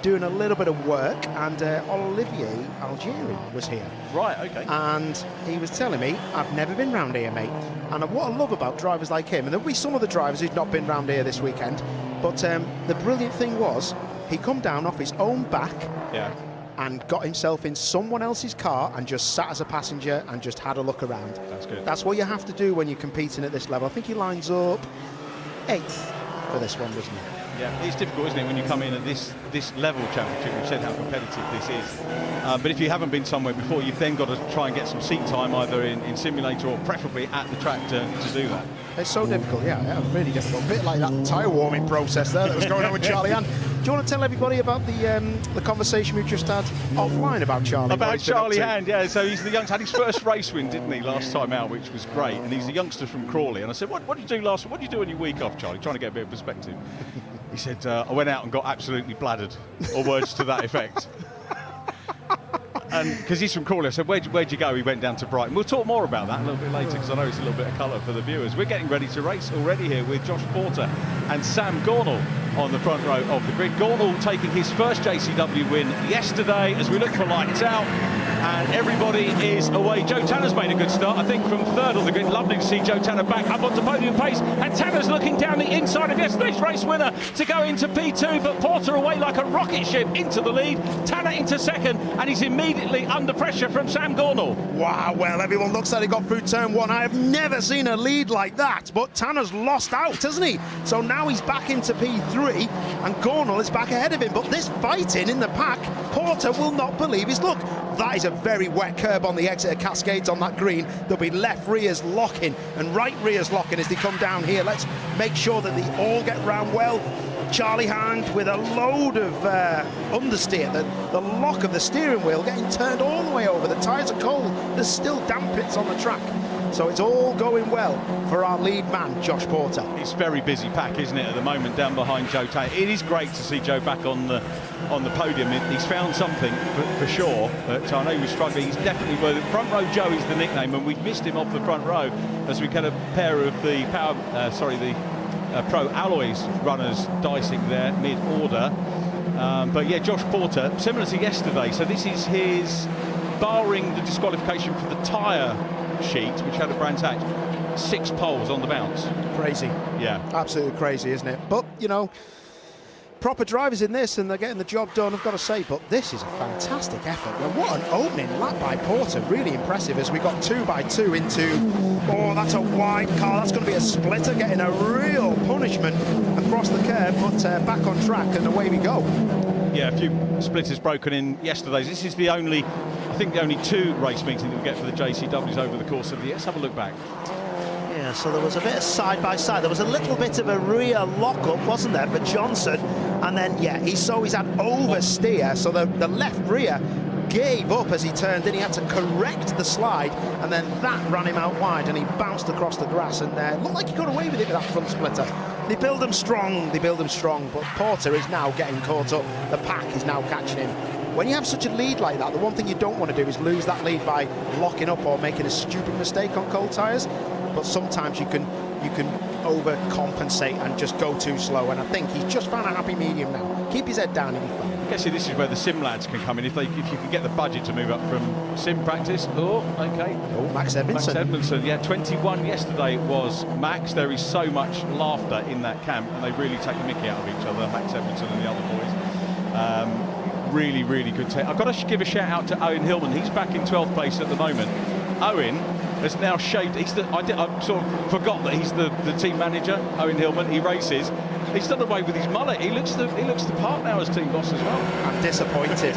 doing a little bit of work, and Olivier Algieri was here. Right, okay. And he was telling me, I've never been round here, mate. And what I love about drivers like him, and there'll be some of the drivers who've not been round here this weekend, but the brilliant thing was, he come down off his own back and got himself in someone else's car and just sat as a passenger and just had a look around. That's good. That's what you have to do when you're competing at this level. I think he lines up 8th for this one, doesn't he? Yeah, it's difficult, isn't it, when you come in at this level championship? We've said how competitive this is. But if you haven't been somewhere before, you've then got to try and get some seat time either in simulator or preferably at the track to do that. It's so difficult, yeah, really difficult. A bit like that tyre warming process there that was going on with Charlie. And do you want to tell everybody about the conversation we've just had offline about Charlie? About Charlie Hand, yeah. So he's the youngster, had his first race win, didn't he, last time out, which was great. And he's a youngster from Crawley. And I said, what did you do what did you do on your week off, Charlie? Trying to get a bit of perspective. He said, I went out and got absolutely bladdered, or words to that effect. And because he's from Crawley, I said, where'd you go? He went down to Brighton. We'll talk more about that a little bit later, because I know it's a little bit of colour for the viewers. We're getting ready to race already here with Josh Porter and Sam Gornall on the front row of the grid. Gornall taking his first JCW win yesterday as we look for lights out. And everybody is away. Joe Tanner's made a good start, I think, from third on the grid. Lovely to see Joe Tanner back up onto podium pace. And Tanner's looking down the inside of yesterday's race winner to go into P2, but Porter away like a rocket ship into the lead. Tanner into second, and he's immediately under pressure from Sam Gornall. Wow, well, everyone looks like he got through turn one. I have never seen a lead like that, but Tanner's lost out, hasn't he? So now he's back into P3, and Gornall is back ahead of him. But this fighting in the pack, Porter will not believe his luck. That is a very wet curb on the exit of Cascades on that green. There'll be left rears locking and right rears locking as they come down here. Let's make sure that they all get round well. Charlie Hand with a load of understeer, the lock of the steering wheel getting turned all the way over. The tyres are cold, there's still damp pits on the track. So it's all going well for our lead man, Josh Porter. It's very busy pack, isn't it, at the moment, down behind Joe Tanner. It is great to see Joe back on the podium. He's found something for sure. But I know he was struggling. He's definitely worth it. Front row Joe is the nickname, and we've missed him off the front row as we get a pair of the Pro Alloys runners dicing there mid-order. But yeah, Josh Porter, similar to yesterday. So this is his, barring the disqualification for the tyre sheet, which had a Brands Hatch, 6 poles on the bounce. Crazy. Yeah. Absolutely crazy, isn't it? But, you know, proper drivers in this, and they're getting the job done, I've got to say. But this is a fantastic effort. Now, what an opening lap by Porter. Really impressive as we got 2x2 into... Oh, that's a wide car. That's going to be a splitter, getting a real punishment across the curb, but back on track, and away we go. Yeah, a few splitters broken in yesterday's. This is the only 2 race meetings that we get for the JCWs over the course of the year. Let's have a look back. Yeah, so there was a bit of side-by-side. There was a little bit of a rear lock-up, wasn't there, for Johnson? And then, yeah, he's had oversteer, so the left rear gave up as he turned in. He had to correct the slide, and then that ran him out wide, and he bounced across the grass, and looked like he got away with it with that front splitter. They build them strong, but Porter is now getting caught up. The pack is now catching him. When you have such a lead like that, the one thing you don't want to do is lose that lead by locking up or making a stupid mistake on cold tyres. But sometimes you can overcompensate and just go too slow, and I think he's just found a happy medium now. Keep his head down and be fine. I guess this is where the sim lads can come in if you can get the budget to move up from sim practice. Oh, okay. Oh, Max Edmondson. Max Edmondson, yeah, 21 yesterday was Max. There is so much laughter in that camp, and they really take the mickey out of each other, Max Edmondson and the other boys. Really, really good take. I've got to give a shout out to Owen Hillman. He's back in 12th place at the moment. Owen has now shaved. I sort of forgot that he's the team manager. Owen Hillman. He races. He's done away with his mullet. He looks the part now as team boss as well. I'm disappointed,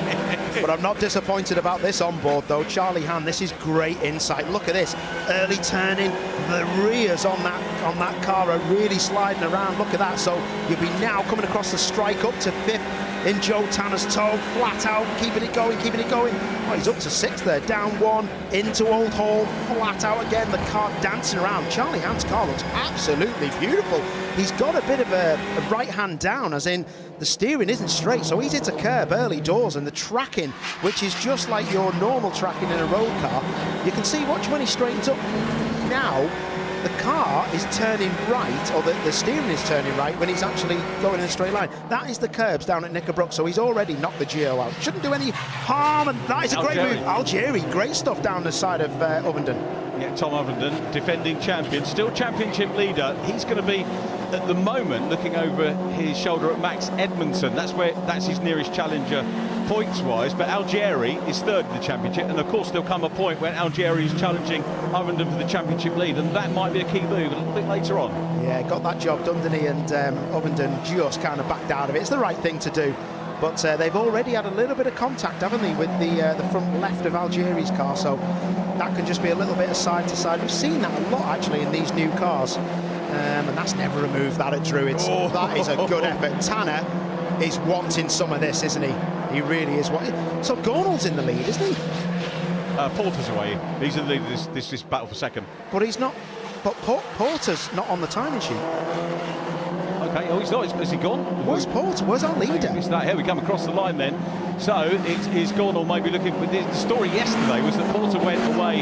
but I'm not disappointed about this on board though. Charlie Hand, this is great insight. Look at this early turning. The rears on that car are really sliding around. Look at that. So you'll be now coming across the strike up to 5th. In Joe Tanner's toe, flat out, keeping it going. Oh, he's up to 6th there, down 1, into Old Hall, flat out again, the car dancing around. Charlie Hand's car looks absolutely beautiful. He's got a bit of a right hand down, as in the steering isn't straight, so he's hit a curb early doors, and the tracking, which is just like your normal tracking in a road car, you can see, watch when he straightens up. Now, the car is turning right, or the steering is turning right when he's actually going in a straight line. That is the curbs down at Knickerbrook, so he's already knocked the Geo out. Shouldn't do any harm, and that is a great move. Algeri, great stuff down the side of Ovenden. Yeah, Tom Ovenden, defending champion, still championship leader. He's going to be, at the moment, looking over his shoulder at Max Edmondson. That's his nearest challenger points-wise, but Algeri is third in the championship, and of course there'll come a point when Algeri is challenging Ovenden for the championship lead, and that might be a key move a little bit later on. Yeah, got that job done, didn't he? And Ovenden just kind of backed out of it. It's the right thing to do. But they've already had a little bit of contact, haven't they, with the front left of Algeri's car, so that can just be a little bit of side to side. We've seen that a lot, actually, in these new cars, and that's never a move, that at Druids. Oh. That is a good effort. Tanner is wanting some of this, isn't he? He really is. So Gornall's in the lead, isn't he? Porter's away. He's in the lead of this battle for second. But he's not. But Porter's not on the timing sheet. Okay, oh, he's not. Has he gone? Where's Porter? Where's our leader? It's that. Here we come across the line then. So it is Gornall maybe looking. The story yesterday was that Porter went away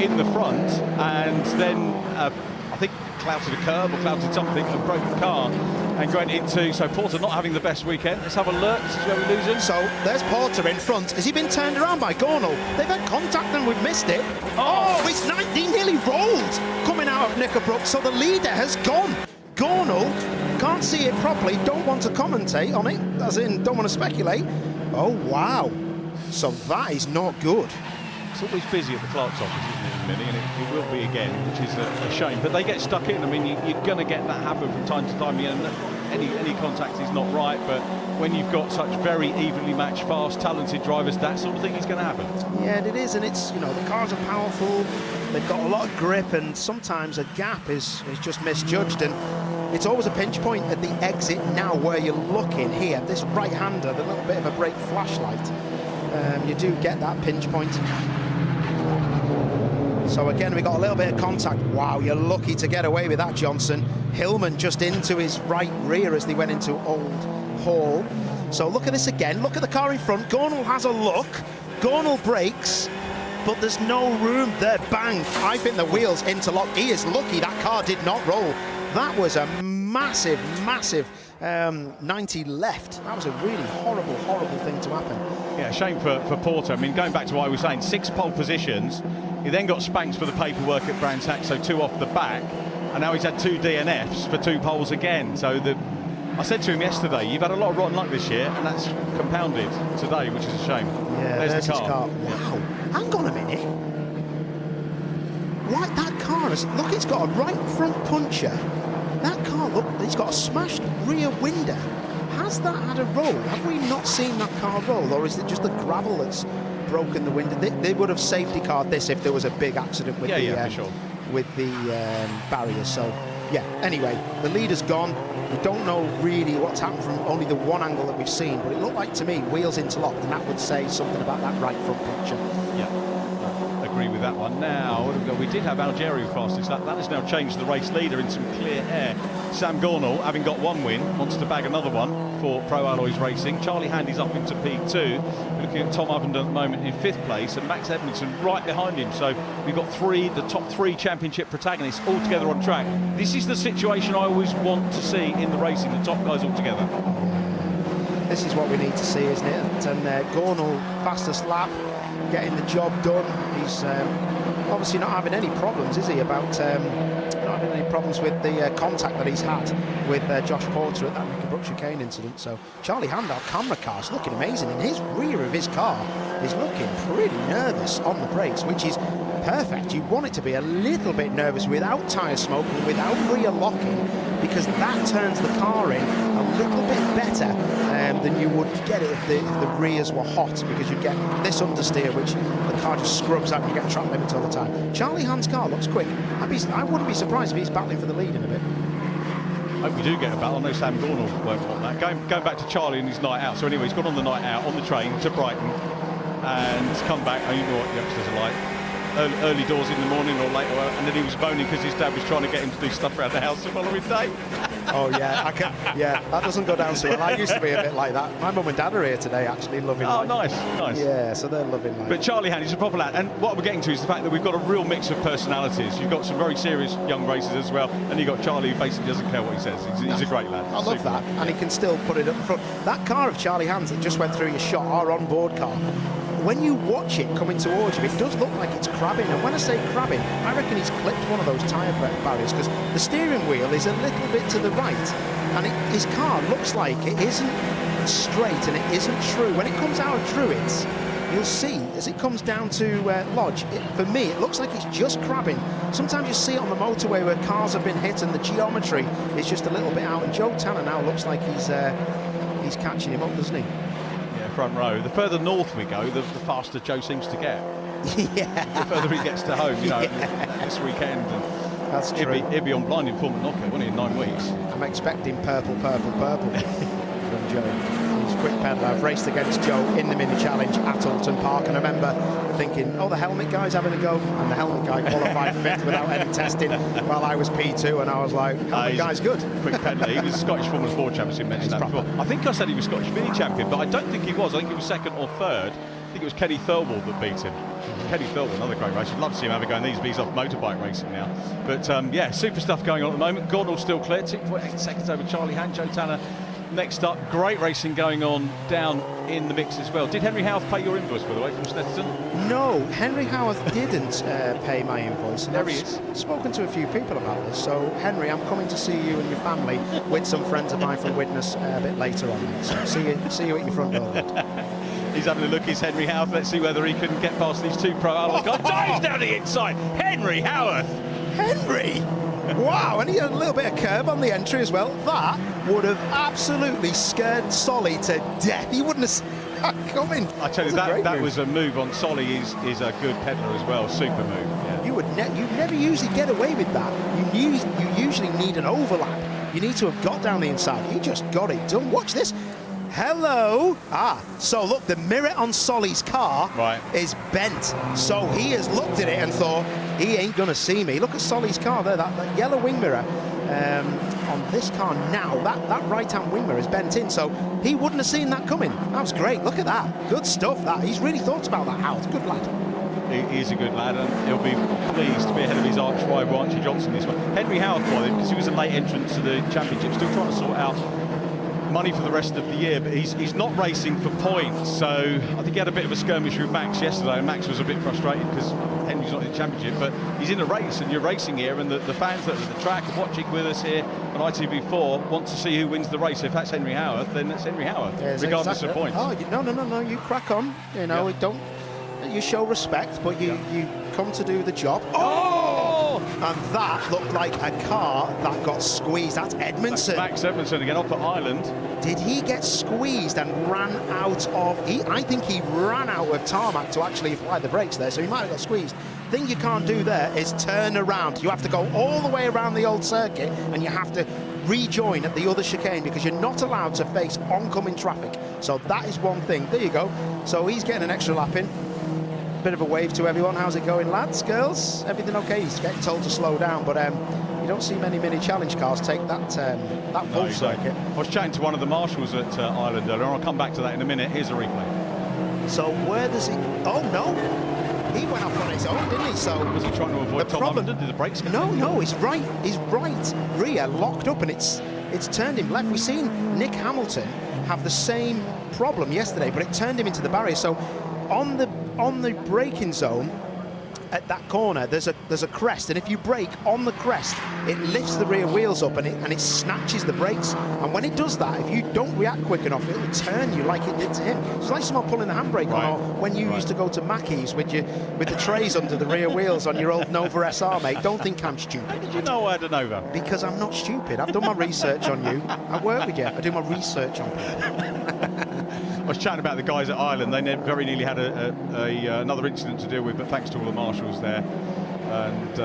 in the front and then I think clouted a curb or clouted something and broke the car and went into. So Porter not having the best weekend. Let's have a look. This is where we lose him. So there's Porter in front. Has he been turned around by Gornall? They've had contact and we've missed it. Oh, it's 19. Nearly rolled coming out of Knickerbrook. So the leader has gone. Gornall can't see it properly, don't want to commentate on it, as in don't want to speculate. Oh wow, so that is not good. It's always busy at the clerk's office, isn't it, Minnie? And it will be again, which is a shame. But they get stuck in. I mean, you're going to get that happen from time to time. Any contact is not right, but when you've got such very evenly matched, fast, talented drivers, that sort of thing is going to happen. Yeah, it is, and it's, you know, the cars are powerful, they've got a lot of grip, and sometimes a gap is just misjudged, and it's always a pinch point at the exit now where you're looking here, this right-hander, the little bit of a brake flashlight, you do get that pinch point. So again, we got a little bit of contact. Wow, you're lucky to get away with that, Johnson. Hillman just into his right rear as they went into Old Hall. So look at this again, look at the car in front. Gornall has a look, Gornall brakes, but there's no room there. Bang, I think the wheels interlocked. He is lucky that car did not roll. That was a massive 90 left. That was a really horrible thing to happen. Yeah, shame for Porter. I mean, going back to what I was saying, 6 pole positions. He then got spanked for the paperwork at Brands Hatch, so 2 off the back. And now he's had 2 DNFs for 2 poles again. So I said to him yesterday, you've had a lot of rotten luck this year, and that's compounded today, which is a shame. Yeah, there's the car. Wow, hang on a minute. Right, that car is, look, it's got a right front puncher. That car, look, it's got a smashed rear window. Has that had a roll? Have we not seen that car roll, or is it just the gravel that's broken the window? They would have safety carred this if there was a big accident with the barriers. So yeah, anyway, the leader's gone. We don't know really what's happened from only the one angle that we've seen, but it looked like to me wheels interlocked, and that would say something about that right front picture. Yeah, agree with that one. Now, what have we got? We did have Algeri fastest lap. That has now changed the race leader in some clear air. Sam Gornall, having got 1 win, wants to bag another one for Pro Alloys Racing. Charlie Handy's up into P2. We're looking at Tom Ovenden at the moment in 5th place, and Max Edmondson right behind him. So we've got the top 3 championship protagonists all together on track. This is the situation I always want to see in the racing, the top guys all together. This is what we need to see, isn't it? And Gornall, fastest lap, getting the job done. He's obviously not having any problems, is he, about not having any problems with the contact that he's had with Josh Porter at that Knickerbrook chicane incident. So Charlie Hand, our camera car, is looking amazing, and his rear of his car is looking pretty nervous on the brakes, which is perfect. You want it to be a little bit nervous without tyre smoke and without rear locking, because that turns the car in a little bit better than you would get it if the rears were hot, because you get this understeer, which the car just scrubs out and you get track limits all the time. Charlie Hand's car looks quick. I wouldn't be surprised if he's battling for the lead in a bit. I hope we do get a battle. I know Sam Gornall won't want that. Going back to Charlie and his night out. So anyway, he's gone on the night out on the train to Brighton and come back. You know what the youngsters are like. Early doors in the morning or later, and then he was moaning because his dad was trying to get him to do stuff around the house the following day. Oh yeah, that doesn't go down so well. I used to be a bit like that. My mum and dad are here today, actually, loving life. Oh, nice. Yeah, so they're loving life. But Charlie Hand is a proper lad, and what we're getting to is the fact that we've got a real mix of personalities. You've got some very serious young racers as well, and you've got Charlie who basically doesn't care what he says. He's a great lad. I love that, and he can still put it up front. That car of Charlie Hand's that just went through your shot, our on-board car, when you watch it coming towards you, it does look like it's crabbing. And when I say crabbing, I reckon he's clipped one of those tyre barriers, because the steering wheel is a little bit to the right, and his car looks like it isn't straight, and it isn't true. When it comes out of Druids, you'll see, as it comes down to Lodge, for me, it looks like it's just crabbing. Sometimes you see it on the motorway where cars have been hit and the geometry is just a little bit out, and Joe Tanner now looks like he's catching him up, doesn't he? Yeah, front row. The further north we go, the faster Joe seems to get. Yeah. The further he gets to home, this weekend. And that's true. He'd be on blinding form at Knockout, wouldn't he, in 9 weeks? I'm expecting purple from Joe. He's a quick peddler. I've raced against Joe in the mini challenge at Oulton Park, and I remember thinking, oh, the helmet guy's having a go, and the helmet guy qualified 5th without any testing while I was P2, and I was like, helmet guy's good. Quick peddler. He was Scottish Formula 4 champion, mentioned that before. I think I said he was Scottish mini champion, but I don't think he was. I think he was 2nd or 3rd. I think it was Kenny Thirlwall that beat him. Kenny Thirlwall, another great racer. I'd love to see him have a go in these, but he's off motorbike racing now. But yeah, super stuff going on at the moment. Gordon still clear, 2.8 seconds over Charlie Han. Joe Tanner next up. Great racing going on down in the mix as well. Did Henry Howarth pay your invoice, by the way, from Snetterton? No, Henry Howarth didn't pay my invoice. And There he I've is. spoken to a few people about this. So, Henry, I'm coming to see you and your family with some friends of mine from Widnes a bit later on. Mate. So see you at your front door. He's having a look. He's Henry Howarth. Let's see whether he can get past these two pro Alloy guys. Dives down the inside. Henry Howarth. Henry? Wow, and he had a little bit of curb on the entry as well. That would have absolutely scared Solly to death. He wouldn't have seen that coming. I tell you, that was a move on Solly. Is a good peddler as well. Super move. Yeah. You never usually get away with that. You usually need an overlap. You need to have got down the inside. He just got it done. Watch this. Hello. So look, the mirror on Solly's car is bent. So he has looked at it and thought, he ain't gonna see me. Look at Solly's car there, that yellow wing mirror on this car now. That right-hand wing mirror is bent in, so he wouldn't have seen that coming. That was great. Look at that. Good stuff. That he's really thought about that. Out. Good lad. He's a good lad, and he'll be pleased to be ahead of his arch rival Archie Johnson this one. Henry Howarth, by the way, because he was a late entrant to the championship, still trying to sort out money for the rest of the year, but he's not racing for points. So I think he had a bit of a skirmish with Max yesterday, and Max was a bit frustrated because Henry's not in the championship, but he's in a race, and you're racing here, and the fans that are at the track and watching with us here on ITV4 want to see who wins the race. If that's Henry Howarth, then that's Henry Howarth, regardless of points. Oh, no, you crack on. You know, don't. You show respect, but you come to do the job. Oh! And that looked like a car that got squeezed. That's Edmondson. That's Max Edmondson again off at Ireland. Did he get squeezed and ran out of... I think he ran out of tarmac to actually apply the brakes there, so he might have got squeezed. The thing you can't do there is turn around. You have to go all the way around the old circuit, and you have to rejoin at the other chicane because you're not allowed to face oncoming traffic. So that is one thing. There you go. So he's getting an extra lap in. Bit of a wave to everyone. How's it going, lads, girls? Everything okay? He's getting told to slow down, but you don't see many mini challenge cars take that full circuit. I was chatting to one of the marshals at Ireland earlier, and I'll come back to that in a minute. Here's a replay. So where does he... Oh, no. He went off on his own, didn't he? So was he trying to avoid Tom Huffington? Did the brakes go? No, his right rear locked up, and it's turned him left. We've seen Nick Hamilton have the same problem yesterday, but it turned him into the barrier. So on the braking zone at that corner, there's a crest, and if you brake on the crest, it lifts the rear wheels up and it snatches the brakes. And when it does that, if you don't react quick enough, it'll turn you like it did to him. It's like someone pulling the handbrake on, or when you used to go to Mackey's with the trays under the rear wheels on your old Nova SR, mate. Don't think I'm stupid. How did you know I had a Nova? Because I'm not stupid. I've done my research on you. I work with you. I do my research on people. I was chatting about the guys at Ireland. They very nearly had another incident to deal with, but thanks to all the marshals there. And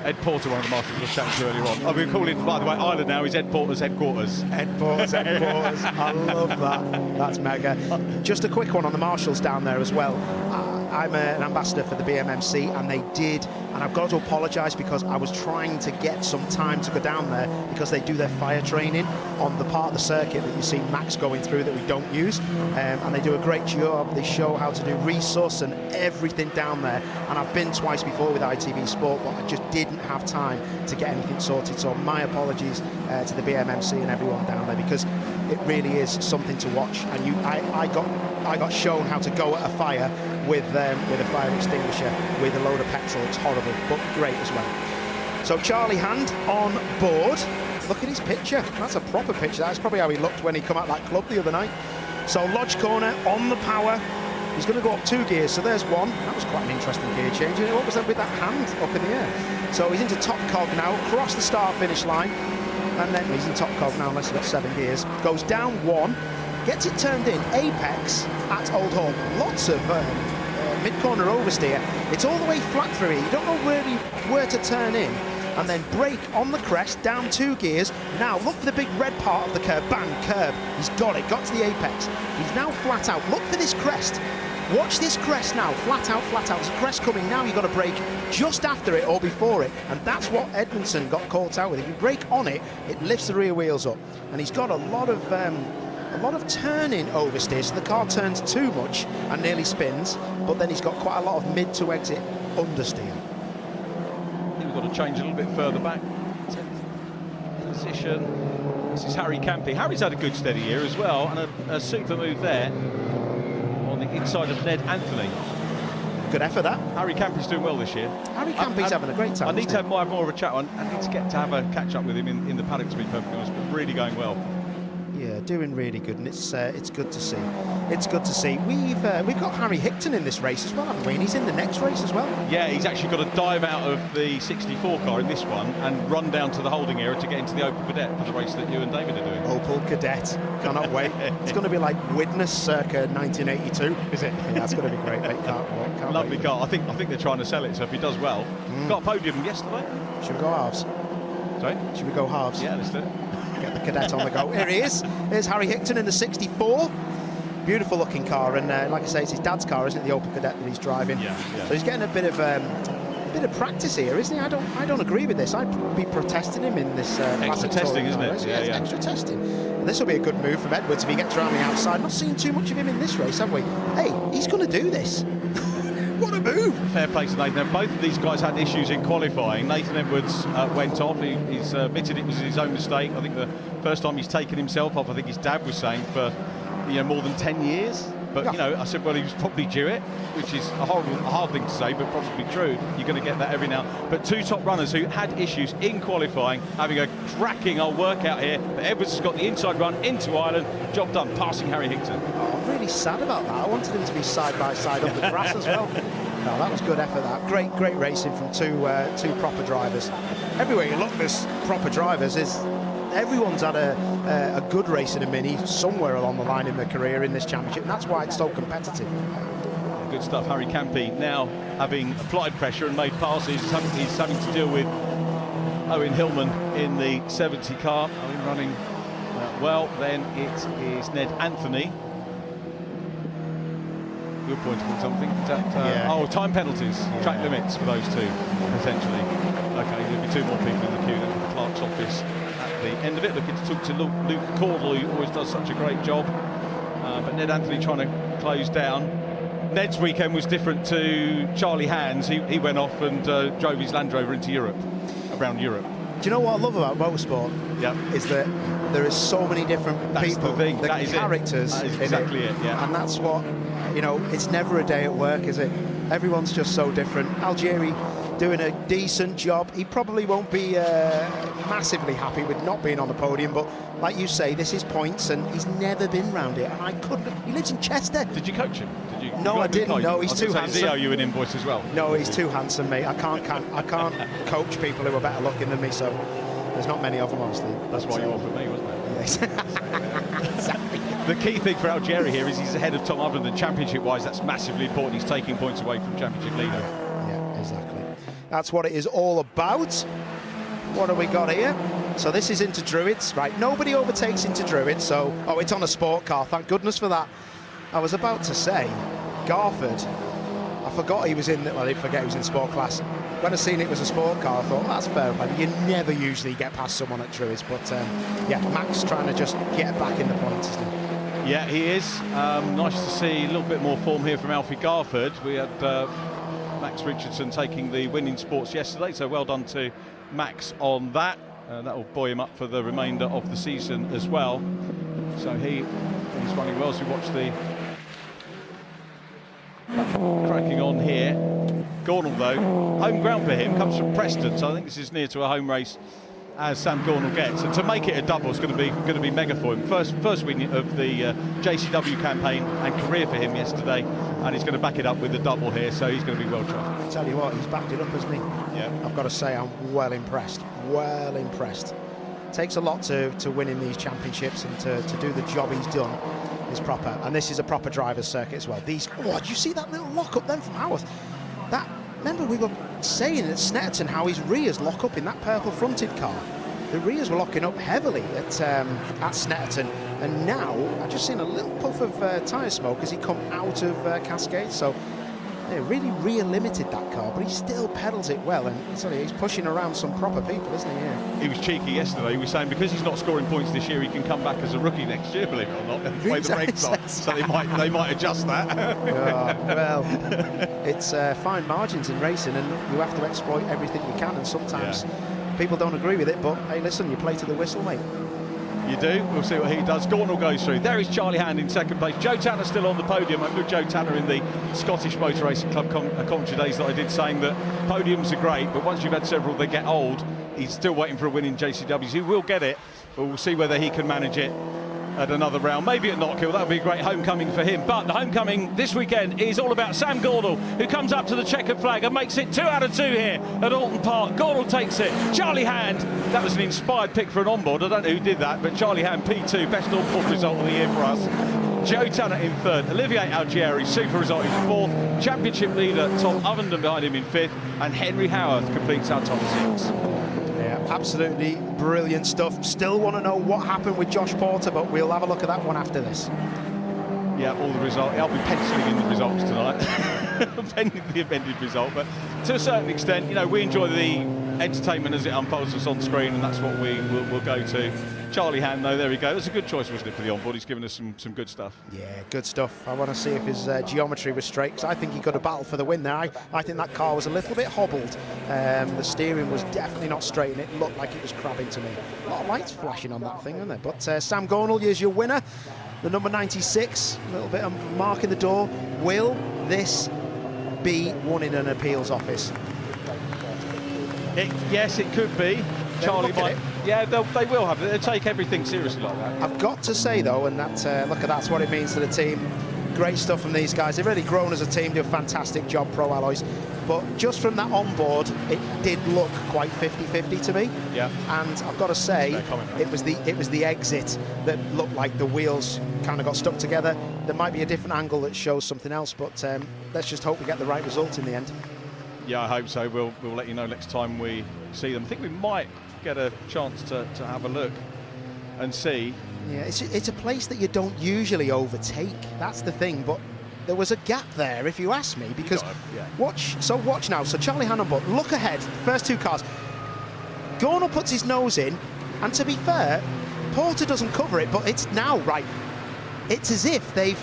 Ed Porter, one of the marshals, was chatting to earlier on. I've been calling, by the way, Ireland now is Ed Porter's headquarters. Ed Porter's headquarters. I love that. That's mega. Just a quick one on the marshals down there as well. I'm an ambassador for the BMMC, and they did, and I've got to apologise because I was trying to get some time to go down there because they do their fire training on the part of the circuit that you see Max going through that we don't use, and they do a great job. They show how to do resus and everything down there, and I've been twice before with ITV Sport, but I just didn't have time to get anything sorted. So my apologies to the BMMC and everyone down there, because it really is something to watch. And I got shown how to go at a fire with a fire extinguisher with a load of petrol. It's horrible, but great as well. So Charlie Hand on board. Look at his picture. That's a proper picture. That's probably how he looked when he come out that club the other night. So Lodge corner on the power. He's going to go up 2 gears, so there's one. That was quite an interesting gear change. What was that with that hand up in the air? So he's into top cog now, across the start-finish line. And then he's in top cog now, unless he's got 7 gears. Goes down 1, gets it turned in, apex at Old Hall. Lots of mid-corner oversteer. It's all the way flat through here. You don't know where to turn in. And then brake on the crest, down 2 gears. Now look for the big red part of the curb. Bang, curb. He's got it, got to the apex. He's now flat out. Look for this crest. Watch this crest now, flat out, flat out. There's a crest coming now, you've got to brake just after it or before it. And that's what Edmondson got caught out with. If you brake on it, it lifts the rear wheels up. And he's got a lot of turning oversteer, so the car turns too much and nearly spins, but then he's got quite a lot of mid to exit understeer. We've got to change a little bit further back. 10th position. This is Harry Campy. Harry's had a good steady year as well, and a super move there on the inside of Ned Anthony. Good effort, that. Harry Campy's doing well this year. Harry Campy's having a great time. I need to have more of a chat on. I need to get to have a catch up with him in the paddock, to be perfectly honest, but really going well. Yeah, doing really good, and it's good to see. It's good to see. We've got Harry Hickton in this race as well, haven't we? And he's in the next race as well. Yeah, he's actually got to dive out of the 64 car in this one and run down to the holding area to get into the Opel Cadet for the race that you and David are doing. Opel Cadet, cannot wait. It's going to be like Widnes circa 1982, is it? Yeah, that's going to be great. Mate. Can't Lovely wait. car. I think they're trying to sell it, so if he does well, got a podium yesterday. Should we go halves? Sorry? Should we go halves? Yeah, let's do it. Get the Cadet on the go. Here he is. Here's Harry Hickton in the 64. Beautiful looking car, and like I say, it's his dad's car, isn't it? The Opel Cadet that he's driving. Yeah. So he's getting a bit of practice here, isn't he? I don't agree with this. I'd be protesting him in this extra testing, isn't it? Yeah, extra testing. And this will be a good move from Edwards if he gets around the outside. Not seen too much of him in this race, have we? Hey, he's going to do this. What a move! Fair play to Nathan. Both of these guys had issues in qualifying. Nathan Edwards went off. He's admitted it was his own mistake. I think the first time he's taken himself off, I think his dad was saying, for more than 10 years. But, I said, well, he was probably due it, which is a hard thing to say, but probably true. You're going to get that every now. But 2 top runners who had issues in qualifying, having a cracking old workout here. But Edwards has got the inside run into Ireland. Job done, passing Harry Hickton. Oh, I'm really sad about that. I wanted him to be side by side up the grass as well. No, that was good effort, that. Great racing from two proper drivers. Everywhere you look, there's proper drivers. Everyone's had a good race in a Mini somewhere along the line in their career in this championship, and that's why it's so competitive. Good stuff. Harry Campy now having applied pressure and made passes. He's having to deal with Owen Hillman in the 70 car. Owen running well. Then it is Ned Anthony. You're pointing at something. Is that, Oh, time penalties, track limits for those two, potentially. Okay, there'll be 2 more people in the queue then for the clerk's office at the end of it. Looking to talk to Luke Cordell, who always does such a great job. But Ned Anthony trying to close down. Ned's weekend was different to Charlie Hands. He went off and drove his Land Rover into Europe, around Europe. Do you know what I love about motorsport? Yeah. Is that there is so many different people, the thing. the That is characters. That is exactly it. Yeah. And that's what, it's never a day at work, is it? Everyone's just so different. Algieri doing a decent job. He probably won't be massively happy with not being on the podium, but like you say, this is points, and he's never been round it. And I couldn't. He lives in Chester. Did you coach him? No, I didn't. No, he's too handsome. Does he owe you an invoice as well? No, he's too handsome, mate. I can't coach people who are better looking than me, so there's not many of them, obviously. That's why you offered me, wasn't it? Yes. Exactly. The key thing for Algieri here is he's ahead of Tom Overland championship-wise. That's massively important. He's taking points away from championship leader. Yeah, exactly. That's what it is all about. What have we got here? So this is into Druids, right? Nobody overtakes into Druids, so... Oh, it's on a sport car. Thank goodness for that. I was about to say, Garford. I forgot he was in... Well, I didn't forget he was in sport class. When I seen it was a sport car, I thought, well, that's fair play. You never usually get past someone at Druids, but yeah, Max trying to just get back in the points, isn't he? Yeah, he is. Nice to see a little bit more form here from Alfie Garford. We had Max Richardson taking the winning spots yesterday, so well done to Max on that. That will buoy him up for the remainder of the season as well. So he's running well as we watch the cracking on here. Gornall, though, home ground for him, comes from Preston, so I think this is near to a home race as Sam Gornall gets, and to make it a double is going to be mega for him. First win of the JCW campaign and career for him yesterday, and he's going to back it up with the double here, so he's going to be well chuffed. I tell you what, he's backed it up, hasn't he? Yeah. I've got to say, I'm well impressed. Well impressed. Takes a lot to win in these championships, and to do the job he's done is proper. And this is a proper driver's circuit as well. Did you see that little lock up then from Howarth? Remember we were saying at Snetterton how his rears lock up in that purple fronted car. The rears were locking up heavily at Snetterton, and now I've just seen a little puff of tyre smoke as he come out of Cascade. So they really rear-limited that car, but he still pedals it well, and he's pushing around some proper people, isn't he? Yeah. He was cheeky yesterday. He was saying because he's not scoring points this year, he can come back as a rookie next year, believe it or not, and play the regs on. So they might adjust that. Well, it's fine margins in racing, and you have to exploit everything you can, and sometimes people don't agree with it, but hey, listen, you play to the whistle, mate. You do. We'll see what he does. Gornall goes through. There is Charlie Hand in second place. Joe Tanner still on the podium. I'm with Joe Tanner in the Scottish Motor Racing Club commentary days that I did, saying that podiums are great, but once you've had several, they get old. He's still waiting for a win in JCWs. He will get it, but we'll see whether he can manage it at another round, maybe at Knockhill. That would be a great homecoming for him. But the homecoming this weekend is all about Sam Gornall, who comes up to the checkered flag and makes it 2 out of 2 here at Oulton Park. Gornall takes it. Charlie Hand, that was an inspired pick for an onboard. I don't know who did that, but Charlie Hand, P2, best onboard result of the year for us. Joe Tanner in third, Olivier Algieri, super result in fourth, championship leader Tom Ovenden behind him in fifth, and Henry Howarth completes our top 6. Yeah, absolutely brilliant stuff. Still want to know what happened with Josh Porter, but we'll have a look at that one after this. Yeah, all the results. I'll be penciling in the results tonight, pending the amended result. But to a certain extent, we enjoy the entertainment as it unfolds us on screen, and that's what we'll go to. Charlie Hand, though, there we go. That's a good choice, wasn't it, for the onboard? He's given us some good stuff. Yeah, good stuff. I want to see if his geometry was straight, because I think he could have battled for the win there. I think that car was a little bit hobbled. The steering was definitely not straight, and it looked like it was crabbing to me. A lot of lights flashing on that thing, aren't there? But Sam Gornall, here's your winner. The number 96, a little bit of mark in the door. Will this be won in an appeals office? Yes, it could be. Charlie might. Yeah, they will have it. They'll take everything seriously like that. I've got to say, though, and that's what it means to the team. Great stuff from these guys. They've really grown as a team, do a fantastic job, Pro Alloys. But just from that onboard, it did look quite 50-50 to me. Yeah. And I've got to say, it was the exit that looked like the wheels kind of got stuck together. There might be a different angle that shows something else, but let's just hope we get the right result in the end. Yeah, I hope so. We'll let you know next time we see them. I think we might get a chance to have a look and see. Yeah, it's a place that you don't usually overtake. That's the thing, but there was a gap there, if you ask me, because watch now. So Charlie Hannonbot, look ahead, first 2 cars. Gornall puts his nose in, and to be fair, Porter doesn't cover it, but it's now right. It's as if they've,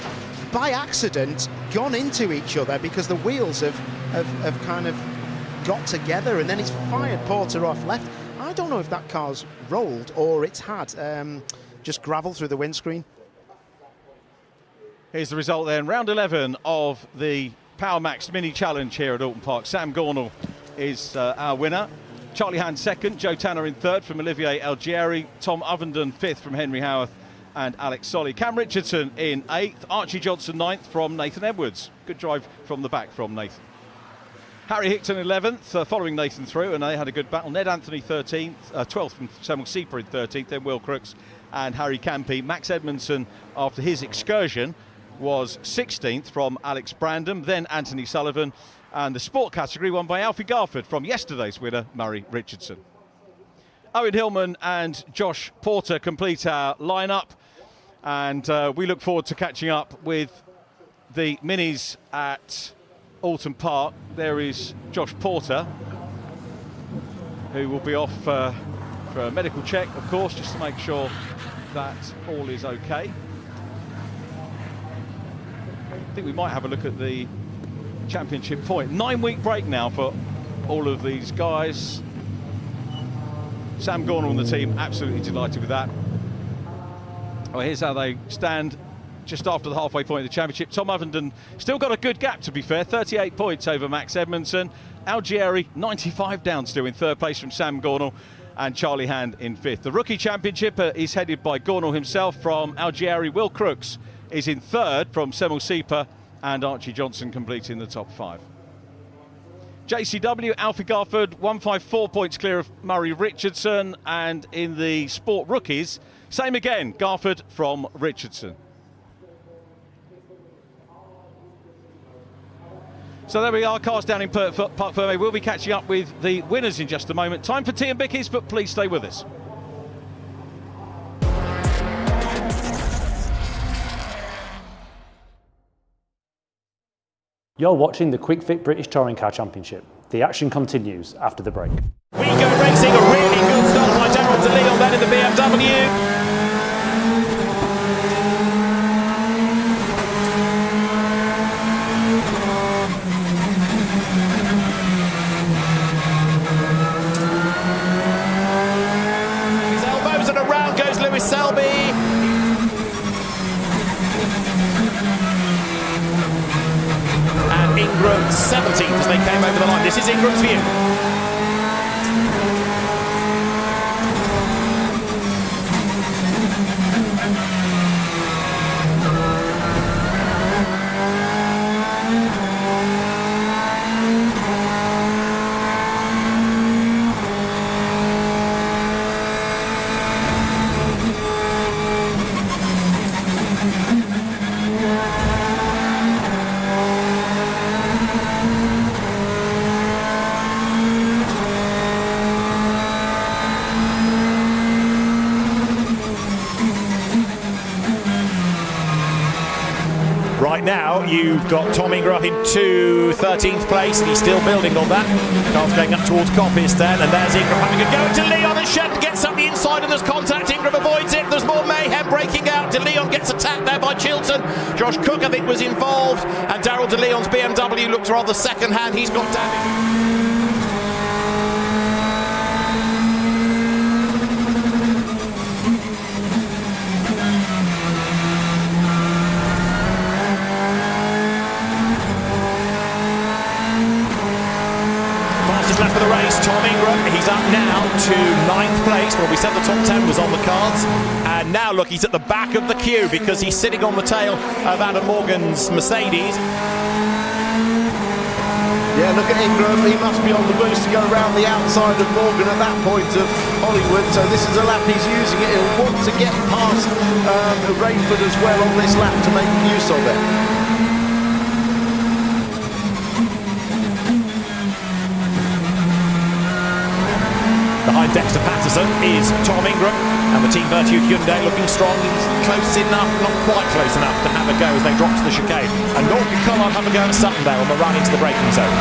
by accident, gone into each other because the wheels have kind of got together, and then he's fired Porter off left. I don't know if that car's rolled or it's had just gravel through the windscreen. Here's the result then. Round 11 of the Power Max Mini Challenge here at Oulton Park. Sam Gornall is our winner. Charlie Hand second, Joe Tanner in third from Olivier Algieri, Tom Ovenden fifth from Henry Howarth and Alex Solly. Cam Richardson in 8th, Archie Johnson 9th from Nathan Edwards. Good drive from the back from Nathan. Harry Hickton 11th, following Nathan through, and they had a good battle. Ned Anthony 13th, 12th from Samuel Sieper in 13th, then Will Crooks and Harry Campy. Max Edmondson, after his excursion, was 16th from Alex Brandon, then Anthony Sullivan, and the sport category won by Alfie Garford from yesterday's winner, Murray Richardson. Owen Hillman and Josh Porter complete our lineup, and we look forward to catching up with the minis at Oulton Park. There is Josh Porter, who will be off for a medical check, of course, just to make sure that all is okay. I think we might have a look at the championship point. 9-week break now for all of these guys. Sam Gornall and the team absolutely delighted with that. Well, here's how they stand just after the halfway point of the championship. Tom Ovenden still got a good gap, to be fair, 38 points over Max Edmondson. Algieri 95 down still in third place from Sam Gornall. and Charlie Hand in 5th. The Rookie Championship is headed by Gornal himself from Algieri. Will Crooks is in 3rd from Semel Sieper, and Archie Johnson completing the top 5. JCW, Alfie Garford, 154 points clear of Murray Richardson, and in the Sport Rookies, same again, Garford from Richardson. So there we are, cars down in Parc Fermé. We'll be catching up with the winners in just a moment. Time for tea and bickies, but please stay with us. You're watching the Kwik Fit British Touring Car Championship. The action continues after the break. We go racing, a really good start by Darryl De Leon then in the BMW. Selby. And Ingram 17th as they came over the line. This is Ingram's view. Right now, you've got Tom Ingram into 13th place, and he's still building on that. Carl's going up towards Coppice then, and there's Ingram having a go to Leon, and Shen gets up the inside, and there's contact. Ingram avoids it. There's more mayhem breaking out. De Leon gets attacked there by Chilton. Josh Cook, I think, was involved, and Darryl De Leon's BMW looks rather second-hand. He's got damage. Left for the race, Tom Ingram, he's up now to 9th place. Well, we said the top 10 was on the cards, and now look, he's at the back of the queue because he's sitting on the tail of Adam Morgan's Mercedes. Yeah, look at Ingram, he must be on the boost to go around the outside of Morgan at that point of Hollywood, so this is a lap he's using it. He'll want to get past Rainford as well on this lap to make use of it. Behind Dexter Patterson is Tom Ingram, and the Team Virtue Hyundai looking strong. He's close enough, not quite close enough to have a go as they drop to the chicane. And Norton Collard have a go at Sutton there on the run into the braking zone.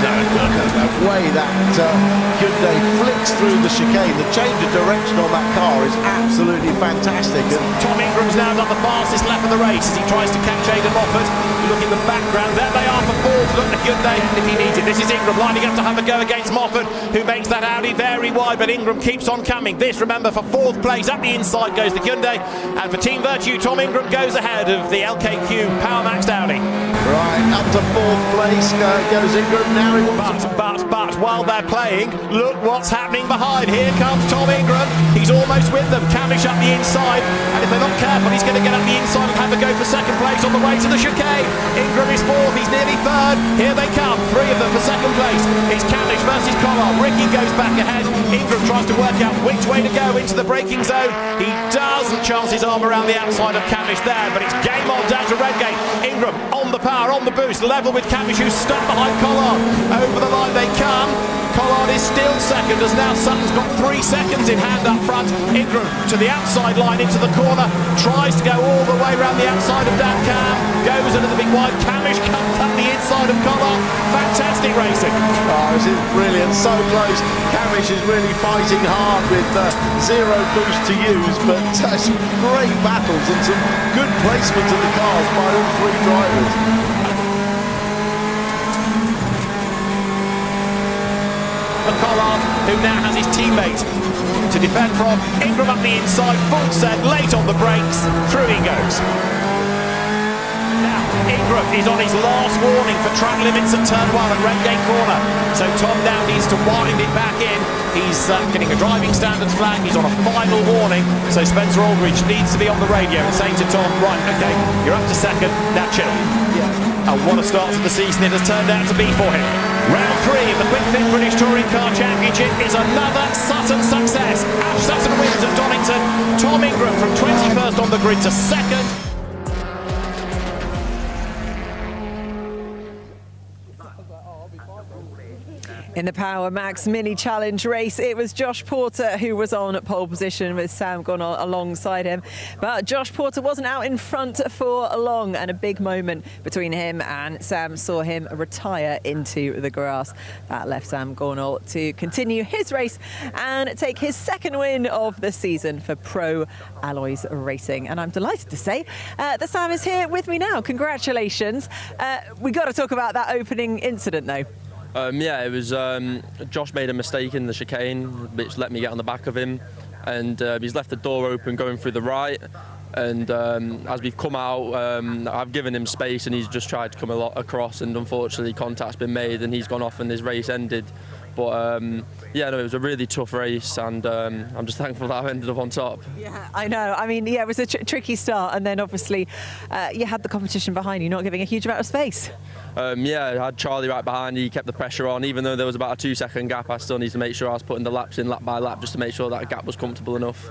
No way that Hyundai flicks through the chicane. The change of direction on that car is absolutely fantastic. And Tom Ingram's now done the fastest lap of the race as he tries to catch Aidan Moffat. Look in the background, there they are for 4th. Look at Hyundai if he needs it. This is Ingram lining up to have a go against Moffat, who makes that Audi very wide, but Ingram keeps on coming. This, remember, for 4th place. Up the inside goes the Hyundai, and for Team Virtue, Tom Ingram goes ahead of the LKQ Power Maxed Audi. Right, up to 4th place goes Ingram. Now he wants but while they're playing, look what's happening behind. Here comes Tom Ingram. He's almost with them. Cavish up the inside, and if they're not careful, he's going to get up the inside and have a go for 2nd place on the way to the chicane. Ingram is 4th. He's nearly 3rd. Here they come. 3 of them for 2nd place. It's Cavish versus Collard. Ricky goes back ahead. Ingram tries to work out which way to go into the braking zone. He doesn't chance his arm around the outside of Cavish there, but it's game on down to Redgate. Ingram on the power, on the boost, level with Cavish, who's stuck behind Collard. Over the line they come. Collard is still 2nd, as now Sutton's got 3 seconds in hand up front. Ingram to the outside line into the corner, tries to go all the way around the outside of Dan Cam, goes into the big wide. Cavish comes up the inside of Collard. Fantastic racing. Oh, this is brilliant, so close. Cavish is really fighting hard with 0 boost to use, but some great battles and some good placement of the cars by all 3 drivers. Collard, who now has his teammate to defend from. Ingram up the inside, full set, late on the brakes, through he goes. Now, Ingram is on his last warning for track limits at turn 1 at Redgate Corner. So Tom now needs to wind it back in. He's getting a driving standards flag. He's on a final warning. So Spencer Aldridge needs to be on the radio and saying to Tom, right, OK, you're up to second, now chill. And what a start to the season it has turned out to be for him. Round 3 of the Kwik Fit British Touring Car Championship is another Sutton success. Ash Sutton wins at Donington. Tom Ingram from 21st on the grid to 2nd. In the Power Max Mini Challenge race, it was Josh Porter who was on pole position with Sam Gonal alongside him. But Josh Porter wasn't out in front for long, and a big moment between him and Sam saw him retire into the grass. That left Sam Gonal to continue his race and take his 2nd win of the season for Pro Alloys Racing. And I'm delighted to say that Sam is here with me now. Congratulations. We got to talk about that opening incident though. Yeah, it was Josh made a mistake in the chicane, which let me get on the back of him, and he's left the door open going through the right. And as we've come out, I've given him space, and he's just tried to come across, and unfortunately contact's been made, and he's gone off, and his race ended. But yeah, no, it was a really tough race, and I'm just thankful that I ended up on top. Yeah, I know. I mean, yeah, it was a tricky start, and then obviously you had the competition behind you, not giving a huge amount of space. Yeah, I had Charlie right behind. He kept the pressure on. Even though there was about a 2-second gap, I still need to make sure I was putting the laps in lap by lap just to make sure that gap was comfortable enough.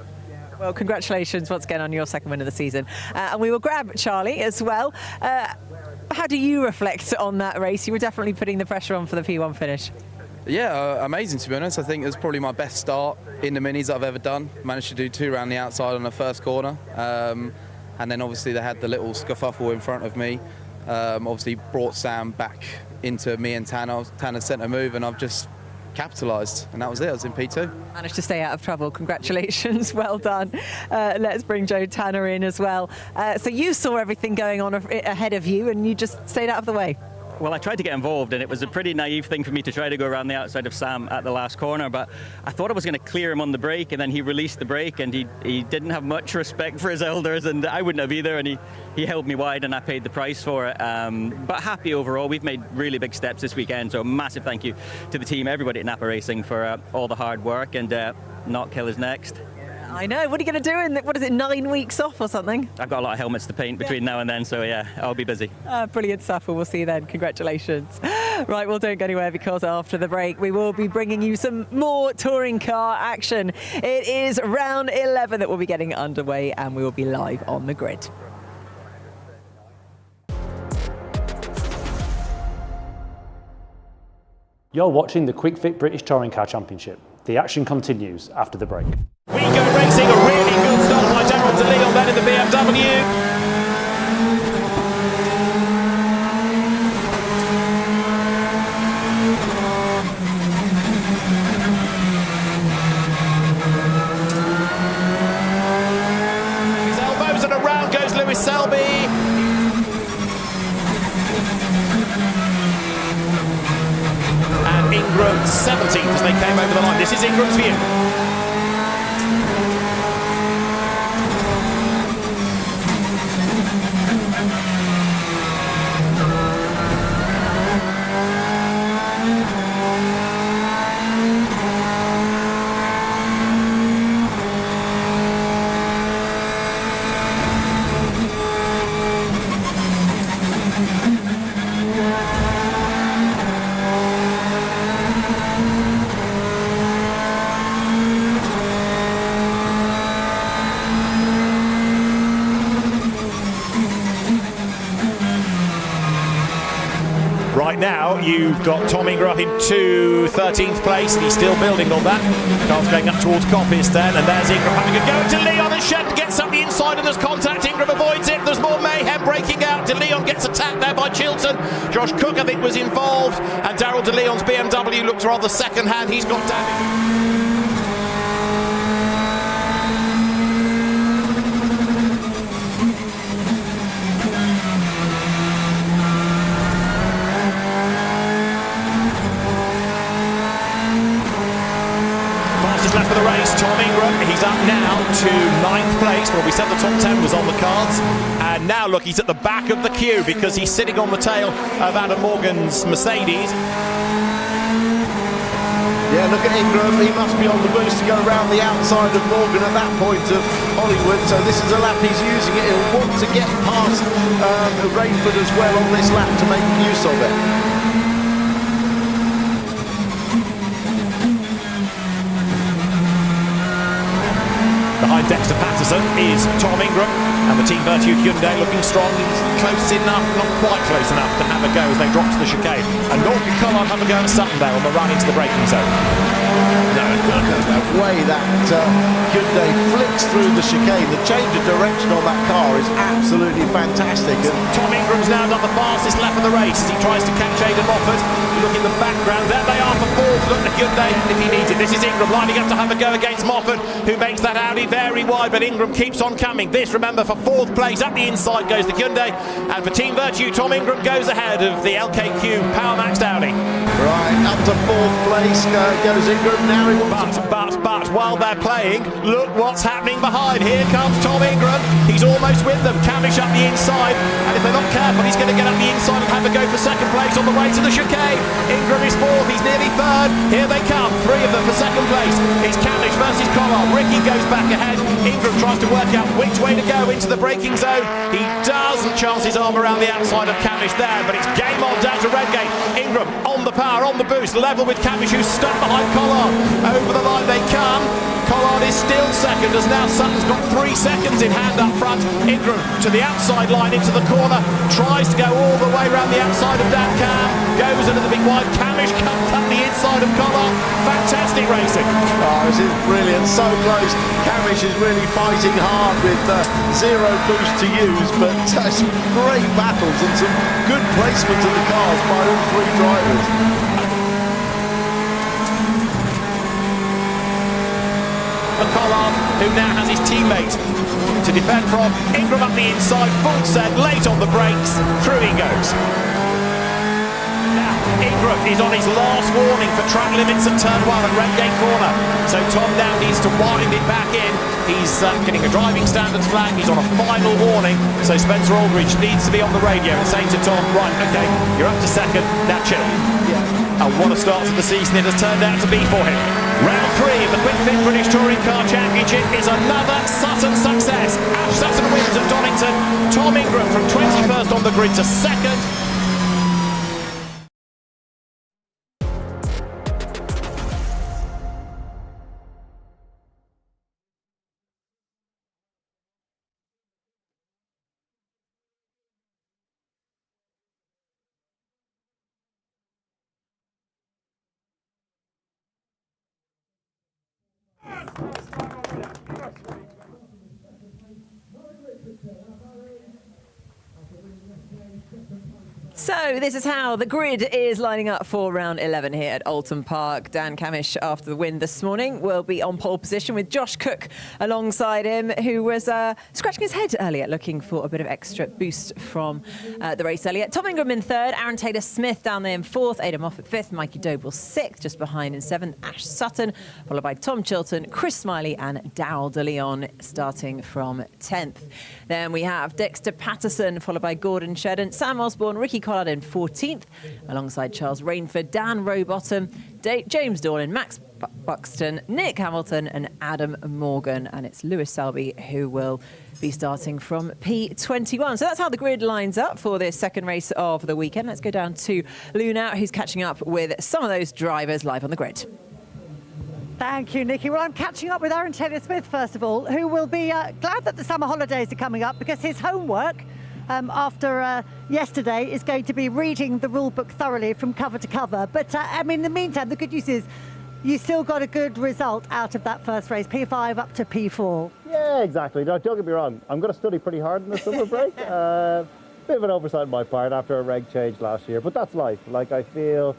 Well, congratulations once again on your 2nd win of the season. And we will grab Charlie as well. How do you reflect on that race? You were definitely putting the pressure on for the P1 finish. Yeah, amazing to be honest. I think it was probably my best start in the minis that I've ever done. Managed to do 2 around the outside on the first corner. And then obviously they had the little scuffle in front of me. Obviously brought Sam back into me and Tanner. Tanner's centre move, and I've just capitalised, and that was it. I was in P2. Managed to stay out of trouble. Congratulations, well done. Let's bring Joe Tanner in as well. So you saw everything going on ahead of you, and you just stayed out of the way. Well, I tried to get involved, and it was a pretty naive thing for me to try to go around the outside of Sam at the last corner, but I thought I was going to clear him on the brake, and then he released the brake, and he didn't have much respect for his elders, and I wouldn't have either, and he held me wide, and I paid the price for it. But happy overall. We've made really big steps this weekend, so a massive thank you to the team, everybody at Napa Racing for all the hard work, and Not Kill is next. I know. What are you going to do in, what is it, 9 weeks off or something? I've got a lot of helmets to paint between now and then, so yeah, I'll be busy. Brilliant stuff. Well, we'll see you then. Congratulations. Right, well, don't go anywhere, because after the break, we will be bringing you some more touring car action. It is round 11 that will be getting underway, and we will be live on the grid. You're watching the Kwik Fit British Touring Car Championship. The action continues after the break. We go racing, a really good start by Daryl De Leon then in the BMW. His elbows, and around goes Lewis Selby. And Ingram 17th as they came over the line. This is Ingram's view. Right now, you've got Tom Ingram up into 13th place, and he's still building on that. Carl's going up towards Coppice then, and there's Ingram having a go to Leon, and Shed gets up the inside, and there's contact. Ingram avoids it. There's more mayhem breaking out. De Leon gets attacked there by Chilton. Josh Cook, I think, was involved, and Daryl De Leon's BMW looks rather second-hand. He's got damage. left for the race. Tom Ingram, he's up now to 9th place. Well, we said the top 10 was on the cards. And now, look, he's at the back of the queue because he's sitting on the tail of Adam Morgan's Mercedes. Yeah, look at Ingram. He must be on the boost to go around the outside of Morgan at that point of Hollywood. So this is a lap he's using it. He'll want to get past Rainford as well on this lap to make use of it. Behind Dexter Patterson is Tom Ingram, and the Team Virtue Hyundai looking strong. He's close enough, not quite close enough to have a go as they drop to the chicane. And Norton Collard have a go at Suttondale on the run into the braking zone. No, the way that Hyundai flicks through the chicane, the change of direction on that car is absolutely fantastic. And Tom Ingram's now done the fastest lap of the race as he tries to catch Aidan Moffat. You look in the background, there they are for 4th. Look at Hyundai if he needs it. This is Ingram lining up to have a go against Moffat, who makes that Audi very wide, but Ingram keeps on coming. This, remember, for 4th place. Up the inside goes the Hyundai, and for Team Virtue, Tom Ingram goes ahead of the LKQ Power Maxed Audi. Right, up to 4th place goes Ingram. Now he wants but while they're playing, look what's happening behind. Here comes Tom Ingram. He's almost with them. Camish up the inside, and if they're not careful, he's going to get up the inside and have a go for 2nd place on the way to the chicane. Ingram is 4th. He's nearly 3rd. Here they come. 3 of them for 2nd place. It's Camish versus Collard. Ricky goes back ahead. Ingram tries to work out which way to go into the braking zone. He doesn't chance his arm around the outside of Camish there, but it's game on down to Redgate. Ingram on the power, on the boost, level with Camish, who's stuck behind Collard. Over the line they come. Collard is still 2nd, as now Sutton's got 3 seconds in hand up front. Ingram to the outside line into the corner, tries to go all the way around the outside of Dan Cam, goes a little bit wide. Camish comes up the inside of Collard. Fantastic racing. Oh, this is brilliant, so close. Camish is really fighting hard with 0 boost to use, but some great battles and some good placement of the cars by all 3 drivers. Collard, who now has his teammate to defend from. Ingram up the inside, full set, late on the brakes, through he goes. Now, Ingram is on his last warning for track limits at turn 1 at Redgate corner. So Tom now needs to wind it back in. He's getting a driving standards flag. He's on a final warning. So Spencer Aldridge needs to be on the radio and saying to Tom, right, okay, you're up to 2nd, now chill. And what a start to the season it has turned out to be for him. Round 3 of the Kwik Fit British Touring Car Championship is another Sutton success. Ash Sutton wins at Donington. Tom Ingram from 21st on the grid to 2nd. So this is how the grid is lining up for round 11 here at Oulton Park. Dan Camish, after the win this morning, will be on pole position with Josh Cook alongside him, who was scratching his head earlier, looking for a bit of extra boost from the race earlier. Tom Ingram in 3rd, Aaron Taylor-Smith down there in 4th, Aidan Moffat 5th, Mikey Doble 6th, just behind in 7th, Ash Sutton, followed by Tom Chilton, Chris Smiley and Daryl de Leon starting from 10th. Then we have Dexter Patterson, followed by Gordon Shedden, Sam Osborne, Ricky Collard in 14th, alongside Charles Rainford, Dan Rowbottom, James Dornan, Max Buxton, Nick Hamilton and Adam Morgan. And it's Lewis Selby who will be starting from P21. So that's how the grid lines up for this 2nd race of the weekend. Let's go down to Luna, who's catching up with some of those drivers live on the grid. Thank you, Nikki. Well, I'm catching up with Aaron Taylor-Smith, first of all, who will be glad that the summer holidays are coming up, because his homework after yesterday is going to be reading the rule book thoroughly from cover to cover. But, I mean, in the meantime, the good news is you still got a good result out of that first race, P5 up to P4. Yeah, exactly. No, don't get me wrong. I'm going to study pretty hard in the summer break. Bit of an oversight on my part after a reg change last year, but that's life. Like, I feel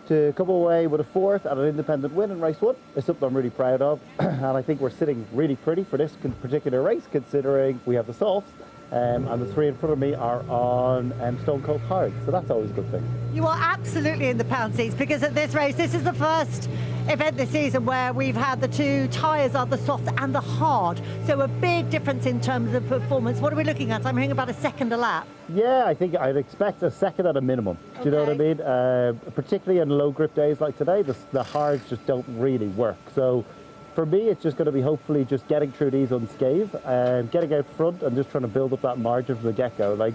to come away with a 4th and an independent win in race 1 is something I'm really proud of. And I think we're sitting really pretty for this particular race, considering we have the softs. And the 3 in front of me are on Stone Cold Hard, so that's always a good thing. You are absolutely in the pound seats, because at this race, this is the first event this season where we've had the two tyres are the soft and the hard. So a big difference in terms of performance. What are we looking at? I'm hearing about a second a lap. Yeah, I think I'd expect a second at a minimum. Do you know what I mean? Particularly on low grip days like today, the hards just don't really work. So for me, it's just going to be hopefully just getting through these unscathed, getting out front and just trying to build up that margin from the get-go. Like,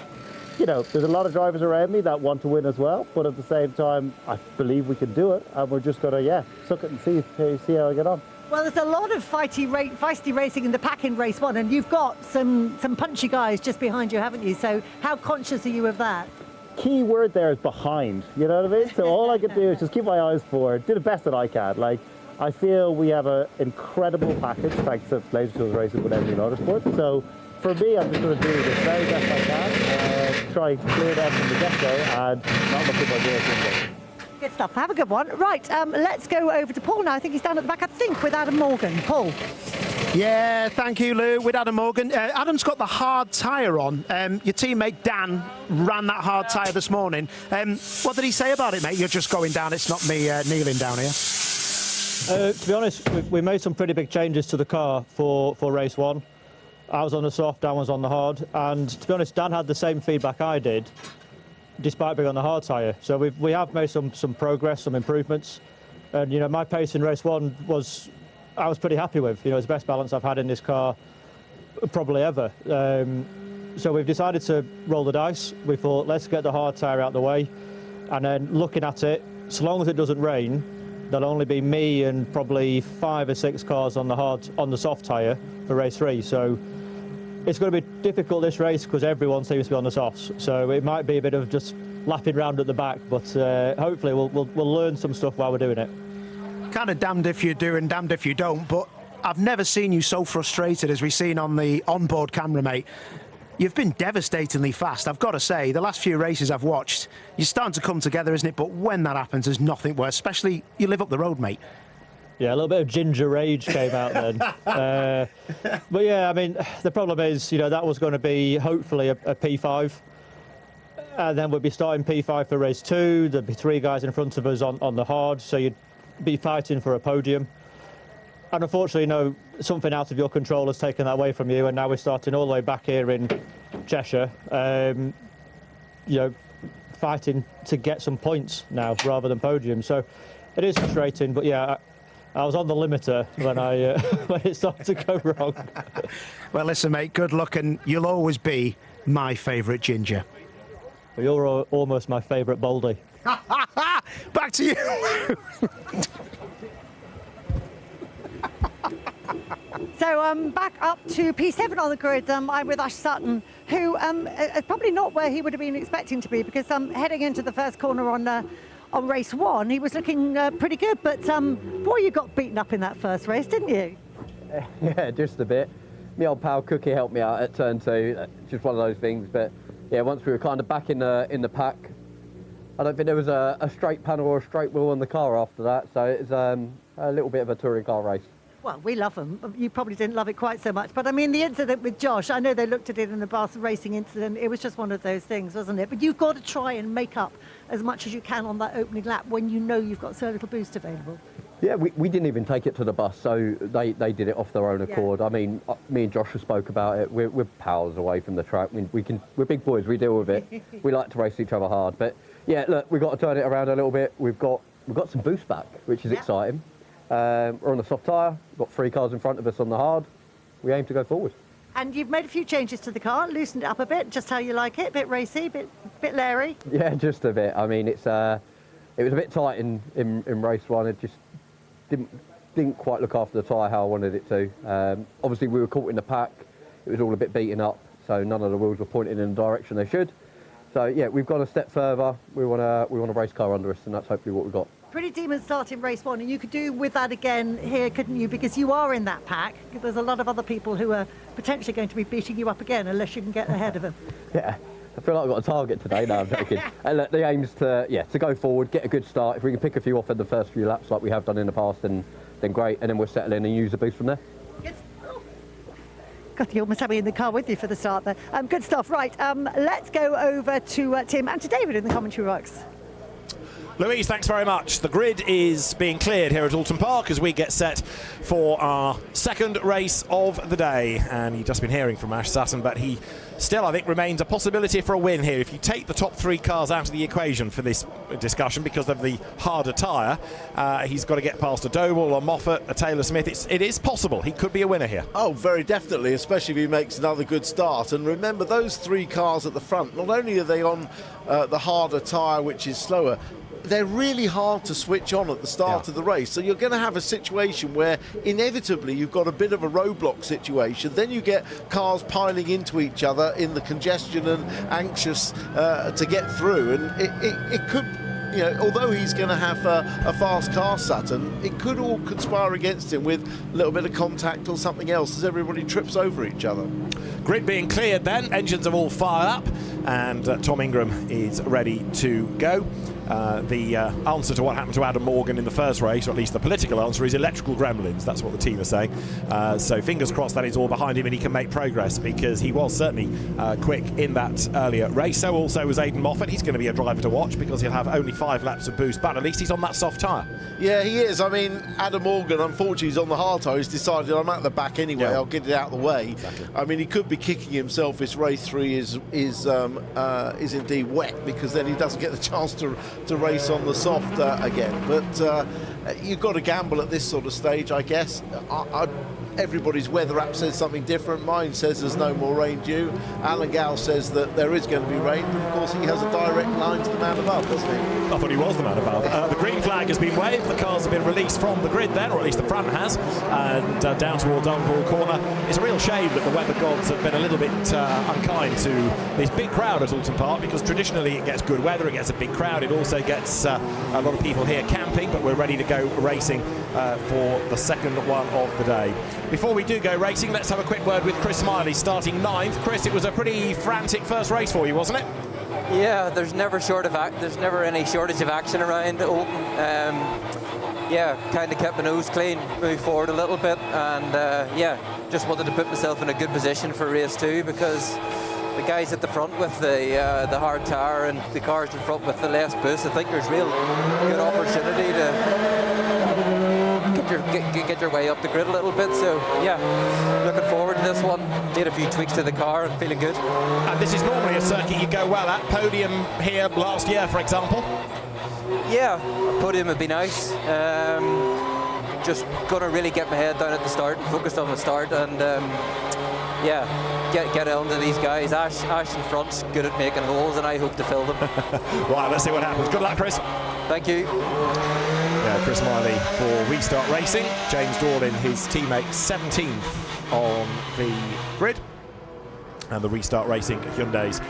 you know, there's a lot of drivers around me that want to win as well, but at the same time, I believe we can do it, and we're just going to, suck it and see how I get on. Well, there's a lot of feisty racing in the pack in race one, and you've got some punchy guys just behind you, haven't you? So how conscious are you of that? Key word there is behind, you know what I mean? So all I can do is just keep my eyes forward, do the best that I can. Like, I feel we have an incredible package thanks to Laser Tools Racing with Emily Motorsport. So for me, I'm just going to do the very best I can, try and clear them from the get-go and not look at my gears. Good stuff. Have a good one. Right, let's go over to Paul now. I think he's down at the back, I think, with Adam Morgan. Paul. Yeah, thank you, Lou, with Adam Morgan. Adam's got the hard tyre on. Your teammate Dan ran that hard tyre this morning. What did he say about it, mate? You're just going down. It's not me kneeling down here. To be honest, we made some pretty big changes to the car for race one. I was on the soft, Dan was on the hard, and to be honest, Dan had the same feedback I did, despite being on the hard tyre. So we have made some progress, some improvements, and you know my pace in race one I was pretty happy with. You know, it's the best balance I've had in this car probably ever. So we've decided to roll the dice. We thought let's get the hard tyre out of the way, and then looking at it, so long as it doesn't rain, there'll only be me and probably 5 or 6 cars on the soft tyre for race 3. So it's going to be difficult this race because everyone seems to be on the softs. So it might be a bit of just lapping round at the back, but hopefully we'll learn some stuff while we're doing it. Kind of damned if you do and damned if you don't, but I've never seen you so frustrated as we've seen on the onboard camera, mate. You've been devastatingly fast. I've got to say, the last few races I've watched, you're starting to come together, isn't it? But when that happens, there's nothing worse, especially you live up the road, mate. Yeah, a little bit of ginger rage came out then. But yeah, I mean, the problem is, you know, that was going to be hopefully a P5. And then we'd be starting P5 for race 2. There'd be 3 guys in front of us on the hard, so you'd be fighting for a podium. And unfortunately, you know, something out of your control has taken that away from you, and now we're starting all the way back here in Cheshire, you know, fighting to get some points now rather than podium. So it is frustrating, but yeah, I was on the limiter when it started to go wrong. Well, listen, mate, good luck, and you'll always be my favourite ginger. Well, you're almost my favourite Baldy. Back to you. So back up to P7 on the grid, I'm with Ash Sutton, who is probably not where he would have been expecting to be, because heading into the first corner on race 1, he was looking pretty good, but boy, you got beaten up in that first race, didn't you? Yeah, just a bit. My old pal Cookie helped me out at turn 2, just one of those things, but yeah, once we were kind of back in the pack, I don't think there was a straight panel or a straight wheel on the car after that, so it was a little bit of a touring car race. Well, we love them. You probably didn't love it quite so much. But I mean, the incident with Josh, I know they looked at it in the Bath racing incident. It was just one of those things, wasn't it? But you've got to try and make up as much as you can on that opening lap when you know you've got so little boost available. Yeah, we didn't even take it to the bus, so they did it off their own accord. Yeah. I mean, me and Joshua spoke about it. We're pals away from the track. We're big boys. We deal with it. We like to race each other hard. But yeah, look, we've got to turn it around a little bit. We've got some boost back, which is exciting. We're on the soft tyre, we've got 3 cars in front of us on the hard. We aim to go forward. And you've made a few changes to the car, loosened it up a bit, just how you like it, a bit racy, a bit Larry. Yeah, just a bit. I mean, it was a bit tight in race 1. It just didn't quite look after the tyre how I wanted it to. Obviously, we were caught in the pack. It was all a bit beaten up, so none of the wheels were pointing in the direction they should. So yeah, we've gone a step further. We want a race car under us, and that's hopefully what we've got. Pretty demon start in race 1, and you could do with that again here, couldn't you? Because you are in that pack. There's a lot of other people who are potentially going to be beating you up again unless you can get ahead of them. Yeah, I feel like I've got a target today. No, I'm joking. And look, the aim's to go forward, get a good start. If we can pick a few off in the first few laps like we have done in the past, then great, and then we'll settle in and use the boost from there. God, you almost had me in the car with you for the start there. Good stuff. Right, let's go over to Tim and to David in the commentary box. Louise, thanks very much. The grid is being cleared here at Oulton Park as we get set for our second race of the day. And you've just been hearing from Ash Sutton, but he still, I think, remains a possibility for a win here. If you take the top 3 cars out of the equation for this discussion because of the harder tyre, he's got to get past a Doble, a Moffat, a Taylor Smith. It is possible. He could be a winner here. Oh, very definitely, especially if he makes another good start. And remember, those 3 cars at the front, not only are they on the harder tyre, which is slower, they're really hard to switch on at the start of the race. So you're going to have a situation where inevitably you've got a bit of a roadblock situation. Then you get cars piling into each other in the congestion and anxious to get through. And it could, you know, although he's going to have a fast car, Sutton, it could all conspire against him with a little bit of contact or something else as everybody trips over each other. Grid being cleared then, engines have all fired up, and Tom Ingram is ready to go. The answer to what happened to Adam Morgan in the first race, or at least the political answer, is electrical gremlins. That's what the team are saying. So fingers crossed that is all behind him and he can make progress, because he was certainly quick in that earlier race. So also was Aidan Moffat. He's going to be a driver to watch because he'll have only 5 laps of boost, but at least he's on that soft tyre. Yeah, he is. I mean, Adam Morgan, unfortunately, is on the hard tyre. He's decided, I'm at the back anyway, I'll get it out of the way. Exactly. I mean, he could be kicking himself if race 3 is indeed wet, because then he doesn't get the chance to race on the soft again. But you've got to gamble at this sort of stage, I guess. Everybody's weather app says something different. Mine says there's no more rain due. Alan Gow says that there is going to be rain, but of course he has a direct line to the man above, doesn't he? I thought he was the man above. The green flag has been waved. The cars have been released from the grid then, or at least the front has, and down towards Dunball Corner. It's a real shame that the weather gods have been a little bit unkind to this big crowd at Oulton Park, because traditionally it gets good weather, it gets a big crowd, it also gets a lot of people here camping, but we're ready to go racing for the second one of the day. Before we do go racing, let's have a quick word with Chris Smiley, starting 9th. Chris, it was a pretty frantic first race for you, wasn't it? Yeah, there's never any shortage of action around Oulton. Yeah, kind of kept my nose clean, moved forward a little bit, and yeah, just wanted to put myself in a good position for race 2, because the guys at the front with the hard tyre and the cars in front with the less boost, I think there's real good opportunity to get your way up the grid a little bit. So yeah, looking forward to this one. Made a few tweaks to the car and feeling good. And this is normally a circuit you go well at. Podium here last year, for example. Yeah, a podium would be nice. Just gonna really get my head down at the start and focus on the start, and yeah, get onto these guys. Ash in front's good at making holes, and I hope to fill them. Right, let's see what happens. Good luck, Chris. Thank you. Yeah, Chris Miley for Restart Racing. James Dorlin, his teammate, 17th on the grid. And the Restart Racing Hyundais.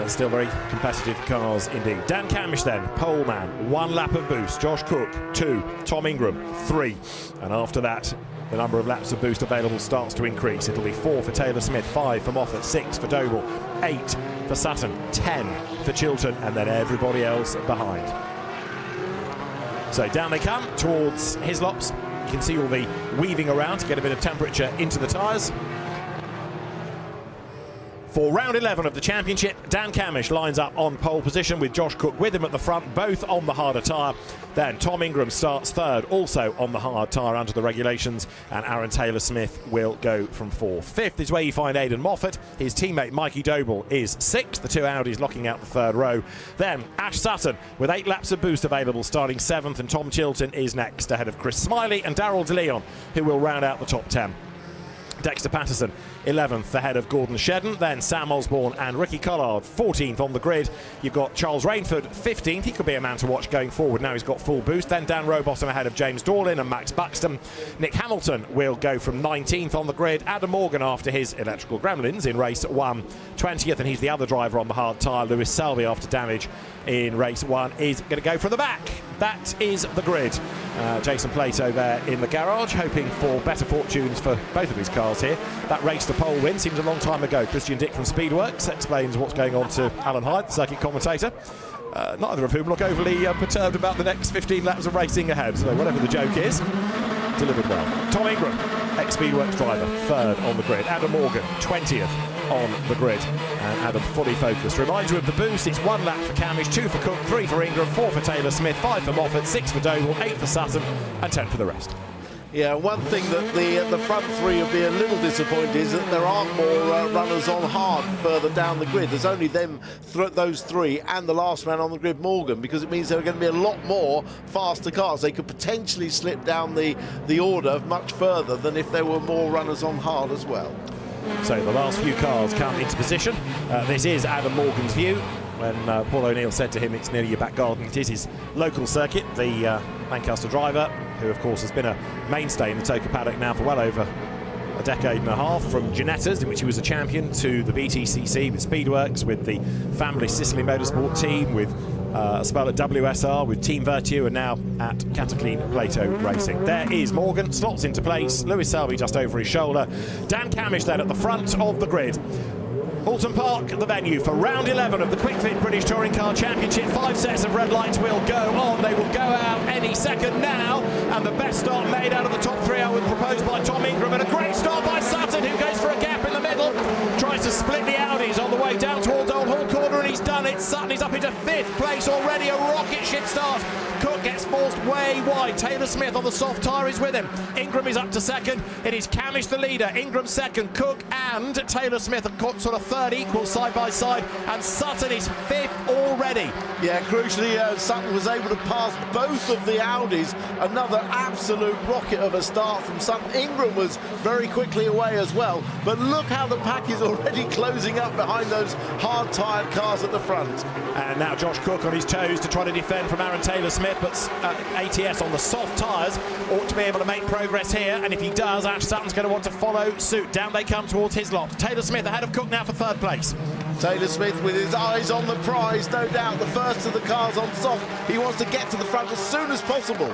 Still very competitive cars indeed. Dan Camish then, pole man, 1 lap of boost. Josh Cook, 2. Tom Ingram, 3. And after that, the number of laps of boost available starts to increase. It'll be 4 for Taylor Smith, 5 for Moffat, 6 for Doble, 8 for Sutton, 10 for Chilton, and then everybody else behind. So down they come towards Hislops. You can see all the weaving around to get a bit of temperature into the tyres. For round 11 of the championship, Dan Camish lines up on pole position with Josh Cook with him at the front, both on the harder tyre. Then Tom Ingram starts 3rd, also on the hard tyre under the regulations, and Aaron Taylor-Smith will go from 4th. 5th is where you find Aidan Moffat. His teammate Mikey Doble is 6th. The 2 Audis locking out the 3rd row. Then Ash Sutton with 8 laps of boost available starting 7th, and Tom Chilton is next ahead of Chris Smiley and Darrell De Leon, who will round out the top 10. Dexter Patterson 11th ahead of Gordon Shedden, then Sam Osborne and Ricky Collard 14th on the grid. You've got Charles Rainford 15th. He could be a man to watch going forward now he's got full boost. Then Dan Rowbottom ahead of James Dorlin and Max Buxton. Nick Hamilton will go from 19th on the grid. Adam Morgan after his electrical gremlins in race 1 20th, and he's the other driver on the hard tyre. Lewis Selby after damage in race 1 is going to go from the back. That is the grid. Jason Plato there in the garage, hoping for better fortunes for both of his cars here. That race to pole win seems a long time ago. Christian Dick from Speedworks explains what's going on to Alan Hyde, the circuit commentator. Neither of whom look overly perturbed about the next 15 laps of racing ahead, so whatever the joke is, delivered well. Tom Ingram, ex-Speedworks driver, 3rd on the grid. Adam Morgan, 20th. on the grid. And Adam fully focused. Reminds you of the boost. It's 1 lap for Camish, 2 for Cook, 3 for Ingram, 4 for Taylor Smith, 5 for Moffat, 6 for Doble, 8 for Sutton, and 10 for the rest. Yeah, one thing that the front three will be a little disappointed is that there aren't more runners on hard further down the grid. There's only those three and the last man on the grid, Morgan, because it means there are going to be a lot more faster cars. They could potentially slip down the order much further than if there were more runners on hard as well. So the last few cars come into position. This is Adam Morgan's view. When Paul O'Neill said to him, it's nearly your back garden, it is his local circuit. The Lancaster driver, who of course has been a mainstay in the TOCA paddock now for well over a decade and a half, from Ginettas, in which he was a champion, to the BTCC with Speedworks, with the family Sicily Motorsport team, with a spell at WSR, with Team Virtue, and now at Cataclean Plato Racing. There is Morgan, slots into place, Lewis Selby just over his shoulder, Dan Camish then at the front of the grid. Oulton Park, the venue for round 11 of the Kwik Fit British Touring Car Championship. 5 sets of red lights will go on. They will go out any second now. And the best start made out of the top 3, I would propose, by Tom Ingram. And a great start by Sutton, who goes for a gap in the middle. Tries to split the Audis on the way down towards Old Hall Corner, and he's done it. Sutton is up into 5th place already. A rocket ship start. Cook gets forced way wide. Taylor Smith on the soft tyre is with him. Ingram is up to 2nd. It is Camish the leader. Ingram 2nd. Cook and Taylor Smith are sort of 3rd, equal side by side. And Sutton is 5th already. Yeah, crucially, Sutton was able to pass both of the Audis. Another absolute rocket of a start from Sutton. Ingram was very quickly away as well. But look how the pack is already closing up behind those hard-tyred cars at the front. And now Josh Cook on his toes to try to defend from Aaron Taylor Smith. But ATS on the soft tyres ought to be able to make progress here, and if he does, Ash Sutton's going to want to follow suit. Down they come towards his lot. Taylor Smith ahead of Cook now for 3rd place. Taylor Smith with his eyes on the prize, no doubt. The first of the cars on soft. He wants to get to the front as soon as possible.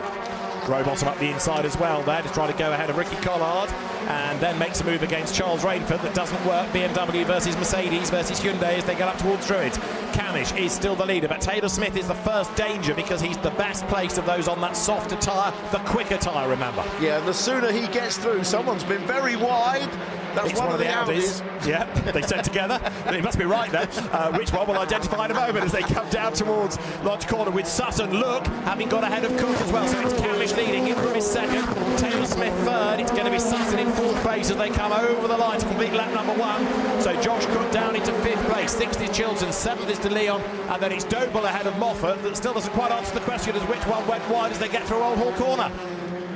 Rowbottom up the inside as well there to try to go ahead of Ricky Collard, and then makes a move against Charles Rainford that doesn't work. BMW versus Mercedes versus Hyundai as they get up towards Druids. Camish is still the leader, but Taylor Smith is the first danger because he's the best placed of those on that softer tyre, the quicker tyre, remember. Yeah, and the sooner he gets through, someone's been very wide. That's it's one of the Audis. Yeah, they said together. He must be right there. Which one we'll identify in a moment as they come down towards Lodge Corner with Sutton. Look, having got ahead of Cook as well. So it's Camish leading. Ingram is 2nd. Taylor Smith 3rd. It's going to be Sutton in 4th place as they come over the line to complete lap number 1. So Josh Cook down into 5th place. 6th is Chilton. 7th is De Leon. And then it's Doble ahead of Moffat. That still doesn't quite answer the question as which one went wide as they get through Old Hall Corner.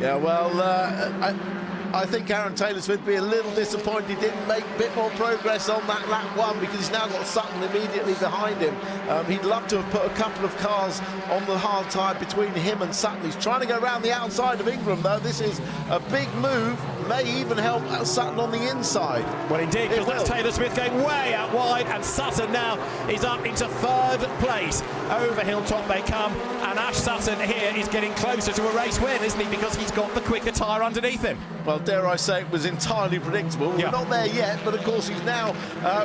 Yeah, well, I think Aaron Taylor Smith would be a little disappointed he didn't make a bit more progress on that lap 1 because he's now got Sutton immediately behind him. He'd love to have put a couple of cars on the hard tyre between him and Sutton. He's trying to go around the outside of Ingram, though. This is a big move, may even help Sutton on the inside. Well, indeed, because that's Taylor Smith going way out wide, and Sutton now is up into 3rd place. Over Hilltop they come, and Ash Sutton here is getting closer to a race win, isn't he, because he's got the quicker tyre underneath him. Well, dare I say, it was entirely predictable. We're not there yet, but of course he's now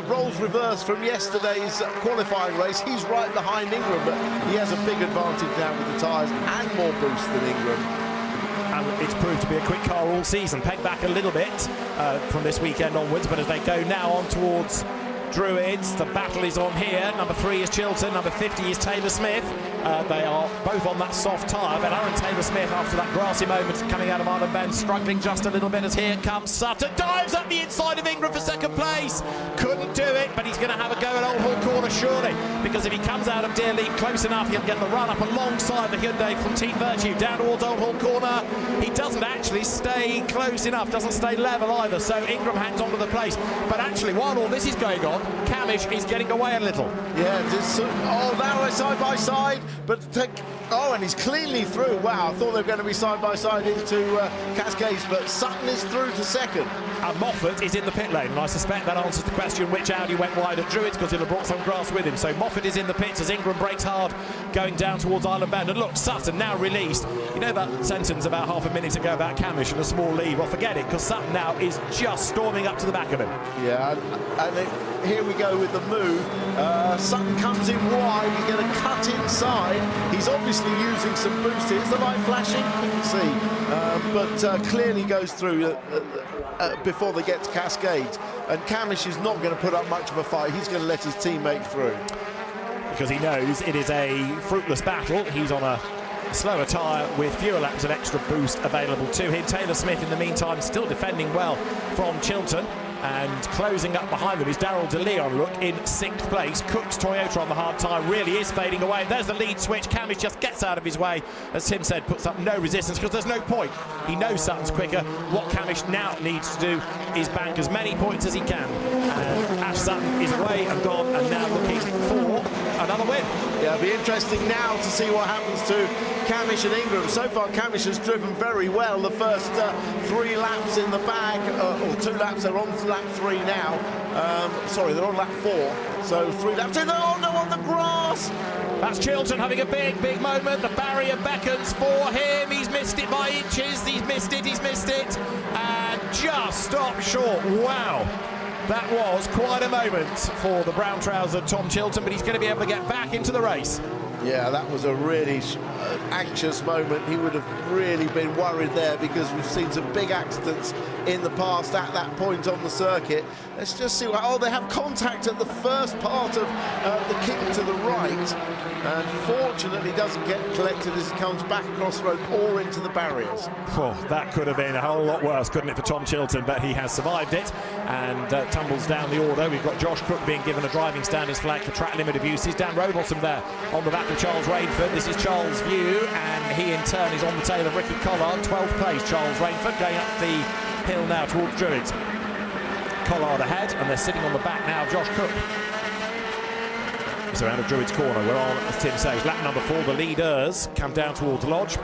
roles reversed from yesterday's qualifying race. He's right behind Ingram, but he has a big advantage now with the tyres and more boost than Ingram. And it's proved to be a quick car all season. Pegged back a little bit from this weekend onwards, but as they go now on towards Druids, the battle is on here. Number 3 is Chilton, number 50 is Taylor Smith. They are both on that soft tyre, but Aaron Taylor Smith, after that grassy moment coming out of Island Bend, struggling just a little bit as here comes Sutton. Dives up the inside of Ingram for 2nd place. Couldn't do it, but he's going to have a go at Old Hall Corner, surely, because if he comes out of Deer League close enough, he'll get the run up alongside the Hyundai from Team Virtue down towards Old Hall Corner. He doesn't actually stay close enough, doesn't stay level either, so Ingram hangs on to the place. But actually, while all this is going on, Camish is getting away a little. Yeah, now we're side by side, but and he's cleanly through. Wow, I thought they were going to be side by side into Cascades, but Sutton is through to 2nd. And Moffat is in the pit lane, and I suspect that answers the question which Audi went wide at Druids, because he'll have brought some grass with him. So Moffat is in the pits as Ingram brakes hard going down towards Island Bend. And look, Sutton now released. You know that sentence about half a minute ago about Camish and a small lead? Well, forget it, because Sutton now is just storming up to the back of him. Yeah, and here we go with the move. Sutton comes in wide, he's going to cut inside. He's obviously using some boost. Is the light flashing? Couldn't see. But clearly goes through before they get to Cascades. And Camish is not going to put up much of a fight. He's going to let his teammate through. Because he knows it is a fruitless battle. He's on a slower tyre with fewer laps of extra boost available to him. Taylor Smith, in the meantime, still defending well from Chilton. And closing up behind them is Darrell De Leon, look, in 6th place. Cook's Toyota on the hard tyre really is fading away. There's the lead switch. Camish just gets out of his way. As Tim said, puts up no resistance because there's no point. He knows Sutton's quicker. What Camish now needs to do is bank as many points as he can. And Ash Sutton is away and gone and now looking for another win. Yeah, it'll be interesting now to see what happens to Camish and Ingram. So far, Camish has driven very well. The first 3 laps in the bag, or 2 laps, they're on lap 3 now. Sorry, they're on lap 4. So 3 laps in. Oh no, on the grass! That's Chilton having a big moment. The barrier beckons for him. He's missed it by inches. He's missed it. And just stopped short. Wow. That was quite a moment for the brown-trousered Tom Chilton, but he's going to be able to get back into the race. Yeah, that was a really anxious moment. He would have really been worried there because we've seen some big accidents in the past at that point on the circuit. Let's just see what... Oh, they have contact at the first part of the kick to the right. And fortunately doesn't get collected as he comes back across the road or into the barriers. Oh, that could have been a whole lot worse, couldn't it, for Tom Chilton? But he has survived it and tumbles down the order. We've got Josh Cook being given a driving standards flag for track limit abuses. Dan Rowbottom there on the back of Charles Rainford. This is Charles' view, and he in turn is on the tail of Ricky Collard. 12th place, Charles Rainford, going up the hill now towards Druids. Collard ahead, and they're sitting on the back now of Josh Cook. So out of Druids corner, we're on, as Tim says, lap number 4. The leaders come down towards Lodge.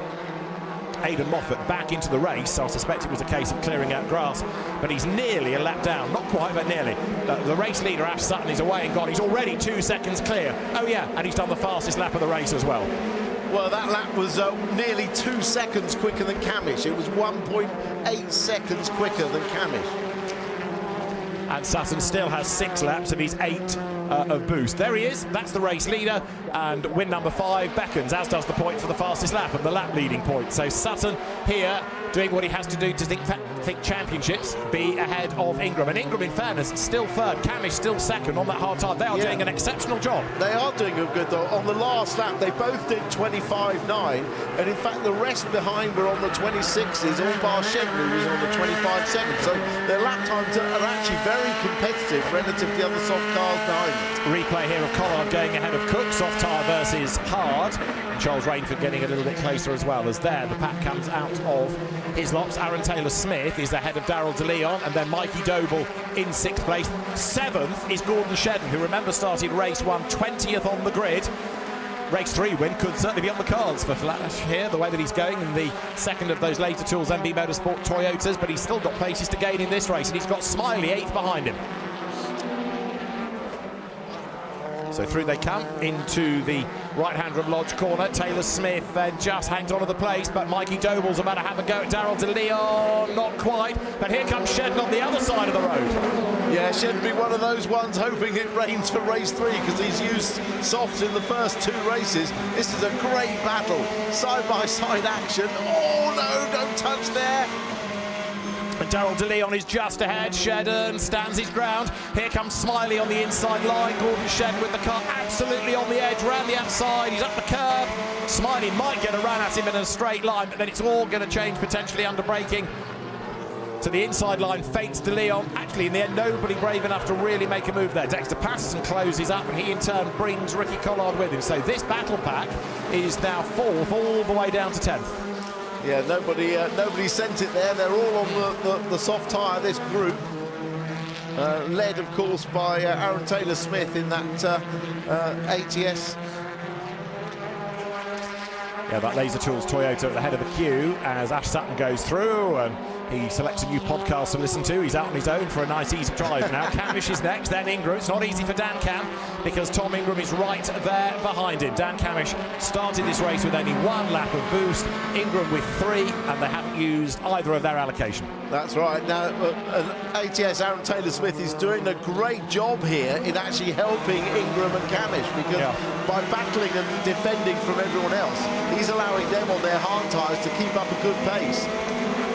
Aidan Moffat back into the race, so I suspect it was a case of clearing out grass, but he's nearly a lap down, not quite, but nearly. The race leader, Ash Sutton, is away and gone. He's already 2 seconds clear. Oh yeah, and he's done the fastest lap of the race as well. Well, that lap was nearly 2 seconds quicker than Camish. It was 1.8 seconds quicker than Camish. And Sutton still has 6 laps of his 8 of boost. There he is, that's the race leader, and win number 5 beckons, as does the point for the fastest lap and the lap leading point. So Sutton here doing what he has to do to think championships, be ahead of Ingram. And Ingram, in fairness, still third. Camish still second on that hard time. They are doing an exceptional job. They are doing a good though. On the last lap, they both did 25.9, and in fact, the rest behind were on the 26s, all bar Shedden, who was on the 25.7. So their lap times are actually very competitive relative to the other soft cars behind them. Replay here of Collard going ahead of Cook, soft tyre versus hard. And Charles Rainford getting a little bit closer as well, as there the pack comes out of his lots. Aaron Taylor-Smith is ahead of Darrell De Leon, and then Mikey Doble in 6th place. 7th is Gordon Shedden, who, remember, started race 1 20th on the grid. Race 3 win could certainly be on the cards for Flash here, the way that he's going in the second of those later Tools MB Motorsport Toyotas, but he's still got places to gain in this race, and he's got Smiley 8th behind him. So through they come into the right-hand from Lodge corner. Taylor-Smith then just hangs on to the place, but Mikey Doble's about to have a go at Darrell De Leon. Not quite, but here comes Shedden on the other side of the road. Yeah, Shedden be one of those ones hoping it rains for race 3 because he's used softs in the first 2 races. This is a great battle, side-by-side action. Oh no, don't touch there. And Darrell De Leon is just ahead. Shedden stands his ground. Here comes Smiley on the inside line. Gordon Shedden with the car absolutely on the edge, round the outside. He's up the curb. Smiley might get a run at him in a straight line, but then it's all going to change potentially under braking. To the inside line, faints De Leon. Actually, in the end, nobody brave enough to really make a move there. Dexter Patterson closes up, and he in turn brings Ricky Collard with him. So this battle pack is now 4th, all the way down to 10th. Yeah, nobody sent it there. They're all on the soft tyre, this group. Led, of course, by Aaron Taylor-Smith in that ATS. Yeah, that Laser Tools Toyota at the head of the queue as Ash Sutton goes through, and He selects a new podcast to listen to. He's out on his own for a nice easy drive now. Camish is next, then Ingram. It's not easy for Dan Cam because Tom Ingram is right there behind him. Dan Camish started this race with only 1 lap of boost. Ingram with 3, and they haven't used either of their allocation. That's right. Now, ATS Aaron Taylor-Smith is doing a great job here in actually helping Ingram and Camish, because by battling and defending from everyone else, he's allowing them on their hard tyres to keep up a good pace.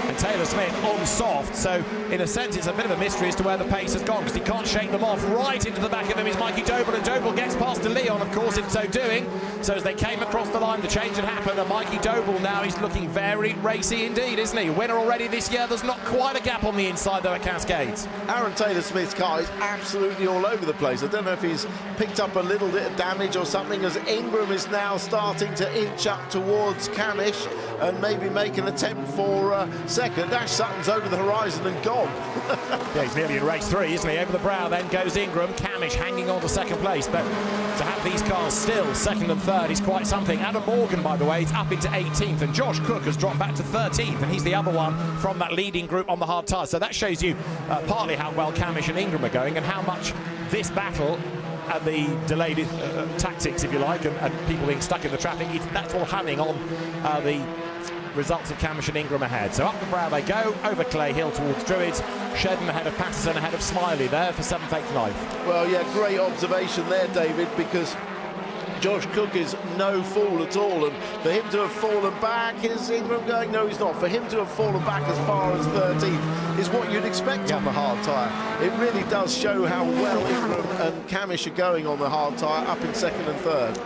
And Taylor-Smith on soft, so in a sense it's a bit of a mystery as to where the pace has gone, because he can't shake them off. Right into the back of him is Mikey Doble, and Doble gets past De Leon, of course, in so doing. So as they came across the line, the change had happened, and Mikey Doble now is looking very racy indeed, isn't he? Winner already this year. There's not quite a gap on the inside though at Cascades. Aaron Taylor-Smith's car is absolutely all over the place. I don't know if he's picked up a little bit of damage or something, as Ingram is now starting to inch up towards Camish and maybe make an attempt for second. Ash Sutton's over the horizon and gone. Yeah, he's nearly in race 3, isn't he? Over the brow then goes Ingram. Camish hanging on to second place, but to have these cars still second and third is quite something. Adam Morgan, by the way, is up into 18th, and Josh Cook has dropped back to 13th, and he's the other one from that leading group on the hard tyres. So that shows you partly how well Camish and Ingram are going, and how much this battle and the delayed tactics, if you like, and people being stuck in the traffic, that's all hanging on the results of Camish and Ingram ahead. So up the brow they go, over Clay Hill towards Druids. Shedden ahead of Patterson, ahead of Smiley there for 7th, 8th, 9th. Well, yeah, great observation there, David, because Josh Cook is no fool at all, and for him to have fallen back, is Ingram going? No, he's not. For him to have fallen back as far as 13th is what you'd expect on the hard tyre. It really does show how well Ingram and Camish are going on the hard tyre, up in 2nd and 3rd.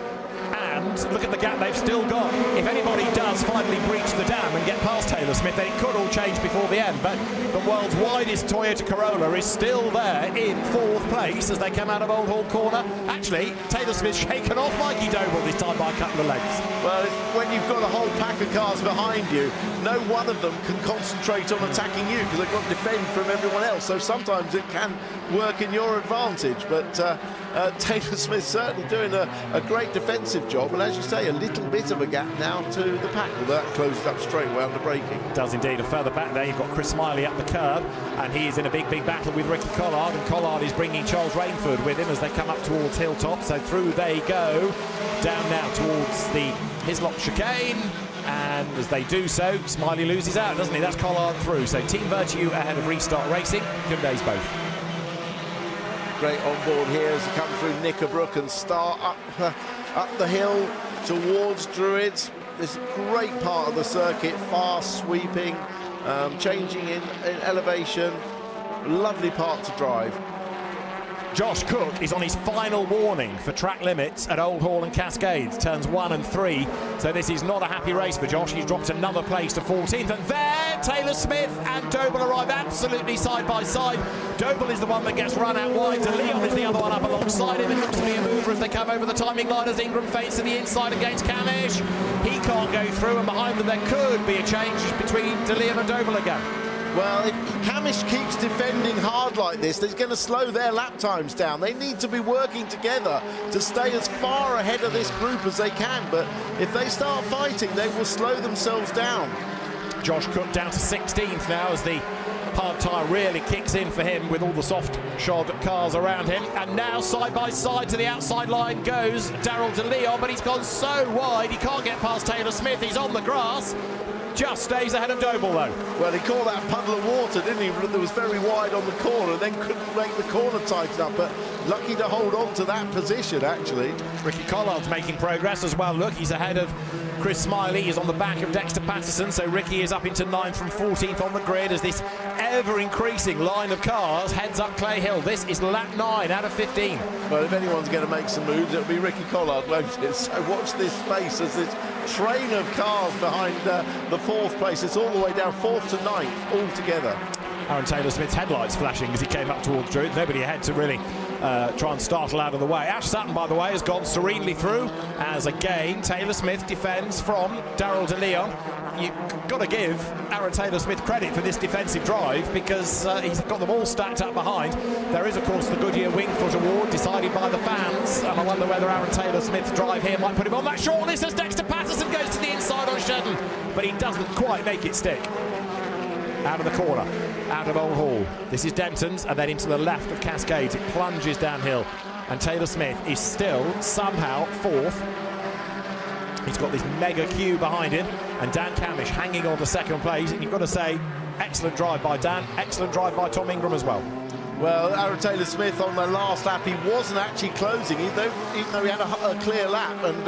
And look at the gap they've still got. If anybody does finally breach the dam and get past Taylor-Smith, then it could all change before the end. But the world's widest Toyota Corolla is still there in 4th place as they come out of Old Hall Corner. Actually, Taylor-Smith's shaken off Mikey Doble this time by a couple of lengths. Well, when you've got a whole pack of cars behind you, no one of them can concentrate on attacking you because they've got to defend from everyone else. So sometimes it can work in your advantage. But Taylor-Smith's certainly doing a great defensive job. And as you say, a little bit of a gap now to the pack. Well, that closes up straight away under braking. Does indeed. And further back there, you've got Chris Smiley up the curb, and he is in a big battle with Ricky Collard, and Collard is bringing Charles Rainford with him as they come up towards Hilltop. So through they go, down now towards the Hislop chicane, and as they do so, Smiley loses out, doesn't he? That's Collard through. So Team Virtue ahead of Restart Racing. Hyundai's both. Great on board here as they come through Knickerbrook and start up the hill towards Druids. This great part of the circuit, fast sweeping, changing in elevation. Lovely part to drive. Josh Cook is on his final warning for track limits at Old Hall and Cascades, turns 1 and 3. So this is not a happy race for Josh. He's dropped another place to 14th. And there, Taylor-Smith and Doble arrive absolutely side by side. Doble is the one that gets run out wide. De Leon is the other one up alongside him. It looks to be a mover as they come over the timing line as Ingram fades to the inside against Camish. He can't go through, and behind them there could be a change between De Leon and Doble again. Well, if Camish keeps defending hard like this, they're going to slow their lap times down. They need to be working together to stay as far ahead of this group as they can. But if they start fighting, they will slow themselves down. Josh Cook down to 16th now as the hard tyre really kicks in for him with all the soft shod cars around him. And now side by side to the outside line goes Daryl De Leon, but he's gone so wide he can't get past Taylor-Smith. He's on the grass. Just stays ahead of Doble though. Well, he caught that puddle of water, didn't he? That was very wide on the corner, then couldn't make the corner tighten up, but lucky to hold on to that position, actually. Ricky Collard's making progress as well. Look, he's ahead of Chris Smiley. He's on the back of Dexter Patterson, so Ricky is up into 9th from 14th on the grid as this ever-increasing line of cars heads up Clay Hill. This is lap 9 out of 15. Well, if anyone's going to make some moves, it'll be Ricky Collard, won't it? So watch this space as this train of cars behind the 4th place. It's all the way down 4th to 9th all together. Aaron Taylor-Smith's headlights flashing as he came up towards Druids. Nobody ahead to really try and startle out of the way. Ash Sutton, by the way, has gone serenely through as again Taylor-Smith defends from Daryl De Leon. You've got to give Aaron Taylor-Smith credit for this defensive drive because he's got them all stacked up behind. There is, of course, the Goodyear Wingfoot Award decided by the fans, and I wonder whether Aaron Taylor-Smith's drive here might put him on that shortlist as Dexter Patterson goes to the inside on Shedden, but he doesn't quite make it stick. out of the corner, out of Old Hall. This is Denton's, and then into the left of Cascades. It plunges downhill, and Taylor Smith is still somehow fourth. He's got this mega queue behind him, and Dan Camish hanging on to second place. And you've got to say, excellent drive by Dan, excellent drive by Tom Ingram as well. Well, Aaron Taylor Smith on the last lap, he wasn't actually closing, even though he had a clear lap, and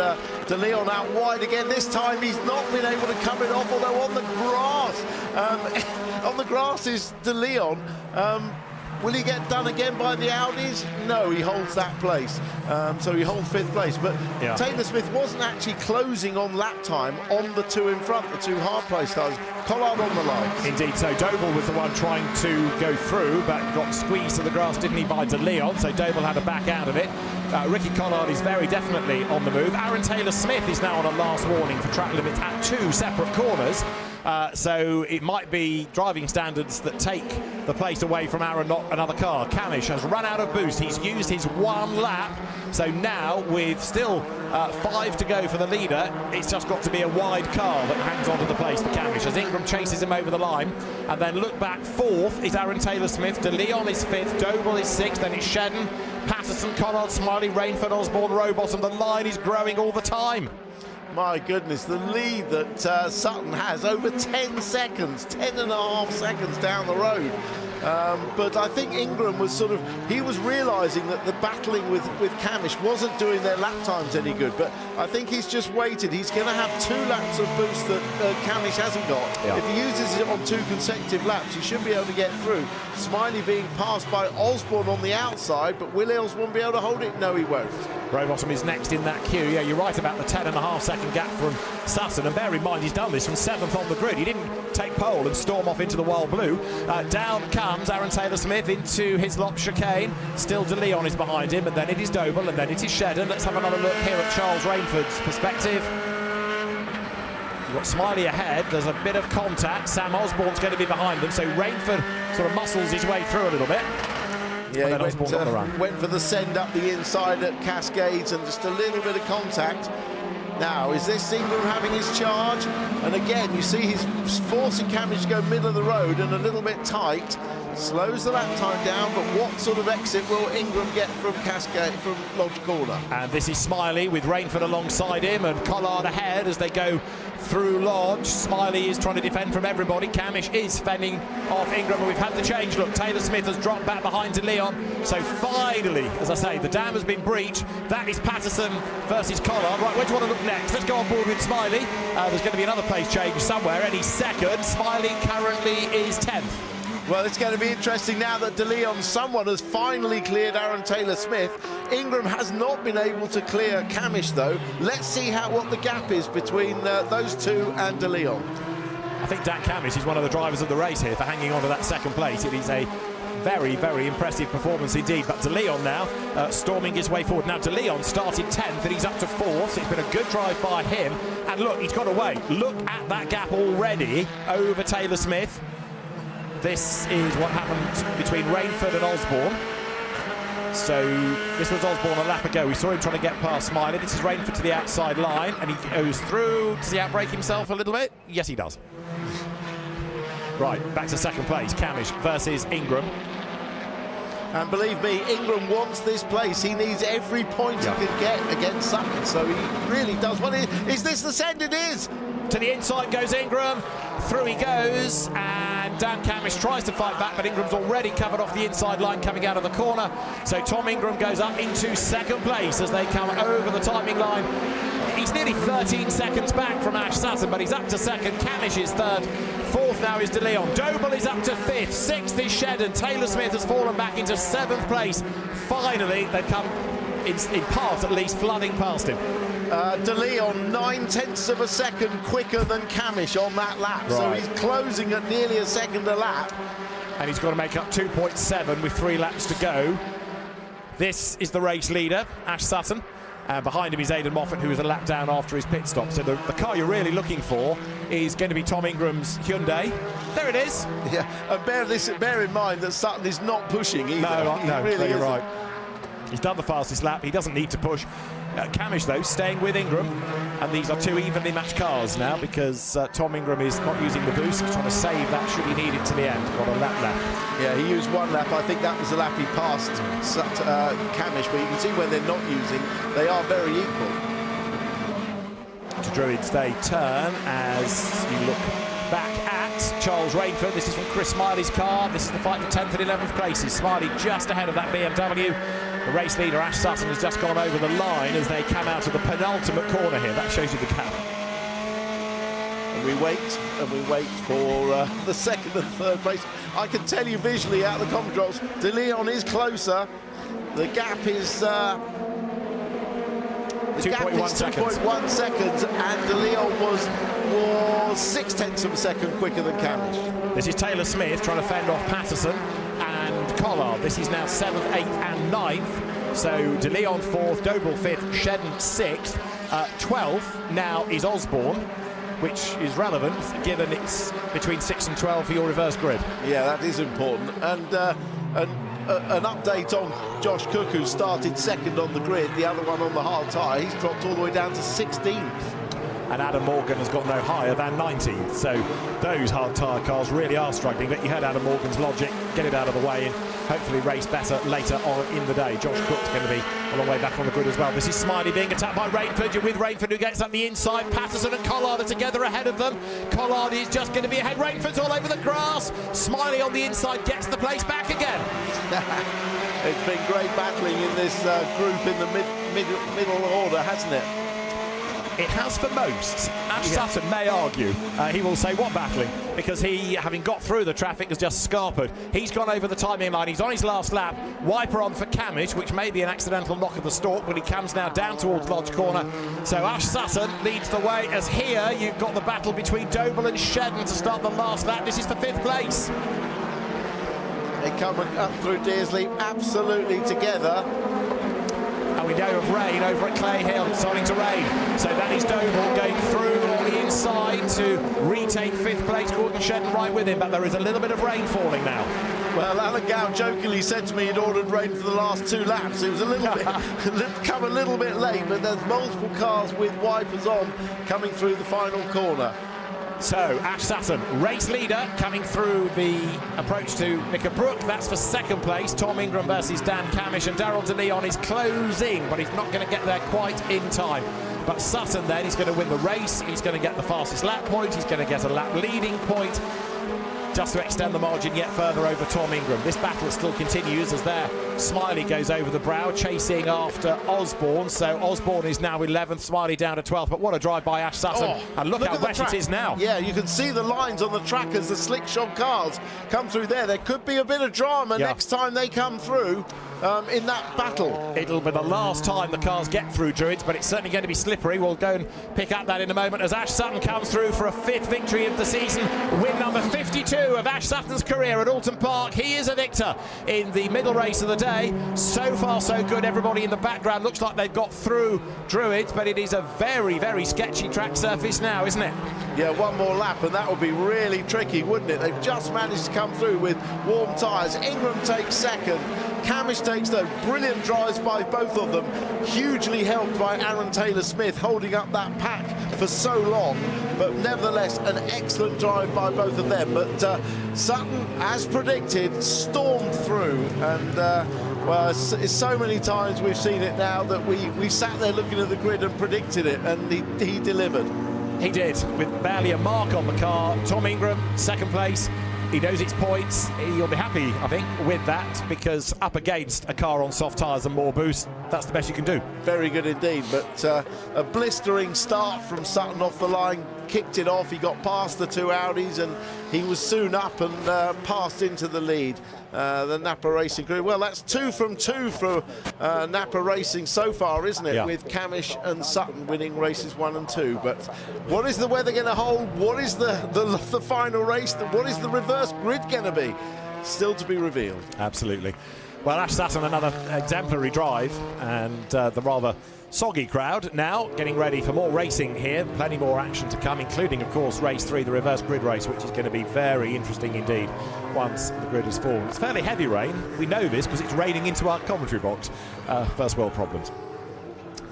De Leon out wide again. This time he's not been able to come it off, although on the grass is De Leon. Will he get done again by the Audis? No, he holds that place. So he holds fifth place. But Taylor Smith wasn't actually closing on lap time on the two in front, the two hard-placed cars. Collard on the line. Indeed, so Doble was the one trying to go through, but got squeezed to the grass, didn't he, by De Leon, so Doble had to back out of it. Ricky Collard is very definitely on the move. Aaron Taylor Smith is now on a last warning for track limits at two separate corners. So it might be driving standards that take the place away from Aaron, not another car. Camish has run out of boost. He's used his one lap. So now, with still 5 to go for the leader, it's just got to be a wide car that hangs onto the place for Camish as Ingram chases him over the line. And then look back, fourth is Aaron Taylor Smith. De Leon is fifth. Doble is sixth. Then it's Shedden, Patterson, Collard, Smiley, Rainford, Osborne, Rowbottom. The line is growing all the time. My goodness, the lead that Sutton has over 10 seconds, 10.5 seconds down the road. But I think Ingram was he was realising that the battling with Camish wasn't doing their lap times any good. But I think he's just waited. He's going to have 2 laps of boost that Camish hasn't got. Yeah. If he uses it on 2 consecutive laps, he should be able to get through. Smiley being passed by Osborne on the outside, but will Osborne be able to hold it? No, he won't. Rowbottom is next in that queue. Yeah, you're right about the 10.5 second gap from Sutton. And bear in mind, he's done this from 7th on the grid. He didn't take pole and storm off into the wild blue. Down comes Aaron Taylor Smith into his lop chicane. Still De Leon is behind him, and then it is Doble, and then it is Shedden. Let's have another look here at Charles Rainford's perspective. You've got Smiley ahead. There's a bit of contact. Sam Osborne's going to be behind them, so Rainford sort of muscles his way through a little bit. Yeah, he went for the send up the inside at Cascades, and just a little bit of contact. Now, is this Ingram having his charge? And again, you see he's forcing Camish to go middle of the road and a little bit tight. Slows the lap time down, but what sort of exit will Ingram get from Cascade, from Lodge Corner? And this is Smiley with Rainford alongside him, and Collard ahead as they go through Lodge. Smiley is trying to defend from everybody. Camish is fending off Ingram, and we've had the change. Look, Taylor Smith has dropped back behind De Leon. So finally, as I say, the dam has been breached. That is Patterson versus Collard. Right, where do you want to look next? Let's go on board with Smiley. There's going to be another place change somewhere any second. Smiley currently is 10th. Well, it's going to be interesting now that De Leon, someone has finally cleared Aaron Taylor Smith. Ingram has not been able to clear Camish, though. Let's see what the gap is between those two and De Leon. I think Dan Camish is one of the drivers of the race here for hanging on to that second place. It is a very, very impressive performance indeed. But De Leon now storming his way forward. Now, De Leon started 10th and he's up to 4th. It's been a good drive by him. And look, he's got away. Look at that gap already over Taylor Smith. This is what happened between Rainford and Osborne. So this was Osborne a lap ago. We saw him trying to get past Smiley. This is Rainford to the outside line, and he goes through. Does he outbrake himself a little bit? Yes, he does. Right, back to second place. Camish versus Ingram. And believe me, Ingram wants this place. He needs every point he can get against Sutton, so he really does. Is this the send? It is! To the inside goes Ingram. Through he goes, and Dan Camish tries to fight back, but Ingram's already covered off the inside line coming out of the corner. So Tom Ingram goes up into second place as they come over the timing line. He's nearly 13 seconds back from Ash Sutton, but he's up to second. Camish is third. Fourth now is De Leon. Doble is up to fifth. Sixth is Shedden. Taylor Smith has fallen back into seventh place. Finally, they've come, in part at least, flooding past him. De Leon 9/10 of a second quicker than Camish on that lap, right. So he's closing at nearly a second a lap. And he's got to make up 2.7 with 3 laps to go. This is the race leader, Ash Sutton. Behind him is Aidan Moffat, who was a lap down after his pit stop. So the car you're really looking for is going to be Tom Ingram's Hyundai. There it is. Yeah, and bear in mind that Sutton is not pushing either. No, really you're right. He's done the fastest lap. He doesn't need to push. Camish, though, staying with Ingram. And these are two evenly matched cars now because Tom Ingram is not using the boost. He's trying to save that should he need it to the end. Got a lap left. Yeah, he used one lap. I think that was the lap he passed Camish, but you can see when they're not using, they are very equal. To Druids they turn as you look back at Charles Rainford. This is from Chris Smiley's car. This is the fight for 10th and 11th places. Smiley just ahead of that BMW. The race leader, Ash Sutton, has just gone over the line as they come out of the penultimate corner here. That shows you the gap. And we wait for the second and third place. I can tell you visually out of the comment drops, De Leon is closer. The gap is 2.1 seconds. 2.1 seconds, and De Leon was 0.6 of a second quicker than Camish. This is Taylor Smith trying to fend off Patterson and Collard. This is now 7th, 8th and 9th. So De Leon 4th, Doble 5th, Shedden 6th. 12th now is Osborne, which is relevant given it's between 6 and 12 for your reverse grid. Yeah, that is important. And an update on Josh Cook, who started second on the grid, the other one on the hard tyre. He's dropped all the way down to 16th. And Adam Morgan has got no higher than 19th. So those hard tyre cars really are struggling. But you heard Adam Morgan's logic, get it out of the way and hopefully race better later on in the day. Josh Cook's going to be a long way back on the grid as well. This is Smiley being attacked by Rainford. You're with Rainford, who gets up the inside. Patterson and Collard are together ahead of them. Collard is just going to be ahead. Rainford's all over the grass. Smiley on the inside gets the place back again. It's been great battling in this group in the middle order, hasn't it? It has for most. Ash Sutton may argue. He will say, what battling? Because he, having got through the traffic, has just scarpered. He's gone over the timing line. He's on his last lap. Wiper on for Camish, which may be an accidental knock of the stalk, but he comes now down towards Lodge Corner. So Ash Sutton leads the way, as here you've got the battle between Doble and Shedden to start the last lap. This is for 5th place. They come up through Dearsley absolutely together. And we know of rain over at Clay Hill. It's starting to rain. So that is Doble going through on the inside to retake 5th place. Gordon Shedden right with him, but there is a little bit of rain falling now. Well, Alan Gow jokingly said to me he'd ordered rain for the last 2 laps. It was a little bit, come a little bit late, but there's multiple cars with wipers on coming through the final corner. So, Ash Sutton, race leader, coming through the approach to Knickerbrook. That's for 2nd place. Tom Ingram versus Dan Camish, and Daryl De Leon is closing, but he's not going to get there quite in time. But Sutton then, he's going to win the race. He's going to get the fastest lap point. He's going to get a lap leading point, just to extend the margin yet further over Tom Ingram. This battle still continues as there Smiley goes over the brow, chasing after Osborne. So Osborne is now 11th, Smiley down to 12th. But what a drive by Ash Sutton. And look how wet it is now. Yeah, you can see the lines on the track as the slick shod cars come through there. There could be a bit of drama next time they come through in that battle. It'll be the last time the cars get through Druids, but it's certainly going to be slippery. We'll go and pick up that in a moment as Ash Sutton comes through for a 5th victory of the season. Win number 52 of Ash Sutton's career at Oulton Park. He is a victor in the middle race of the day. So far, so good. Everybody in the background looks like they've got through Druids, but it is a very, very sketchy track surface now, isn't it? Yeah, one more lap and that would be really tricky, wouldn't it? They've just managed to come through with warm tyres. Ingram takes 2nd. Camish takes those brilliant drives by both of them, hugely helped by Aaron Taylor-Smith holding up that pack for so long, but nevertheless an excellent drive by both of them. But Sutton, as predicted, stormed through, and well, it's so many times we've seen it now that we sat there looking at the grid and predicted it, and he delivered. He did, with barely a mark on the car. Tom Ingram, 2nd place. He knows its points. He'll be happy, I think, with that, because up against a car on soft tyres and more boost, that's the best you can do. Very good indeed, but a blistering start from Sutton off the line, kicked it off. He got past the 2 Audis and he was soon up and passed into the lead. The Napa Racing Group. Well, that's 2 from 2 for Napa Racing so far, isn't it? Yeah. With Camish and Sutton winning races 1 and 2. But what is the weather going to hold? What is the final race? What is the reverse grid going to be? Still to be revealed. Absolutely. Well, Ash Sutton, another exemplary drive, and the rather soggy crowd now getting ready for more racing here. Plenty more action to come, including, of course, race 3, the reverse grid race, which is going to be very interesting indeed once the grid has fallen. It's fairly heavy rain. We know this because it's raining into our commentary box. First world problems.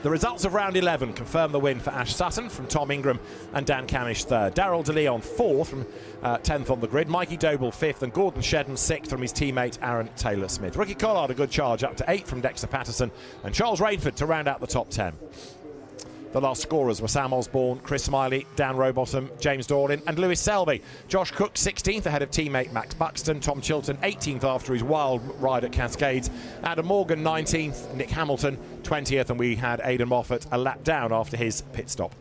The results of round 11 confirm the win for Ash Sutton from Tom Ingram and Dan Camish third. Daryl DeLeon fourth from 10th on the grid. Mikey Doble fifth and Gordon Shedden sixth from his teammate Aaron Taylor-Smith. Ricky Collard a good charge up to 8th from Dexter Patterson and Charles Rainford to round out the top 10. The last scorers were Sam Osborne, Chris Smiley, Dan Rowbottom, James Dorlin and Lewis Selby. Josh Cook 16th ahead of teammate Max Buxton. Tom Chilton 18th after his wild ride at Cascades. Adam Morgan 19th, Nick Hamilton 20th, and we had Aidan Moffat a lap down after his pit stop.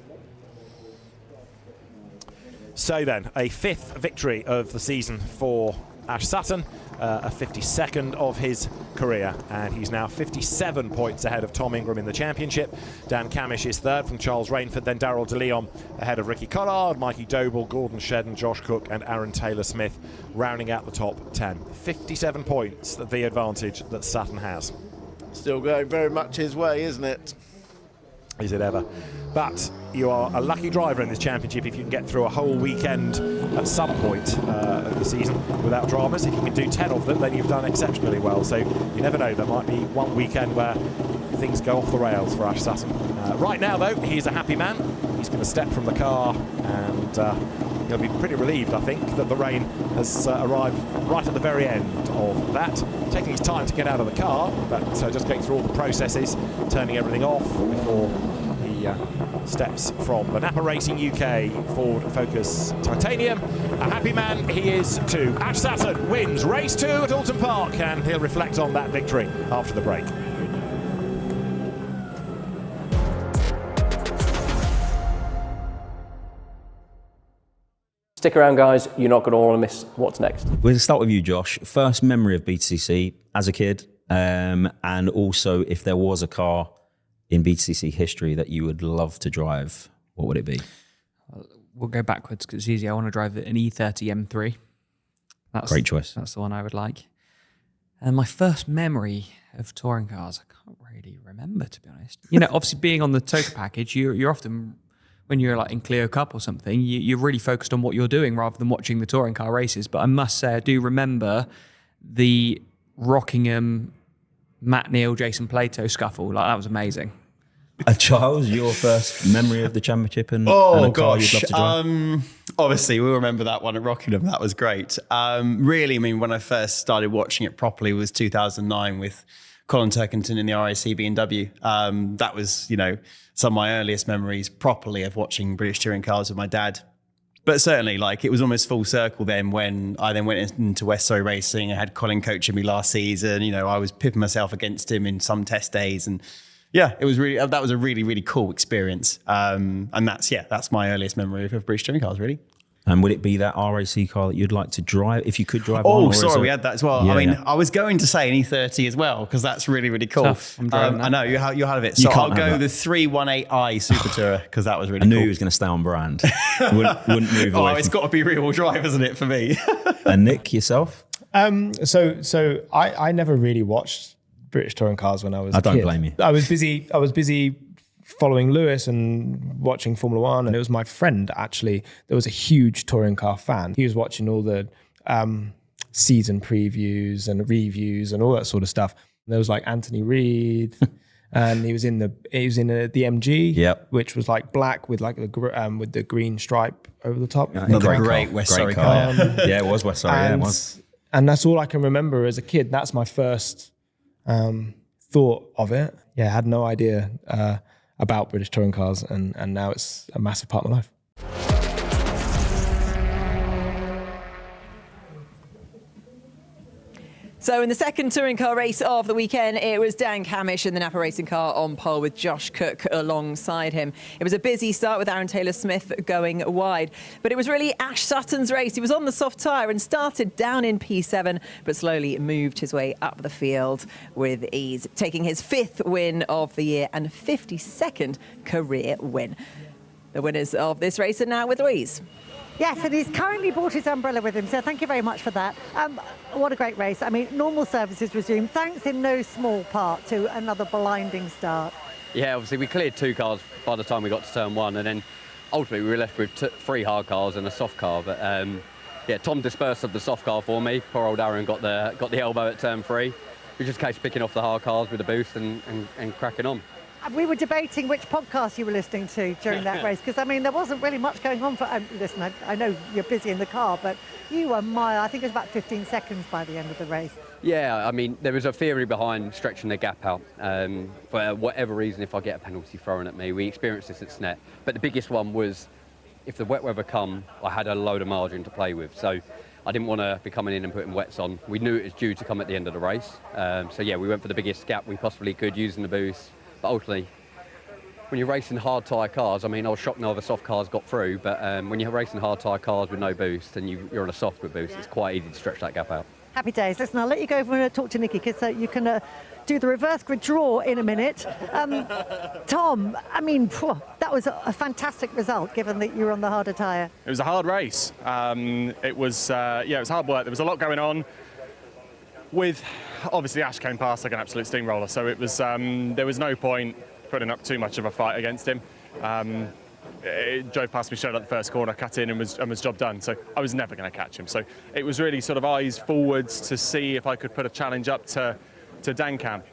So then, a 5th victory of the season for Ash Sutton, a 52nd of his career, and he's now 57 points ahead of Tom Ingram in the championship. Dan Camish is third from Charles Rainford, then Daryl DeLeon ahead of Ricky Collard, Mikey Doble, Gordon Shedden, Josh Cook and Aaron Taylor-Smith rounding out the top 10. 57 points, the advantage that Sutton has. Still going very much his way, isn't it? Is it ever? But you are a lucky driver in this championship if you can get through a whole weekend at some point of the season without dramas. If you can do 10 of them, then you've done exceptionally well. So you never know, there might be one weekend where things go off the rails for Ash Sutton. Right now, though, he's a happy man. He's going to step from the car and he'll be pretty relieved, I think, that the rain has arrived right at the very end of that. Taking his time to get out of the car, but just going through all the processes, turning everything off before he steps from the Napa Racing UK Ford Focus Titanium. A happy man he is too. Ash Sutton wins race 2 at Oulton Park, and he'll reflect on that victory after the break. Stick around, guys. You're not going to want to miss what's next. We'll start with you, Josh. First memory of BTCC as a kid, and also if there was a car in BTCC history that you would love to drive, what would it be? We'll go backwards because it's easy. I want to drive an E30 M3. Great choice. That's the one I would like. And my first memory of touring cars, I can't really remember, to be honest. You know, obviously being on the Toka package, you're often, when you're like in Clio Cup or something, you're really focused on what you're doing rather than watching the touring car races. But I must say, I do remember the Rockingham, Matt Neal, Jason Plato scuffle. Like, that was amazing. Charles, your first memory of the championship and a car you'd love to drive? Obviously, we'll remember that one at Rockingham. That was great. Really, I mean, when I first started watching it properly was 2009 with Colin Turkington in the RAC BMW. That was, you know, some of my earliest memories properly of watching British touring cars with my dad. But certainly, like, it was almost full circle then when I then went into West Surrey Racing. I had Colin coaching me last season. You know, I was pipping myself against him in some test days, and yeah, it was really, that was a really, really cool experience. And that's my earliest memory of British touring cars, really. And would it be that RAC car that you'd like to drive if you could drive one? Oh, sorry, we had that as well. Yeah, I mean, I was going to say an E30 as well because that's really, really cool. Tough. I'm driving that. I know, you'll have it. So I'll go the 318i Super Tourer because that was really cool. I knew he was going to stay on brand. wouldn't move away. It's got to be rear-wheel drive, isn't it, for me? And Nick, yourself? So I never really watched British touring cars when I was a kid. I don't blame you. I was busy following Lewis and watching Formula One, and it was my friend actually that was a huge touring car fan. He was watching all the season previews and reviews and all that sort of stuff. There was like Anthony Reid, and he was in the MG, yep, which was like black with like with the green stripe over the top. Another great West Surrey car. Yeah, it was West Surrey. Yeah, it was. And that's all I can remember as a kid. That's my first thought of it. Yeah, I had no idea about British touring cars, and now it's a massive part of my life. So in the second touring car race of the weekend, it was Dan Camish in the Napa Racing car on pole with Josh Cook alongside him. It was a busy start with Aaron Taylor-Smith going wide, but it was really Ash Sutton's race. He was on the soft tyre and started down in P7, but slowly moved his way up the field with ease, taking his 5th win of the year and 52nd career win. The winners of this race are now with Louise. Yes, and he's currently brought his umbrella with him, so thank you very much for that. What a great race. I mean, normal services resumed, thanks in no small part to another blinding start. Yeah, obviously we cleared 2 cars by the time we got to turn 1, and then ultimately we were left with 3 hard cars and a soft car. But yeah, Tom dispersed of the soft car for me. Poor old Aaron got the elbow at turn 3. It was just a case of picking off the hard cars with a boost and cracking on. We were debating which podcast you were listening to during that race, because, I mean, there wasn't really much going on for... listen, I know you're busy in the car, but you were I think it was about 15 seconds by the end of the race. Yeah, I mean, there was a theory behind stretching the gap out. For whatever reason, if I get a penalty thrown at me, we experienced this at Snet. But the biggest one was, if the wet weather come, I had a load of margin to play with. So I didn't want to be coming in and putting wets on. We knew it was due to come at the end of the race. So yeah, we went for the biggest gap we possibly could using the boost. But ultimately, when you're racing hard tyre cars, I mean, I was shocked no other soft cars got through, but when you're racing hard tyre cars with no boost and you're on a soft with boost, it's quite easy to stretch that gap out. Happy days. Listen, I'll let you go over and talk to Nikki, because you can do the reverse grid draw in a minute. Tom, I mean, that was a fantastic result, given that you were on the harder tyre. It was a hard race. It was hard work. There was a lot going on. With, obviously, Ash came past like an absolute steamroller, so it was there was no point putting up too much of a fight against him. It drove past me straight at the first corner, cut in, and was job done. So I was never going to catch him. So it was really sort of eyes forwards to see if I could put a challenge up to Dan Cam.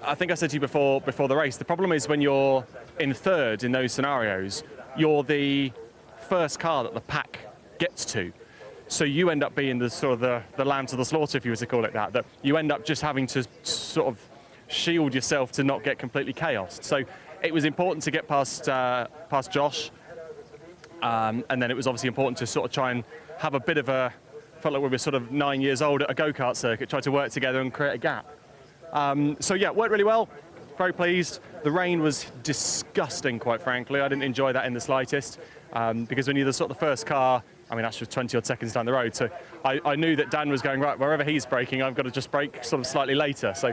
I think I said to you before the race, the problem is when you're in third in those scenarios, you're the first car that the pack gets to. So you end up being the sort of the lamb to the slaughter, if you were to call it that. That you end up just having to sort of shield yourself to not get completely chaosed. So it was important to get past Josh, and then it was obviously important to sort of try and have a bit of felt like we were sort of 9 years old at a go-kart circuit, tried to work together and create a gap. So yeah, worked really well, very pleased. The rain was disgusting, quite frankly. I didn't enjoy that in the slightest, because when you're the sort of the first car, I mean, Ash was 20 odd seconds down the road, so I knew that Dan was going, right, wherever he's braking, I've got to just brake sort of slightly later. So,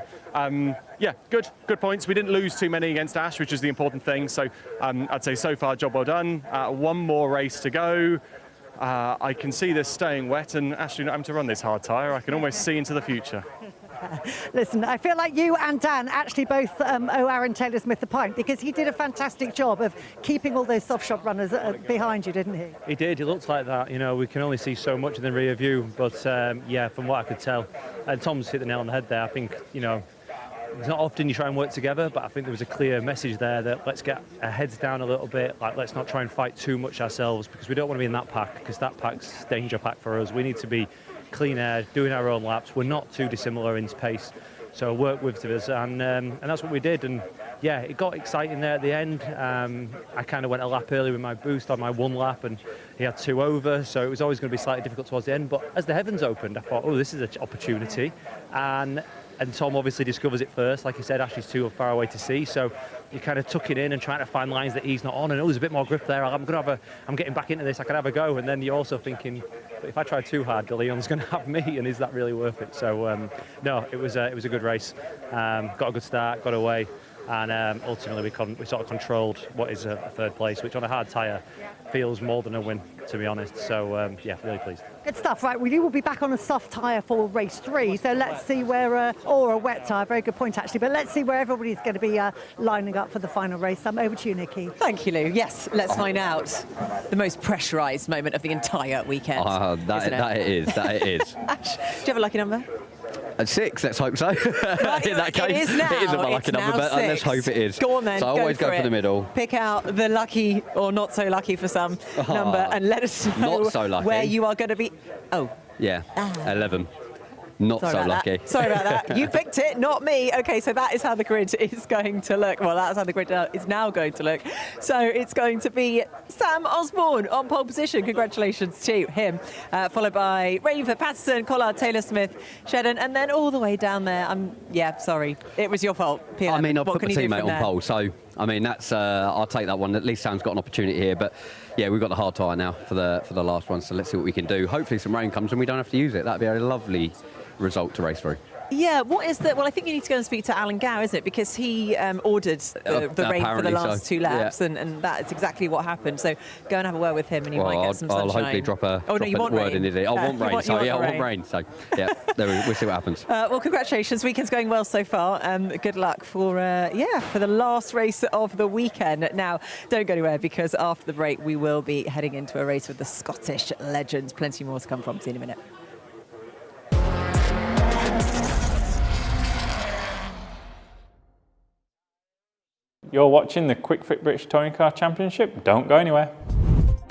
yeah, good points. We didn't lose too many against Ash, which is the important thing. So I'd say so far, job well done. One more race to go. I can see this staying wet, and Ashley not having to run this hard tyre. I can almost see into the future. Listen, I feel like you and Dan actually both owe Aaron Taylor-Smith the pint, because he did a fantastic job of keeping all those soft shop runners behind you, didn't he? He did. He looked like that. You know, we can only see so much in the rear view, but yeah, from what I could tell, and Tom's hit the nail on the head there. I think, you know, it's not often you try and work together, but I think there was a clear message there that let's get our heads down a little bit. Like, let's not try and fight too much ourselves, because we don't want to be in that pack, because that pack's danger pack for us. We need to be clean air, doing our own laps. We're not too dissimilar in pace, so work with us, and that's what we did. And yeah, it got exciting there at the end. I kind of went a lap early with my boost on my one lap, and he had two over, so it was always going to be slightly difficult towards the end. But as the heavens opened, I thought, oh, this is an opportunity, and Tom obviously discovers it first. Like he said, Ash is too far away to see, so you kind of tuck it in and trying to find lines that he's not on. And there's a bit more grip there. I'm getting back into this. I can have a go. And then you're also thinking, but if I try too hard, De Leon's going to have me, and is that really worth it? So no, it was a good race. Got a good start, got away, and ultimately we sort of controlled what is a third place, which on a hard tyre feels more than a win, to be honest. So yeah, really pleased. Good stuff. Right, well, you will be back on a soft tyre for race 3, so let's see where, or a wet tyre, very good point actually, but let's see where everybody's going to be lining up for the final race. Over to you, Nikki. Thank you, Lou. Yes, let's find out the most pressurised moment of the entire weekend. That it is. Ash, do you have a lucky number? 6, let's hope so. Right, In that case, it is now. It is a lucky number, but let's hope it is. Go on then. So I always go for the middle. Pick out the lucky or not so lucky for some number, and let us know not so lucky. where you are going to be. Oh. Yeah, 11. Not Sorry so about lucky. That. Sorry about that. You picked it, not me. Okay, so that is how the grid is going to look. Well, that's how the grid is now going to look. So it's going to be Sam Osborne on pole position. Congratulations to him. Followed by Rainford, Patterson, Collard, Taylor-Smith, Shedden, and then all the way down there. Sorry. It was your fault, PM. I mean, I put my teammate on there? pole, so I mean that's I'll take that one. At least Sam's got an opportunity here, but yeah, we've got the hard tyre now for the last one, so let's see what we can do. Hopefully some rain comes and we don't have to use it. That'd be a lovely result to race through. Yeah, what is the... Well, I think you need to go and speak to Alan Gow, isn't it? Because he ordered the rain for the last 2 laps, yeah. and that's exactly what happened. So go and have a word with him, and you might get some sunshine. I'll hopefully drop a word in his ear. I want rain, so yeah, I want rain. So yeah, we'll see what happens. Well, congratulations. Weekend's going well so far. Good luck for the last race of the weekend. Now, don't go anywhere, because after the break, we will be heading into a race with the Scottish legends. Plenty more to come from. See you in a minute. You're watching the Kwik Fit British Touring Car Championship. Don't go anywhere.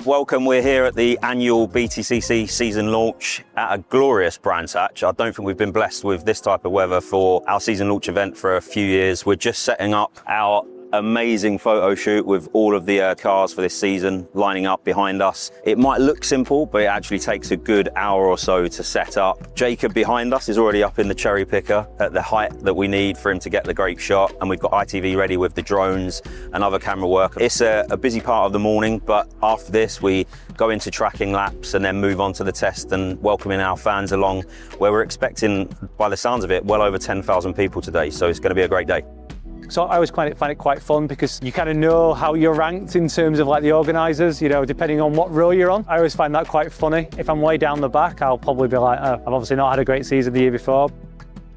Welcome, we're here at the annual BTCC season launch at a glorious Brands Hatch. I don't think we've been blessed with this type of weather for our season launch event for a few years. We're just setting up our amazing photo shoot with all of the cars for this season lining up behind us. It might look simple, but it actually takes a good hour or so to set up. Jacob behind us is already up in the cherry picker at the height that we need for him to get the great shot, and we've got ITV ready with the drones and other camera work. It's a busy part of the morning, but after this we go into tracking laps and then move on to the test and welcoming our fans along, where we're expecting, by the sounds of it, well over 10,000 people today, so it's going to be a great day. So I always find it quite fun because you kind of know how you're ranked in terms of like the organisers, you know, depending on what row you're on. I always find that quite funny. If I'm way down the back, I'll probably be like, oh, I've obviously not had a great season the year before.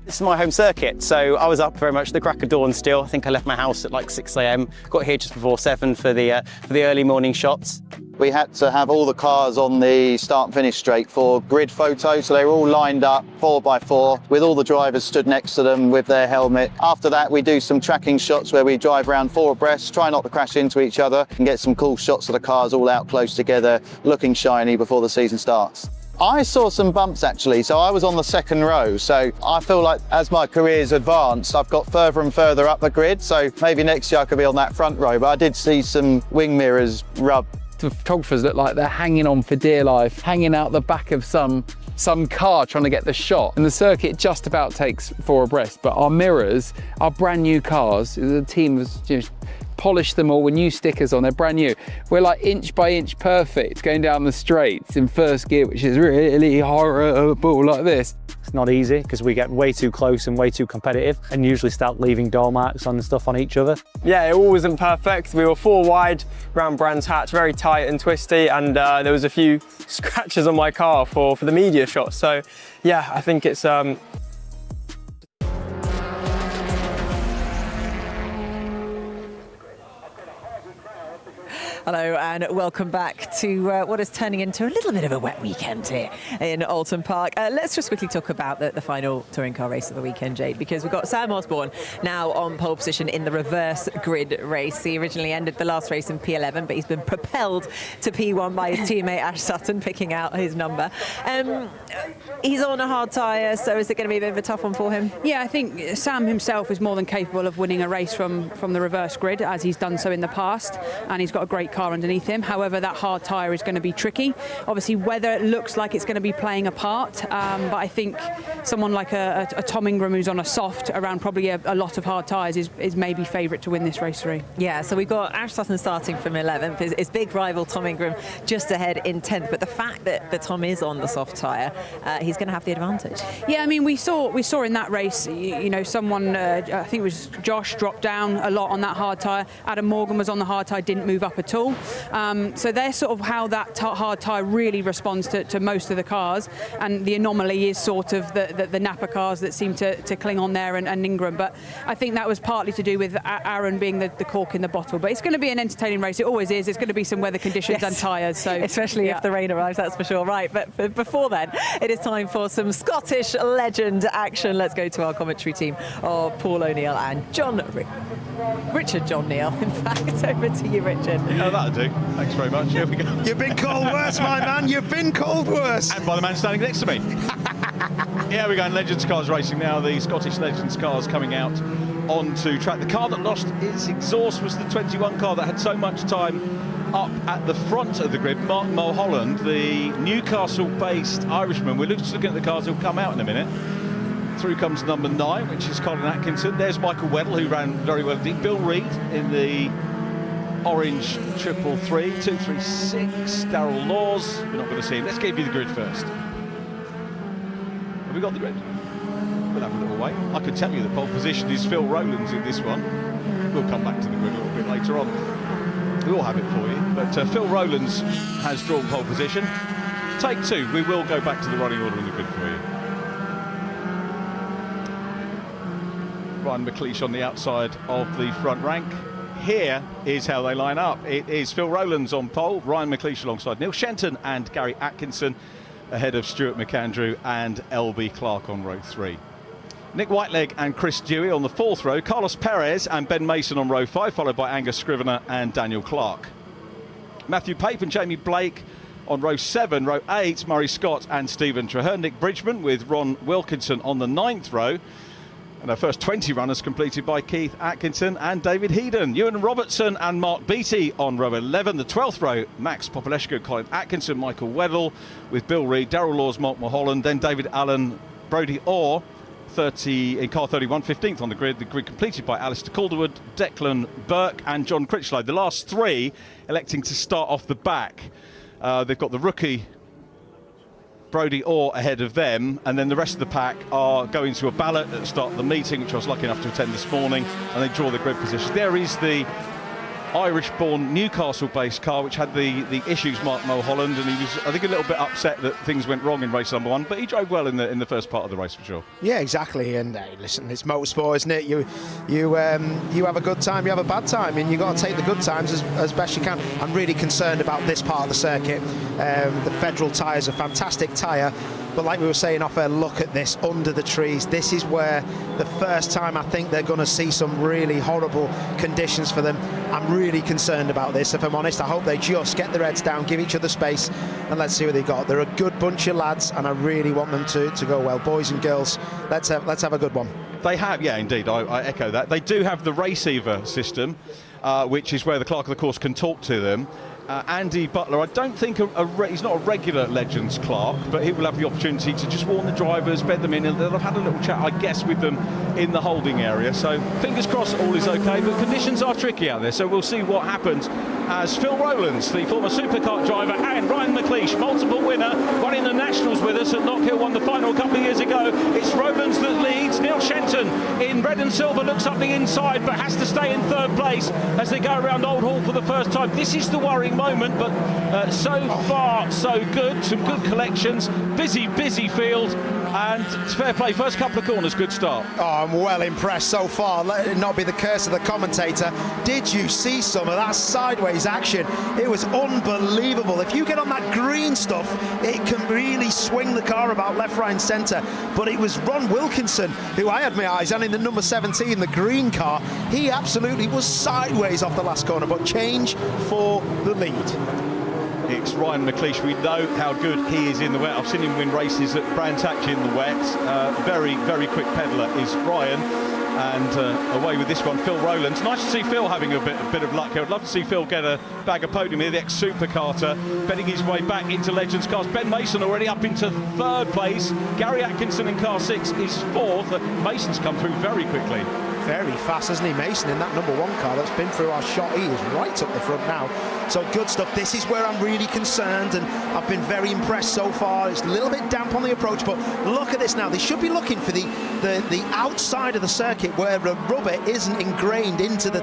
This is my home circuit, so I was up very much the crack of dawn still. I think I left my house at like 6 a.m. Got here just before 7 for the early morning shots. We had to have all the cars on the start and finish straight for grid photo, so they were all lined up 4x4 with all the drivers stood next to them with their helmet. After that we do some tracking shots where we drive around 4 abreast, try not to crash into each other and get some cool shots of the cars all out close together, looking shiny before the season starts. I saw some bumps actually, so I was on the second row, so I feel like as my career's advanced I've got further and further up the grid, so maybe next year I could be on that front row, but I did see some wing mirrors rub. The photographers look like they're hanging on for dear life, hanging out the back of some car trying to get the shot. And the circuit just about takes 4 abreast, but our mirrors are brand new cars. The team has just polished them all with new stickers on, they're brand new. We're like inch by inch perfect going down the straights in first gear, which is really horrible like this. It's not easy because we get way too close and way too competitive and usually start leaving door marks on stuff on each other. Yeah, it all wasn't perfect. We were 4 wide around Brands Hatch, very tight and twisty, and there was a few scratches on my car for the media shot. So yeah, I think it's Hello and welcome back to what is turning into a little bit of a wet weekend here in Oulton Park. Let's just quickly talk about the final touring car race of the weekend, Jade, because we've got Sam Osborne now on pole position in the reverse grid race. He originally ended the last race in P11, but he's been propelled to P1 by his teammate Ash Sutton, picking out his number. He's on a hard tyre, so is it going to be a bit of a tough one for him? Yeah, I think Sam himself is more than capable of winning a race from the reverse grid, as he's done so in the past, and he's got a great car underneath him. However, that hard tyre is going to be tricky. Obviously, weather looks like it's going to be playing a part, but I think someone like a Tom Ingram who's on a soft around probably a lot of hard tyres is maybe favourite to win this race 3. Yeah, so we've got Ash Sutton starting from 11th. His big rival Tom Ingram just ahead in 10th, but the fact that Tom is on the soft tyre, he's going to have the advantage. Yeah, I mean, we saw in that race, you know, someone, I think it was Josh, dropped down a lot on that hard tyre. Adam Morgan was on the hard tyre, didn't move up at all. So they're sort of how that hard tyre really responds to most of the cars, and the anomaly is sort of the Napa cars that seem to cling on there and Ingram. But I think that was partly to do with Aaron being the cork in the bottle. But it's going to be an entertaining race. It always is. It's going to be some weather conditions and tyres. So especially if the rain arrives, that's for sure. Right, but before then, it is time for some Scottish legend action. Let's go to our commentary team of Paul O'Neill and Richard John Neal. In fact, over to you, Richard. Yeah, that'll do. Thanks very much. Here we go. You've been called worse, my man. You've been called worse. And by the man standing next to me. Here we go in Legends Cars racing now. The Scottish Legends cars coming out onto track. The car that lost its exhaust was the 21 car that had so much time up at the front of the grid. Martin Mulholland, the Newcastle-based Irishman. We're just looking at the cars who'll come out in a minute. Through comes number 9, which is Colin Atkinson. There's Michael Weddle, who ran very well indeed. Bill Reid in the orange 333, 236. Darrell Laws. We're not going to see him. Let's give you the grid first. Have we got the grid? We'll have a little wait. I can tell you the pole position is Phil Rowlands in this one. We'll come back to the grid a little bit later on. We'll have it for you. But Phil Rowlands has drawn pole position. Take 2. We will go back to the running order in the grid for you. Ryan McLeish on the outside of the front rank. Here is how they line up. It is Phil Rowlands on pole, Ryan McLeish alongside Neil Shenton and Gary Atkinson, ahead of Stuart McAndrew and LB Clark on row 3. Nick Whiteleg and Chris Dewey on the 4th row, Carlos Perez and Ben Mason on row 5, followed by Angus Scrivener and Daniel Clark. Matthew Pape and Jamie Blake on row 7, row 8, Murray Scott and Stephen Traherne. Nick Bridgman with Ron Wilkinson on the 9th row. And our first 20 runners completed by Keith Atkinson and David Heaton. Ewan Robertson and Mark Beattie on row 11. The 12th row, Max Popoleshko, Colin Atkinson, Michael Weddell with Bill Reid, Darrell Laws, Mark Mulholland, then David Allen, Brodie Orr, 30 in car 31, 15th on the grid. The grid completed by Alistair Calderwood, Declan Burke and John Critchlow. The last 3 electing to start off the back. They've got the rookie Brodie Orr ahead of them, and then the rest of the pack are going to a ballot at the start of the meeting, which I was lucky enough to attend this morning, and they draw the grid position. There is the Irish-born Newcastle-based car, which had the issues, Mark Mulholland, and he was, I think, a little bit upset that things went wrong in race number 1, but he drove well in the first part of the race for sure. Yeah, exactly. And listen, it's motorsport, isn't it? You have a good time, you have a bad time, and you got to take the good times as best you can. I'm really concerned about this part of the circuit. The Federal tyre is a fantastic tyre, but like we were saying off air, look at this under the trees. This is where the first time I think they're going to see some really horrible conditions for them. I'm really concerned about this, if I'm honest. I hope they just get their heads down, give each other space, and let's see what they got. They're a good bunch of lads, and I really want them to go well. Boys and girls, let's have a good one. They have, yeah, indeed. I echo that. They do have the Raceiver system, which is where the clerk of the course can talk to them. Andy Butler, I don't think he's not a regular Legends clerk, but he will have the opportunity to just warn the drivers, bed them in, and they'll have had a little chat, I guess, with them in the holding area. So fingers crossed all is okay, but conditions are tricky out there, so we'll see what happens as Phil Rowlands, the former supercar driver, and Ryan McLeish, multiple winner, won in the Nationals with us at Knockhill, won the final a couple of years ago. It's Rowlands that leads. Neil Shenton in red and silver looks up the inside, but has to stay in 3rd place as they go around Old Hall for the first time. This is the worrying moment, but so far so good. Some good collections, busy field, and fair play. First couple of corners, good start. Oh, I'm well impressed so far. Let it not be the curse of the commentator. Did you see some of that sideways action? It was unbelievable. If you get on that green stuff, it can really swing the car about left, right and centre. But it was Ron Wilkinson who I had my eyes on in the number 17, the green car. He absolutely was sideways off the last corner, but change for the lead. It's Ryan McLeish. We know how good he is in the wet. I've seen him win races at Brands Hatch in the wet. Very quick peddler is Ryan. And away with this one, Phil Rowlands. Nice to see Phil having a bit of luck here. I'd love to see Phil get a bag of podium here. The ex-supercarter betting his way back into Legends cars. Ben Mason already up into 3rd place. Gary Atkinson in car 6 is 4th. Mason's come through very quickly. Very fast, isn't he, Mason, in that number 1 car that's been through our shot. He is right up the front now. So good stuff. This is where I'm really concerned, and I've been very impressed so far. It's a little bit damp on the approach, but look at this now. They should be looking for the outside of the circuit where the rubber isn't ingrained into the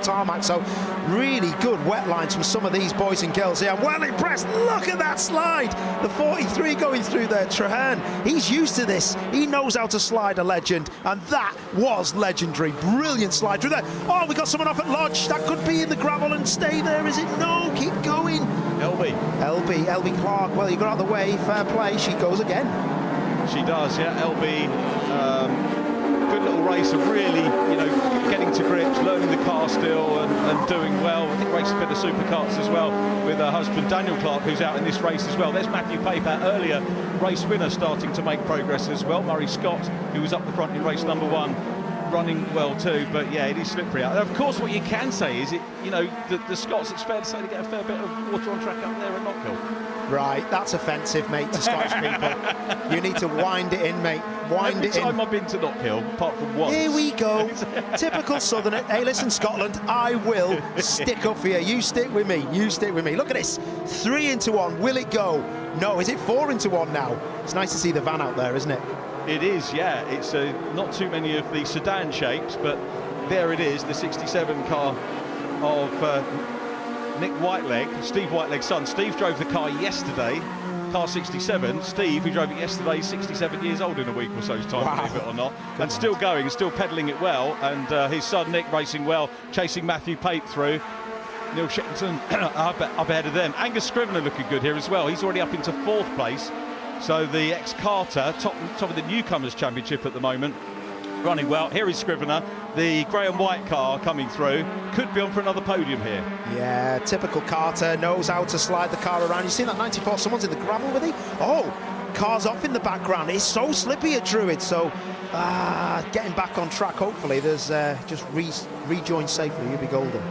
tarmac. So really good wet lines from some of these boys and girls here. I'm well impressed. Look at that slide. The 43 going through there. Traherne, he's used to this. He knows how to slide a Legend, and that was legendary. Brilliant slide through there. Oh, we got someone off at Lodge. That could be in the gravel and stay there, is it? No, keep going. LB Clark. Well, you got out of the way. Fair play. She goes again. She does, yeah. LB, good little racer, really, getting to grips, learning the car still and doing well. I think raced a bit of supercars as well with her husband Daniel Clark, who's out in this race as well. There's Matthew Paper, earlier race winner, starting to make progress as well. Murray Scott, who was up the front in race number 1, running well too, but yeah, it is slippery out. And of course, what you can say is, the Scots, it's fair to say, they get a fair bit of water on track up there at Knockhill. Right, that's offensive, mate, to Scottish people. You need to wind it in, mate. Wind it in. Every time I've been to Knockhill, apart from once. Here we go. Typical Southerner. Hey, listen, Scotland, I will stick up for you. You stick with me. You stick with me. Look at this. 3 into 1. Will it go? No, is it 4 into 1 now? It's nice to see the van out there, isn't it? It is, yeah. It's not too many of the sedan shapes, but there it is, the 67 car of Nick Whiteleg, Steve Whiteleg's son. Steve drove the car yesterday, car 67. Steve, who drove it yesterday, 67 years old in a week or so's time, believe it or not. And still going, and still pedalling it well. And his son Nick racing well, chasing Matthew Pape through. Neil Shetton up ahead of them. Angus Scrivener looking good here as well. He's already up into 4th place. So the ex-Carter, top of the Newcomers Championship at the moment, running well. Here is Scrivener, the grey and white car coming through. Could be on for another podium here. Yeah, typical Carter, knows how to slide the car around. You see that 94, someone's in the gravel with him? Oh, car's off in the background. It's so slippy at Druid, so getting back on track, hopefully. There's just rejoin safely, you'll be golden.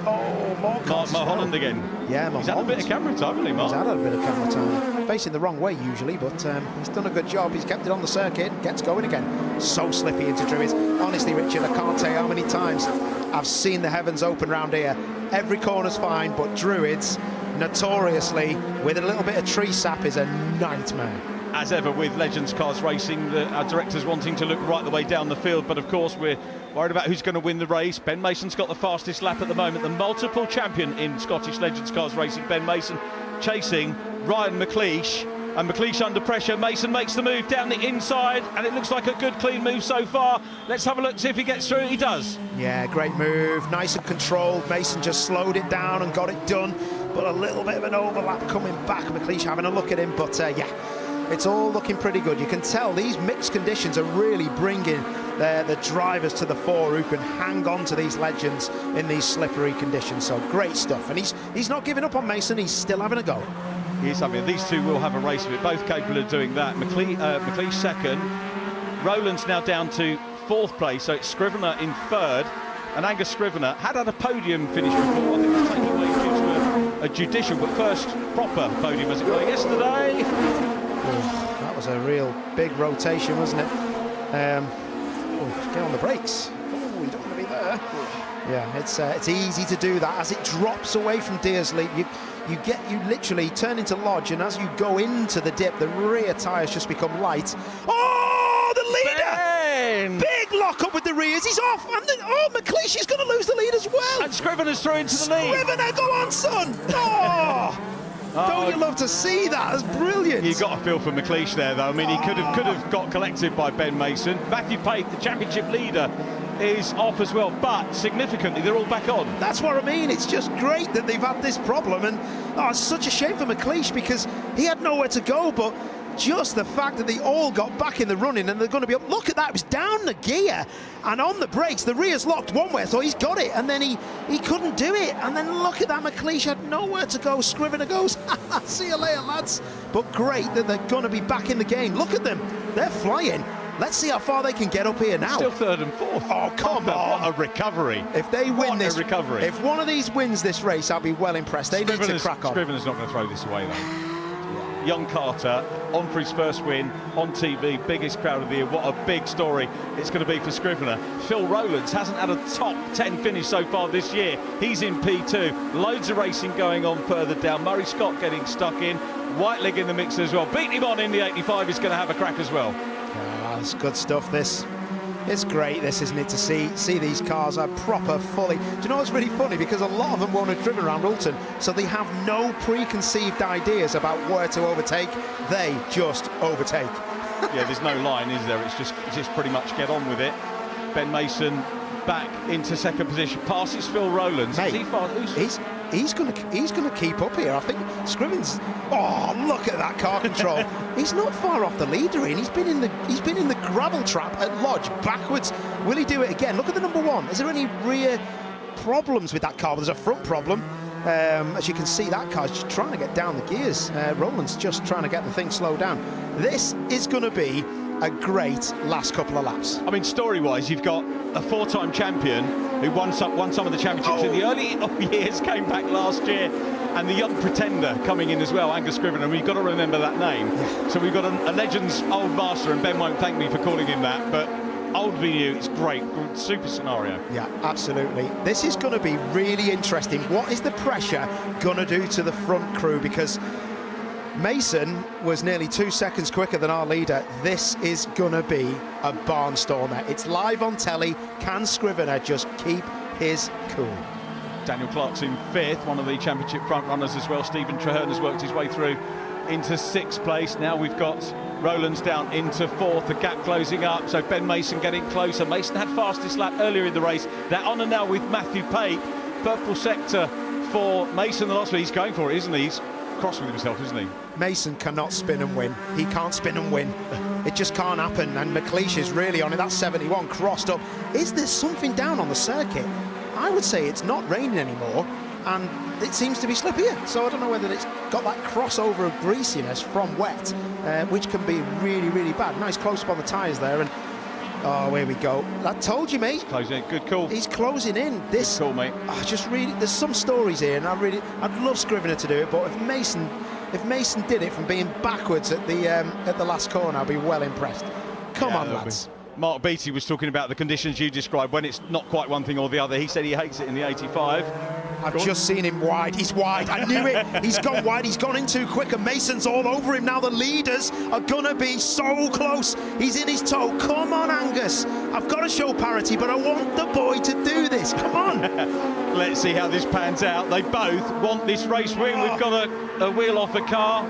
Oh, Mark Holland again. Yeah, Mark He's had a bit of camera time, hasn't he, Mark? He's had a bit of camera time. Facing the wrong way usually, but he's done a good job. He's kept it on the circuit, gets going again. So slippy into Druids. Honestly, Richard, I can't tell you how many times I've seen the heavens open round here. Every corner's fine, but Druids, notoriously, with a little bit of tree sap, is a nightmare. As ever with Legends Cars Racing, our directors wanting to look right the way down the field, but of course we're worried about who's going to win the race. Ben Mason's got the fastest lap at the moment, the multiple champion in Scottish Legends Cars Racing. Ben Mason chasing Ryan McLeish, and McLeish under pressure. Mason makes the move down the inside, and it looks like a good clean move so far. Let's have a look, see if he gets through. He does. Yeah, great move, nice and controlled. Mason just slowed it down and got it done, but a little bit of an overlap coming back. McLeish having a look at him, but yeah, it's all looking pretty good. You can tell these mixed conditions are really bringing the drivers to the fore who can hang on to these Legends in these slippery conditions. So great stuff. And he's not giving up on Mason. He's still having a go. He's having. These two will have a race of it, both capable of doing that. McLeish second. Rowland's now down to 4th place, so it's Scrivener in 3rd. And Angus Scrivener had a podium finish before. I think it's taken away due to a judicial, but first proper podium as it were yesterday. That was a real big rotation, wasn't it? Get on the brakes. Oh, you don't want to be there. Yeah, it's easy to do that as it drops away from Deersley. You literally turn into Lodge, and as you go into the dip, the rear tyres just become light. Oh, the leader! Ben! Big lock up with the rears. He's off, and then McLeish is going to lose the lead as well. And Scrivener's through into the lead. Scrivener, go on, son! Oh! Don't you love to see that? That's brilliant. You got a feel for McLeish there, though. I mean, he could have got collected by Ben Mason. Matthew Pape, the championship leader, is off as well, but significantly they're all back on. That's what I mean. It's just great that they've had this problem, and it's such a shame for McLeish because he had nowhere to go, but just the fact that they all got back in the running and they're going to be up. Look at that, it was down the gear and on the brakes. The rear's locked one way, so he's got it, and then he couldn't do it. And then look at that, McLeish had nowhere to go. Scrivener goes, see you later, lads. But great that they're going to be back in the game. Look at them, they're flying. Let's see how far they can get up here now. Still 3rd and 4th. Oh, come on. What a recovery. If they win this, recovery. If one of these wins this race, I'll be well impressed. They need to crack on. Scrivener's not going to throw this away, though. Young Carter on for his first win on TV, biggest crowd of the year. What a big story it's going to be for Scrivener. Phil Rowlands hasn't had a top 10 finish so far this year. He's in P2. Loads of racing going on further down. Murray Scott getting stuck in. Whiteleg in the mix as well. Beating him on in the 85 is going to have a crack as well. It's good stuff, this. It's great, this, isn't it, to see these cars are proper fully. Do you know what's really funny? Because a lot of them won't have driven around Oulton, so they have no preconceived ideas about where to overtake. They just overtake. Yeah, there's no line, is there? It's just pretty much get on with it. Ben Mason back into 2nd position, passes Phil Rowlands. Mate, he's going to keep up here. I think Scriven's. Oh, look at that car control. He's not far off the leader, and he's been in the gravel trap at Lodge backwards. Will he do it again? Look at the number 1. Is there any rear problems with that car? Well, there's a front problem. As you can see, that car's just trying to get down the gears. Rowland's just trying to get the thing slowed down. This is going to be a great last couple of laps. I mean, story-wise, you've got a 4-time champion who won some of the championships in the early years, came back last year, and the young pretender coming in as well, Angus Scrivener. We've got to remember that name. Yeah. So we've got a Legends old master, and Ben won't thank me for calling him that, but old VU, it's great, super scenario. Yeah, absolutely. This is going to be really interesting. What is the pressure going to do to the front crew? Because Mason was nearly 2 seconds quicker than our leader. This is going to be a barnstormer. It's live on telly. Can Scrivener just keep his cool? Daniel Clark's in 5th, one of the championship front runners as well. Stephen Traherne has worked his way through into 6th place. Now we've got Rowlands down into 4th, the gap closing up, so Ben Mason getting closer. Mason had fastest lap earlier in the race. They're on and now with Matthew Pape. Purple sector for Mason, the last one. He's going for it, isn't he? He's cross with himself, isn't he? Mason cannot spin and win. He can't spin and win. It just can't happen, and McLeish is really on it. That's 71 crossed up. Is there something down on the circuit? I would say it's not raining anymore, and it seems to be slippier. So I don't know whether it's got that crossover of greasiness from wet, which can be really, really bad. Nice close up on the tyres there, and oh, here we go. I told you, mate. Closing in. Good call. He's closing in. This. Good call, mate. Just really, there's some stories here, and I'd love Scrivener to do it, but if Mason did it from being backwards at the last corner, I'd be well impressed. Come on, lads. Mark Beattie was talking about the conditions you described when it's not quite one thing or the other. He said he hates it in the 85. I've just seen him wide. He's wide. I knew it. He's gone wide. He's gone in too quick, and Mason's all over him now. The leaders are gonna be so close. He's in his toe. Come on, Angus. I've got to show parity, but I want the boy to do this. Come on. Let's see how this pans out. They both want this race win. We've got a wheel off a car.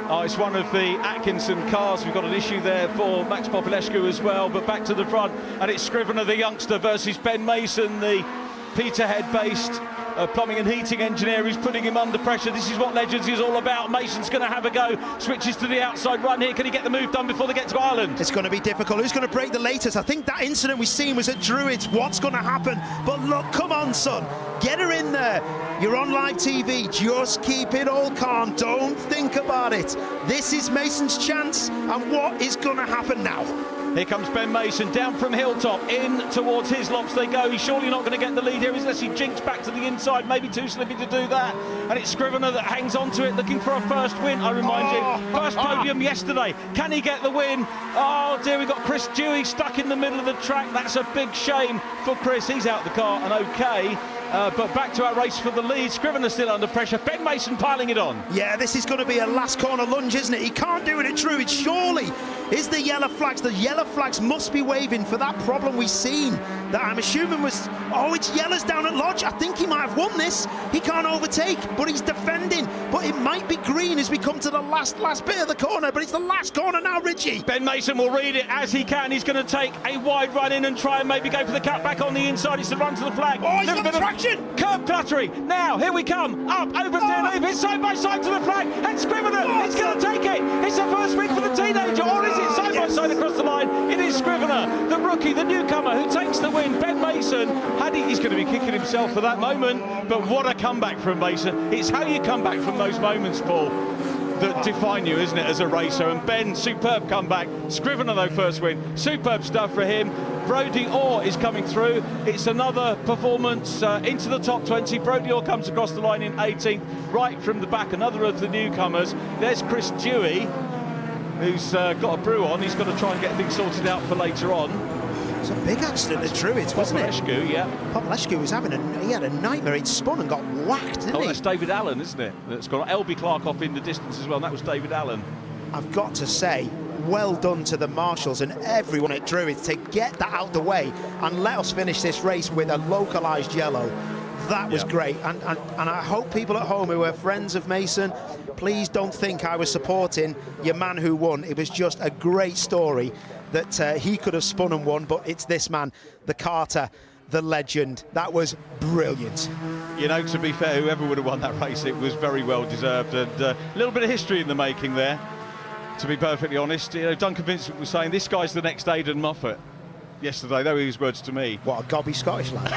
Oh, it's one of the Atkinson cars. We've got an issue there for Max Populescu as well, but back to the front, and it's Scrivener, the youngster, versus Ben Mason, the Peterhead-based plumbing and heating engineer, who's putting him under pressure. This is what Legends is all about. Mason's going to have a go. Switches to the outside run here. Can he get the move done before they get to Ireland? It's going to be difficult. Who's going to break the latest? I think that incident we've seen was at Druids. What's going to happen? But look, come on, son. Get her in there. You're on live TV. Just keep it all calm. Don't think about it. This is Mason's chance. And what is going to happen now? Here comes Ben Mason down from Hilltop, in towards Hislops they go. He's surely not going to get the lead here unless he jinks back to the inside, maybe too slippy to do that. And it's Scrivener that hangs on to it, looking for a first win. I remind you, first podium yesterday. Can he get the win? Oh dear, we've got Chris Dewey stuck in the middle of the track. That's a big shame for Chris. He's out the car and okay. But back to our race for the lead. Scrivener still under pressure. Ben Mason piling it on. Yeah, this is going to be a last corner lunge, isn't it? He can't do it at Druid. Surely is the yellow flags. The yellow flags must be waving for that problem we've seen. That I'm assuming was, oh, it's yellows down at Lodge. I think he might have won this. He can't overtake, but he's defending. But it might be green as we come to the last bit of the corner. But it's the last corner now, Richie. Ben Mason will read it as he can. He's going to take a wide run in and try and maybe go for the cut back on the inside. It's the run to the flag. Oh, he's got traction. Curb cluttery. Now, here we come. Up, over there. It's side by side to the flag. And Scrivener, it's going to take it. It's the first win for the teenager. Or is it side by side across the line? It is Scrivener, the rookie, the newcomer, who takes the win. Ben Mason, he's going to be kicking himself for that moment. But what a comeback from Mason. It's how you come back from those moments, Paul, that define you, isn't it, as a racer? And Ben, superb comeback. Scrivener, though, first win. Superb stuff for him. Brodie Orr is coming through. It's another performance into the top 20. Brodie Orr comes across the line in 18th, right from the back, another of the newcomers. There's Chris Dewey, who's got a brew on. He's got to try and get things sorted out for later on. It's a big accident at Druids, wasn't it? Populescu, yeah. Populescu was he had a nightmare. He'd spun and got whacked, didn't he? That's David Allen, isn't it? That's got LB Clark off in the distance as well, and that was David Allen. I've got to say, well done to the marshals and everyone at Druids to get that out the way and let us finish this race with a localised yellow. That was great, and I hope people at home who are friends of Mason, please don't think I was supporting your man who won. It was just a great story that he could have spun and won, but it's this man, the Carter, the legend. That was brilliant. You know, to be fair, whoever would have won that race, it was very well deserved, and a little bit of history in the making there, to be perfectly honest. You know, Duncan Vincent was saying this guy's the next Aidan Moffat yesterday. They were his words to me. What a gobby Scottish lad.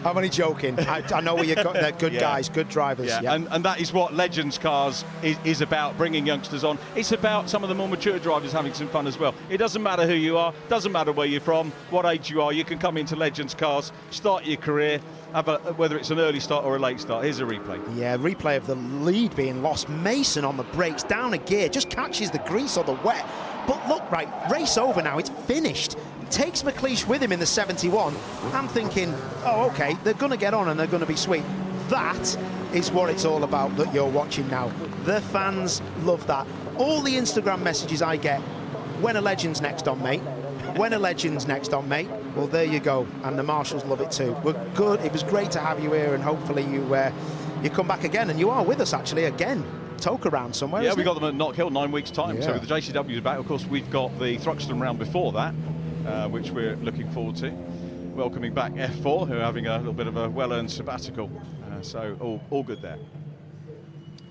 I'm only joking. I know where you're going. They're good guys, good drivers. Yeah. And that is what Legends Cars is about, bringing youngsters on. It's about some of the more mature drivers having some fun as well. It doesn't matter who you are, doesn't matter where you're from, what age you are, you can come into Legends Cars, start your career, whether it's an early start or a late start. Here's a replay. Yeah, replay of the lead being lost. Mason on the brakes, down a gear, just catches the grease or the wet. But look, right, race over now, it's finished. Takes McLeish with him in the 71. I'm thinking, oh, okay, they're going to get on and they're going to be sweet. That is what it's all about that you're watching now. The fans love that. All the Instagram messages I get, when a Legend's next on, mate? When a Legend's next on, mate? Well, there you go. And the marshals love it too. We're good. It was great to have you here, and hopefully you come back again, and you are with us actually again. Toke around somewhere. Yeah, we got them at Knock Hill 9 weeks' time. Yeah. So with the JCW back, of course, we've got the Thruxton round before that, which we're looking forward to. Welcoming back F4, who are having a little bit of a well-earned sabbatical. So all good there.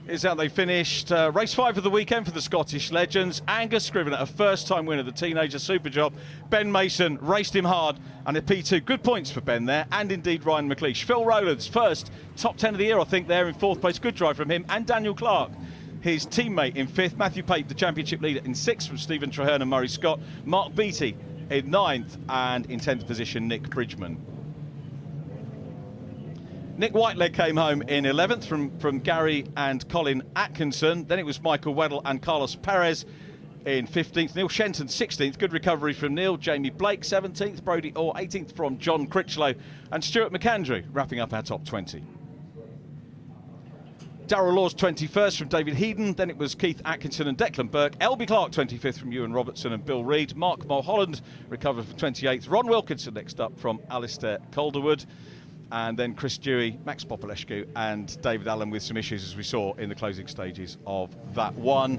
Here's how they finished. Race 5 of the weekend for the Scottish legends. Angus Scrivener, a first-time winner, the teenager, super job. Ben Mason raced him hard, and a P2. Good points for Ben there, and indeed Ryan McLeish. Phil Rowlands, first, top 10 of the year, I think, there in 4th place. Good drive from him. And Daniel Clark, his teammate, in 5th. Matthew Pape, the championship leader, in 6th from Stephen Traherne and Murray Scott. Mark Beattie in 9th, and in 10th position, Nick Bridgman. Nick Whiteleg came home in 11th from Gary and Colin Atkinson. Then it was Michael Weddle and Carlos Perez in 15th. Neil Shenton 16th. Good recovery from Neil. Jamie Blake 17th. Brodie Orr 18th from John Critchlow. And Stuart McAndrew wrapping up our top 20. Darrell Laws 21st from David Heaton. Then it was Keith Atkinson and Declan Burke. Elby Clark 25th from Ewan Robertson and Bill Reid. Mark Mulholland recovered from 28th. Ron Wilkinson next up from Alistair Calderwood. And then Chris Dewey, Max Popolescu and David Allen with some issues, as we saw in the closing stages of that one.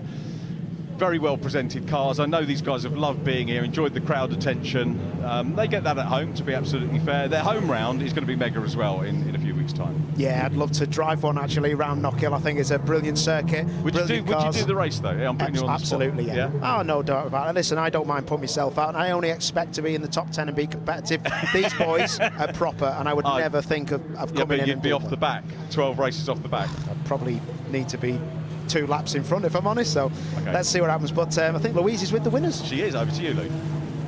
Very well presented cars. I know these guys have loved being here, enjoyed the crowd attention. They get that at home, to be absolutely fair. Their home round is going to be mega as well in a few weeks' time. Yeah, I'd love to drive one actually around Knockhill. I think it's a brilliant circuit. Would you do the race though? Yeah, I'm putting you on the spot. Absolutely, yeah. Oh, no doubt about it. Listen, I don't mind putting myself out, and I only expect to be in the top 10 and be competitive. These boys are proper, and I would never think of coming in. You'd be off the back, 12 races off the back. I'd probably need to be 2 laps in front, if I'm honest. So let's see what happens. But I think Louise is with the winners. She is. Over to you, Lou.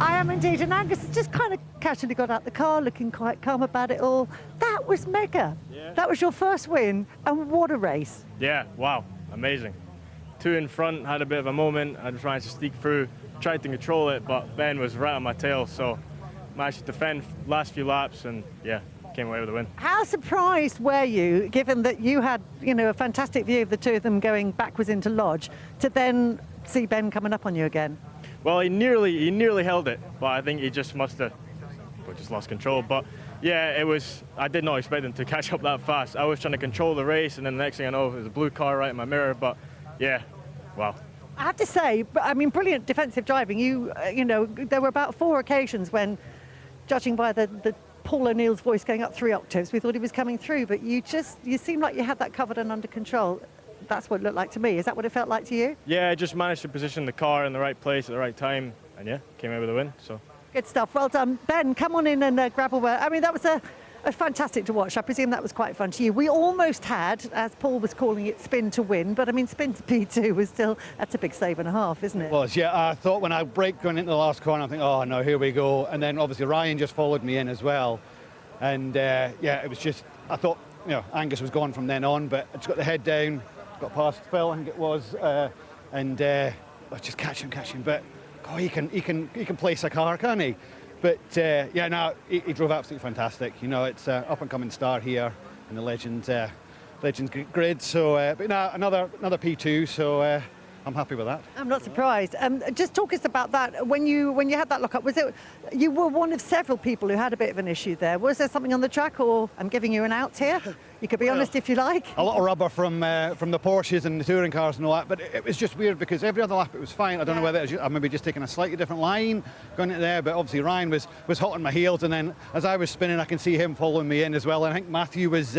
I am indeed, and Angus has just kind of casually got out the car, looking quite calm about it all. That was mega. Yeah. That was your first win, and what a race. Yeah, wow, amazing. 2 in front, had a bit of a moment. I was trying to sneak through, tried to control it, but Ben was right on my tail, so managed to defend last few laps, and yeah, came away with a win. How surprised were you, given that you had, a fantastic view of the two of them going backwards into Lodge, to then see Ben coming up on you again? Well, he nearly held it, but I think he just must have just lost control. But yeah, I did not expect him to catch up that fast. I was trying to control the race, and then the next thing I know, there's a blue car right in my mirror. But yeah, wow. I have to say, brilliant defensive driving. There were about 4 occasions when, judging by the Paul O'Neill's voice going up 3 octaves, we thought he was coming through, but you seemed like you had that covered and under control. That's what it looked like to me. Is that what it felt like to you? Yeah, I just managed to position the car in the right place at the right time, and yeah, came out with a win. So good stuff. Well done, Ben. Come on in and grab a word. That was a fantastic to watch. I presume that was quite fun to you. We almost had, as Paul was calling it, spin to win, but spin to P2 was that's a big save and a half, isn't it? It was, yeah. I thought when I braked going into the last corner, I think, oh no, here we go. And then obviously Ryan just followed me in as well. And it was just, I thought, Angus was gone from then on, but I just got the head down, got past Phil, I think it was, and I was just catching. But he can place a car, can't he? But he drove absolutely fantastic. It's an up and coming star here in the Legends grid. So, another P2. So. I'm happy with that. I'm not surprised. Just talk us about that. When you had that lock-up, you were one of several people who had a bit of an issue there. Was there something on the track, or I'm giving you an out here? You could be honest if you like. A lot of rubber from the Porsches and the touring cars and all that, but it was just weird because every other lap it was fine. I don't know whether it was, I maybe just taking a slightly different line going into there, but obviously Ryan was hot on my heels, and then as I was spinning, I can see him following me in as well. And I think Matthew was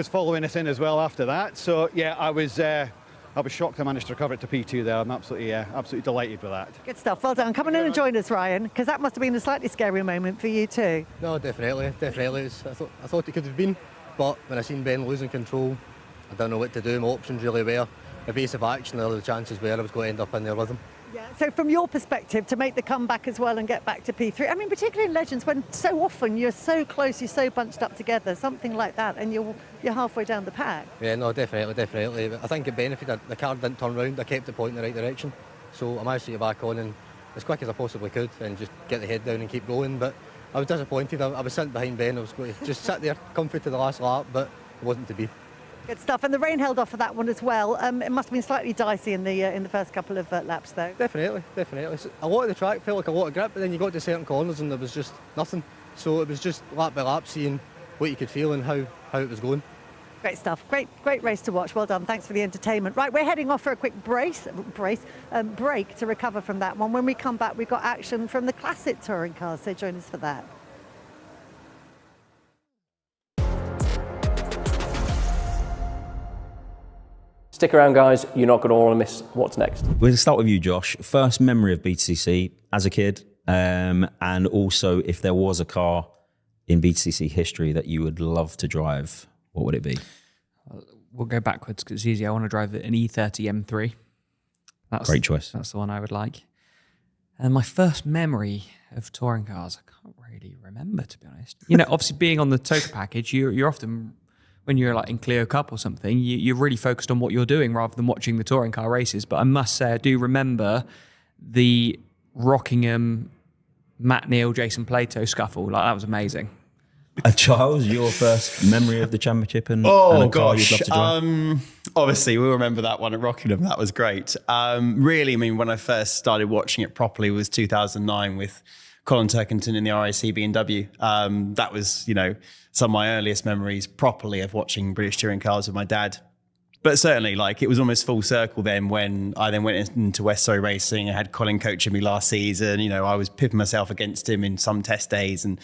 following us in as well after that. So yeah, I was shocked I managed to recover it to P2 there. I'm absolutely delighted with that. Good stuff. Well done. Come on in and join us, Ryan, because that must have been a slightly scary moment for you too. No, definitely. I thought it could have been, but when I seen Ben losing control, I don't know what to do. My options really were evasive action, or the chances were I was going to end up in there with him. Yeah. So from your perspective, to make the comeback as well and get back to P3, particularly in Legends, when so often you're so close, you're so bunched up together, something like that, and you're halfway down the pack. Yeah, no, definitely. I think it benefited. The car didn't turn round. I kept it pointing in the right direction. So I managed to get back on and as quick as I possibly could and just get the head down and keep going. But I was disappointed. I was sitting behind Ben. I was going to just sit there comfy to the last lap, but it wasn't to be. Good stuff. And the rain held off for that one as well. It must have been slightly dicey in the first couple of laps, though. Definitely. A lot of the track felt like a lot of grip, but then you got to certain corners and there was just nothing. So it was just lap by lap, seeing what you could feel and how it was going. Great stuff. Great race to watch. Well done. Thanks for the entertainment. Right, we're heading off for a quick break to recover from that one. When we come back, we've got action from the classic touring cars, so join us for that. Stick around, guys. You're not going to want to miss what's next. We'll start with you, Josh. First memory of BTCC as a kid, and also if there was a car in BTCC history that you would love to drive, what would it be? We'll go backwards because it's easy. I want to drive an E30 M3. Great choice. That's the one I would like. And my first memory of touring cars, I can't really remember, to be honest. You know, obviously being on the Toka package, you're often, when you're like in Clio Cup or something, you're really focused on what you're doing rather than watching the touring car races. But I must say, I do remember the Rockingham, Matt Neal, Jason Plato scuffle. Like, that was amazing. Charles, your first memory of the championship and Oh a car you'd gosh, love to drive? obviously we'll remember that one at Rockingham. That was great. Really, I mean, when I first started watching it properly was 2009 with Colin Turkington in the RAC BMW. That was, you know, some of my earliest memories properly of watching British touring cars with my dad. But certainly, like, it was almost full circle then when I then went into West Surrey Racing. I had Colin coaching me last season. You know, I was pipping myself against him in some test days, and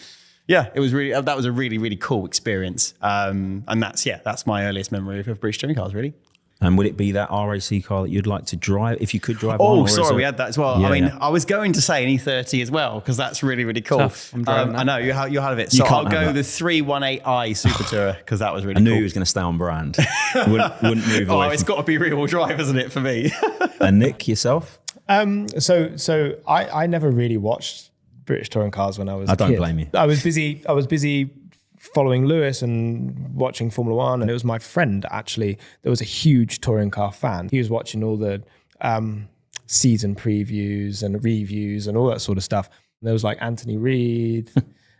yeah, it was really, that was a really, really cool experience. And that's my earliest memory of British touring cars, really. And would it be that RAC car that you'd like to drive if you could drive Oh, one? sorry, we had that as well. Yeah, I mean, yeah. I was going to say an E30 as well because that's really, really cool. Tough. I'm driving that. I know, you'll have it. You So can't I'll have go that. the 318i Super Tourer because that was really I knew cool. he was going to stay on brand. wouldn't move Oh, away it's got to be rear-wheel drive, isn't it, for me? And Nick, yourself? So I never really watched British touring cars when I was a don't kid. blame you. I was busy following Lewis and watching Formula One, and it was my friend actually that was a huge touring car fan. He was watching all the season previews and reviews and all that sort of stuff. And there was like Anthony Reid,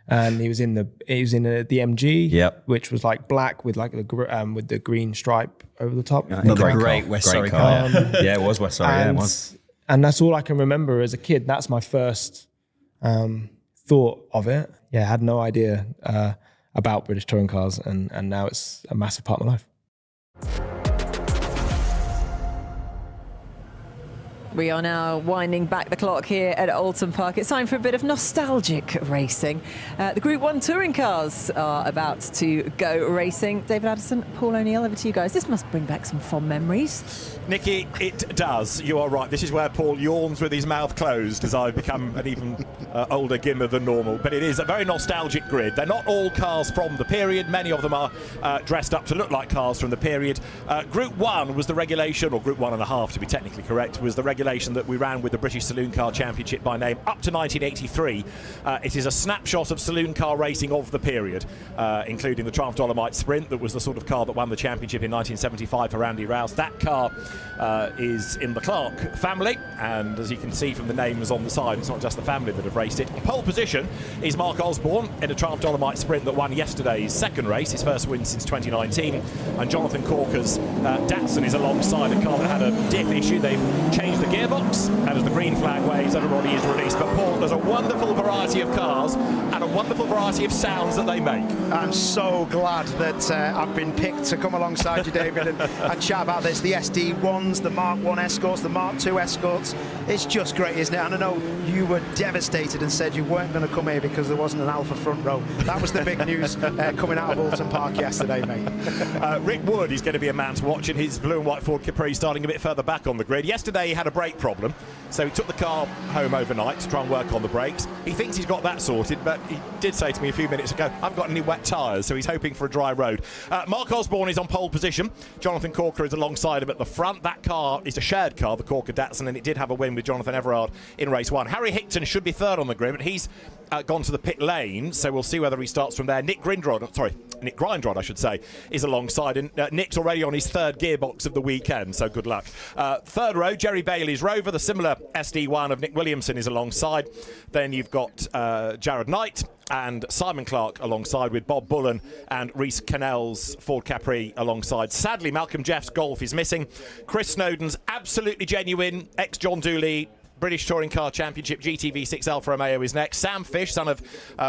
and he was in the MG, Yep. which was like black with like with the green stripe over the top. Another great West Surrey car. Yeah, it was West Surrey. Yeah, it was. And that's all I can remember as a kid. That's my first thought of it. Yeah, I had no idea about British touring cars, and now it's a massive part of my life. We are now winding back the clock here at Oulton Park. It's time for a bit of nostalgic racing. The Group 1 touring cars are about to go racing. David Addison, Paul O'Neill, over to you guys. This must bring back some fond memories. Nikki, it does. You are right. This is where Paul yawns with his mouth closed as I become an even older gimmer than normal. But it is a very nostalgic grid. They're not all cars from the period. Many of them are dressed up to look like cars from the period. Group 1 was the regulation, or Group 1.5 to be technically correct, was the regulation that we ran with the British Saloon Car Championship by name up to 1983. It is a snapshot of saloon car racing of the period, including the Triumph Dolomite Sprint that was the sort of car that won the championship in 1975 for Andy Rouse. That car is in the Clark family, and as you can see from the names on the side, it's not just the family that have raced it. Pole position is Mark Osborne in a Triumph Dolomite Sprint that won yesterday's second race, his first win since 2019, and Jonathan Corker's Datsun is alongside a car that had a diff issue. They've changed the gearbox, and as the green flag waves, everybody is released. But Paul, there's a wonderful variety of cars and a wonderful variety of sounds that they make. I'm so glad that I've been picked to come alongside you, David, and chat about this. The SD1s, the Mark 1 Escorts, the Mark 2 Escorts. It's just great, isn't it? And I know you were devastated and said you weren't going to come here because there wasn't an Alpha front row. That was the big news coming out of Oulton Park yesterday, mate. Rick Wood is going to be a man to watch in his blue and white Ford Capri, starting a bit further back on the grid. Yesterday he had a brake problem, so he took the car home overnight to try and work on the brakes. He thinks he's got that sorted, but he did say to me a few minutes ago, I've got any wet tyres, so he's hoping for a dry road. Mark Osborne is on pole position. Jonathan Corker is alongside him at the front. That car is a shared car, the Corker Datsun, and it did have a win with Jonathan Everard in race 1. Harry Hickton should be third on the grid, but he's gone to the pit lane, so we'll see whether he starts from there. Nick Grindrod, I should say, is alongside, and Nick's already on his third gearbox of the weekend, so good luck. Third row, Jerry Bailey's Rover, the similar SD1 of Nick Williamson, is alongside. Then you've got Jared Knight and Simon Clark alongside, with Bob Bullen and Reece Cannell's Ford Capri alongside. Sadly, Malcolm Jeff's Golf is missing. Chris Snowden's absolutely genuine ex-John Dooley British Touring Car Championship GTV6 Alfa Romeo is next. Sam Fish, son of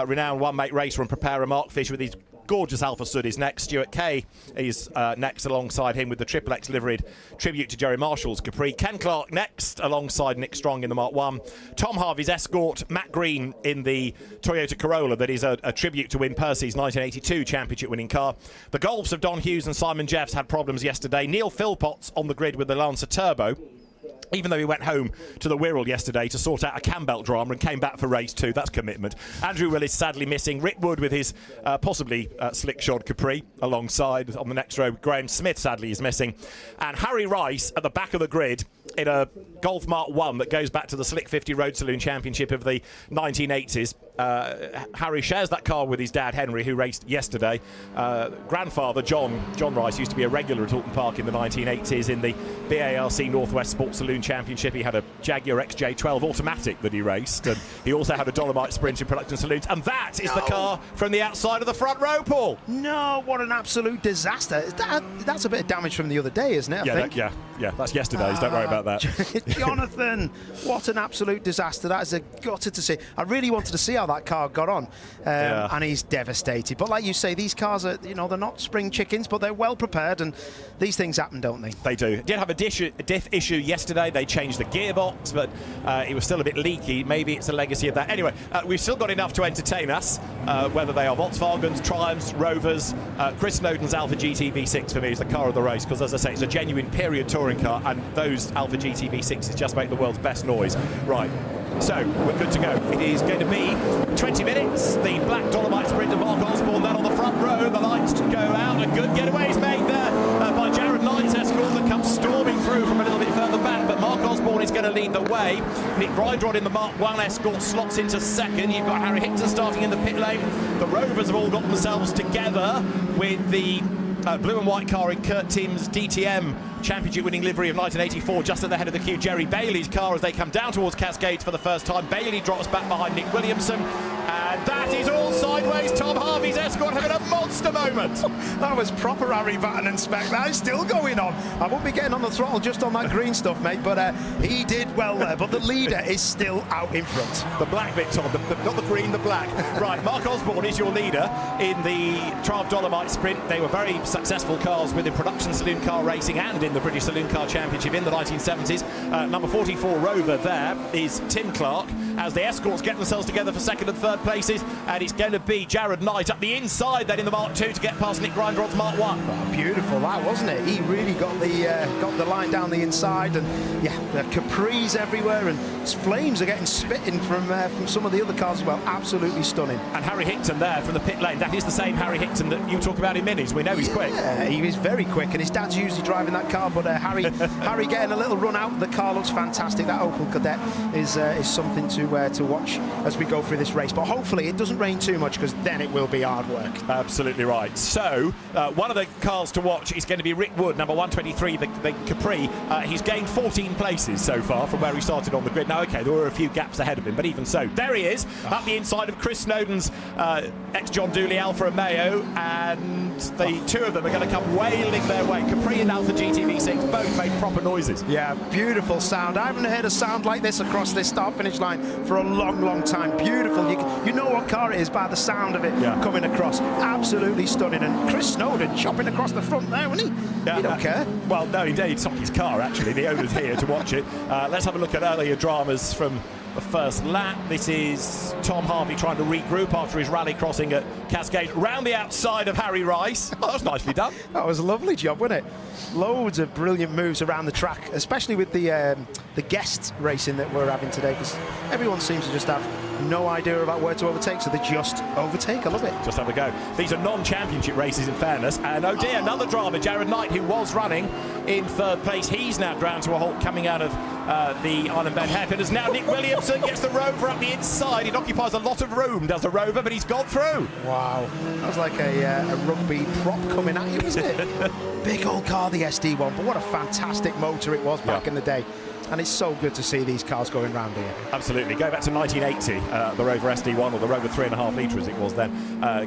renowned one-mate racer and preparer Mark Fish, with his gorgeous Alpha Stud is next. Stuart Kay is next alongside him with the Triple X liveried tribute to Jerry Marshall's Capri. Ken Clark next alongside Nick Strong in the Mark 1. Tom Harvey's Escort. Matt Green in the Toyota Corolla that is a tribute to Win Percy's 1982 championship winning car. The Golfs of Don Hughes and Simon Jeffs had problems yesterday. Neil Philpotts on the grid with the Lancer Turbo, even though he went home to the Wirral yesterday to sort out a cam belt drama and came back for race 2. That's commitment. Andrew Willis sadly missing. Rick Wood with his possibly slick-shod Capri alongside on the next row. Graham Smith sadly is missing. And Harry Rice at the back of the grid in a Golf Mark 1 that goes back to the Slick 50 Road Saloon Championship of the 1980s. Harry shares that car with his dad Henry, who raced yesterday. Grandfather John Rice used to be a regular at Oulton Park in the 1980s in the BARC Northwest Sports Saloon Championship. He had a Jaguar XJ12 automatic that he raced, and he also had a Dolomite Sprint in Production Saloons. And that is the car from the outside of the front row, Paul. No, what an absolute disaster. That's a bit of damage from the other day, isn't it? I think. Yeah, that's yesterday's. Don't worry about that. Jonathan, what an absolute disaster. That is a gutted to see. I really wanted to see how that car got on, and he's devastated. But like you say, these cars are, they're not spring chickens, but they're well prepared, and these things happen, don't they? They do. Did have a diff issue yesterday. They changed the gearbox, but it was still a bit leaky. Maybe it's a legacy of that. Anyway, we've still got enough to entertain us, whether they are Volkswagens, Triumphs, Rovers. Chris Snowden's Alpha GT V6 for me is the car of the race, because as I say, it's a genuine period touring car, and those Alpha GT V6s just make the world's best noise. Right. So, we're good to go. It is going to be 20 minutes. The black Dolomite Sprinter Mark Osborne then on the front row. The lights go out. A good getaway is made there by Jared Knight's Escort that comes storming through from a little bit further back. But Mark Osborne is going to lead the way. Nick Grindrod in the Mark 1 Escort slots into second. You've got Harry Hickson starting in the pit lane. The Rovers have all got themselves together with the blue and white car in Kurt Tim's DTM championship winning livery of 1984 just at the head of the queue. Jerry Bailey's car as they come down towards Cascades for the first time. Bailey drops back behind Nick Williamson, and that is all sideways. Tom Harvey's Escort having a monster moment. That was proper Harry Vatanen spec. That is still going on. I won't be getting on the throttle just on that green stuff, mate, but he did well there. But the leader is still out in front. The black bit, Tom, not the green, the black. Right, Mark Osborne is your leader in the Triumph Dolomite Sprint. They were very successful cars within production saloon car racing and in the British Saloon Car Championship in the 1970s. Number 44 Rover there is Tim Clark as the Escorts get themselves together for second and third places, and it's going to be Jared Knight up the inside then in the Mark 2 to get past Nick Grindrod's Mark 1. Oh, beautiful that, wasn't it? He really got the line down the inside, and yeah, the Capris everywhere, and flames are getting spitting from some of the other cars as well. Absolutely stunning. And Harry Hickton there from the pit lane. That is the same Harry Hickton that you talk about in minis. We know he's quick. Yeah, he is very quick, and his dad's usually driving that car, but Harry getting a little run out. The car looks fantastic. That Opel Kadett is something to watch as we go through this race. But hopefully it doesn't rain too much, because then it will be hard work. Absolutely right. So one of the cars to watch is going to be Rick Wood, number 123, the Capri. He's gained 14 places so far from where he started on the grid. Now, okay, there were a few gaps ahead of him, but even so, there he is, up the inside of Chris Snowden's ex-John Dooley Alfa Romeo, and the two of them are going to come wailing their way. Capri and Alpha GT-V6 both made proper noises. Yeah, beautiful sound. I haven't heard a sound like this across this start-finish line for a long, long time. Beautiful. You know what car it is by the sound of it coming across. Absolutely stunning. And Chris Snowden chopping across the front there, wasn't he? Yeah, he don't care. Well, no, indeed. It's not his car, actually. The owner's here to watch it. Let's have a look at earlier dramas from the first lap. This is Tom Harvey trying to regroup after his rally crossing at Cascade round the outside of Harry Rice. Oh, that was nicely done. That was a lovely job, wasn't it? Loads of brilliant moves around the track, especially with the guest racing that we're having today, because everyone seems to just have no idea about where to overtake, so they just overtake. I love it. Just have a go. These are non-championship races, in fairness. And oh dear, another drama. Jared Knight, who was running in third place, he's now ground to a halt coming out of the Island Bend hairpin. As now Nick Williamson gets the Rover up the inside. It occupies a lot of room, does the Rover, but he's gone through. Wow, that was like a rugby prop coming at you, wasn't it? Big old car, the SD1, but what a fantastic motor it was back in the day. And it's so good to see these cars going round here. Absolutely. Go back to 1980, the Rover SD1, or the Rover 3.5 litre as it was then,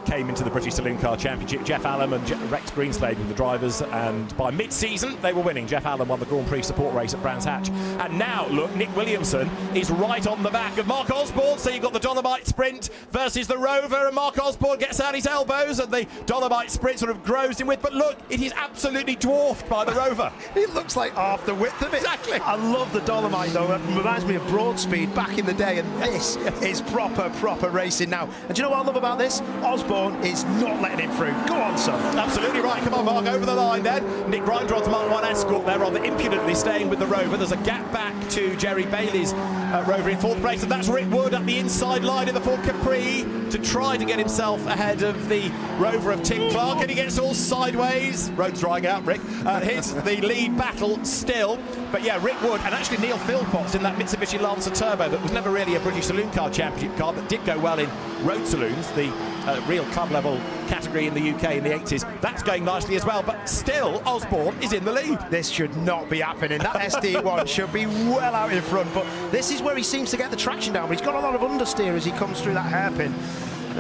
came into the British Saloon Car Championship. Jeff Allen and Rex Greenslade were the drivers, and by mid-season they were winning. Jeff Allen won the Grand Prix support race at Brands Hatch. And now, look, Nick Williamson is right on the back of Mark Osborne, so you've got the Dolomite Sprint versus the Rover, and Mark Osborne gets out his elbows, and the Dolomite Sprint sort of grows him with, but look, it is absolutely dwarfed by the Rover. It looks like half the width of it. Exactly. I love the Dolomite though. It reminds me of Broadspeed back in the day, and this is proper racing now. And do you know what I love about this? Osborne is not letting him through. Go on, son. Absolutely right. Come on, Mark, over the line then. Nick Grindrod's Mark 1 Escort there, rather impudently staying with the Rover. There's a gap back to Jerry Bailey's Rover in 4th place, and that's Rick Wood up the inside line in the Ford Capri to try to get himself ahead of the Rover of Tim Clark, and he gets all sideways. Road's drying out, Rick. Here's the lead battle still. But yeah, Rick Wood and actually Neil Philpotts in that Mitsubishi Lancer Turbo that was never really a British Saloon Car Championship car, but did go well in road saloons, the real club level category in the UK in the 80s. That's going nicely as well, but still Osborne is in the lead. This should not be happening. That SD1 should be well out in front, but this is where he seems to get the traction down, but he's got a lot of understeer as he comes through that hairpin.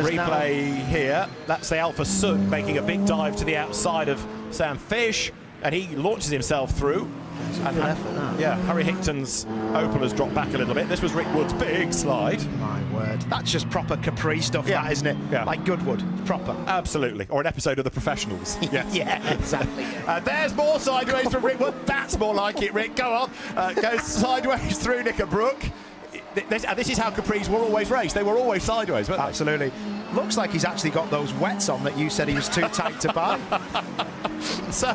Replay here. That's the Alpha Soot making a big dive to the outside of Sam Fish, and he launches himself through. Yeah, Harry Hickton's Opel has dropped back a little bit. This was Rick Wood's big slide. My word. That's just proper Capri stuff, that, isn't it? Yeah. Like Goodwood. Proper. Absolutely. Or an episode of The Professionals. Yes. Yeah, exactly. There's more sideways from Rick Wood. That's more like it, Rick. Go on. Goes sideways through Knickerbrook. This is how Capris were always raced. They were always sideways, weren't they? Absolutely. Looks like he's actually got those wets on that you said he was too tight to buy. So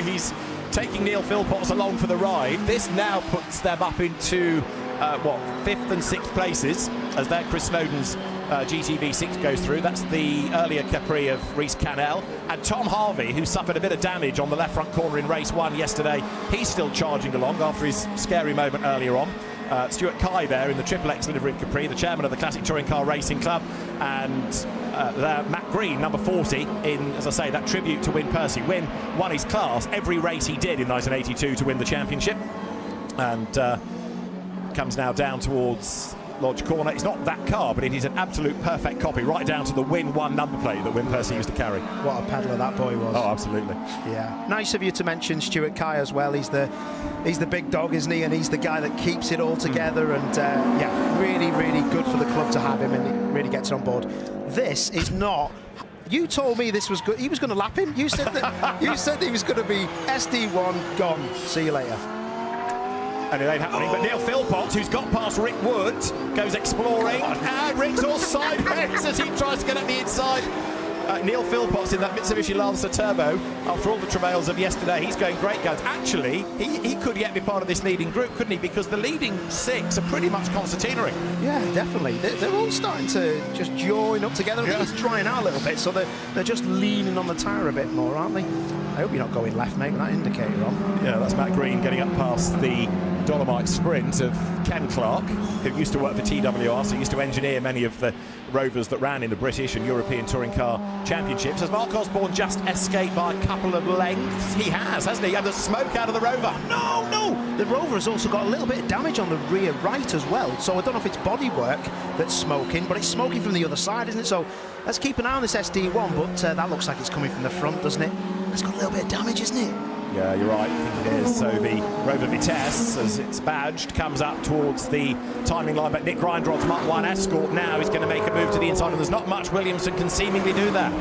he's taking Neil Philpotts along for the ride. This now puts them up into 5th and 6th places as their Chris Snowden's GTV6 goes through. That's the earlier Capri of Reece Cannell. And Tom Harvey, who suffered a bit of damage on the left front corner in race 1 yesterday, he's still charging along after his scary moment earlier on. Stuart Kai there in the Triple X livery Capri, the chairman of the Classic Touring Car Racing Club, and Matt Green, number 40, in, as I say, that tribute to Wyn Percy. Wyn won his class every race he did in 1982 to win the championship, and comes now down towards Lodge Corner. It's not that car, but it is an absolute perfect copy, right down to the Wyn 1 number plate that Wyn Percy used to carry. What a peddler that boy was. Oh, absolutely. Yeah. Nice of you to mention Stuart Kai as well. He's the big dog, isn't he? And he's the guy that keeps it all together. And yeah, really, really good for the club to have him, and he really gets on board. This is not. You told me this was good. He was going to lap him. You said that. You said he was going to be SD1 gone. See you later. And it ain't happening, but Neil Philpotts, who's got past Rick Wood, goes exploring, and Rick's all sideways as he tries to get up the inside. Neil Philpotts in that Mitsubishi Lancer Turbo, after all the travails of yesterday, he's going great guns. Actually, he could yet be part of this leading group, couldn't he? Because the leading 6 are pretty much concertinary. Yeah, definitely. They're all starting to just join up together. I think it's drying out a little bit, so they're just leaning on the tyre a bit more, aren't they? I hope you're not going left, mate, with that indicator on. Yeah, that's Matt Green getting up past the Dolomite Sprint of Ken Clark, who used to work for TWR, so used to engineer many of the Rovers that ran in the British and European Touring Car Championships. Has Mark Osborne just escaped by a couple of lengths? He has, hasn't he? And there's smoke out of the Rover. No! The Rover has also got a little bit of damage on the rear right as well, so I don't know if it's bodywork that's smoking, but it's smoking from the other side, isn't it? So let's keep an eye on this SD1, but that looks like it's coming from the front, doesn't it? It's got a little bit of damage, isn't it? Yeah, you're right, I think it is. So the Rover Vitesse, as it's badged, comes up towards the timing line, but Nick Grindrod's Mark 1 Escort now is going to make a move to the inside, and there's not much Williamson can seemingly do that.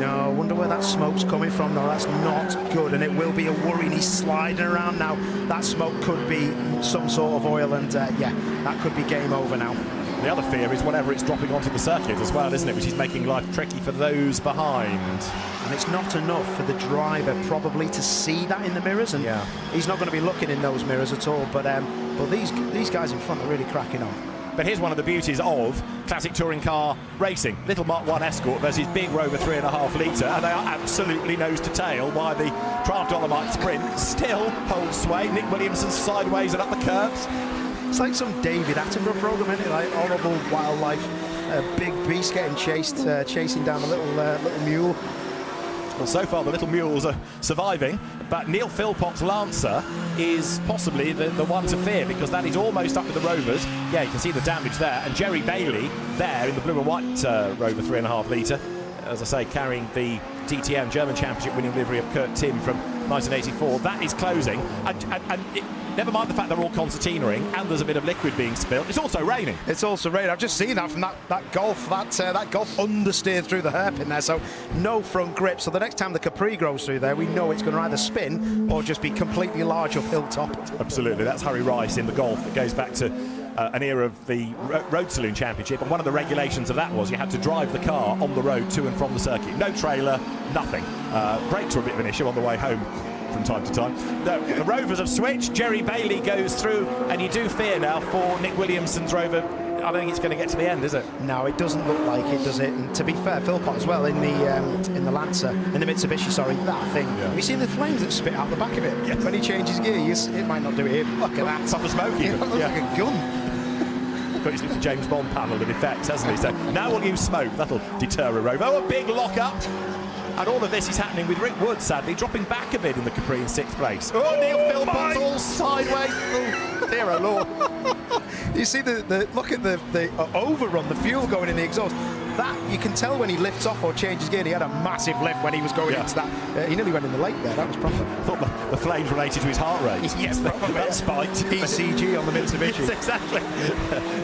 No, I wonder where that smoke's coming from. No, that's not good, and it will be a worry. He's sliding around now. That smoke could be some sort of oil, and yeah, that could be game over now. The other fear is whenever it's dropping onto the circuit as well, isn't it? Which is making life tricky for those behind. And it's not enough for the driver probably to see that in the mirrors, and he's not going to be looking in those mirrors at all. But these guys in front are really cracking on. But here's one of the beauties of classic touring car racing. Little Mark 1 Escort versus big Rover 3.5 litre, and they are absolutely nose to tail, while the Triumph Dolomite Sprint still holds sway. Nick Williamson sideways and up the curbs. It's like some David Attenborough programme, isn't it? Like horrible wildlife, a big beast getting chasing down a little mule. Well, so far the little mules are surviving, but Neil Philpott's Lancer is possibly the one to fear, because that is almost up with the Rovers. Yeah, you can see the damage there. And Jerry Bailey there in the blue and white Rover 3.5 litre, as I say, carrying the DTM German Championship winning livery of Kurt Timm from 1984. That is closing. Never mind the fact they're all concertinaing and there's a bit of liquid being spilled. It's also raining. It's also raining. I've just seen that from that Golf. That Golf understeered through the hairpin there, so no front grip. So the next time the Capri goes through there, we know it's going to either spin or just be completely large uphill top. Absolutely. That's Harry Rice in the Golf that goes back to an era of the Road Saloon Championship, and one of the regulations of that was you had to drive the car on the road to and from the circuit. No trailer, nothing. Brakes were a bit of an issue on the way home from time to time. The Rovers have switched. Jerry Bailey goes through, and you do fear now for Nick Williamson's Rover. I don't think it's going to get to the end, is it? No, it doesn't look like it, does it? And to be fair, Philpott as well in the Lancer, in the Mitsubishi, sorry, that thing. Yeah. Have you seen the flames that spit out the back of it? Yes. When he changes gear, it might not do it here, but look at that. It's off the smoke even. It looks like a gun. Got his little James Bond panel of effects, hasn't he? So now we'll use smoke. That'll deter a Rover. Oh, a big lock-up. And all of this is happening with Rick Wood, sadly, dropping back a bit in the Capri in 6th place. Oh, Neil Philpott's all sideways. Oh, dear, oh, Lord. You see look at the overrun, the fuel going in the exhaust. That, you can tell when he lifts off or changes gear. He had a massive lift when he was going into that. He nearly went in the lake there. That was proper. I thought the flames related to his heart rate. Yes, that spiked. ECG on the Mitsubishi. Yes, exactly.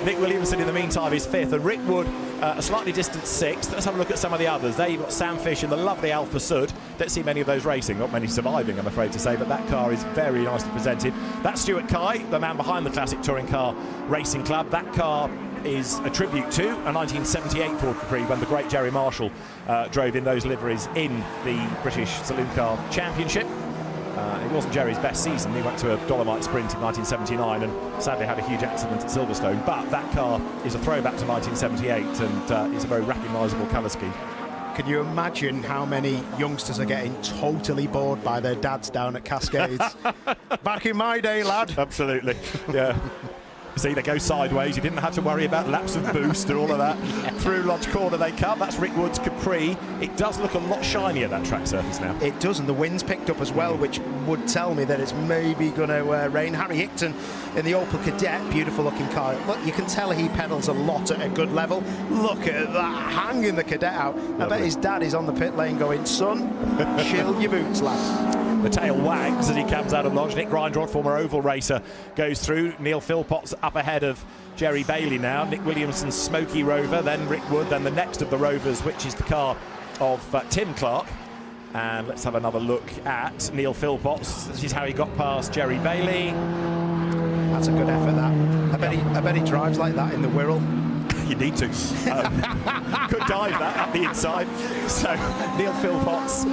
Nick Williamson, in the meantime, is 5th, and Rick Wood, a slightly distant 6th. Let's have a look at some of the others. There you've got Sam Fish in the lovely Alfa Sud. Don't see many of those racing, not many surviving, I'm afraid to say, but that car is very nicely presented. That's Stuart Kye, the man behind the Classic Touring Car Racing Club. That car is a tribute to a 1978 Ford Capri when the great Jerry Marshall drove in those liveries in the British Saloon Car Championship. It wasn't Jerry's best season. He went to a Dolomite Sprint in 1979 and sadly had a huge accident at Silverstone, but that car is a throwback to 1978 and it's a very recognisable colour scheme. Can you imagine how many youngsters are getting totally bored by their dads down at Cascades? Back in my day, lad. Absolutely, yeah. See, they go sideways. You didn't have to worry about laps of boost and all of that. Through Lodge Corner they come. That's Rick Wood's Capri. It does look a lot shinier, that track surface now. It does, and the wind's picked up as well, which would tell me that it's maybe going to rain. Harry Hickton in the Opel Kadett, beautiful looking car. Look, you can tell he pedals a lot at a good level. Look at that, hanging the Kadett out. Lovely. I bet his dad is on the pit lane going, son, chill your boots, lad. The tail wags as he comes out of Lodge. Nick Grindrod, former Oval racer, goes through. Neil Philpott's up ahead of Jerry Bailey now. Nick Williamson's Smoky Rover, then Rick Wood, then the next of the Rovers, which is the car of Tim Clark. And let's have another look at Neil Philpott's. This is how he got past Jerry Bailey. That's a good effort, that. I bet he drives like that in the Wirral. You need to. Could dive that up the inside. So Neil Philpott's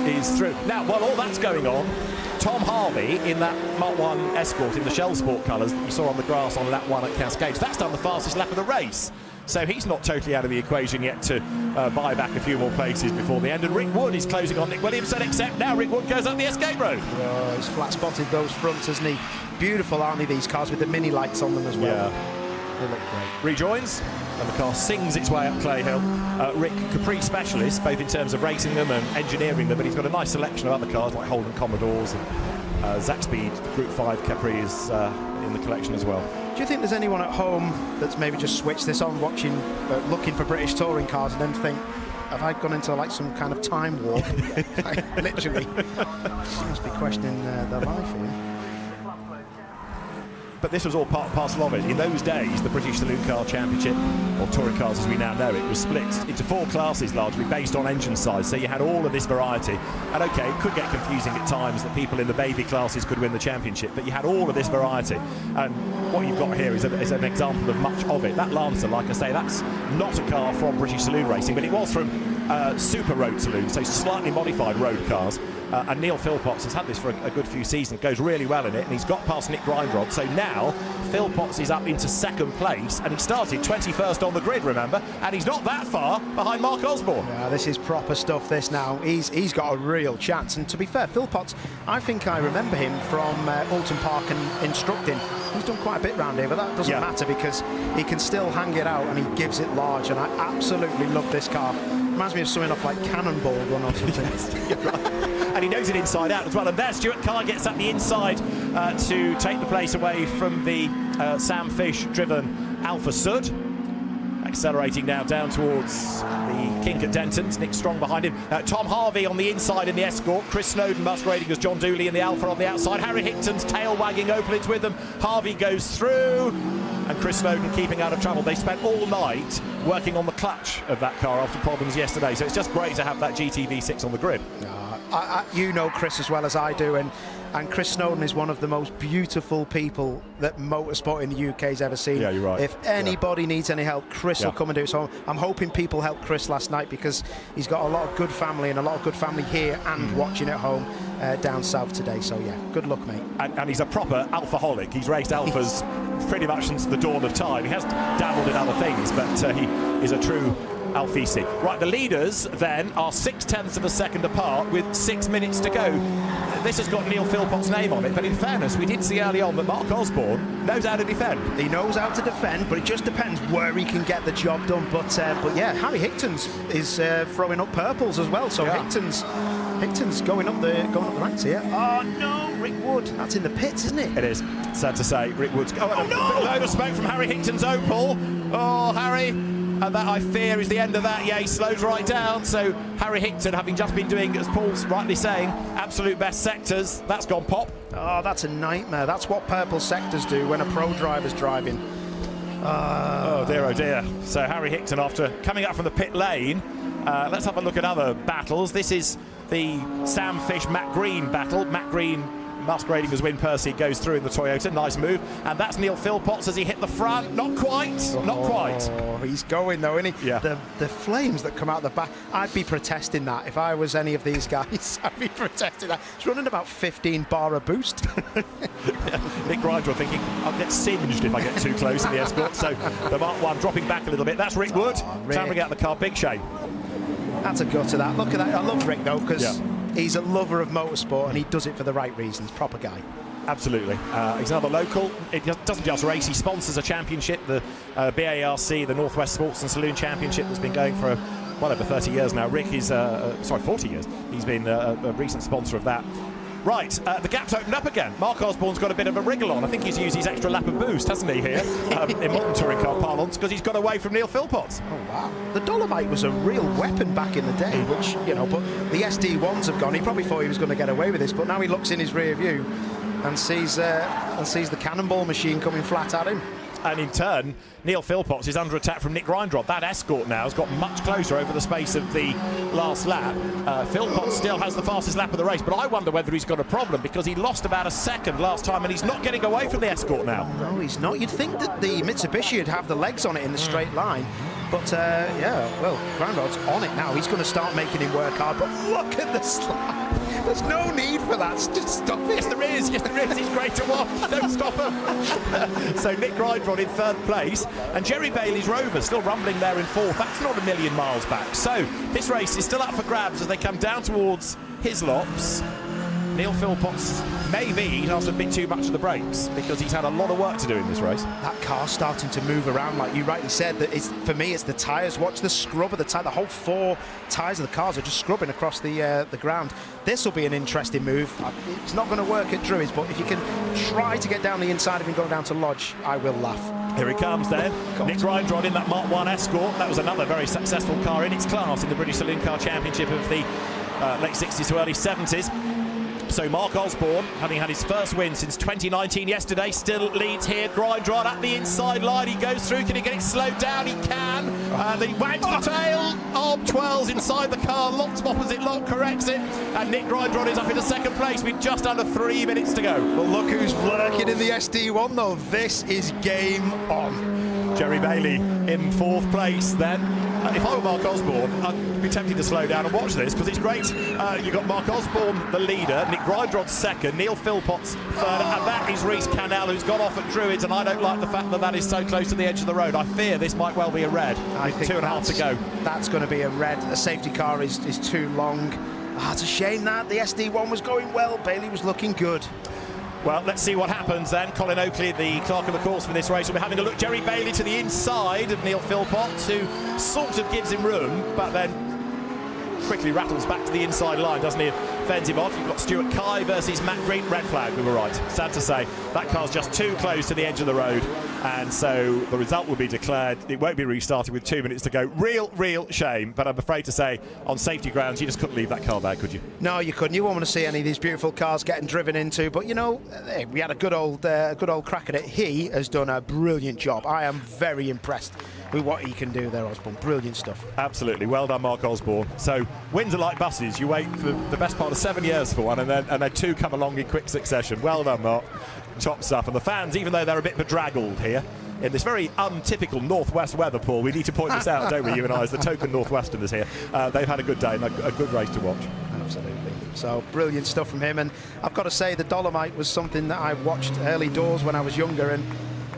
is through. Now, while all that's going on, Tom Harvey in that Mark 1 Escort in the Shell Sport colours that you saw on the grass on lap 1 at Cascades, that's done the fastest lap of the race. So he's not totally out of the equation yet to buy back a few more places before the end. And Rick Wood is closing on Nick Williamson, except now Rick Wood goes up the escape road. Oh, he's flat spotted those fronts, hasn't he? Beautiful, aren't they, these cars with the mini lights on them as well? Yeah. They look great. Rejoins, and the car sings its way up Clay Hill. Rick, Capri specialist, both in terms of racing them and engineering them, but he's got a nice selection of other cars like Holden Commodores and Zaxby Group 5 Capri is in the collection as well. Do you think there's anyone at home that's maybe just switched this on, watching, looking for British touring cars, and then think, have I gone into like some kind of time warp? Like, literally. Must be questioning their life here. But this was all part and parcel of it. In those days, the British Saloon Car Championship, or touring cars as we now know it, was split into 4 classes largely based on engine size. So you had all of this variety. And okay, it could get confusing at times that people in the baby classes could win the championship, but you had all of this variety. And what you've got here is an example of much of it. That Lancer, like I say, that's not a car from British Saloon Racing, but it was from Super Road Saloon, so slightly modified road cars. And Neil Philpotts has had this for a good few seasons, goes really well in it, and he's got past Nick Grindrod. So now Philpotts is up into 2nd place, and he started 21st on the grid, remember, and he's not that far behind Mark Osborne. Yeah, this is proper stuff, this now. He's got a real chance, and to be fair, Philpotts, I think I remember him from Oulton Park and instructing. He's done quite a bit round here, but that doesn't matter because he can still hang it out and he gives it large, and I absolutely love this car. reminds me of something off like Cannonball Run or something. And he knows it inside out as well. And there, Stuart Carr gets up the inside to take the place away from the Sam Fish-driven Alpha Sud. Accelerating now down towards the kink at Denton's. Nick Strong behind him. Tom Harvey on the inside in the Escort. Chris Snowden masquerading as John Dooley in the Alpha on the outside. Harry Hickton's tail wagging. Oulton's with them. Harvey goes through. And Chris Snowden keeping out of trouble. They spent all night working on the clutch of that car after problems yesterday. So it's just great to have that GT-V6 on the grid. You know Chris as well as I do, and Chris Snowden is one of the most beautiful people that motorsport in the UK has ever seen. Yeah, you're right. If anybody needs any help, Chris will come and do it. So I'm hoping people helped Chris last night, because he's got a lot of good family and a lot of good family here and watching at home down south today. So yeah, good luck, mate. And he's a proper alphaholic. He's raced alphas pretty much since the dawn of time. He has dabbled in other things, but he is a true Alfisi. Right, the leaders then are 0.6 of a second apart with 6 minutes to go. This has got Neil Philpott's name on it, but in fairness, we did see early on that Mark Osborne knows how to defend. He knows how to defend, but it just depends where he can get the job done. But yeah, Harry Hickton's is throwing up purples as well. So yeah. Hickton's going up the ranks here. Oh no, Rick Wood. That's in the pits, isn't it? It is. Sad to say, Rick Wood's. Oh no! A load of smoke from Harry Hickton's Opal. Oh, Harry. And that, I fear, is the end of that. Yeah, he slows right down. So Harry Hickton, having just been doing, as Paul's rightly saying, absolute best sectors, that's gone pop. Oh, that's a nightmare. That's what purple sectors do when a pro driver's driving. Oh dear, oh dear. So Harry Hickton, after coming up from the pit lane, let's have a look at other battles. This is the Sam Fish Matt Green battle. Matt Green masquerading as Win Percy goes through in the Toyota. Nice move. And that's Neil Philpotts as he hit the front. Not quite. Not quite. Oh, he's going though, isn't he? Yeah. The flames that come out the back. I'd be protesting that if I was any of these guys. I'd be protesting that. He's running about 15 bar a boost. Nick Grinder thinking, I'll get singed if I get too close in the Escort. So the Mark 1 dropping back a little bit. That's Rick Wood. Clambering out the car. Big shame. That's a gut of that. Look at that. I love Rick though, because he's a lover of motorsport and he does it for the right reasons. Proper guy. Absolutely. He's another local. It doesn't just race, he sponsors a championship, the BARC, the Northwest Sports and Saloon Championship, that's been going for well over 30 years now. Rick is, 40 years. He's been a recent sponsor of that. Right, the gap's opened up again. Mark Osborne's got a bit of a wriggle on. I think he's used his extra lap of boost, hasn't he, here, in modern touring car parlance, because he's got away from Neil Philpotts. Oh, wow. The Dolomite was a real weapon back in the day, which, you know, but the SD1s have gone. He probably thought he was going to get away with this, but now he looks in his rear view and sees the cannonball machine coming flat at him. And in turn, Neil Philpotts is under attack from Nick Grindrod. That Escort now has got much closer over the space of the last lap. Philpotts still has the fastest lap of the race, but I wonder whether he's got a problem, because he lost about a second last time and he's not getting away from the Escort now. No, he's not. You'd think that the Mitsubishi would have the legs on it in the straight line. But, yeah, well, Grindrod's on it now. He's going to start making him work hard. But look at the slide. There's no need for that. Just stop it. Yes, there is. Yes, there is. He's great to watch. Don't stop him. So Nick Grindrod in third place. And Jerry Bailey's Rover still rumbling there in fourth. That's not a million miles back. So this race is still up for grabs as they come down towards Hislops. Neil Philpotts, maybe he's asked a bit too much of the brakes, because he's had a lot of work to do in this race. That car's starting to move around, like you rightly said. That it's, for me, it's the tyres. Watch the scrub of the tyre. The whole four tyres of the cars are just scrubbing across the ground. This will be an interesting move. It's not going to work at Druids, but if you can try to get down the inside of him going down to Lodge, I will laugh. Here he comes then. Nick Grindrod in that Mark 1 Escort. That was another very successful car in its class in the British Saloon Car Championship of the late 60s to early 70s. So Mark Osborne, having had his first win since 2019 yesterday, still leads here. Grindrod at the inside line. He goes through. Can he get it slowed down? He can. And he wags the tail. Arm twirls inside the car. Lots of opposite lock, corrects it. And Nick Grindrod is up into second place with just under 3 minutes to go. Well, look who's lurking in the SD1, though. This is game on. Jerry Bailey in fourth place then. If I were Mark Osborne, I'd be tempted to slow down and watch this, because it's great. You've got Mark Osborne, the leader, Nick Grindrod second, Neil Philpotts third, and that is Rhys Cannell, who's gone off at Druids, and I don't like the fact that that is so close to the edge of the road. I fear this might well be a red. I think 2.5 to go. That's going to be a red. A safety car is too long. It's a shame that the SD1 was going well. Bailey was looking good. Well, let's see what happens then. Colin Oakley, the clerk of the course for this race, will be having a look. Jerry Bailey to the inside of Neil Philpotts, who sort of gives him room, but then quickly rattles back to the inside line, doesn't he? Fends him off. You've got Stuart Kai versus Matt Green. Red flag, we were right. Sad to say, that car's just too close to the edge of the road, and so the result will be declared. It won't be restarted with 2 minutes to go. Real shame, but I'm afraid to say, on safety grounds, you just couldn't leave that car there, could you? No, you couldn't. You won't want to see any of these beautiful cars getting driven into, but you know, hey, we had a good old crack at it. He has done a brilliant job. I am very impressed with what he can do there, Osborne. Brilliant stuff. Absolutely. Well done, Mark Osborne. So wins are like buses. You wait for the best part of 7 years for one, and then two come along in quick succession. Well done, Mark. Top stuff. And the fans, even though they're a bit bedraggled here in this very untypical northwest weather, Paul, we need to point this out, don't we, you and I, as the token northwesterners here. They've had a good day and a good race to watch. Absolutely. So brilliant stuff from him, and I've got to say the Dolomite was something that I watched early doors when I was younger, and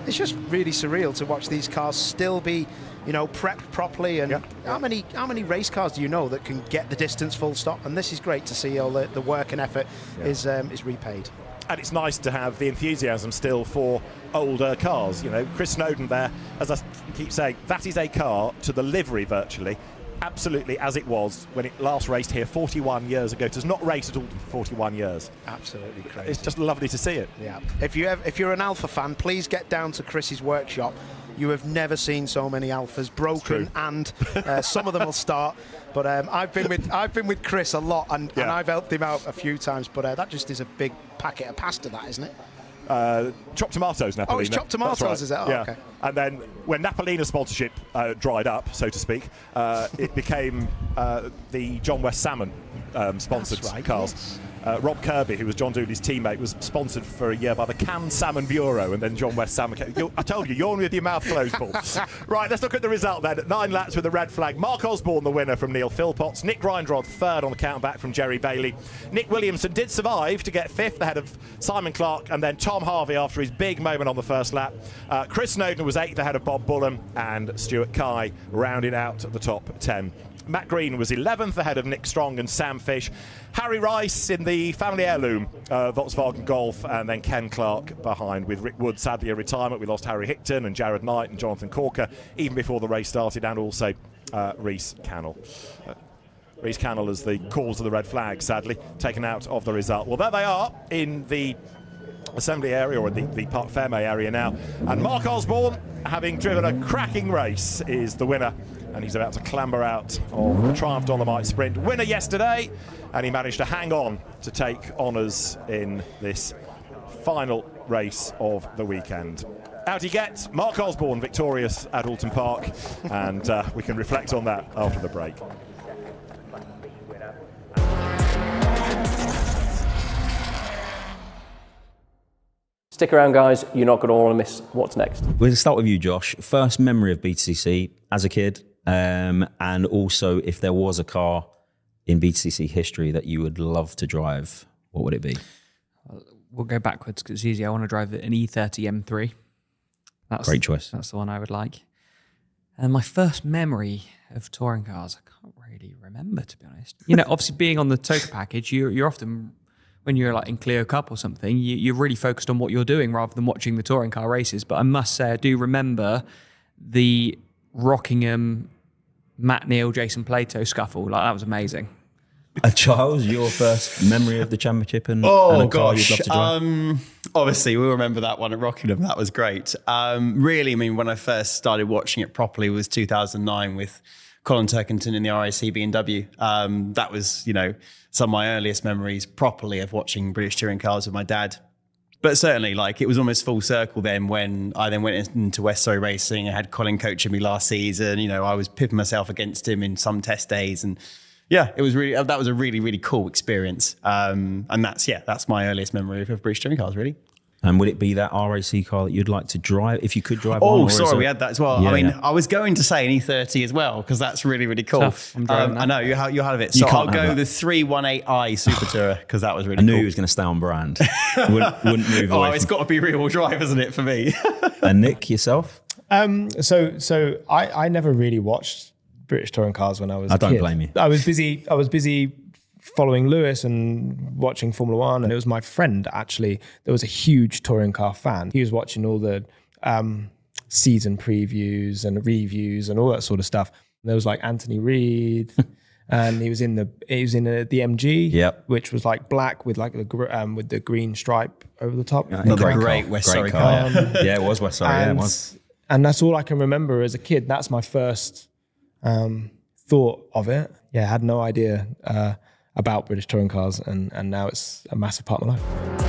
it's just really surreal to watch these cars still be, you know, prepped properly. And how many race cars do you know that can get the distance full stop? And this is great to see all the work and effort is repaid. And it's nice to have the enthusiasm still for older cars. You know, Chris Snowden there, as I keep saying, that is a car to the livery virtually, absolutely as it was when it last raced here 41 years ago. It does not race at all for 41 years. Absolutely crazy. It's just lovely to see it. Yeah. If you're an Alpha fan, please get down to Chris's workshop. You have never seen so many Alphas broken, and some of them will start. But I've been with Chris a lot, and I've helped him out a few times. But that just is a big packet of pasta, that, isn't it? Chopped tomatoes, Napolina. Oh, it's chopped tomatoes, right. is it? Oh, yeah. okay. And then when Napolina sponsorship dried up, so to speak, it became the John West Salmon sponsored cars. Yes. Rob Kirby, who was John Dooley's teammate, was sponsored for a year by the Cannes Salmon Bureau, and then John West Salmon came. I told you, yawn with your mouth closed, Paul. Right, let's look at the result then. 9 laps with the red flag. Mark Osborne, the winner from Neil Philpotts. Nick Grindrod, third on the count back from Jerry Bailey. Nick Williamson did survive to get fifth ahead of Simon Clark, and then Tom Harvey after his big moment on the first lap. Chris Snowden was 8th ahead of Bob Bullen, and Stuart Kai rounded out the top 10. Matt Green was 11th ahead of Nick Strong and Sam Fish. Harry Rice in the family heirloom Volkswagen Golf, and then Ken Clark behind with Rick Wood, sadly a retirement. We lost Harry Hickton and Jared Knight and Jonathan Corker even before the race started, and also Rhys Cannell. Rhys Cannell is the cause of the red flag, sadly, taken out of the result. Well, there they are in the assembly area, or the Parc Ferme area now. And Mark Osborne, having driven a cracking race, is the winner. And he's about to clamber out of the Triumph Dolomite Sprint. Winner yesterday, and he managed to hang on to take honours in this final race of the weekend. Out he gets, Mark Osborne victorious at Oulton Park, and we can reflect on that after the break. Stick around, guys. You're not going to want to miss what's next. We'll start with you, Josh. First memory of BTCC as a kid, and also if there was a car in BTCC history that you would love to drive, what would it be? We'll go backwards because it's easy. I want to drive an E30 M3. That's great choice. That's the one I would like. And my first memory of touring cars, I can't really remember, to be honest. You know, obviously being on the Toka package, you're often, when you're like in Clio Cup or something, you're really focused on what you're doing rather than watching the touring car races. But I must say, I do remember the Rockingham, Matt Neal, Jason Plato scuffle. Like, that was amazing. Charles, your first memory of the championship and a car you'd love to drive? Obviously, we'll remember that one at Rockingham. That was great. Really, I mean, when I first started watching it properly was 2009 with Colin Turkington in the RAC B&W. That was, you know, some of my earliest memories properly of watching British touring cars with my dad. But certainly, like, it was almost full circle then when I then went into West Surrey Racing. I had Colin coaching me last season. You know, I was pipping myself against him in some test days, and yeah, it was really, that was a really, really cool experience. And that's my earliest memory of British touring cars, really. And would it be that RAC car that you'd like to drive, if you could drive one? Oh, sorry, we had that as well. Yeah, I mean, I was going to say an E30 as well, because that's really, really cool. Tough. I know, you'll have it. So I'll go the 318i Super Tourer, because that was really cool. I knew he was going to stay on brand. wouldn't move away. It's got to be rear-wheel drive, isn't it, for me? And Nick, yourself? So I never really watched British touring cars when I was a kid. I don't blame you. I was busy following Lewis and watching Formula One, and it was my friend actually that was a huge touring car fan. He was watching all the season previews and reviews and all that sort of stuff. And there was like Anthony Reid and he was in the MG, Yep. which was like black with like with the green stripe over the top. Another great West Surrey car. Yeah, it was West Surrey. Yeah, it was. And that's all I can remember as a kid. That's my first thought of it. Yeah, I had no idea about British touring cars, and now it's a massive part of my life.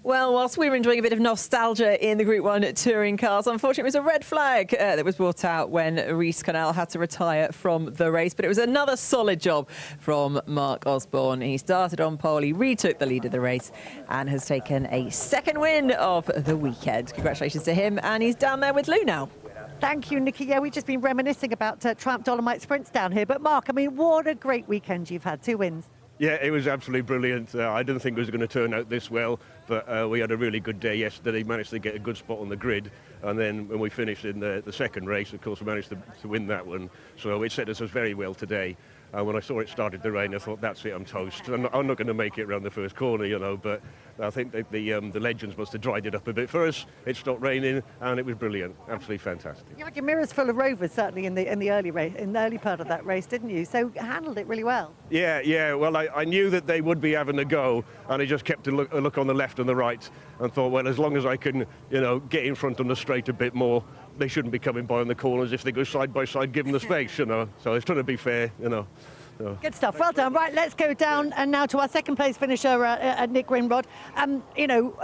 Well, whilst we were enjoying a bit of nostalgia in the Group 1 touring cars, unfortunately it was a red flag that was brought out when Rhys Connell had to retire from the race. But it was another solid job from Mark Osborne. He started on pole, he retook the lead of the race and has taken a second win of the weekend. Congratulations to him, and he's down there with Lou now. Thank you, Nikki. Yeah, we've just been reminiscing about Triumph Dolomite sprints down here. But Mark, I mean, what a great weekend you've had. 2 wins. Yeah, it was absolutely brilliant. I didn't think it was going to turn out this well, but we had a really good day yesterday. Managed to get a good spot on the grid, and then when we finished in the second race, of course, we managed to win that one. So it set us very well today. When I saw it started to rain, I thought, that's it, I'm toast. I'm not going to make it around the first corner, you know, but I think the legends must have dried it up a bit for us. It stopped raining, and it was brilliant. Absolutely fantastic. You had your mirrors full of rovers, certainly in the early race, in the early part of that race, didn't you? So handled it really well. Yeah. Well, I knew that they would be having a go, and I just kept a look on the left and the right, and thought, well, as long as I can, you know, get in front on the straight a bit more, they shouldn't be coming by on the corners. If they go side by side, give them the space, you know. So I was trying to be fair, you know. So. Good stuff. Well done. Right, let's go down and now to our second place finisher, Nick Grimrod. You know,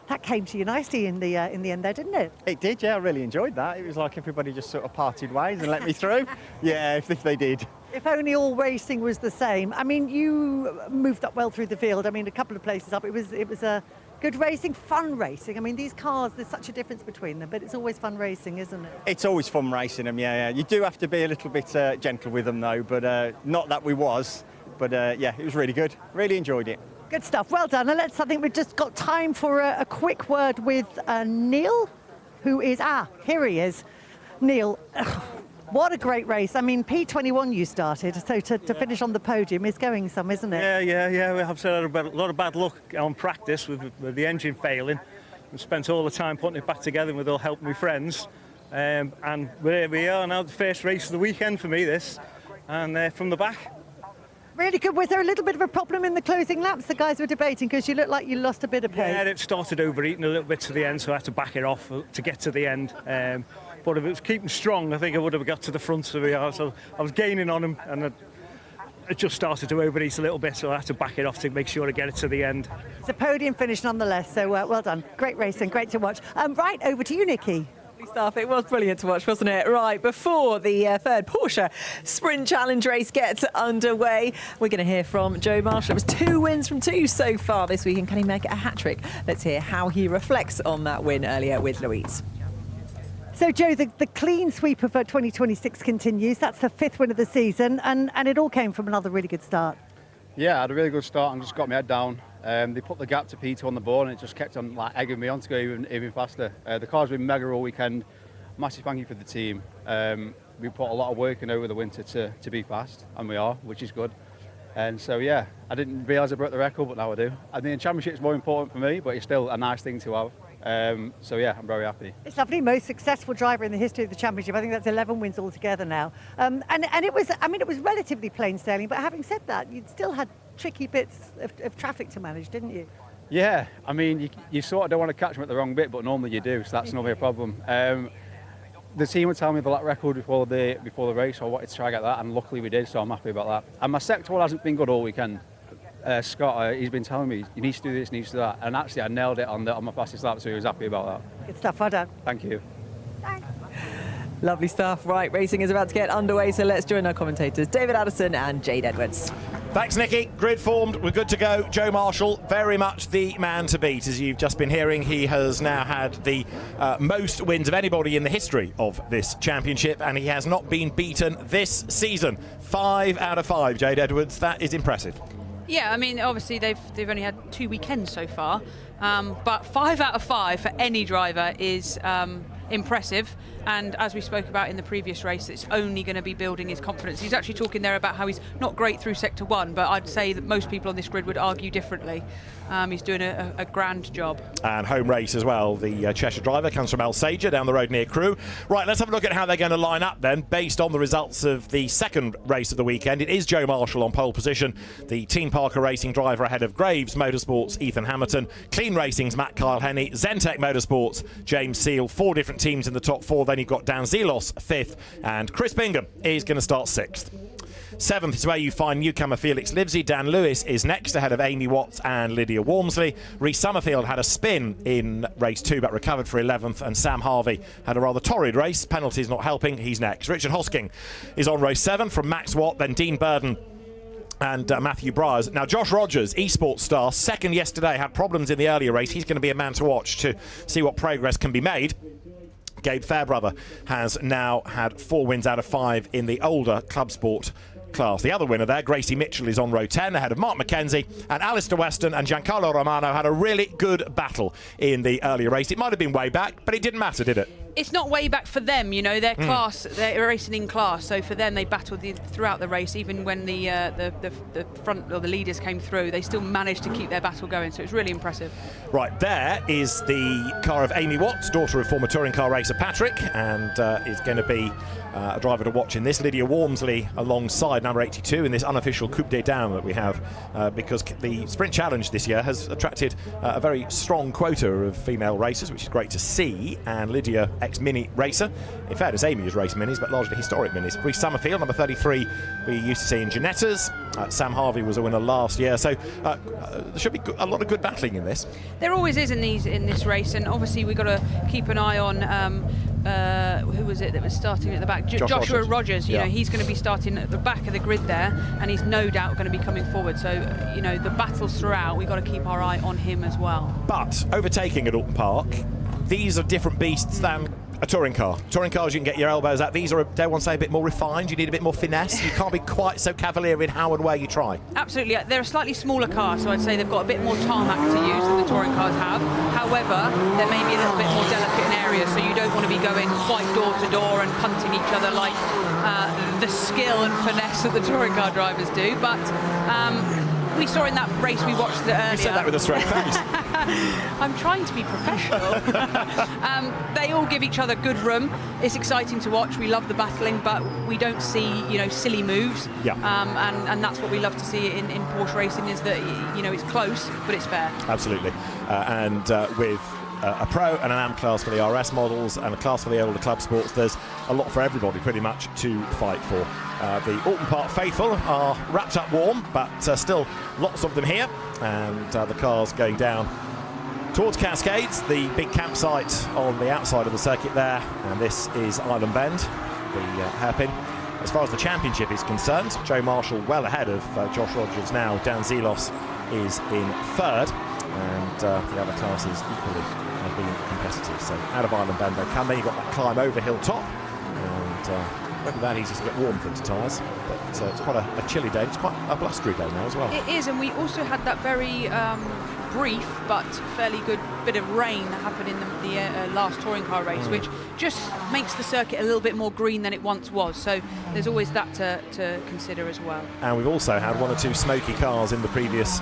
that came to you nicely in the end there, didn't it? It did, yeah. I really enjoyed that. It was like everybody just sort of parted ways and let me through. Yeah, if they did. If only all racing was the same. I mean, you moved up well through the field. I mean, a couple of places up. It was a good racing, fun racing. I mean, these cars, there's such a difference between them, but it's always fun racing, isn't it? It's always fun racing them, yeah. You do have to be a little bit gentle with them, though, but not that we was. But, yeah, it was really good. Really enjoyed it. Good stuff. Well done. And I think we've just got time for a quick word with Neil, who is... here he is. Neil, what a great race. I mean, P21 you started, so to finish on the podium is going some, isn't it? Yeah. We have had a lot of bad luck on practice with the engine failing. We spent all the time putting it back together with all help of my friends. And here we are now, the first race of the weekend for me, this. And from the back. Really good. Was there a little bit of a problem in the closing laps? The guys were debating because you looked like you lost a bit of pace. Yeah, it started overeating a little bit to the end, so I had to back it off to get to the end. But if it was keeping strong, I think I would have got to the front. So I was gaining on him, and it just started to overeat a little bit, so I had to back it off to make sure to get it to the end. It's a podium finish nonetheless, so well done. Great racing, great to watch. Right, over to you, Nikki. Stuff. It was brilliant to watch, wasn't it? Right, before the third Porsche Sprint Challenge race gets underway, we're going to hear from Joe Marshall. It was 2 wins from 2 so far this week, and can he make it a hat-trick? Let's hear how he reflects on that win earlier with Louise. So, Joe, the clean sweep of 2026 continues. That's the 5th win of the season, and it all came from another really good start. Yeah, I had a really good start and just got my head down. They put the gap to P2 on the board, and it just kept on egging me on to go even faster. The car's been mega all weekend. Massive thank you for the team. We put a lot of work in over the winter to be fast, and we are, which is good. And so, yeah, I didn't realise I broke the record, but now I do. I think the championship's more important for me, but it's still a nice thing to have. So, yeah, I'm very happy. It's lovely. Most successful driver in the history of the championship. I think that's 11 wins altogether now. And it was, it was relatively plain sailing, but having said that, you still had tricky bits of traffic to manage, didn't you? Yeah, I mean, you sort of don't want to catch them at the wrong bit, but normally you do, so that's normally a problem. The team would tell me the lap record before the race, so I wanted to try to get that, and luckily we did, so I'm happy about that. And my sector hasn't been good all weekend. Scott, he's been telling me, you need to do this, you need to do that, and actually I nailed it on my fastest lap, so he was happy about that. Good stuff, well done. Thank you. Thanks. Lovely stuff. Right, racing is about to get underway, so let's join our commentators, David Addison and Jade Edwards. Thanks, Nikki. Grid formed. We're good to go. Joe Marshall, very much the man to beat. As you've just been hearing, he has now had the most wins of anybody in the history of this championship, and he has not been beaten this season. 5 out of 5, Jade Edwards. That is impressive. Yeah, I mean, obviously they've only had 2 weekends so far, but 5 out of 5 for any driver is impressive. And as we spoke about in the previous race, it's only going to be building his confidence. He's actually talking there about how he's not great through Sector 1, but I'd say that most people on this grid would argue differently. He's doing a grand job. And home race as well. The Cheshire driver comes from Alsager down the road near Crewe. Right, let's have a look at how they're going to line up then, based on the results of the second race of the weekend. It is Joe Marshall on pole position, the Team Parker Racing driver ahead of Graves Motorsports' Ethan Hamilton, Clean Racing's Matt Kyle-Henny, Zentech Motorsports' James Seal, 4 different teams in the top 4. Then you've got Dan Zelos 5th, and Chris Bingham is going to start 6th. 7th is where you find newcomer Felix Livesey. Dan Lewis is next ahead of Amy Watts and Lydia Walmsley. Rhys Summerfield had a spin in race 2 but recovered for 11th, and Sam Harvey had a rather torrid race. Penalties not helping. He's next. Richard Hosking is on race 7 from Max Watt, then Dean Burden and Matthew Bryars. Now, Josh Rogers, esports star, second yesterday, had problems in the earlier race. He's going to be a man to watch to see what progress can be made. Gabe Fairbrother has now had 4 wins out of 5 in the older club sport class. The other winner there, Gracie Mitchell, is on row 10 ahead of Mark McKenzie, and Alistair Weston and Giancarlo Romano had a really good battle in the earlier race. It might have been way back, but it didn't matter, did it? It's not way back for them, you know. Their class, they're racing in class, so for them they battled throughout the race. Even when the front or the leaders came through, they still managed to keep their battle going. So it's really impressive. Right, there is the car of Amy Watts, daughter of former touring car racer Patrick, and is going to be a driver to watch in this. Lydia Walmsley alongside number 82 in this unofficial Coupe des Dames that we have, because the Sprint Challenge this year has attracted a very strong quota of female racers, which is great to see. And Lydia, ex-Mini racer. In fairness, Amy has raced Minis, but largely historic Minis. Rhys Summerfield, number 33, we used to see in Ginettas. Sam Harvey was a winner last year, so there should be a lot of good battling in this. There always is in this race, and obviously we've got to keep an eye on who was it that was starting at the back? Joshua Rogers. You know, he's going to be starting at the back of the grid there, and he's no doubt going to be coming forward. So, you know, the battles throughout, we've got to keep our eye on him as well. But overtaking at Oulton Park, these are different beasts than a touring car. Touring cars, you can get your elbows out. These are, dare one say, a bit more refined. You need a bit more finesse. You can't be quite so cavalier in how and where you try. Absolutely. They're a slightly smaller car, so I'd say they've got a bit more tarmac to use than the touring cars have. However, there may be a little bit more delicate in areas, so you don't want to be going quite door to door and punting each other like the skill and finesse that the touring car drivers do. But we saw in that race we watched earlier. You said that with a straight face. I'm trying to be professional. They all give each other good room. It's exciting to watch. We love the battling, but we don't see, you know, silly moves. Yeah. And that's what we love to see in Porsche racing, is that, you know, it's close, but it's fair. Absolutely. With a Pro and an AM class for the RS models and a class for the older club sports, there's a lot for everybody pretty much to fight for. The Oulton Park faithful are wrapped up warm, but still lots of them here, and the cars going down towards Cascades, the big campsite on the outside of the circuit there, and this is Island Bend, the hairpin. As far as the championship is concerned, Joe Marshall well ahead of Josh Rogers now. Dan Zelos is in 3rd, and the other classes equally have been competitive. So out of Island Bend they come. Then you've got that climb over Hilltop, and whether that easy to get warm for the tyres, but it's quite a chilly day. It's quite a blustery day now as well. It is, and we also had that very brief but fairly good bit of rain that happened in the last touring car race, which just makes the circuit a little bit more green than it once was. So there's always that to consider as well. And we've also had 1 or 2 smoky cars in the previous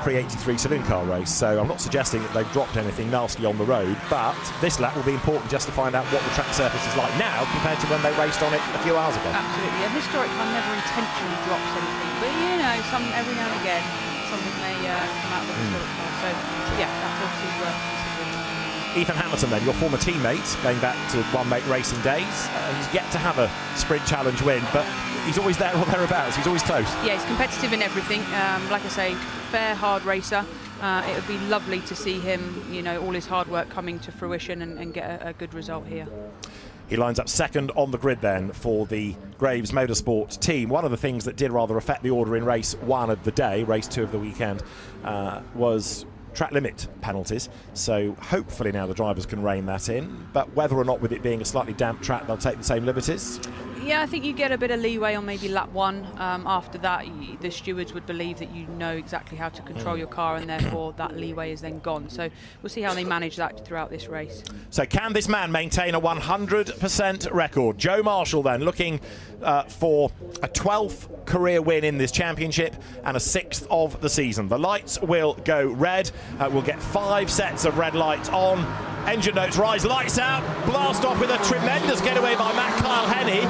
pre-83 saloon car race, so I'm not suggesting that they've dropped anything nasty on the road, but this lap will be important just to find out what the track surface is like now compared to when they raced on it a few hours ago. Absolutely. A historic car never intentionally drops anything, but you know, every now and again something may come out of the historic car. So yeah, that's obviously worth considering. Ethan Hamilton then, your former teammate, going back to One Mate Racing days. He's yet to have a Sprint Challenge win, but he's always there or thereabouts. He's always close. Yeah, he's competitive in everything. Like I say, fair, hard racer. It would be lovely to see him, you know, all his hard work coming to fruition and get a good result here. He lines up 2nd on the grid then for the Graves Motorsport team. One of the things that did rather affect the order in race 1 of the day, race 2 of the weekend, was track limit penalties. So hopefully now the drivers can rein that in. But whether or not, with it being a slightly damp track, they'll take the same liberties. Yeah, I think you get a bit of leeway on maybe lap 1. After that, the stewards would believe that you know exactly how to control your car, and therefore that leeway is then gone. So we'll see how they manage that throughout this race. So can this man maintain a 100% record? Joe Marshall then looking for a 12th career win in this championship and a 6th of the season. The lights will go red. We'll get 5 sets of red lights on. Engine notes rise, lights out, blast off with a tremendous getaway by Matt Kyle-Henny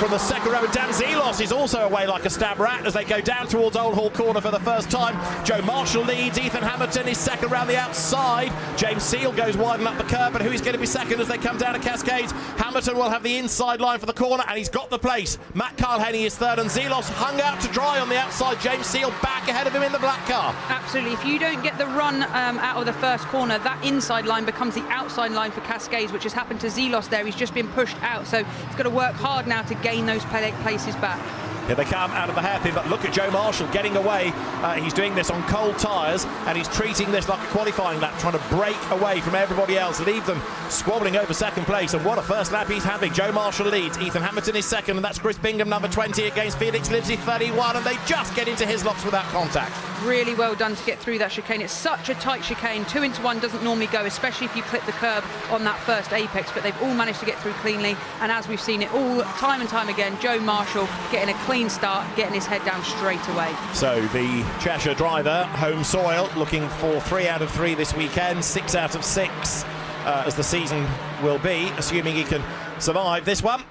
from the second row. Dan Zelos is also away like a stab rat as they go down towards Old Hall Corner for the first time. Joe Marshall leads, Ethan Hamilton is second round the outside. James Seal goes widen up the curb, but who is going to be second as they come down to Cascades? Hamilton will have the inside line for the corner, and he's got the place. Matt Kyle-Henny is third, and Zelos hung out to dry on the outside. James Seal back ahead of him in the black car. Absolutely. If you don't get the run out of the first corner, that inside line becomes the outside line for Cascades, which has happened to Zelos there. He's just been pushed out, so he's got to work hard now to gain those places back. Here they come out of the hairpin, but look at Joe Marshall getting away. He's doing this on cold tyres, and he's treating this like a qualifying lap, trying to break away from everybody else, leave them squabbling over second place. And what a first lap he's having. Joe Marshall leads, Ethan Hamilton is second, and that's Chris Bingham, number 20, against Felix Livesey, 31, and they just get into his locks without contact. Really well done to get through that chicane. It's such a tight chicane. 2 into 1 doesn't normally go, especially if you clip the curb on that first apex, but they've all managed to get through cleanly. And as we've seen it all time and time again, Joe Marshall getting a clean start, getting his head down straight away. So the Cheshire driver, home soil, looking for 3 out of 3 this weekend, 6 out of 6 as the season will be, assuming he can survive this one.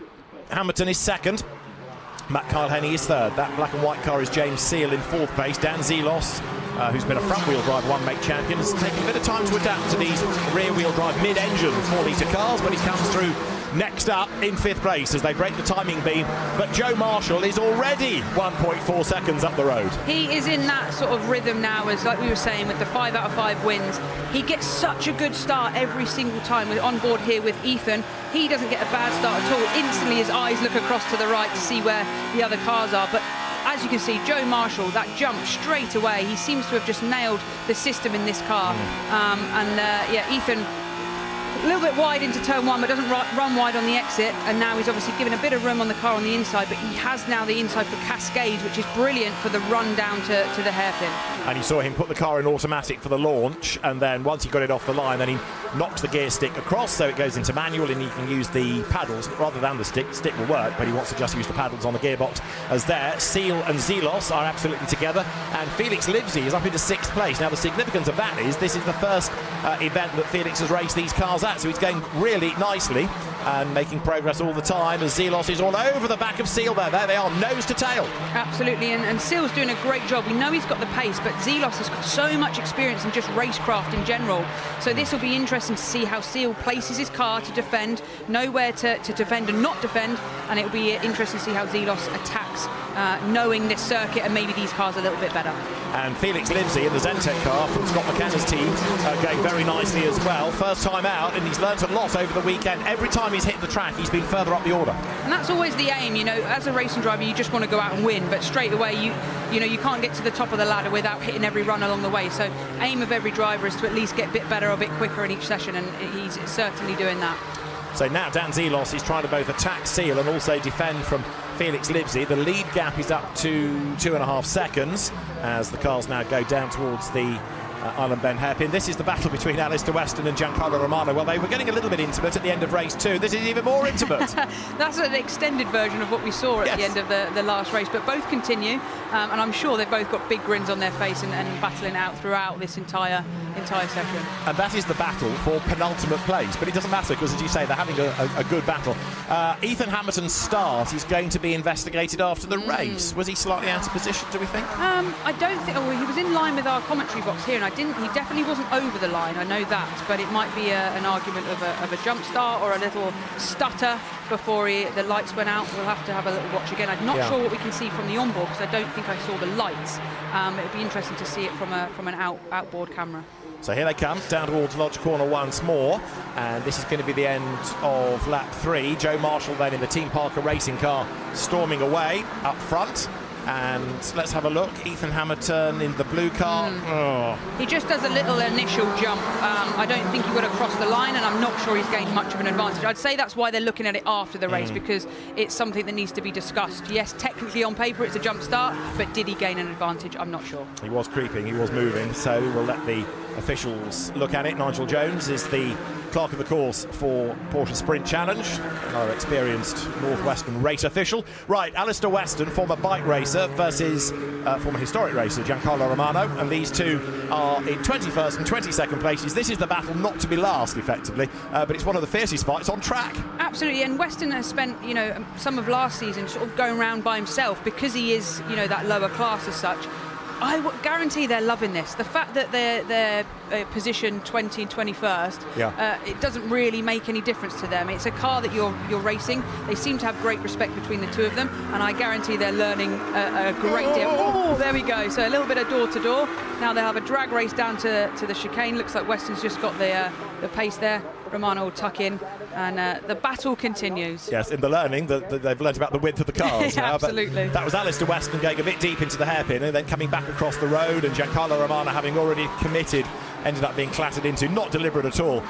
Hamilton is second. Matt Kyle-Henny is third. That black and white car is James Seal in 4th place. Dan Zelos, who's been a front-wheel drive one-make champion, has taken a bit of time to adapt to these rear-wheel drive mid-engine 4-litre cars, but he comes through next up in 5th place as they break the timing beam. But Joe Marshall is already 1.4 seconds up the road. He is in that sort of rhythm now, as like we were saying, with the 5 out of 5 wins. He gets such a good start every single time. We're on board here with Ethan. He doesn't get a bad start at all. Instantly his eyes look across to the right to see where the other cars are. But as you can see, Joe Marshall, that jump straight away, he seems to have just nailed the system in this car. Yeah, Ethan, a little bit wide into turn 1, but doesn't run wide on the exit, and now he's obviously given a bit of room on the car on the inside, but he has now the inside for Cascades, which is brilliant for the run down to the hairpin. And you saw him put the car in automatic for the launch, and then once he got it off the line, then he knocks the gear stick across, so it goes into manual, and he can use the paddles rather than the stick. Stick will work, but he wants to just use the paddles on the gearbox. As there, Seal and Zelos are absolutely together, and Felix Livesey is up into 6th place. Now the significance of that is this is the first event that Felix has raced these cars at, so he's going really nicely and making progress all the time as Zelos is all over the back of Seal there. There they are, nose to tail. Absolutely, and Seal's doing a great job. We know he's got the pace, but Zelos has got so much experience in just racecraft in general. So this will be interesting to see how Seal places his car to defend, know where to defend and not defend, and it'll be interesting to see how Zelos attacks, knowing this circuit and maybe these cars a little bit better. And Felix Livesey in the Zentec car from Scott McKenna's team going very nicely as well. First time out, and he's learnt a lot over the weekend. Every time he's hit the track, he's been further up the order. And that's always the aim, you know, as a racing driver, you just want to go out and win, but straight away, you know, you can't get to the top of the ladder without hitting every run along the way. So aim of every driver is to at least get a bit better or a bit quicker in each session, and he's certainly doing that. So now Dan Zelos is trying to both attack Seal and also defend from Felix Livesey. The lead gap is up to 2.5 seconds as the cars now go down towards the Island Bend hairpin. This is the battle between Alistair Weston and Giancarlo Romano. Well, they were getting a little bit intimate at the end of race 2. This is even more intimate. That's an extended version of what we saw at the end of the last race, but both continue, and I'm sure they've both got big grins on their face and battling out throughout this entire session. And that is the battle for penultimate place, but it doesn't matter because, as you say, they're having a good battle. Ethan Hamilton's start is going to be investigated after the race. Was he slightly out of position, do we think? I don't think. He was in line with our commentary box here, and he definitely wasn't over the line, I know that, but it might be an argument of a jump start or a little stutter before the lights went out. We'll have to have a little watch again. I'm not sure what we can see from the onboard because I don't think I saw the lights. It'd be interesting to see it from an outboard camera. So here they come, down towards Lodge Corner once more, and this is going to be the end of lap 3. Joe Marshall then in the Team Parker racing car storming away up front. And let's have a look. Ethan Hamilton in the blue car. Oh. He just does a little initial jump. I don't think he would have crossed the line, and I'm not sure he's gained much of an advantage. I'd say that's why they're looking at it after the race, because it's something that needs to be discussed. Yes, technically on paper it's a jump start, but did he gain an advantage? I'm not sure. He was creeping, he was moving, so we'll let the officials look at it. Nigel Jones is the clerk of the course for Porsche Sprint Challenge, another experienced Northwestern race official. Right, Alistair Weston, former bike racer, versus former historic racer Giancarlo Romano, and these two are in 21st and 22nd places. This is the battle not to be last, effectively, but it's one of the fiercest fights on track. Absolutely, and Weston has spent, you know, some of last season sort of going around by himself because he is, you know, that lower class as such. I would guarantee they're loving this. The fact that they're positioned 20 and 21st, it doesn't really make any difference to them. It's a car that you're racing. They seem to have great respect between the two of them, and I guarantee they're learning a great deal. Oh, there we go. So a little bit of door-to-door. Now they'll have a drag race down to the chicane. Looks like Weston's just got the pace there. Romano will tuck in, and the battle continues. Yes, in the learning, they've learnt about the width of the cars now. Absolutely. But that was Alistair Weston going a bit deep into the hairpin and then coming back across the road, and Giancarlo Romano, having already committed, ended up being clattered into. Not deliberate at all.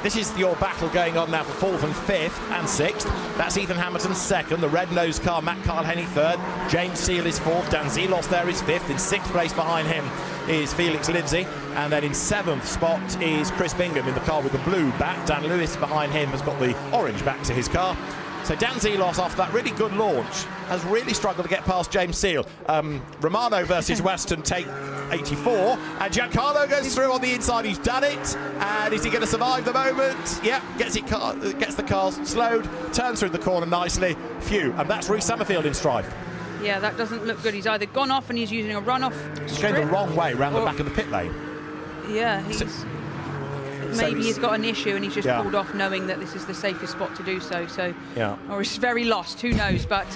This is your battle going on now for 4th and 5th and 6th. That's Ethan Hamilton 2nd, the red-nosed car, Matt Carlhenny 3rd, James Seal is 4th, Dan Zelos there is 5th. In 6th place behind him is Felix Livesey, and then in 7th spot is Chris Bingham in the car with the blue back. Dan Lewis behind him has got the orange back to his car. So Dan Zelos, after that really good launch, has really struggled to get past James Seal. Romano versus Weston take 84, and Giancarlo goes through on the inside. He's done it, and is he going to survive the moment? Yep, gets the car slowed, turns through the corner nicely. Phew, and that's Rhys Summerfield in strife. Yeah, that doesn't look good. He's either gone off and he's using a runoff He's strip, going the wrong way round the back of the pit lane. Yeah, maybe he's got an issue and he's just pulled off knowing that this is the safest spot to do so. Or he's very lost, who knows. But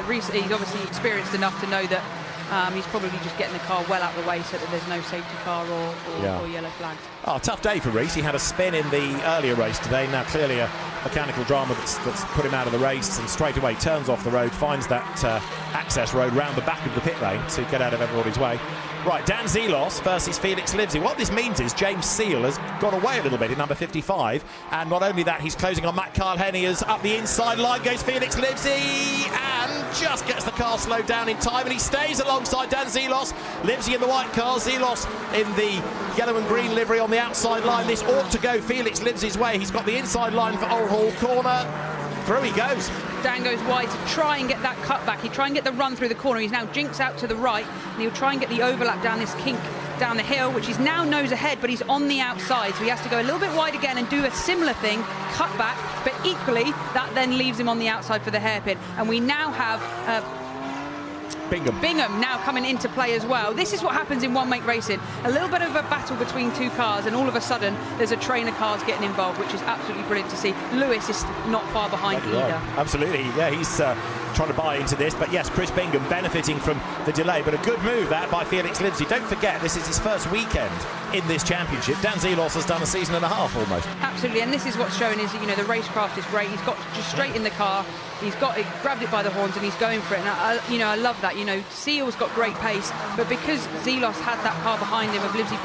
Rhys, he's obviously experienced enough to know that he's probably just getting the car well out of the way so that there's no safety car or yellow flags. Oh, tough day for Rhys. He had a spin in the earlier race today. Now clearly a mechanical drama that's put him out of the race, and straight away turns off the road, finds that access road round the back of the pit lane to get out of everybody's way. Right, Dan Zelos versus Felix Livesey. What this means is James Seal has gone away a little bit in number 55, and not only that, he's closing on Matt Carlhenny as up the inside line goes Felix Livesey, and just gets the car slowed down in time, and he stays alongside Dan Zelos. Livesey in the white car, Zelos in the yellow and green livery on the outside line. This ought to go Felix Livesey's way. He's got the inside line for Old Hall corner. Through he goes. Dan goes wide to try and get that cutback. He'll try and get the run through the corner. He's now jinxed out to the right, and he'll try and get the overlap down this kink down the hill, which is now nose ahead, but he's on the outside, so he has to go a little bit wide again and do a similar thing, cut back, but equally that then leaves him on the outside for the hairpin. And we now have Bingham now coming into play as well. This is what happens in one-make racing. A little bit of a battle between two cars, and all of a sudden there's a train of cars getting involved, which is absolutely brilliant to see. Lewis is not far behind either. Absolutely, yeah, he's trying to buy into this, but yes, Chris Bingham benefiting from the delay, but a good move that by Felix Livesey. Don't forget, this is his first weekend in this championship. Dan Zelos has done a season and a half almost. Absolutely, and this is what's showing is, you know, the racecraft is great. He's got just straight in the car. He's got it, grabbed it by the horns, and he's going for it. And I love that. You know, Seal's got great pace, but because Zelos had that car behind him of Livesey,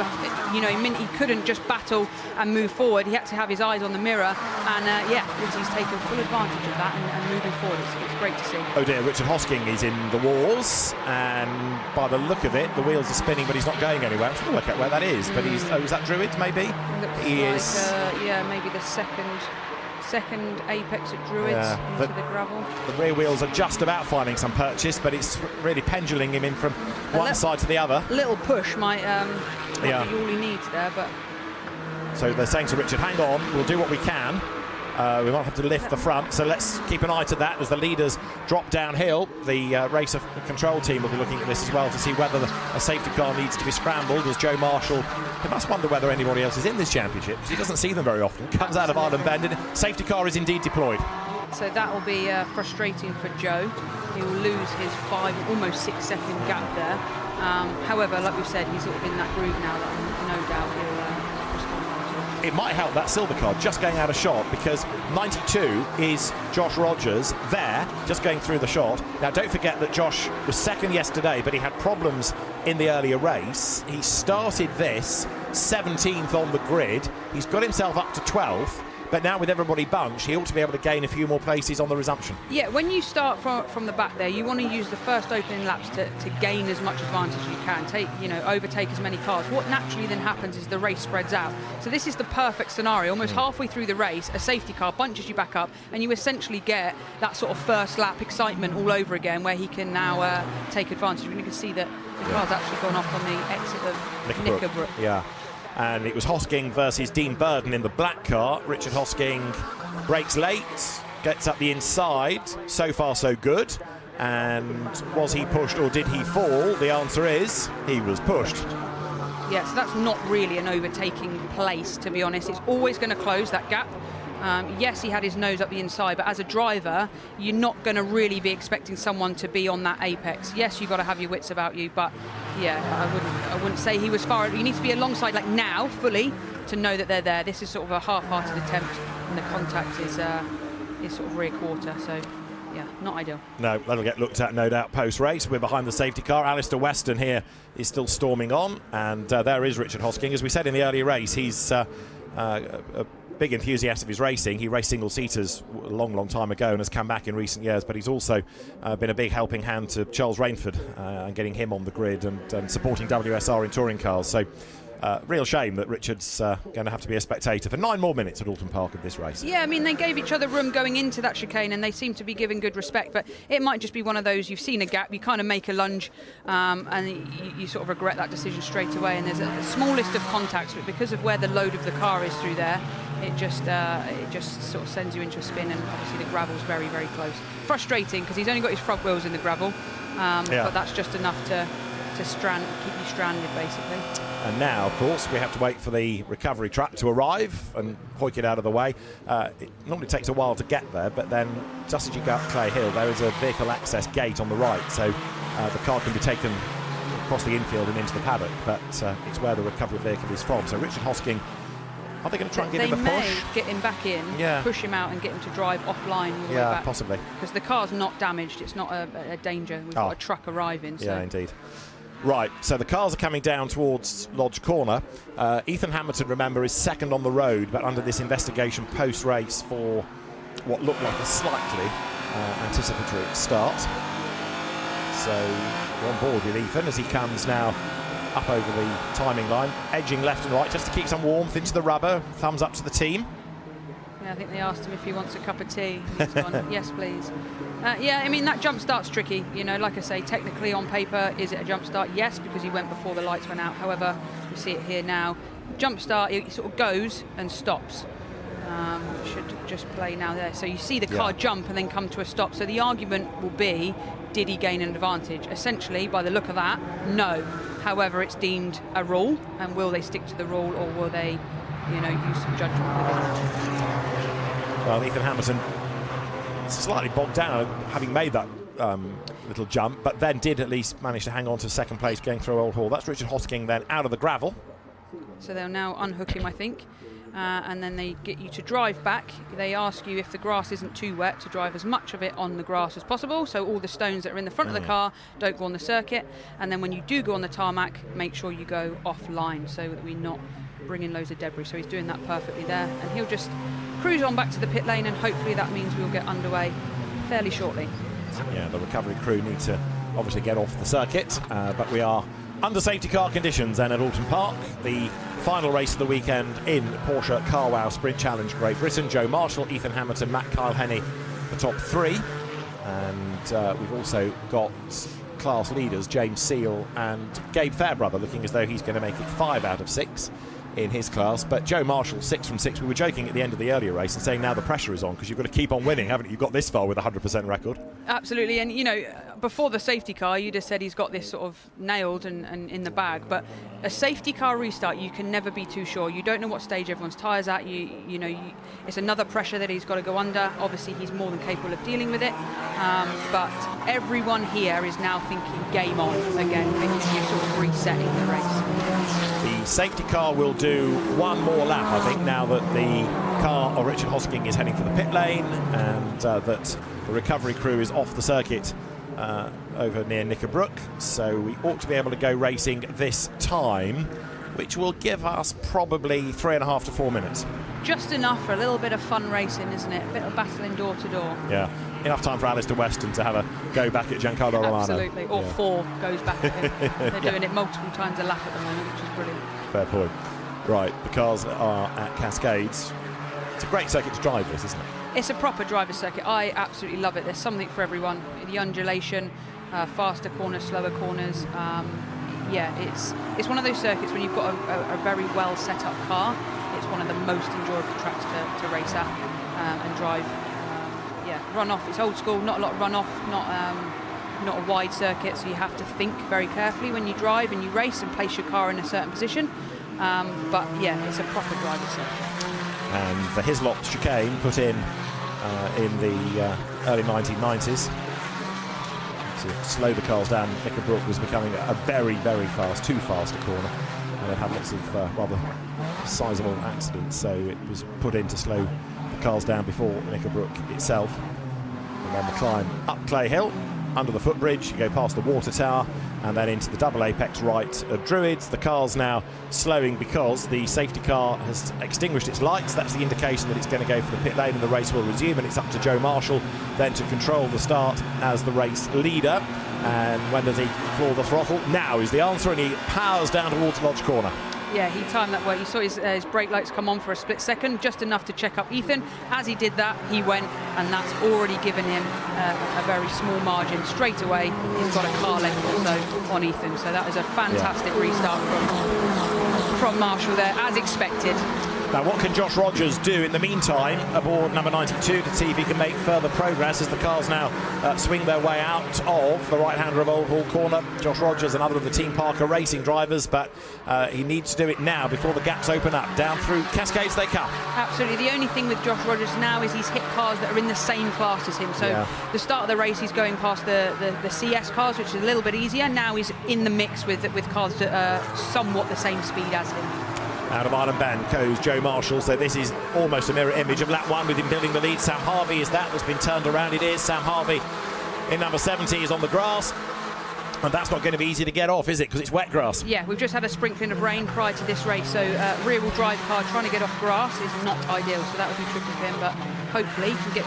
you know, he couldn't just battle and move forward. He had to have his eyes on the mirror, and Livesey's taken full advantage of that and moving forward. It's great to see. Oh dear, Richard Hosking is in the walls, and by the look of it, the wheels are spinning, but he's not going anywhere. I'm trying to work out where that is, but he's, is that Druids maybe? He is. Maybe the second apex at Druids into the gravel. The rear wheels are just about finding some purchase, but it's really pendulating him in from one side to the other. Little push might be all he needs there, but. So they're saying to Richard, hang on, we'll do what we can. We might have to lift the front, so let's keep an eye to that as the leaders drop downhill. The race control team will be looking at this as well to see whether a safety car needs to be scrambled, as Joe Marshall, he must wonder whether anybody else is in this championship, because he doesn't see them very often. Comes out of Ireland Bend, and safety car is indeed deployed. So that will be frustrating for Joe. He will lose his almost 6 second gap there. However, like we've said, he's sort of in that groove now that no doubt he'll respond to. it might help that silver card just going out of shot, because 92 is Josh Rogers there, just going through the shot. Now, don't forget that Josh was second yesterday, but he had problems in the earlier race. He started this 17th on the grid. He's got himself up to 12th. But now with everybody bunched, he ought to be able to gain a few more places on the resumption. Yeah, when you start from the back there, you want to use the first opening laps to gain as much advantage as you can, overtake as many cars. What naturally then happens is the race spreads out. So this is the perfect scenario. Almost halfway through the race, a safety car bunches you back up, and you essentially get that sort of first lap excitement all over again, where he can now take advantage. You can see that the car's actually gone off on the exit of Knickerbrook. Yeah. And it was Hosking versus Dean Burden in the black car. Richard Hosking brakes late, gets up the inside. So far, so good. And was he pushed or did he fall? The answer is he was pushed. Yeah, so that's not really an overtaking place, to be honest. It's always going to close that gap. Yes, he had his nose up the inside, but as a driver, you're not going to really be expecting someone to be on that apex. Yes, you've got to have your wits about you, but yeah, I wouldn't say he was far. You need to be alongside, like now, fully, to know that they're there. This is sort of a half-hearted attempt, and the contact is sort of rear quarter, so yeah, not ideal. No, that'll get looked at, no doubt, post-race. We're behind the safety car. Alistair Weston here is still storming on, and there is Richard Hosking. As we said in the earlier race, he's a big enthusiast of his racing. He raced single-seaters a long time ago and has come back in recent years, but he's also been a big helping hand to Charles Rainford and getting him on the grid and supporting WSR in touring cars. So real shame that Richard's going to have to be a spectator for 9 more minutes at Oulton Park of this race. Yeah, I mean, they gave each other room going into that chicane, and they seem to be giving good respect, but it might just be one of those, you've seen a gap, you kind of make a lunge, and you sort of regret that decision straight away, and there's a small list of contacts, but because of where the load of the car is through there, it just sort of sends you into a spin, and obviously the gravel's very, very close. Frustrating, because he's only got his front wheels in the gravel, but that's just enough to keep you stranded, basically. And now, of course, we have to wait for the recovery truck to arrive and hoik it out of the way. It normally takes a while to get there, but then just as you go up Clay Hill, there is a vehicle access gate on the right, so the car can be taken across the infield and into the paddock, but it's where the recovery vehicle is from. So Richard Hosking, are they going to try and give him a push? They may get him back in, push him out and get him to drive offline all the way back. Possibly. Because the car's not damaged, it's not a danger. We've got a truck arriving. So. Yeah, indeed. Right, so the cars are coming down towards Lodge Corner. Ethan Hamilton, remember, is second on the road, but under this investigation post-race for what looked like a slightly anticipatory start. So we're on board with Ethan as he comes now up over the timing line, edging left and right just to keep some warmth into the rubber. Thumbs up to the team. Yeah, I think they asked him if he wants a cup of tea. He's gone, yes, please. Yeah, I mean, that jump start's tricky. Like I say, technically on paper, is it a jump start? Yes, because he went before the lights went out. However, we see it here now. Jump start, it sort of goes and stops. Should just play now there. So you see the car jump and then come to a stop. So the argument will be, did he gain an advantage? Essentially, by the look of that, no. However, it's deemed a rule, and will they stick to the rule, or will they, use some judgment within it? Well, Ethan Hamilton slightly bogged down having made that little jump, but then did at least manage to hang on to second place going through Old Hall. That's Richard Hosking then out of the gravel. So they'll now unhook him, I think, and then they get you to drive back. They ask you, if the grass isn't too wet, to drive as much of it on the grass as possible, so all the stones that are in the front of the car don't go on the circuit, and then when you do go on the tarmac, make sure you go offline so that we're not bringing loads of debris. So he's doing that perfectly there, and he'll just cruise on back to the pit lane, and hopefully that means we'll get underway fairly shortly. Yeah, the recovery crew need to obviously get off the circuit, but we are under safety car conditions then at Oulton Park. The final race of the weekend in Porsche CarWow Sprint Challenge Great Britain. Joe Marshall, Ethan Hamilton, Matt Kyle-Henney, the top three. And we've also got class leaders James Seal and Gabe Fairbrother looking as though he's going to make it 5 out of 6 in his class. But Joe Marshall, 6 from 6. We were joking at the end of the earlier race and saying now the pressure is on because you've got to keep on winning, haven't you? You've got this far with a 100% record. Absolutely, and before the safety car, you'd have said he's got this sort of nailed and in the bag, but a safety car restart, you can never be too sure. You don't know what stage everyone's tyres at. It's another pressure that he's got to go under. Obviously, he's more than capable of dealing with it, but everyone here is now thinking game on again because you're sort of resetting the race. The The safety car will do one more lap, I think, now that the car of Richard Hosking is heading for the pit lane and that the recovery crew is off the circuit over near Knickerbrook. So we ought to be able to go racing this time, which will give us probably 3.5 to 4 minutes. Just enough for a little bit of fun racing, isn't it? A bit of battling door to door. Yeah, enough time for Alistair Weston to have a go back at Giancarlo Romano. Absolutely, or 4 goes back at him. They're doing it multiple times a lap at the moment, which is brilliant. Fair point. Right, the cars are at Cascades. It's a great circuit to drive this, isn't it? It's a proper driver's circuit. I absolutely love it. There's something for everyone. The undulation, faster corners, slower corners. Yeah, it's one of those circuits when you've got a very well set up car. It's one of the most enjoyable tracks to race at and drive. Yeah, runoff. It's old school. Not a lot of runoff. Not a wide circuit, so you have to think very carefully when you drive and you race and place your car in a certain position. But yeah, it's a proper driver's circuit. And the Hislop chicane put in the early 1990s to slow the cars down. Knickerbrook was becoming a very, very fast, too fast a corner, and it had lots of rather sizable accidents, so it was put in to slow the cars down before Knickerbrook itself. And then the climb up Clay Hill, under the footbridge, you go past the water tower and then into the double apex right of Druids. The car's now slowing because the safety car has extinguished its lights. That's the indication that it's going to go for the pit lane and the race will resume, and it's up to Joe Marshall then to control the start as the race leader. And when does he floor the throttle? Now is the answer, and he powers down towards Lodge Corner. Yeah, he timed that well. You saw his brake lights come on for a split second, just enough to check up Ethan. As he did that, he went, and that's already given him a very small margin. Straight away, he's got a car length or so on Ethan. So that was a fantastic restart from Marshall there, as expected. Now, what can Josh Rogers do in the meantime aboard number 92 to see if he can make further progress as the cars now swing their way out of the right-hander of Old Hall Corner? Josh Rogers, another of the Team Parker racing drivers, but he needs to do it now before the gaps open up. Down through Cascades they come. Absolutely. The only thing with Josh Rogers now is he's hit cars that are in the same class as him. So the start of the race, he's going past the CS cars, which is a little bit easier. Now he's in the mix with cars that are somewhat the same speed as him. Out of Island Bend goes Joe Marshall, so this is almost a mirror image of lap 1 with him building the lead. Sam Harvey is that's been turned around. It is Sam Harvey in number 70 is on the grass, and that's not going to be easy to get off, is it, because it's wet grass? Yeah, we've just had a sprinkling of rain prior to this race, so rear-wheel drive car trying to get off grass is not ideal, so that would be tricky for him, but hopefully he can get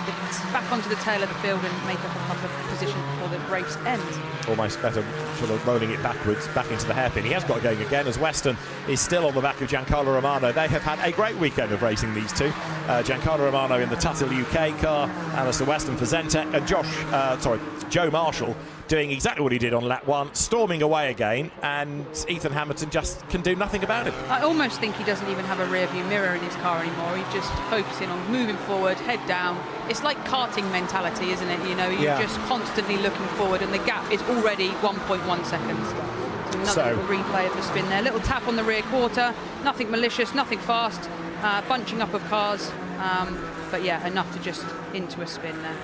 back onto the tail of the field and make up a couple of positions before the race ends. Almost better sort of rolling it backwards, back into the hairpin. He has got going again as Weston is still on the back of Giancarlo Romano. They have had a great weekend of racing, these two. Giancarlo Romano in the Tuttle UK car, Alistair Weston for Zentech, and Joe Marshall doing exactly what he did on lap 1, storming away again, and Ethan Hamilton just can do nothing about it. I almost think he doesn't even have a rear view mirror in his car anymore. He's just focusing on moving forward, head down. It's like karting mentality, isn't it? You know, you're just constantly looking forward, and the gap is already 1.1 seconds. So another little replay of the spin there. Little tap on the rear quarter, nothing malicious, nothing fast, bunching up of cars, but yeah, enough to just into a spin there.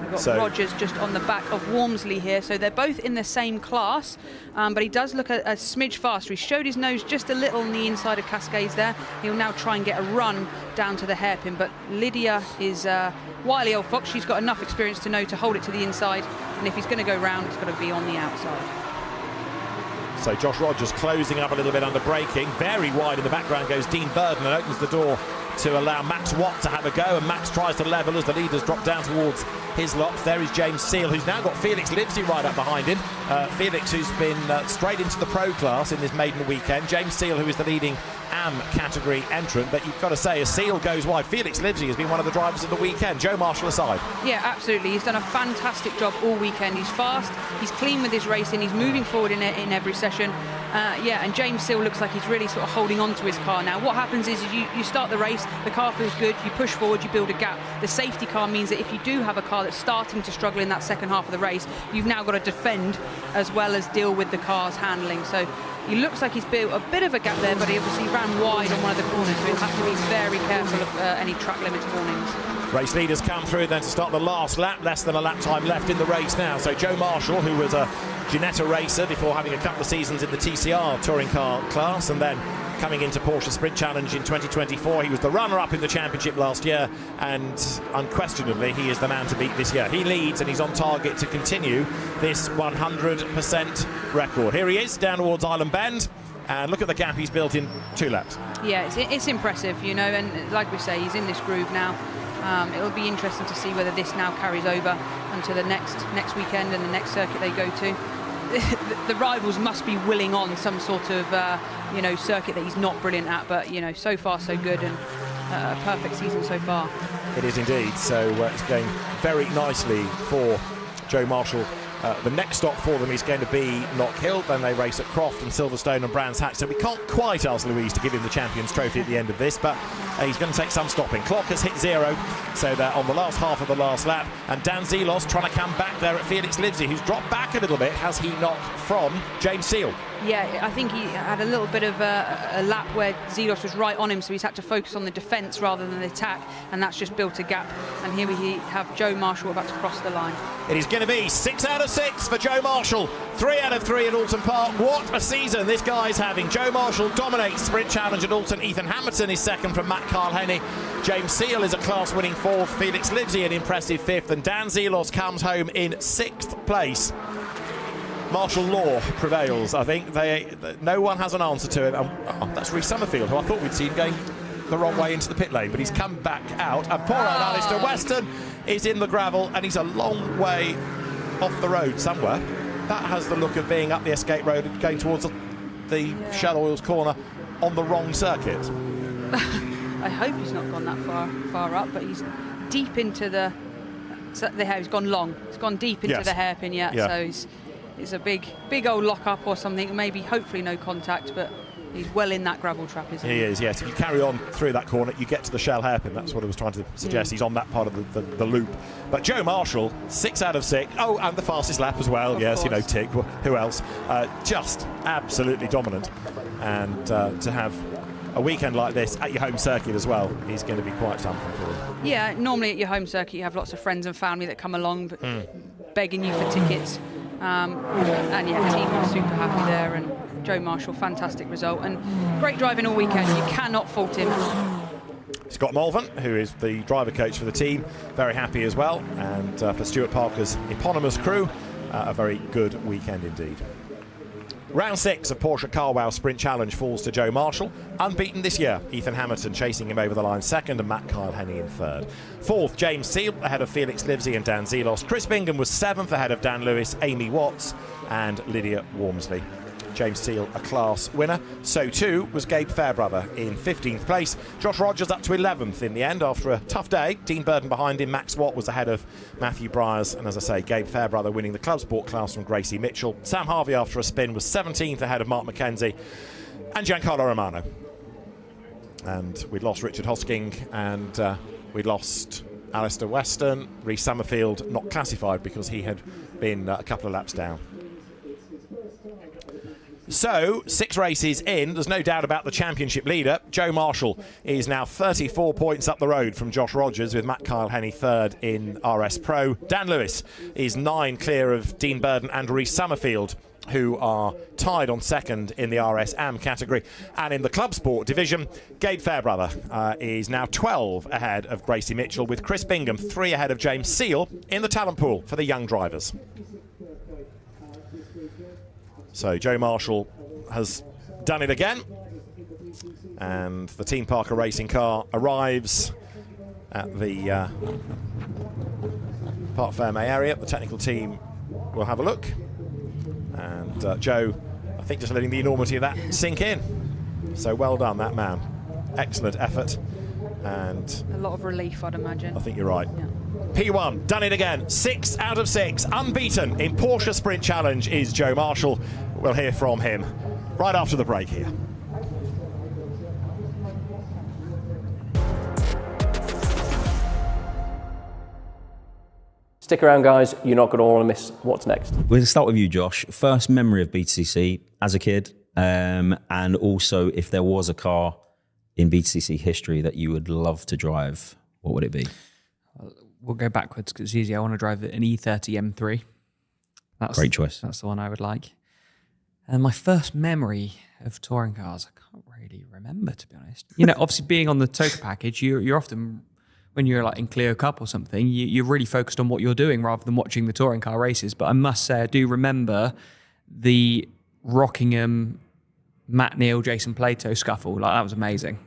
We've got Rogers just on the back of Walmsley here, so they're both in the same class, but he does look a smidge faster. He showed his nose just a little on the inside of Cascades there. He'll now try and get a run down to the hairpin, but Lydia is wily old fox. She's got enough experience to know to hold it to the inside, and if he's going to go round, it's got to be on the outside. So Josh Rogers closing up a little bit under braking. Very wide in the background goes Dean Burden and opens the door to allow Max Watt to have a go, and Max tries to level as the leaders drop down towards his lots. There is James Seal, who's now got Felix Livesey right up behind him. Felix, who's been straight into the pro class in this maiden weekend. James Seal, who is the leading AM category entrant, but you've got to say, as Seal goes wide, Felix Livesey has been one of the drivers of the weekend. Joe Marshall aside. Yeah, absolutely. He's done a fantastic job all weekend. He's fast, he's clean with his racing, he's moving forward in every session. Yeah, and James Seal looks like he's really sort of holding on to his car now. What happens is you start the race, the car feels good, you push forward, you build a gap. The safety car means that if you do have a car that's starting to struggle in that second half of the race, you've now got to defend as well as deal with the car's handling. So He looks like he's built a bit of a gap there, but he obviously ran wide on one of the corners, so he'll have to be very careful of any track limit warnings. Race leaders come through then to start the last lap. Less than a lap time left in the race now. So Joe Marshall, who was a Ginetta racer before having a couple of seasons in the TCR touring car class, and then coming into Porsche Sprint Challenge in 2024. He was the runner-up in the championship last year, and unquestionably he is the man to beat this year. He leads and he's on target to continue this 100% record. Here he is down towards Island Bend, and look at the gap he's built in 2 laps. Yeah, it's impressive, you know, and like we say, he's in this groove now. It'll be interesting to see whether this now carries over into the next weekend and the next circuit they go to. The rivals must be willing on some sort of circuit that he's not brilliant at, but so far so good, and a perfect season so far. It is indeed. So it's going very nicely for Joe Marshall. The next stop for them is going to be Knock Hill. Then they race at Croft and Silverstone and Brands Hatch. So we can't quite ask Louise to give him the Champions Trophy at the end of this, but he's going to take some stopping. Clock has hit 0, so they're on the last half of the last lap. And Dan Zelos trying to come back there at Felix Livesey, who's dropped back a little bit. Has he not from James Seal? Yeah, I think he had a little bit of a lap where Zelos was right on him, so he's had to focus on the defence rather than the attack, and that's just built a gap. And here we have Joe Marshall about to cross the line. It is going to be 6 out of 6 for Joe Marshall. 3 out of 3 at Oulton Park. What a season this guy's having. Joe Marshall dominates Sprint Challenge at Oulton. Ethan Hamilton is second from Matt Carl-Henny. James Seal is a class-winning 4th. Felix Livesey an impressive 5th. And Dan Zelos comes home in 6th place. Martial law prevails, I think. No one has an answer to it. That's Rhys Summerfield, who I thought we'd seen going the wrong way into the pit lane, but he's come back out. And poor old Alistair Weston is in the gravel, and he's a long way off the road somewhere. That has the look of being up the escape road and going towards the Shell Oils corner on the wrong circuit. I hope he's not gone that far up, but he's deep into the hair. He's gone long. He's gone deep into the hairpin yet, so it's a big old lock-up or something. Maybe, hopefully no contact, but he's well in that gravel trap, isn't he? He is, yes. If you carry on through that corner, you get to the Shell hairpin. That's what I was trying to suggest. He's on that part of the loop. But Joe Marshall, 6 out of 6. Oh, and the fastest lap as well. Of course. Tick. Who else? Just absolutely dominant. And to have a weekend like this at your home circuit as well is going to be quite something for him. Yeah, normally at your home circuit you have lots of friends and family that come along begging you for tickets. And yeah, the team was super happy there, and Joe Marshall, fantastic result and great driving all weekend. You cannot fault him. Scott Malvern, who is the driver coach for the team, very happy as well, and for Stuart Parker's eponymous crew, a very good weekend indeed. Round 6 of Porsche Carwow Sprint Challenge falls to Joe Marshall. Unbeaten this year, Ethan Hamilton chasing him over the line 2nd, and Matt Carl-Henny in 3rd. 4th, James Seal ahead of Felix Livesey and Dan Zelos. Chris Bingham was 7th ahead of Dan Lewis, Amy Watts and Lydia Wormsley. James Seal a class winner. So too was Gabe Fairbrother in 15th place. Josh Rogers up to 11th in the end after a tough day. Dean Burton behind him. Max Watt was ahead of Matthew Bryars. And as I say, Gabe Fairbrother winning the club sport class from Gracie Mitchell. Sam Harvey after a spin was 17th ahead of Mark McKenzie and Giancarlo Romano. And we'd lost Richard Hosking, and we'd lost Alistair Weston. Rhys Summerfield not classified because he had been a couple of laps down. So, 6 races in, there's no doubt about the championship leader. Joe Marshall is now 34 points up the road from Josh Rogers, with Matt Carl-Henny 3rd in RS Pro. Dan Lewis is 9 clear of Dean Burden and Rhys Summerfield, who are tied on 2nd in the RS Am category. And in the club sport division, Gabe Fairbrother is now 12 ahead of Gracie Mitchell, with Chris Bingham 3 ahead of James Seal in the talent pool for the young drivers. So Joe Marshall has done it again, and the Team Parker racing car arrives at the Parc Fermé area. The technical team will have a look, and Joe, I think, just letting the enormity of that sink in. So well done, that man. Excellent effort, and a lot of relief, I'd imagine. I think you're right. Yeah. P1, done it again. 6 out of 6, unbeaten in Porsche Sprint Challenge is Joe Marshall. We'll hear from him right after the break here. Stick around, guys. You're not going to want to miss what's next. We'll start with you, Josh. First memory of BTCC as a kid, And also, if there was a car in BTCC history that you would love to drive, what would it be? We'll go backwards because it's easy. I want to drive an E30 M3. Great choice. That's the one I would like. And my first memory of touring cars, I can't really remember, to be honest. Obviously being on the Toka package, you're often, when you're like in Clio Cup or something, you're really focused on what you're doing rather than watching the touring car races. But I must say, I do remember the Rockingham, Matt Neal, Jason Plato scuffle. Like, that was amazing.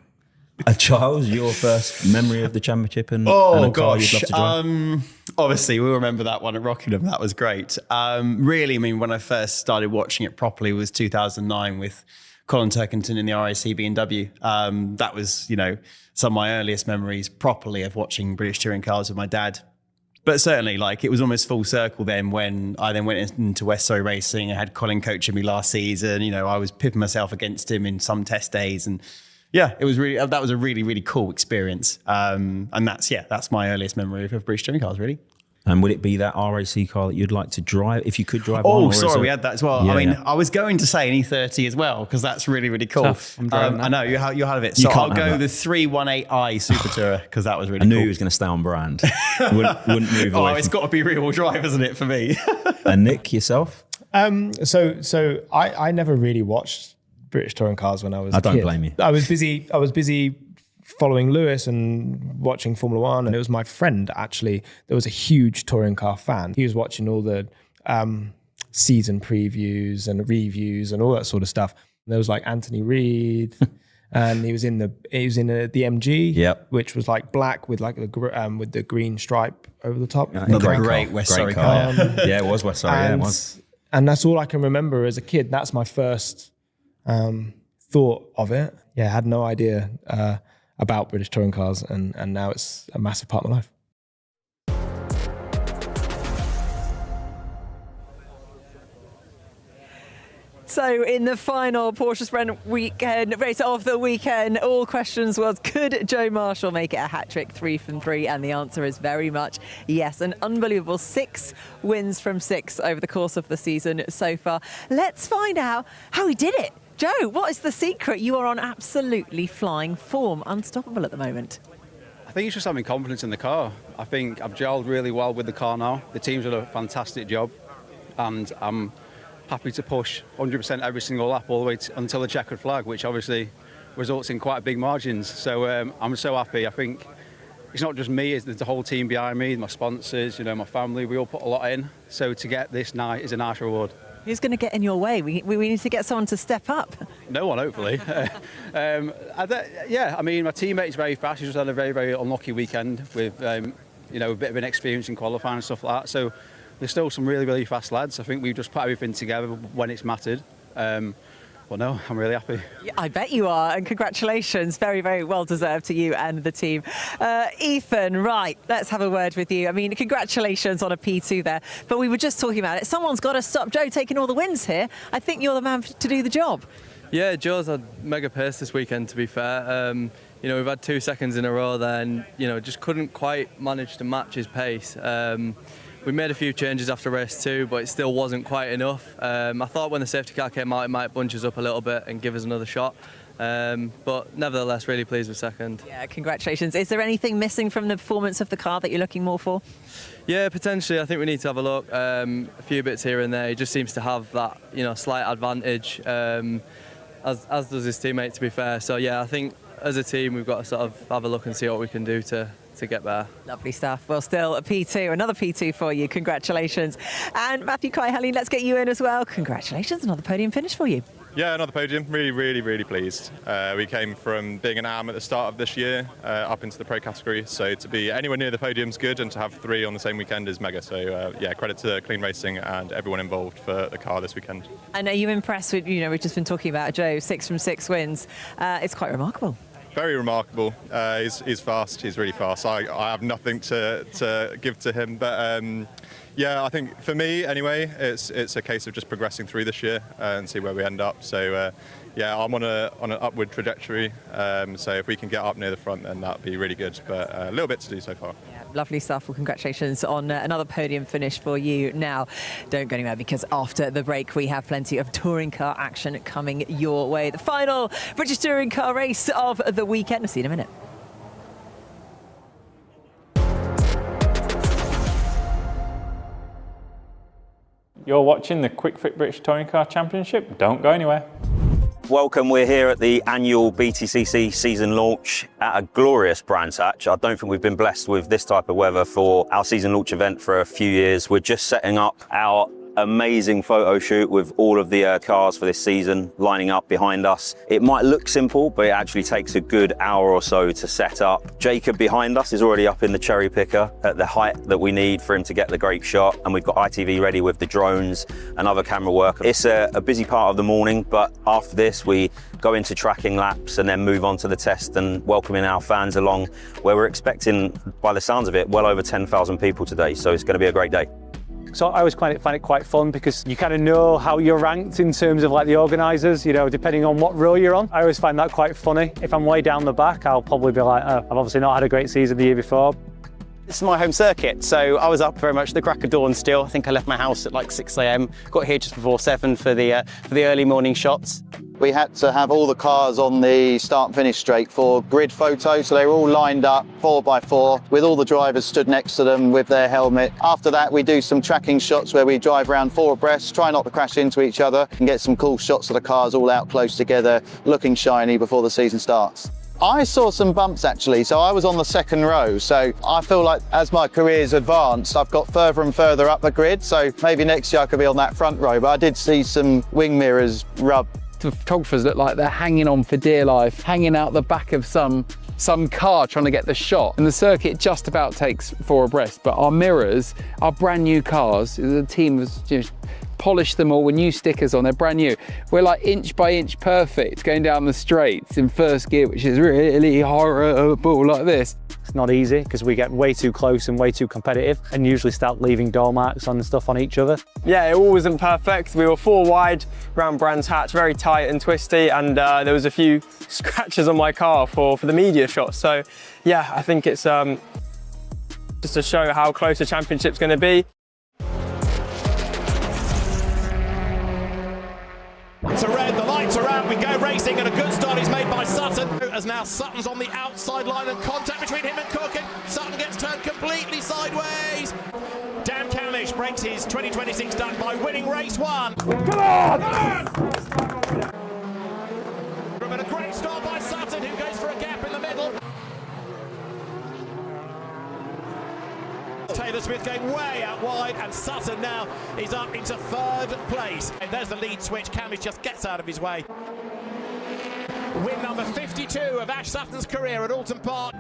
Charles, your first memory of the championship and a car you'd love to drive? Obviously, we'll remember that one at Rockingham. That was great. Really, when I first started watching it properly was 2009 with Colin Turkington in the RAC BMW. That was, some of my earliest memories properly of watching British touring cars with my dad. But certainly, it was almost full circle then when I then went into West Surrey Racing. I had Colin coaching me last season. I was pipping myself against him in some test days, and yeah, it was that was a really, really cool experience. And that's my earliest memory of British touring cars, really. And would it be that RAC car that you'd like to drive if you could drive one? Oh, sorry, we had that as well. Yeah, I was going to say an E30 as well because that's really, really cool. I know you'll have it. So I'll go the 318i Super Tourer because that was really cool. I knew he was going to stay on brand. wouldn't move away. It's got to be rear-wheel drive, isn't it, for me? And Nick, yourself? So I never really watched British touring cars when I was a kid. I don't blame you. I was busy following Lewis and watching Formula One, and it was my friend actually that was a huge touring car fan. He was watching all the season previews and reviews and all that sort of stuff. And there was Anthony Reid, and he was in the MG, which was black with with the green stripe over the top. Another great West Surrey car. Yeah, it was West Surrey. Yeah, it was. And that's all I can remember as a kid. That's my first thought of it. Yeah, I had no idea about British touring cars, and now it's a massive part of my life. So in the final Porsche Sprint weekend race of the weekend, all questions was, could Joe Marshall make it a hat-trick 3 from 3? And the answer is very much yes. An unbelievable 6 wins from 6 over the course of the season so far. Let's find out how he did it. Joe, what is the secret? You are on absolutely flying form, unstoppable at the moment. I think it's just having confidence in the car. I think I've gelled really well with the car now. The team's done a fantastic job, and I'm happy to push 100% every single lap all the way until the checkered flag, which obviously results in quite big margins. So I'm so happy. I think it's not just me, it's the whole team behind me, my sponsors, my family, we all put a lot in. So to get this night is a nice reward. Who's going to get in your way? We need to get someone to step up. No one, hopefully. My teammate's very fast. He's just had a very, very unlucky weekend with, a bit of an experience in qualifying and stuff like that. So there's still some really, really fast lads. I think we've just put everything together when it's mattered. No, I'm really happy. Yeah, I bet you are, and congratulations. Very, very well deserved to you and the team. Ethan, right, let's have a word with you. I mean, congratulations on a P2 there, but we were just talking about it. Someone's got to stop Joe taking all the wins here. I think you're the man to do the job. Yeah, Joe's had mega pace this weekend, to be fair. We've had 2 seconds in a row there and, just couldn't quite manage to match his pace. We made a few changes after race 2, but it still wasn't quite enough. I thought when the safety car came out, it might bunch us up a little bit and give us another shot. But nevertheless, really pleased with second. Yeah, congratulations. Is there anything missing from the performance of the car that you're looking more for? Yeah, potentially. I think we need to have a look. A few bits here and there. He just seems to have that, slight advantage, as does his teammate, to be fair. So yeah, I think as a team, we've got to sort of have a look and see what we can do to get there. Lovely stuff. Well, still a P2, another P2 for you. Congratulations. And Matthew Kai-Helene, let's get you in as well. Congratulations, another podium finish for you. Yeah, another podium. Really, really, really pleased. We came from being an AM at the start of this year up into the pro category. So to be anywhere near the podium's good, and to have 3 on the same weekend is mega. So credit to Clean Racing and everyone involved for the car this weekend. And are you impressed with, we've just been talking about Joe, 6 from 6 wins. It's quite remarkable. Very remarkable. He's fast. He's really fast. I have nothing to give to him, but I think for me anyway, it's a case of just progressing through this year and see where we end up. So I'm on an upward trajectory. So if we can get up near the front, then that'd be really good. But a little bit to do so far. Yeah, Lovely stuff. Well, congratulations on another podium finish for you. Now, don't go anywhere, because after the break, we have plenty of touring car action coming your way. The final British touring car race of the weekend. I'll see you in a minute. You're watching the Kwik Fit British Touring Car Championship. Don't go anywhere. Welcome, we're here at the annual BTCC season launch at a glorious Brands Hatch. I don't think we've been blessed with this type of weather for our season launch event for a few years. We're just setting up our amazing photo shoot with all of the cars for this season lining up behind us. It might look simple, but it actually takes a good hour or so to set up. Jacob behind us is already up in the cherry picker at the height that we need for him to get the great shot, and we've got ITV ready with the drones and other camera work. It's a busy part of the morning, but after this we go into tracking laps and then move on to the test and welcoming our fans along, where we're expecting, by the sounds of it, well over 10,000 people today, so it's going to be a great day. So I always find it quite fun, because you kind of know how you're ranked in terms of like the organisers, you know, depending on what row you're on. I always find that quite funny. If I'm way down the back, I'll probably be like, oh, I've obviously not had a great season the year before. This is my home circuit, so I was up very much the crack of dawn still. I think I left my house at like 6 a.m, got here just before 7 for the early morning shots. We had to have all the cars on the start and finish straight for grid photo, so they were all lined up 4x4 with all the drivers stood next to them with their helmet. After that, we do some tracking shots where we drive around 4 abreast, try not to crash into each other, and get some cool shots of the cars all out close together, looking shiny before the season starts. I saw some bumps actually, so I was on the second row, so I feel like as my career's advanced, I've got further and further up the grid, so maybe next year I could be on that front row, but I did see some wing mirrors rub. The photographers look like they're hanging on for dear life, hanging out the back of some car trying to get the shot. And the circuit just about takes 4 abreast, but our mirrors are brand new cars. The team has just polished them all with new stickers on, they're brand new. We're like inch by inch perfect going down the straights in first gear, which is really horrible like this. It's not easy, because we get way too close and way too competitive and usually start leaving door marks on stuff on each other. Yeah, it all wasn't perfect. We were 4 wide around Brands Hatch, very tight and twisty, and there was a few scratches on my car for the media shot. So yeah, I think it's just to show how close the championship's going to be. To red, the lights are out, we go racing, and a good start is made by Sutton, as now Sutton's on the outside line and contact between him and Cook, and Sutton gets turned completely sideways. Dan Camish breaks his 2026 duck by winning race 1. Come on! And a great start by Sutton, who goes for a gap in the middle. Taylor Smith going way out wide, and Sutton now is up into 3rd place. And there's the lead switch. Camish just gets out of his way. Win number 52 of Ash Sutton's career at Oulton Park.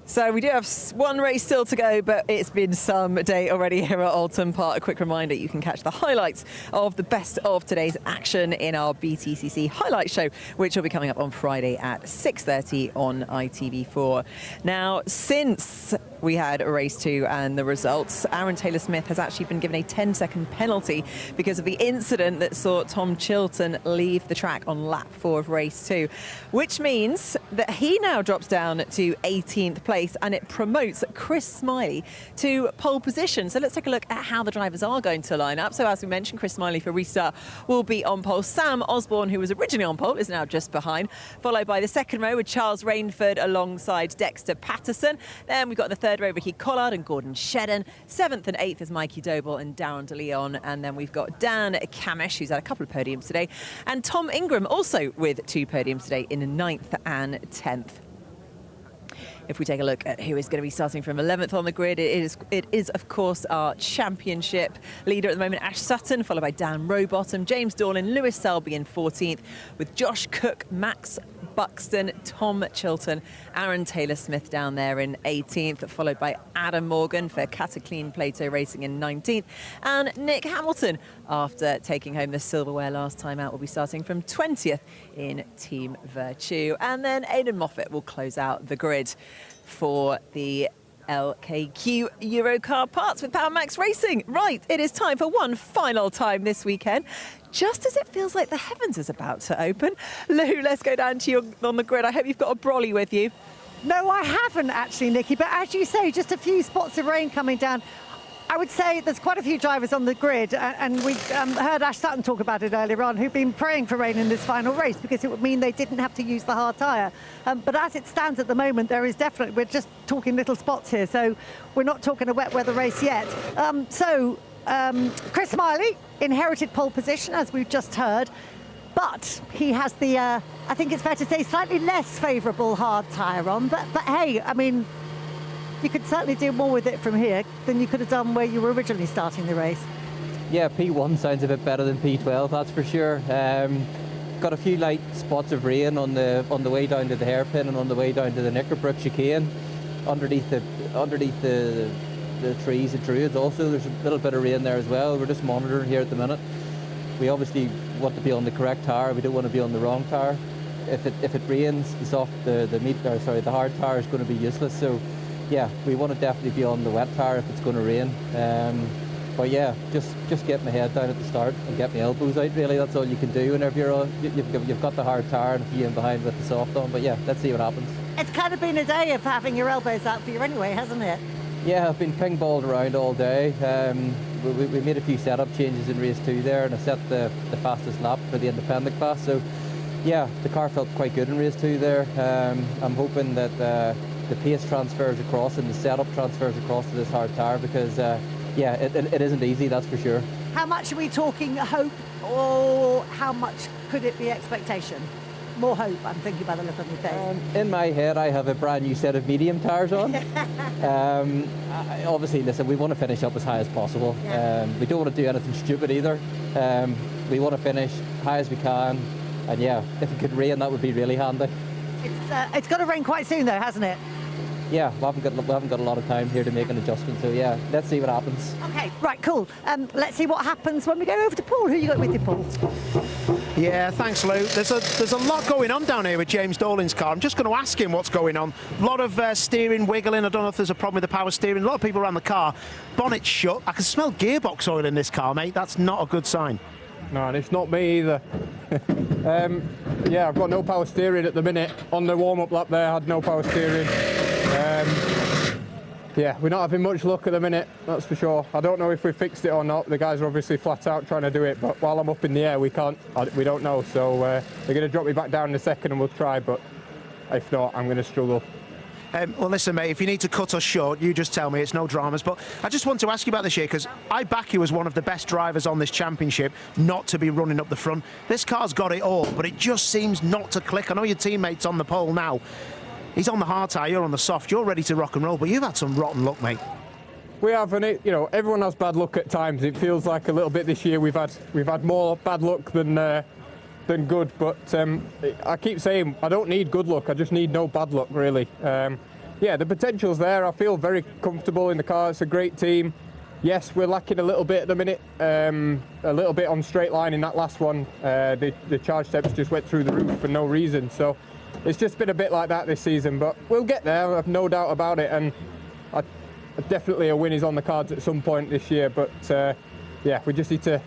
So we do have one race still to go, but it's been some day already here at Oulton Park. A quick reminder, you can catch the highlights of the best of today's action in our BTCC highlight show, which will be coming up on Friday at 6:30 on ITV4. Now, since we had race 2 and the results, Aaron Taylor-Smith has actually been given a 10-second penalty because of the incident that saw Tom Chilton leave the track on lap 4 of race 2, which means that he now drops down to 18th place, and it promotes Chris Smiley to pole position. So let's take a look at how the drivers are going to line up. So as we mentioned, Chris Smiley for restart will be on pole. Sam Osborne, who was originally on pole, is now just behind, followed by the second row with Charles Rainford alongside Dexter Patterson. Then we've got the third row, Ricky Collard and Gordon Shedden. 7th and 8th is Mikey Doble and Darren De Leon. And then we've got Dan Camish, who's had a couple of podiums today, and Tom Ingram also with 2 podiums today in 9th and 10th. If we take a look at who is going to be starting from 11th on the grid, it is of course our championship leader at the moment, Ash Sutton, followed by Dan Rowbottom, James Dorlin, Lewis Selby in 14th, with Josh Cook, Max Buxton, Tom Chilton, Aaron Taylor-Smith down there in 18th, followed by Adam Morgan for Cataclean Plato Racing in 19th, and Nick Hamilton, after taking home the silverware last time out, will be starting from 20th in Team Virtue. And then Aidan Moffat will close out the grid for the LKQ Eurocar parts with Power Max Racing. Right, it is time for one final time this weekend. Just as it feels like the heavens is about to open. Lou, let's go down to you on the grid. I hope you've got a brolly with you. No, I haven't actually, Nikki, but as you say, just a few spots of rain coming down. I would say there's quite a few drivers on the grid, and we heard Ash Sutton talk about it earlier on, who've been praying for rain in this final race because it would mean they didn't have to use the hard tyre. But as it stands at the moment, there is definitely, we're just talking little spots here, so we're not talking a wet weather race yet. Chris Smiley inherited pole position, as we've just heard, but he has the, I think it's fair to say, slightly less favourable hard tyre on. But hey, I mean, you could certainly do more with it from here than you could have done where you were originally starting the race. Yeah, P1 sounds a bit better than P12, that's for sure. Got a few light spots of rain on the way down to the hairpin and on the way down to the Knickerbrook chicane. Underneath the trees and druids also, there's a little bit of rain there as well. We're just monitoring here at the minute. We obviously want to be on the correct tyre, we don't want to be on the wrong tyre. If it rains, the hard tyre is going to be useless. So yeah, we want to definitely be on the wet tyre if it's going to rain. But yeah, just get my head down at the start and get my elbows out. Really, that's all you can do whenever you've got the hard tyre and a few in behind with the soft on. But yeah, let's see what happens. It's kind of been a day of having your elbows out for you anyway, hasn't it? Yeah, I've been ping-balled around all day. We made a few setup changes in race 2 there, and I set the fastest lap for the independent class. So yeah, the car felt quite good in race 2 there. I'm hoping that the pace transfers across and the setup transfers across to this hard tyre because yeah, it isn't easy, that's for sure. How much are we talking hope, or how much could it be expectation? More hope, I'm thinking by the look on your face. In my head, I have a brand new set of medium tyres on. Obviously, listen, we want to finish up as high as possible. Yeah. We don't want to do anything stupid either. We want to finish high as we can. And yeah, if it could rain, that would be really handy. It's got to rain quite soon though, hasn't it? Yeah, we haven't got a lot of time here to make an adjustment. So yeah, let's see what happens. Okay, right, cool. Let's see what happens when we go over to Paul. Who you got with you, Paul? Yeah, thanks, Lou. There's a lot going on down here with James Dolan's car. I'm just going to ask him what's going on. A lot of steering, wiggling. I don't know if there's a problem with the power steering. A lot of people around the car. Bonnet's shut. I can smell gearbox oil in this car, mate. That's not a good sign. No, and it's not me either. Yeah, I've got no power steering at the minute. On the warm-up lap there, I had no power steering. Yeah, we're not having much luck at the minute, that's for sure. I don't know if we fixed it or not. The guys are obviously flat out trying to do it, but while I'm up in the air, we don't know. So they're going to drop me back down in a second and we'll try, but if not, I'm going to struggle. Well, listen, mate, if you need to cut us short, you just tell me. It's no dramas. But I just want to ask you about this year, because I back you as one of the best drivers on this championship not to be running up the front. This car's got it all, but it just seems not to click. I know your teammate's on the pole now. He's on the hard tyre, you're on the soft. You're ready to rock and roll, but you've had some rotten luck, mate. We have, and everyone has bad luck at times. It feels like a little bit this year we've had more bad luck than good. But I keep saying I don't need good luck. I just need no bad luck, really. Yeah, the potential's there. I feel very comfortable in the car. It's a great team. Yes, we're lacking a little bit at the minute. A little bit on straight line in that last one. The charge steps just went through the roof for no reason. So it's just been a bit like that this season. But we'll get there. I have no doubt about it. And definitely a win is on the cards at some point this year. But yeah, we just need to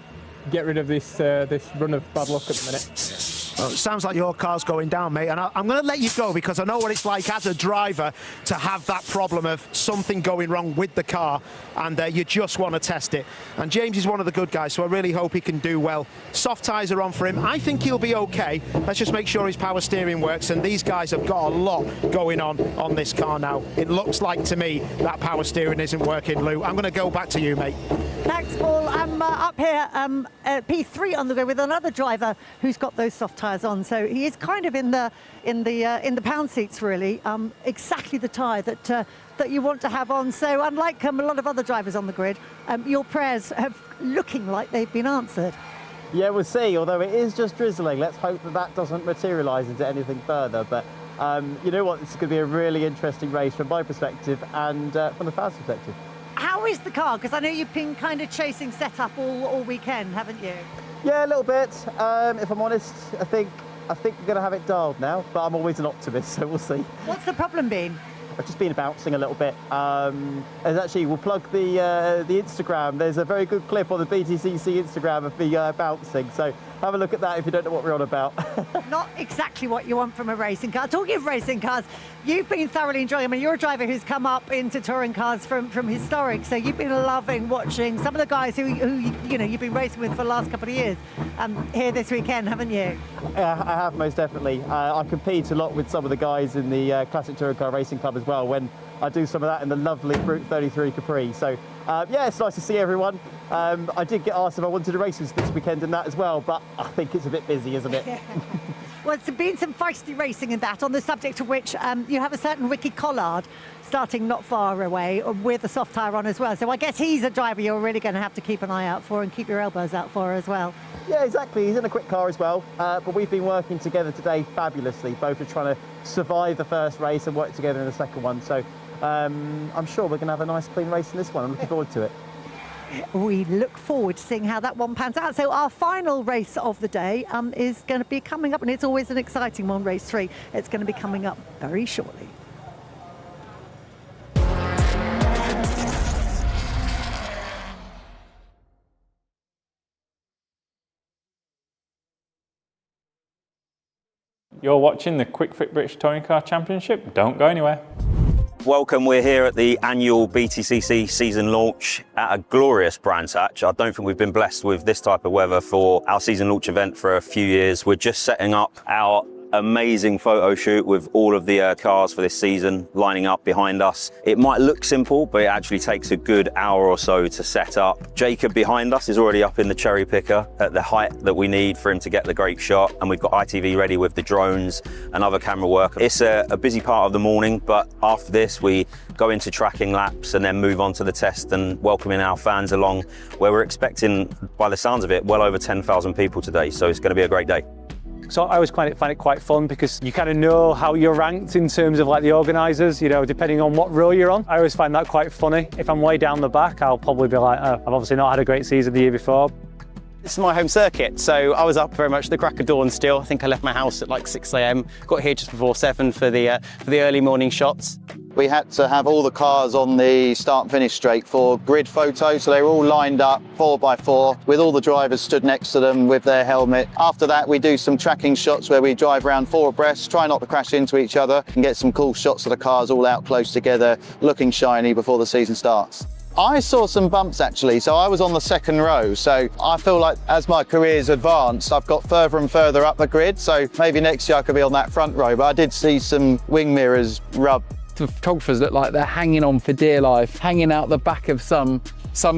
get rid of this run of bad luck at the minute. Well, it sounds like your car's going down, mate, and I'm going to let you go because I know what it's like as a driver to have that problem of something going wrong with the car, and you just want to test it. And James is one of the good guys, so I really hope he can do well. Soft tyres are on for him. I think he'll be okay. Let's just make sure his power steering works, and these guys have got a lot going on this car now. It looks like to me that power steering isn't working, Lou. I'm going to go back to you, mate. Thanks, Paul. I'm up here at P3 on the go with another driver who's got those soft tyres on. So he is kind of in the pound seats, really. Exactly the tyre that you want to have on. So unlike a lot of other drivers on the grid, your prayers have looking like they've been answered. Yeah, we'll see. Although it is just drizzling, let's hope that doesn't materialise into anything further. But you know what? This is going to be a really interesting race from my perspective and from the fans' perspective. How is the car? Because I know you've been kind of chasing setup all weekend, haven't you? Yeah, a little bit. If I'm honest, I think we're going to have it dialed now, but I'm always an optimist, so we'll see. What's the problem been? I've just been bouncing a little bit. And actually, we'll plug the Instagram. There's a very good clip on the BTCC Instagram of me bouncing. So have a look at that if you don't know what we're on about. Not exactly what you want from a racing car. Talking of racing cars, you've been thoroughly enjoying. I mean, you're a driver who's come up into touring cars from historic, so you've been loving watching some of the guys who you know you've been racing with for the last couple of years here this weekend, haven't you? Yeah, I have, most definitely. I compete a lot with some of the guys in the Classic Touring Car Racing Club as well, when I do some of that in the lovely Route 33 Capri. So yeah, it's nice to see everyone. I did get asked if I wanted to race this weekend in that as well, but I think it's a bit busy, isn't it? Well, there's been some feisty racing in that, on the subject of which you have a certain Ricky Collard starting not far away with a soft tyre on as well. So I guess he's a driver you're really going to have to keep an eye out for and keep your elbows out for as well. Yeah, exactly. He's in a quick car as well. But we've been working together today fabulously. Both are trying to survive the first race and work together in the second one. So I'm sure we're going to have a nice clean race in this one. I'm looking forward to it. We look forward to seeing how that one pans out. So our final race of the day is going to be coming up, and it's always an exciting one, race 3. It's going to be coming up very shortly. You're watching the Kwik Fit British Touring Car Championship. Don't go anywhere. Welcome, we're here at the annual BTCC season launch at a glorious Brands Hatch. I don't think we've been blessed with this type of weather for our season launch event for a few years. We're just setting up our amazing photo shoot with all of the cars for this season lining up behind us. It might look simple, but it actually takes a good hour or so to set up. Jacob behind us is already up in the cherry picker at the height that we need for him to get the great shot, and we've got ITV ready with the drones and other camera work. It's a busy part of the morning, but after this we go into tracking laps and then move on to the test and welcoming our fans along, where we're expecting, by the sounds of it, well over 10,000 people today, so it's going to be a great day. So I always find it quite fun because you kind of know how you're ranked in terms of like the organisers, you know, depending on what row you're on. I always find that quite funny. If I'm way down the back, I'll probably be like, I've obviously not had a great season the year before. This is my home circuit, so I was up very much the crack of dawn still. I think I left my house at like 6 a.m, got here just before 7 for the early morning shots. We had to have all the cars on the start and finish straight for grid photo, so they were all lined up 4x4 with all the drivers stood next to them with their helmet. After that we do some tracking shots where we drive around 4 abreast, try not to crash into each other and get some cool shots of the cars all out close together, looking shiny before the season starts. I saw some bumps actually, so I was on the second row, so I feel like as my career's advanced I've got further and further up the grid, so maybe next year I could be on that front row, but I did see some wing mirrors rub. The photographers look like they're hanging on for dear life, hanging out the back of some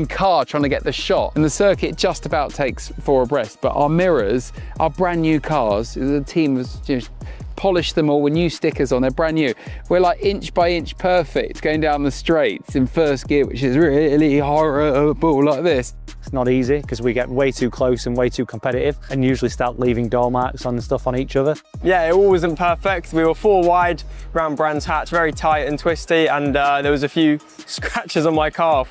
car trying to get the shot. And the circuit just about takes 4 abreast, but our mirrors, our brand new cars, the team has just polished them all with new stickers on, they're brand new. We're like inch by inch perfect going down the straights in first gear, which is really horrible like this. It's not easy because we get way too close and way too competitive and usually start leaving door marks and stuff on each other. Yeah, it all wasn't perfect. We were 4 wide around Brands Hatch, very tight and twisty, and there was a few scratches on my car.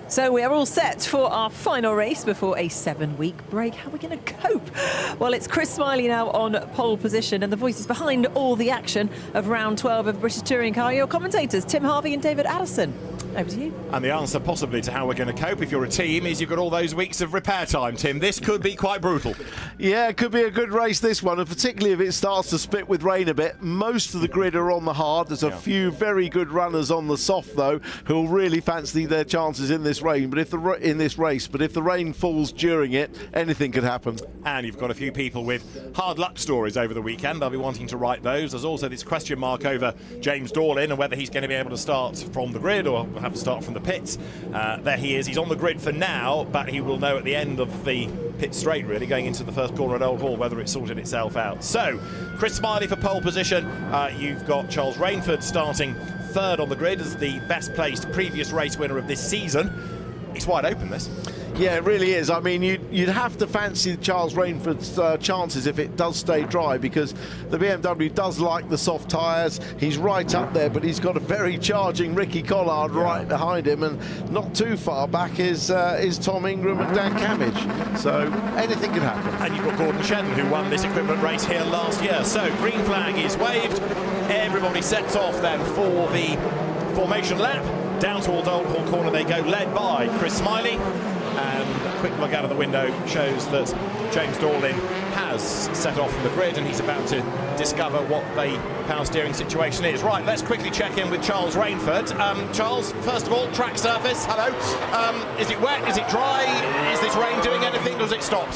So we are all set for our final race before a 7-week break. How are we going to cope? Well, it's Chris Smiley now on pole position, and the voices behind all the action of round 12 of British Touring Car. Your commentators, Tim Harvey and David Addison. Over to you. And the answer possibly to how we're going to cope if you're a team is you've got all those weeks of repair time, Tim. This could be quite brutal. Yeah, it could be a good race, this one, and particularly if it starts to spit with rain a bit. Most of the grid are on the hard. There's a few very good runners on the soft, though, who'll really fancy their chances in this rain. But if the rain falls during it, anything could happen. And you've got a few people with hard luck stories over the weekend. They'll be wanting to write those. There's also this question mark over James Dorlin and whether he's going to be able to start from the grid or have to start from the pits. There he is. He's on the grid for now, but he will know at the end of the pit straight, really, going into the first corner at Old Hall, whether it's sorted itself out. So, Chris Smiley for pole position. You've got Charles Rainford starting third on the grid as the best placed previous race winner of this season. It's wide open, this. Yeah, it really is. I mean, you'd have to fancy Charles Rainford's chances if it does stay dry, because the BMW does like the soft tyres. He's right up there, but he's got a very charging Ricky Collard right behind him, and not too far back is Tom Ingram and Dan Camage. So anything can happen. And you've got Gordon Shedden, who won this equivalent race here last year. So green flag is waved. Everybody sets off then for the formation lap. Down towards Oulton corner they go, led by Chris Smiley. And a quick look out of the window shows that James Dorlin has set off from the grid, and he's about to discover what the power steering situation is. Right, let's quickly check in with Charles Rainford. Charles, first of all, track surface, hello. Is it wet? Is it dry? Is this rain doing anything? Does it stop?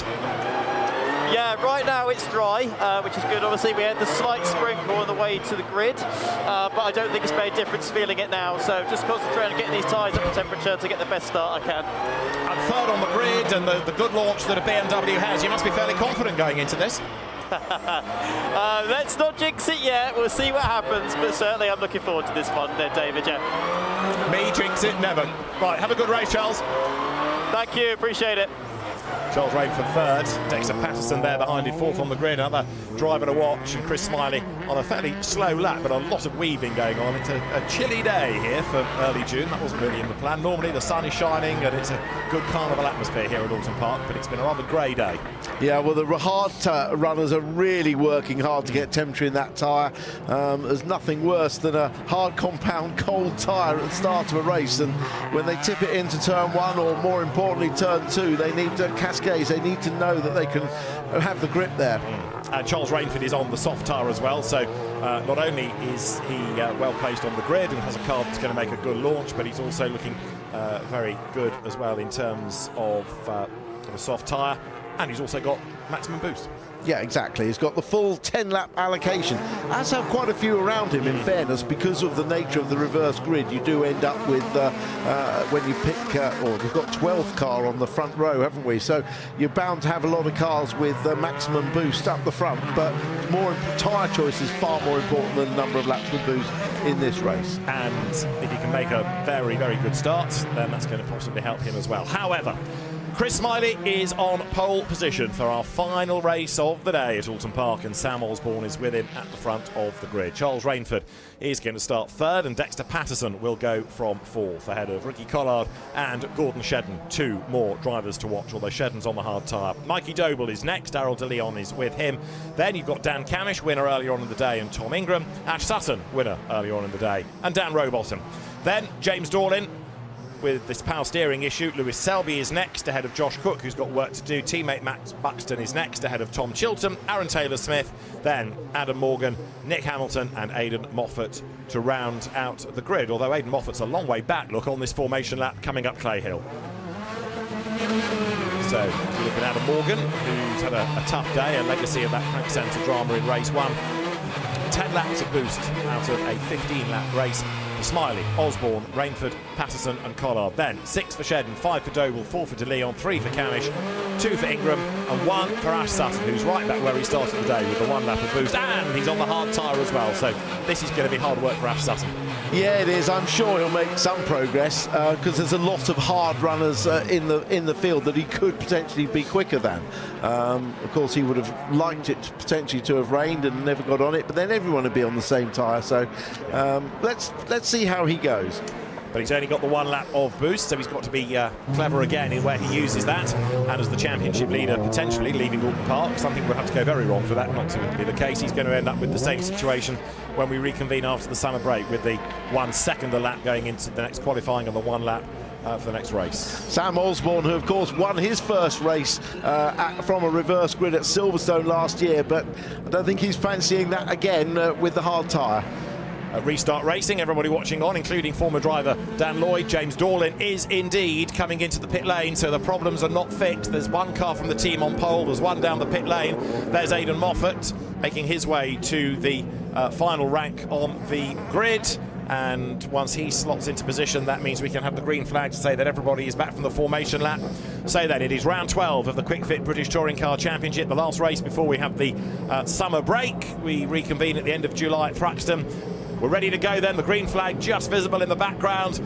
Yeah, right now it's dry, which is good. Obviously, we had the slight sprinkle on the way to the grid, but I don't think it's made a difference feeling it now. So just concentrate on getting these tyres up to temperature to get the best start I can. And third on the grid, and the good launch that a BMW has. You must be fairly confident going into this. Let's not jinx it yet. We'll see what happens, but certainly I'm looking forward to this one there, David. Yeah. Me jinx it, never. Right, have a good race, Charles. Thank you, appreciate it. Charles Rainford third, Dexter Patterson there behind him, fourth on the grid, another driver to watch, and Chris Smiley on a fairly slow lap, but a lot of weaving going on. It's a chilly day here for early June. That wasn't really in the plan. Normally the sun is shining and it's a good carnival atmosphere here at Oulton Park, but it's been a rather grey day. Yeah, well, the hard runners are really working hard to get temperature in that tyre. There's nothing worse than a hard compound cold tyre at the start of a race, and when they tip it into turn one, or more importantly turn two, they need to cascades. They need to know that they can have the grip there. And Charles Rainford is on the soft tyre as well, so not only is he well placed on the grid and has a car that's going to make a good launch, but he's also looking very good as well in terms of a soft tyre, and he's also got maximum boost. Yeah, exactly. He's got the full 10-lap allocation. As have quite a few around him, in fairness, because of the nature of the reverse grid. You do end up with, when you pick, we've got 12th car on the front row, haven't we? So you're bound to have a lot of cars with maximum boost up the front, but tyre choice is far more important than the number of laps with boost in this race. And if he can make a very, very good start, then that's going to possibly help him as well. However, Chris Smiley is on pole position for our final race of the day at Oulton Park, and Sam Osborne is with him at the front of the grid. Charles Rainford is going to start third, and Dexter Patterson will go from fourth, ahead of Ricky Collard and Gordon Shedden. Two more drivers to watch, although Shedden's on the hard tyre. Mikey Doble is next, Darrell De Leon is with him. Then you've got Dan Camage, winner earlier on in the day, and Tom Ingram. Ash Sutton, winner earlier on in the day, and Dan Rowbottom. Then James Dorlin, with this power steering issue. Lewis Selby is next, ahead of Josh Cook, who's got work to do. Teammate Max Buxton is next, ahead of Tom Chilton, Aaron Taylor-Smith, then Adam Morgan, Nick Hamilton and Aidan Moffat to round out the grid, although Aidan Moffat's a long way back, look, on this formation lap coming up Clay Hill. So you look at Adam Morgan, who's had a tough day, a legacy of that crank centre drama in race one. 10 laps of boost out of a 15-lap race for Smiley, Osborne, Rainford, Patterson and Collard. Then 6 for Shedden, 5 for Doble, 4 for De Leon, 3 for Camage, 2 for Ingram and 1 for Ash Sutton, who's right back where he started the day with the 1 lap of boost, and he's on the hard tyre as well, so this is going to be hard work for Ash Sutton. Yeah, it is. I'm sure he'll make some progress, because there's a lot of hard runners in the field that he could potentially be quicker than. Of course, he would have liked it potentially to have rained and never got on it, but then everyone would be on the same tyre. So let's see how he goes. But he's only got the 1 lap of boost, so he's got to be clever again in where he uses that. And as the championship leader, potentially leaving Oulton Park, something would have to go very wrong for that not to be the case. He's going to end up with the same situation when we reconvene after the summer break, with the 1 second a lap going into the next qualifying and the 1 lap for the next race. Sam Osborne, who of course won his first race from a reverse grid at Silverstone last year, but I don't think he's fancying that again with the hard tyre. Restart racing, everybody watching on, including former driver Dan Lloyd. James Dorlin is indeed coming into the pit lane, so the problems are not fixed. There's 1 car from the team on pole, there's 1 down the pit lane. There's Aidan Moffat making his way to the final rank on the grid, and once he slots into position, that means we can have the green flag to say that everybody is back from the formation lap. So then it is round 12 of the Kwik Fit British Touring Car Championship, the last race before we have the summer break. We reconvene at the end of July at Thruxton. We're ready to go then. The green flag just visible in the background.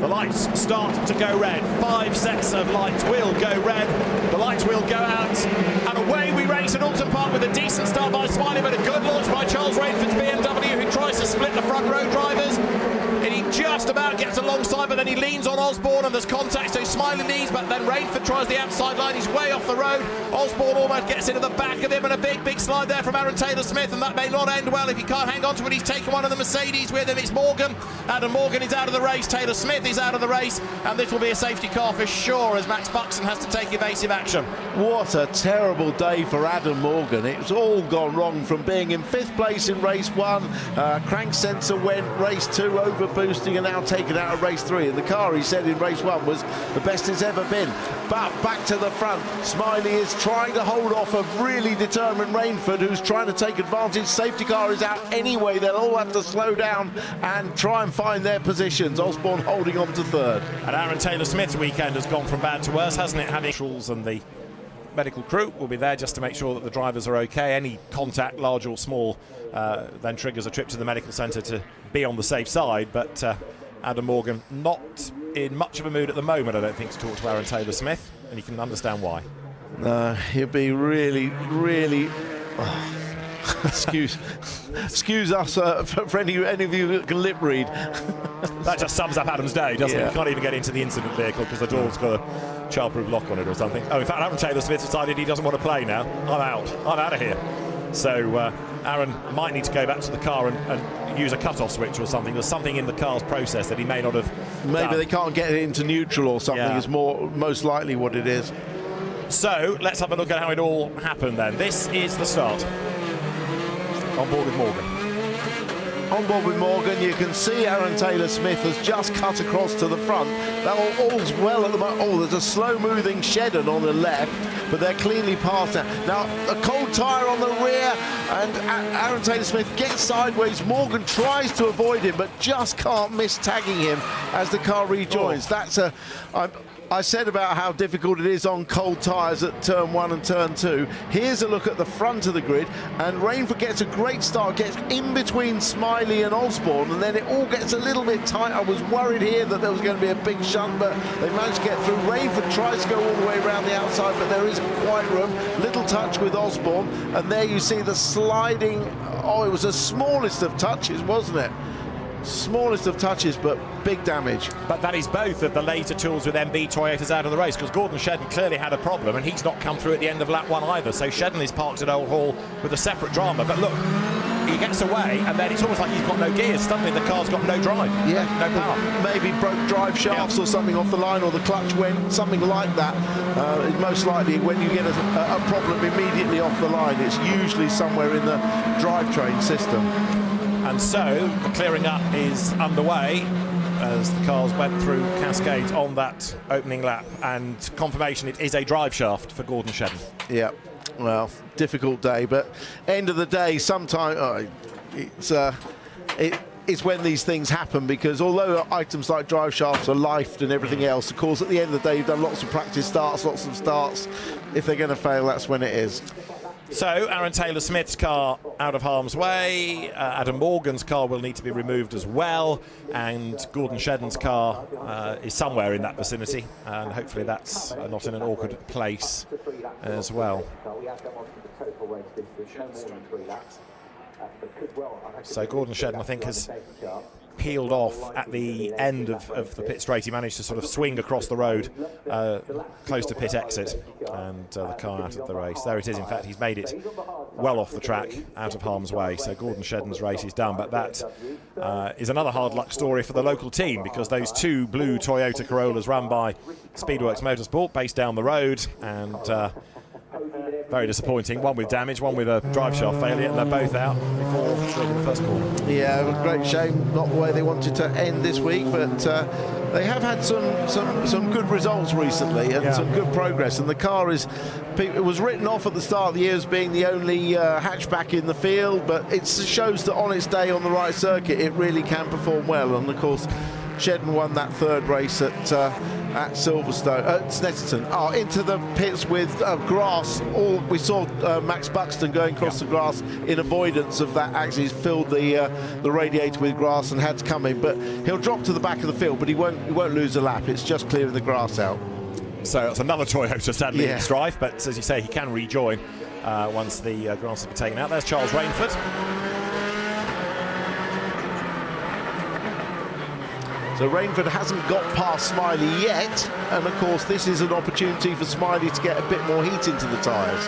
The lights start to go red. 5 sets of lights will go red. The lights will go out. And away we race at Oulton Park with a decent start by Smiley, but a good launch by Charles Rainford's BMW, who tries to split the front row drivers. And he just about gets alongside, but then he leans on Osborne, and there's contact, so Smiley leads, but then Rainford tries the outside line. He's way off the road. Osborne almost gets into the back of him, and a big slide there from Aaron Taylor-Smith, and that may not end well if he can't hang on to it. He's taken one of the Mercedes with him. It's Morgan. Adam Morgan is out of the race. Taylor-Smith is out of the race, and this will be a safety car for sure, as Max Buxton has to take evasive action. What a terrible day for Adam Morgan. It's all gone wrong, from being in 5th place in race 1, crank sensor went, race 2 over boosting, and now taken out of race 3. And the car, he said in race 1, was the best it's ever been. But back to the front, Smiley is trying to hold off a really determined Rainford, who's trying to take advantage. Safety car is out anyway. They'll all have to slow down and try and find their positions. Osborne holding on to 3rd. And Aaron Taylor-Smith's weekend has gone from bad to worse, hasn't it? Having and the medical crew will be there just to make sure that the drivers are okay. Any contact, large or small, then triggers a trip to the medical centre to be on the safe side. But Adam Morgan not in much of a mood at the moment, I don't think, to talk to Aaron Taylor-Smith, and you can understand why. He'll be really excuse us for any of you that can lip read. That just sums up Adam's day, doesn't it? You can't even get into the incident vehicle because the door's got a childproof lock on it or something. Oh, in fact, Aaron Taylor-Smith decided he doesn't want to play now. I'm out of here. So Aaron might need to go back to the car and use a cut-off switch or something. There's something in the car's process that he may not have done. They can't get it into neutral or something, is most likely what it is. So let's have a look at how it all happened then. This is the start. On board with Morgan. On board with Morgan, you can see Aaron Taylor-Smith has just cut across to the front. That all's well at the moment. Oh, there's a slow-moving Shedden on the left, but they're cleanly past that. Now, a cold tyre on the rear, and Aaron Taylor-Smith gets sideways. Morgan tries to avoid him, but just can't miss tagging him as the car rejoins. I said about how difficult it is on cold tyres at turn 1 and turn 2. Here's a look at the front of the grid, and Rainford gets a great start, gets in between Smiley and Osborne, and then it all gets a little bit tight. I was worried here that there was going to be a big shunt, but they managed to get through. Rainford tries to go all the way around the outside, but there isn't quite room. Little touch with Osborne, and there you see the sliding. Oh, it was the smallest of touches, wasn't it? Smallest of touches, but big damage. But that is both of the later tools with MB Toyotas out of the race, because Gordon Shedden clearly had a problem, and he's not come through at the end of lap 1 either. So Shedden is parked at Old Hall with a separate drama. But look, he gets away, and then it's almost like he's got no gears. Suddenly the car's got no drive, no power. Maybe broke drive shafts or something off the line, or the clutch went, something like that. Most likely when you get a problem immediately off the line, it's usually somewhere in the drivetrain system. And so the clearing up is underway as the cars went through cascades on that opening lap, and confirmation it is a drive shaft for Gordon Shedden. Yeah, well, difficult day, but end of the day, sometimes it's when these things happen, because although items like drive shafts are lifed and everything else, of course, at the end of the day, you've done lots of practice starts, lots of starts. If they're going to fail, that's when it is. So Aaron Taylor-Smith's car out of harm's way. Adam Morgan's car will need to be removed as well, and Gordon Shedden's car is somewhere in that vicinity, and hopefully that's not in an awkward place as well. So Gordon Shedden, I think, has peeled off at the end of the pit straight. He managed to sort of swing across the road close to pit exit, and the car out of the race. There it is. In fact, he's made it well off the track, out of harm's way. So Gordon Shedden's race is done, but that is another hard luck story for the local team, because those two blue Toyota Corollas run by Speedworks Motorsport based down the road, and very disappointing. One with damage, one with a drive shaft failure, and they're both out before the first corner. Yeah, a great shame. Not the way they wanted to end this week, but they have had some good results recently and some good progress. And the car it was written off at the start of the year as being the only hatchback in the field, but it shows that on its day on the right circuit, it really can perform well. And of course, Shedden won that third race at at Silverstone, Snetterton. Oh, into the pits with grass. We saw Max Buxton going across the grass in avoidance of that. Actually, he's filled the radiator with grass and had to come in. But he'll drop to the back of the field, but he won't lose a lap. It's just clearing the grass out. So it's another Toyota sadly in strife, but as you say, he can rejoin once the grass has been taken out. There's Charles Rainford. So Rainford hasn't got past Smiley yet, and of course this is an opportunity for Smiley to get a bit more heat into the tyres.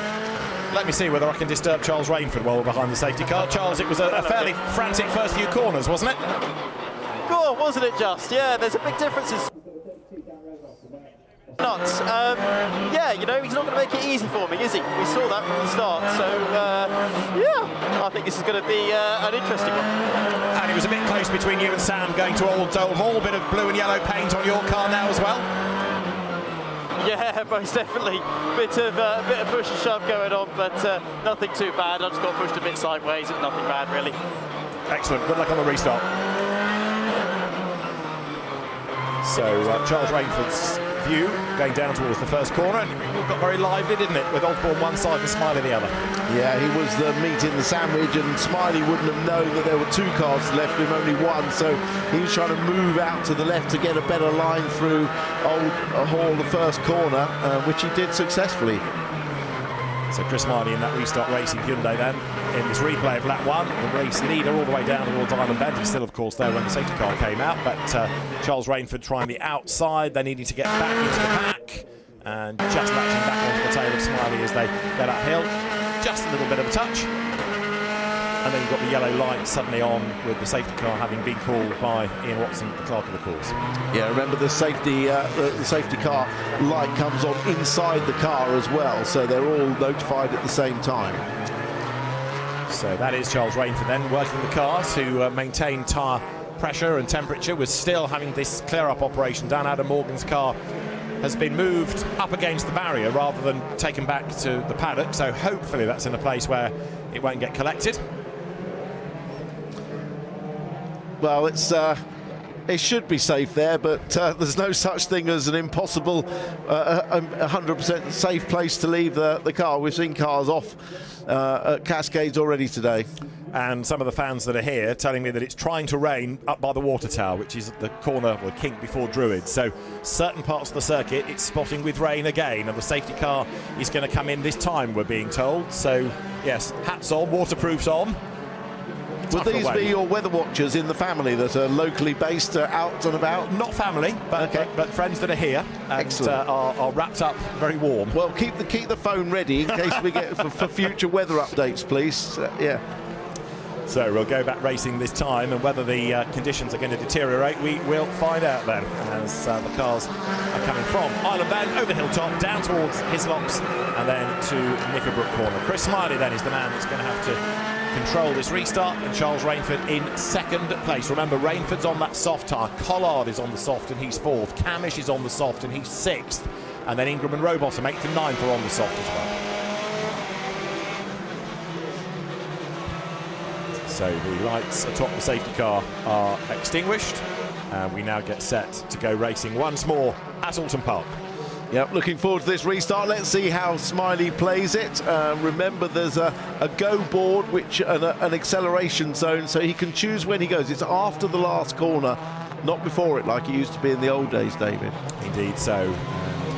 Let me see whether I can disturb Charles Rainford while we're behind the safety car. Charles, it was a fairly frantic first few corners, wasn't it? Cool, wasn't it just? Yeah, there's a big difference. Nuts. Yeah, you know, he's not going to make it easy for me, is he? We saw that from the start. So, yeah, I think this is going to be an interesting one. And it was a bit close between you and Sam going to Old Hall. A bit of blue and yellow paint on your car now as well. Yeah, most definitely. Bit of push and shove going on, but nothing too bad. I just got pushed a bit sideways. It's nothing bad, really. Excellent. Good luck on the restart. So Charles Rainford's view going down towards the first corner, and it got very lively, didn't it, with Osborne one side and Smiley the other. Yeah, he was the meat in the sandwich, and Smiley wouldn't have known that there were two cars left him, only one, so he was trying to move out to the left to get a better line through Old Hall, the first corner, which he did successfully. So Chris Smiley in that Restart Racing Hyundai then, in this replay of lap 1, the race leader all the way down towards Island Bend. He's still, of course, there when the safety car came out, but Charles Rainford trying the outside. They needed to get back into the pack, and just latching back onto the tail of Smiley as they get uphill. Just a little bit of a touch. And then you've got the yellow light suddenly on with the safety car having been called by Ian Watson, the clerk of the course. Yeah, remember the safety car light comes on inside the car as well, so they're all notified at the same time. So that is Charles Rainford then working the car to maintain tyre pressure and temperature. We're still having this clear-up operation. Dan Adam Morgan's car has been moved up against the barrier rather than taken back to the paddock, so hopefully that's in a place where it won't get collected. Well, it should be safe there, but there's no such thing as an impossible 100% safe place to leave the car. We've seen cars off at Cascades already today. And some of the fans that are here telling me that it's trying to rain up by the water tower, which is the corner or kink before Druid. So certain parts of the circuit, it's spotting with rain again, and the safety car is going to come in this time, we're being told. So yes, hats on, waterproofs on. Would these be your weather watchers in the family that are locally based, out and about? Not family, but friends that are here and are wrapped up very warm. Well, keep the phone ready in case we get for future weather updates, please. Yeah. So we'll go back racing this time, and whether the conditions are going to deteriorate, we will find out then as the cars are coming from Island Bend over Hilltop down towards Hislop's and then to Knickerbrook Corner. Chris Smiley then is the man that's going to have to control this restart, and Charles Rainford in second place. Remember, Rainford's on that soft tyre, Collard is on the soft and he's fourth, Camish is on the soft and he's sixth, and then Ingram and Rowbottom 8th and 9th are on the soft as well. So the lights atop the safety car are extinguished, and we now get set to go racing once more at Oulton Park. Yep, looking forward to this restart. Let's see how Smiley plays it. Remember, there's a go board, which an acceleration zone, so he can choose when he goes. It's after the last corner, not before it, like it used to be in the old days, David. Indeed so.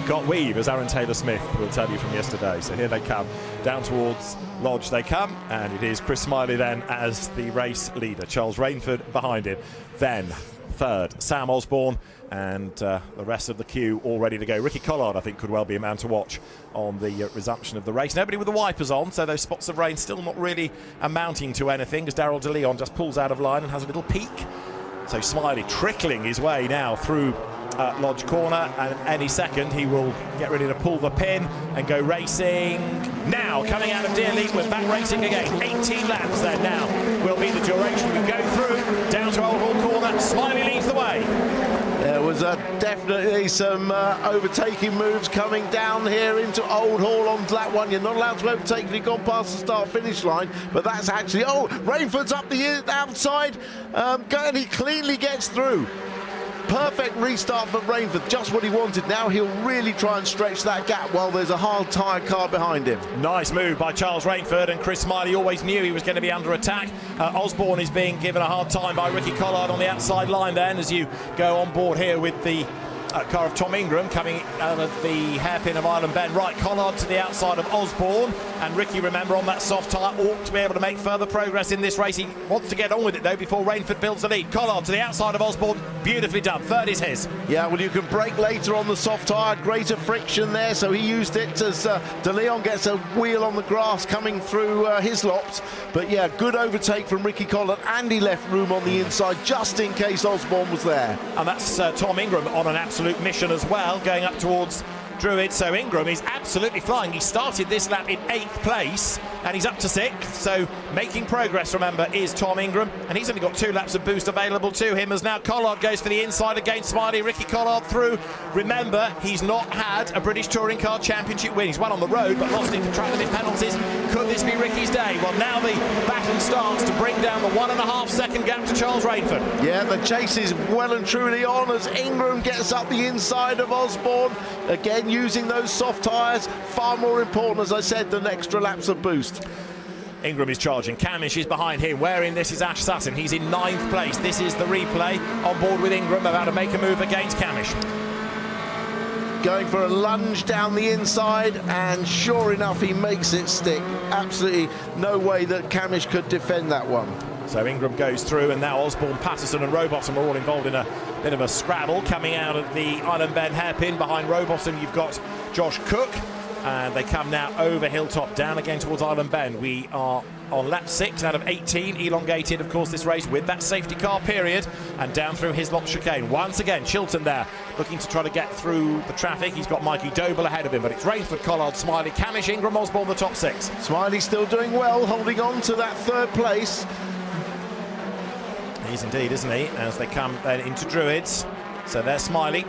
Got weave, as Aaron Taylor-Smith will tell you from yesterday. So here they come, down towards Lodge they come, and it is Chris Smiley then as the race leader. Charles Rainford behind him. Then third, Sam Osborne, and the rest of the queue all ready to go. Ricky Collard, I think, could well be a man to watch on the resumption of the race. Nobody with the wipers on, so those spots of rain still not really amounting to anything, as Daryl De Leon just pulls out of line and has a little peek. So Smiley trickling his way now through Lodge Corner, and any second he will get ready to pull the pin and go racing. Now, coming out of Deerleaf, we're back racing again. 18 laps then now will be the duration we go through. Down to Old Hall Corner, Smiley leads the way. There was definitely some overtaking moves coming down here into Old Hall on lap 1. You're not allowed to overtake if you've gone past the start-finish line, but that's actually... Oh, Rainford's up the outside, and he cleanly gets through. perfect restart for Rainford, just what he wanted. Now he'll really try and stretch that gap while there's a hard tyre car behind him. Nice move by Charles Rainford, and Chris Smiley always knew he was going to be under attack. Osborne is being given a hard time by Ricky Collard on the outside line then, as you go on board here with the car of Tom Ingram coming out of the hairpin of Island Bend. Right, Collard to the outside of Osborne, and Ricky, remember, on that soft tyre, ought to be able to make further progress in this race. He wants to get on with it though before Rainford builds the lead. Collard to the outside of Osborne, beautifully done. Third is his. Yeah, well, you can brake later on the soft tyre, greater friction there, so he used it as De Leon gets a wheel on the grass coming through his lops. But yeah, good overtake from Ricky Collard, and he left room on the inside just in case Osborne was there. And that's Tom Ingram on an absolute mission as well, going up towards Druid. So Ingram is absolutely flying. He started this lap in 8th place and he's up to 6th, so making progress, remember, is Tom Ingram, and he's only got 2 laps of boost available to him as now Collard goes for the inside against Smiley. Ricky Collard through. Remember, he's not had a British Touring Car Championship win. He's won on the road but lost it for track limit penalties. Could this be Ricky's day? Well, now the battle starts to bring down the 1.5 second gap to Charles Rainford. Yeah, the chase is well and truly on as Ingram gets up the inside of Osborne. Again, using those soft tyres, far more important, as I said, than extra laps of boost. Ingram is charging. Camish is behind him. Wearing this is Ash Sutton. He's in 9th place. This is the replay on board with Ingram, about to make a move against Camish. Going for a lunge down the inside, and sure enough, he makes it stick. Absolutely no way that Camish could defend that one. So Ingram goes through, and now Osborne, Patterson and Rowbottom are all involved in a bit of a scrabble coming out of the Island Bend hairpin. Behind Rowbottom you've got Josh Cook, and they come now over Hilltop, down again towards Island Bend. We are on lap 6 out of 18, elongated of course this race with that safety car period, and down through Hislop chicane. Once again Chilton there looking to try to get through the traffic. He's got Mikey Doble ahead of him, but it's Rainford, Collard, Smiley, Camish, Ingram, Osborne, the top 6. Smiley still doing well, holding on to that 3rd place. He's indeed, isn't he, as they come then into Druids. So there's Smiley.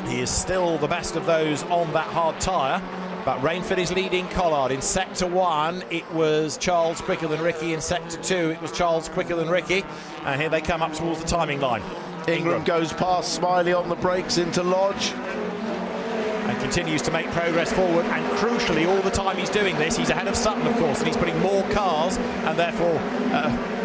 He is still the best of those on that hard tyre, but Rainford is leading Collard. In sector 1 it was Charles quicker than Ricky, in sector 2 it was Charles quicker than Ricky, and here they come up towards the timing line. Ingram goes past Smiley on the brakes into Lodge and continues to make progress forward, and crucially all the time he's doing this he's ahead of Sutton of course, and he's putting more cars and therefore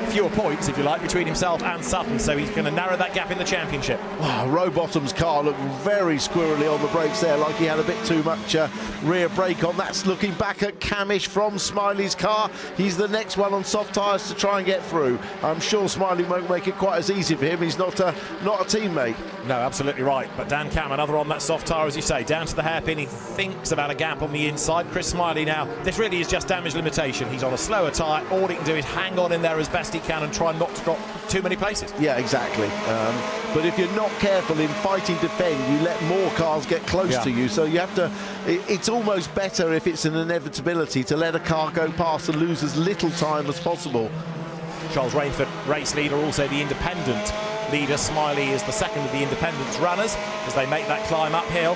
fewer points, if you like, between himself and Sutton, so he's going to narrow that gap in the championship. Wow, Rowbottom's car looked very squirrely on the brakes there, like he had a bit too much rear brake on. That's looking back at Camish from Smiley's car. He's the next one on soft tyres to try and get through. I'm sure Smiley won't make it quite as easy for him. He's not a teammate. No, absolutely right. But Dan Cam, another on that soft tyre, as you say, down to the hairpin. He thinks about a gap on the inside. Chris Smiley now, this really is just damage limitation. He's on a slower tyre. All he can do is hang on in there as best he can and try not to drop too many places. Yeah, exactly. But if you're not careful in fighting defend, you let more cars get close to you. So you have to, it's almost better if it's an inevitability to let a car go past and lose as little time as possible. Charles Rainford, race leader, also the independent leader. Smiley is the second of the independence runners as they make that climb uphill.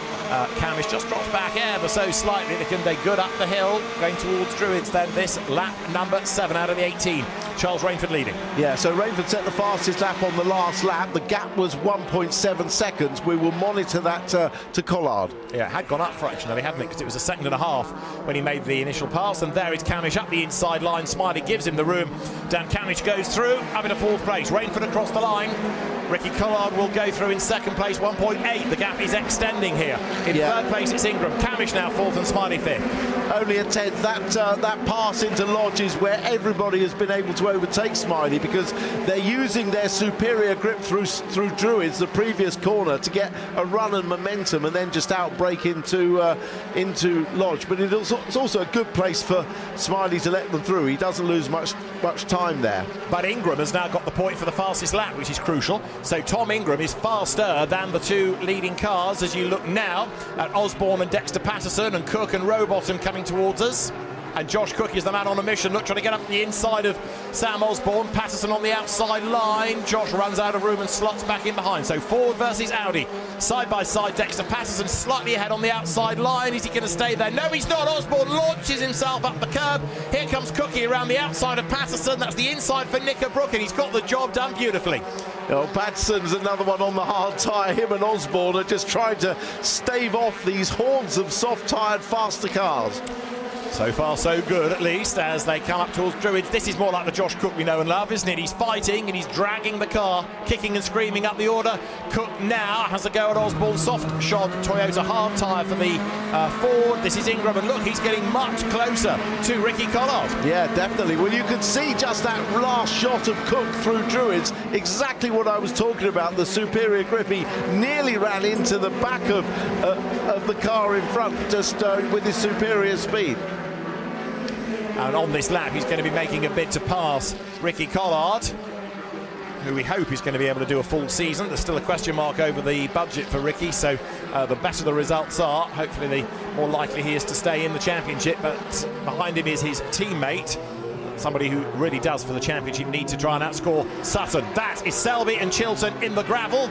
Camish just drops back ever so slightly. They good up the hill, going towards Druids then. This lap number 7 out of the 18. Charles Rainford leading. Yeah, so Rainford set the fastest lap on the last lap. The gap was 1.7 seconds. We will monitor that to Collard. Yeah, it had gone up fractionally, hadn't it? Because it was 1.5 seconds when he made the initial pass. And there is Camish up the inside line. Smiley gives him the room. Dan Camish goes through, up in a 4th place. Rainford across the line. Ricky Collard will go through in 2nd place, 1.8. The gap is extending here. In 3rd place, it's Ingram. Camish now 4th and Smiley 5th. Only a 10th. That pass into Lodge is where everybody has been able to overtake Smiley, because they're using their superior grip through Druids, the previous corner, to get a run and momentum and then just outbrake into Lodge. But it's also a good place for Smiley to let them through. He doesn't lose much time there. But Ingram has now got the point for the fastest lap, which is crucial. So Tom Ingram is faster than the 2 leading cars as you look now at Osborne and Dexter Patterson and Cook and Rowbottom coming towards us. And Josh Cook is the man on a mission. Look, trying to get up the inside of Sam Osborne. Patterson on the outside line. Josh runs out of room and slots back in behind. So Ford versus Audi. Side by side, Dexter Patterson slightly ahead on the outside line. Is he going to stay there? No, he's not. Osborne launches himself up the curb. Here comes Cookie around the outside of Patterson. That's the inside for Knickerbrook, and he's got the job done beautifully. Oh, Patterson's another one on the hard tyre. Him and Osborne are just trying to stave off these hordes of soft-tyred, faster cars. So far, so good, at least, as they come up towards Druids. This is more like the Josh Cook we know and love, isn't it? He's fighting and he's dragging the car, kicking and screaming up the order. Cook now has a go at Osborne. Soft shod Toyota hard tyre for the Ford. This is Ingram, and look, he's getting much closer to Ricky Collard. Yeah, definitely. Well, you could see just that last shot of Cook through Druids, exactly what I was talking about, the superior grip. He nearly ran into the back of the car in front, just with his superior speed. And on this lap, he's going to be making a bid to pass Ricky Collard, who we hope is going to be able to do a full season. There's still a question mark over the budget for Ricky, so the better the results are, hopefully the more likely he is to stay in the championship. But behind him is his teammate, somebody who really does for the championship need to try and outscore Sutton. That is Selby and Chilton in the gravel.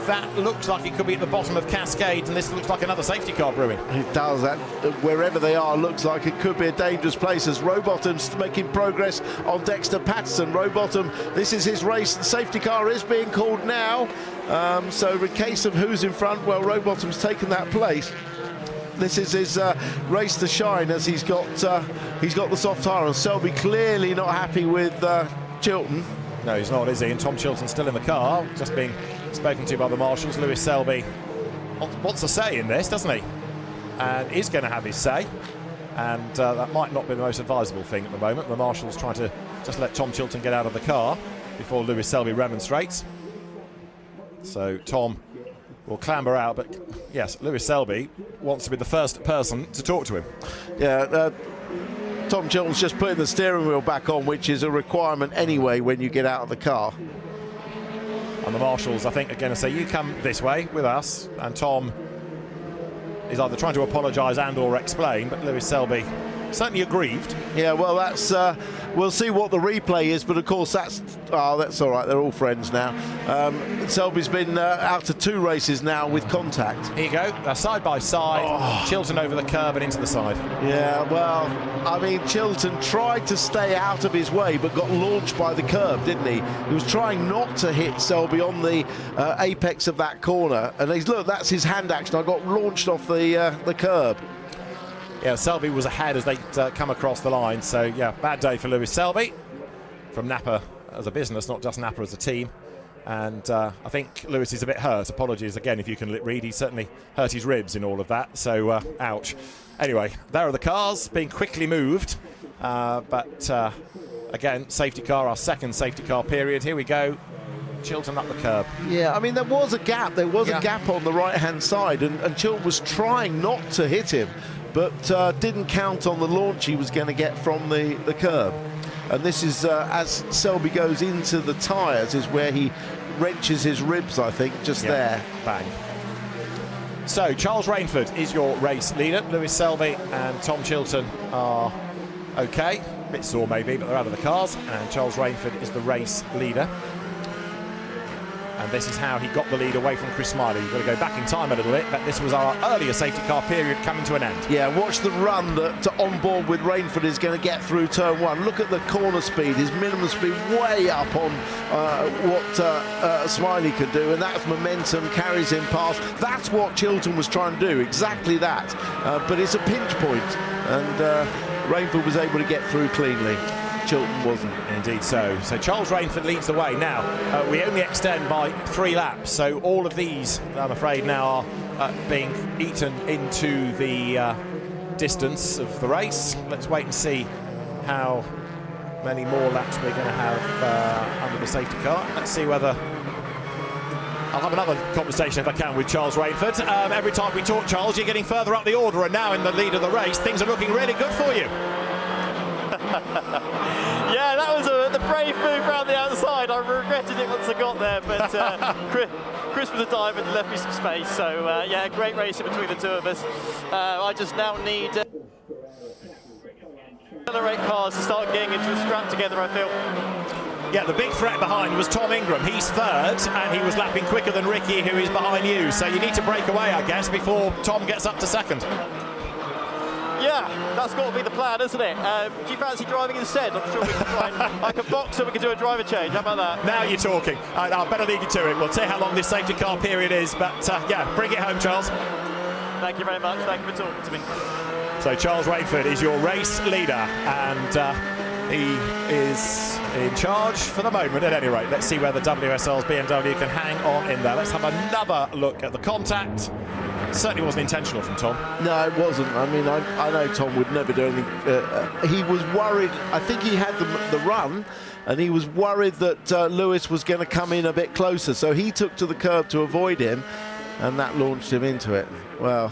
That looks like it could be at the bottom of Cascades, and this looks like another safety car brewing. It does. That wherever they are looks like it could be a dangerous place, as Rowbottom's making progress on Dexter Patterson. Rowbottom, this is his race. The safety car is being called now. So in case of who's in front, well, Rowbottom's taken that place. This is his race to shine, as he's got the soft tyre on. Selby clearly not happy with Chilton. No, he's not, is he? And Tom Chilton's still in the car, just being spoken to by the marshals. Lewis Selby wants a say in this, doesn't he? And is going to have his say. And that might not be the most advisable thing at the moment. The marshals trying to just let Tom Chilton get out of the car before Lewis Selby remonstrates. So Tom will clamber out, but yes, Lewis Selby wants to be the first person to talk to him. Yeah, Tom Chilton's just putting the steering wheel back on, which is a requirement anyway when you get out of the car. And the marshals, I think, are going to say, you come this way with us. And Tom is either trying to apologise and or explain, but Lewis Selby certainly aggrieved. Yeah, well, that's we'll see what the replay is, but of course that's all right. They're all friends now. Selby's been out to 2 races now with contact. Here you go, side by side. Oh. Chilton over the curb and into the side. Yeah, well, I mean, Chilton tried to stay out of his way, but got launched by the curb, didn't he? He was trying not to hit Selby on the apex of that corner, and look, that's his hand action. I got launched off the curb. Yeah, Selby was ahead as they come across the line. So, yeah, bad day for Lewis Selby from Napa as a business, not just Napa as a team. And I think Lewis is a bit hurt. Apologies again if you can read. He certainly hurt his ribs in all of that. So, ouch. Anyway, there are the cars being quickly moved. But again, safety car, our second safety car period. Here we go. Chilton up the curb. Yeah, I mean, there was a gap. There was a gap on the right-hand side, and Chilton was trying not to hit him, but didn't count on the launch he was going to get from the curb. And this is, as Selby goes into the tyres, is where he wrenches his ribs, I think, just there. Bang. So, Charles Rainford is your race leader. Lewis Selby and Tom Chilton are okay. A bit sore maybe, but they're out of the cars. And Charles Rainford is the race leader. And this is how he got the lead away from Chris Smiley. We've got to go back in time a little bit, but this was our earlier safety car period coming to an end. Yeah, watch the run that on board with Rainford is going to get through turn 1. Look at the corner speed, his minimum speed way up on what Smiley could do, and that's momentum, carries him past. That's what Chilton was trying to do, exactly that. But it's a pinch point, and Rainford was able to get through cleanly. Chilton wasn't. Indeed so. So Charles Rainford leads the way. Now, we only extend by 3 laps, so all of these, I'm afraid, now are being eaten into the distance of the race. Let's wait and see how many more laps we're going to have under the safety car. Let's see whether... I'll have another conversation if I can with Charles Rainford. Every time we talk, Charles, you're getting further up the order, and now in the lead of the race, things are looking really good for you. Yeah, that was the brave move around the outside. I regretted it once I got there, but Chris was a diamond and left me some space. So, yeah, great racing between the two of us. I just now need... Accelerate cars to start getting into a scrap together, I feel. Yeah, the big threat behind was Tom Ingram. He's third, and he was lapping quicker than Ricky, who is behind you. So you need to break away, I guess, before Tom gets up to second. Yeah, that's got to be the plan, isn't it? Do you fancy driving instead? I'm sure we can try and I can box so we can do a driver change. How about that? Now you're talking. I'll better leave you to it. We'll see how long this safety car period is, but yeah, bring it home, Charles. Thank you very much. Thank you for talking to me. So Charles Rainford is your race leader, and he is in charge for the moment at any rate. Let's see whether WSL's BMW can hang on in there. Let's have another look at the contact. Certainly wasn't intentional from Tom. No, it wasn't. I mean, I know Tom would never do anything. He was worried. I think he had the run, and he was worried that Lewis was going to come in a bit closer. So he took to the curb to avoid him, and that launched him into it. Well,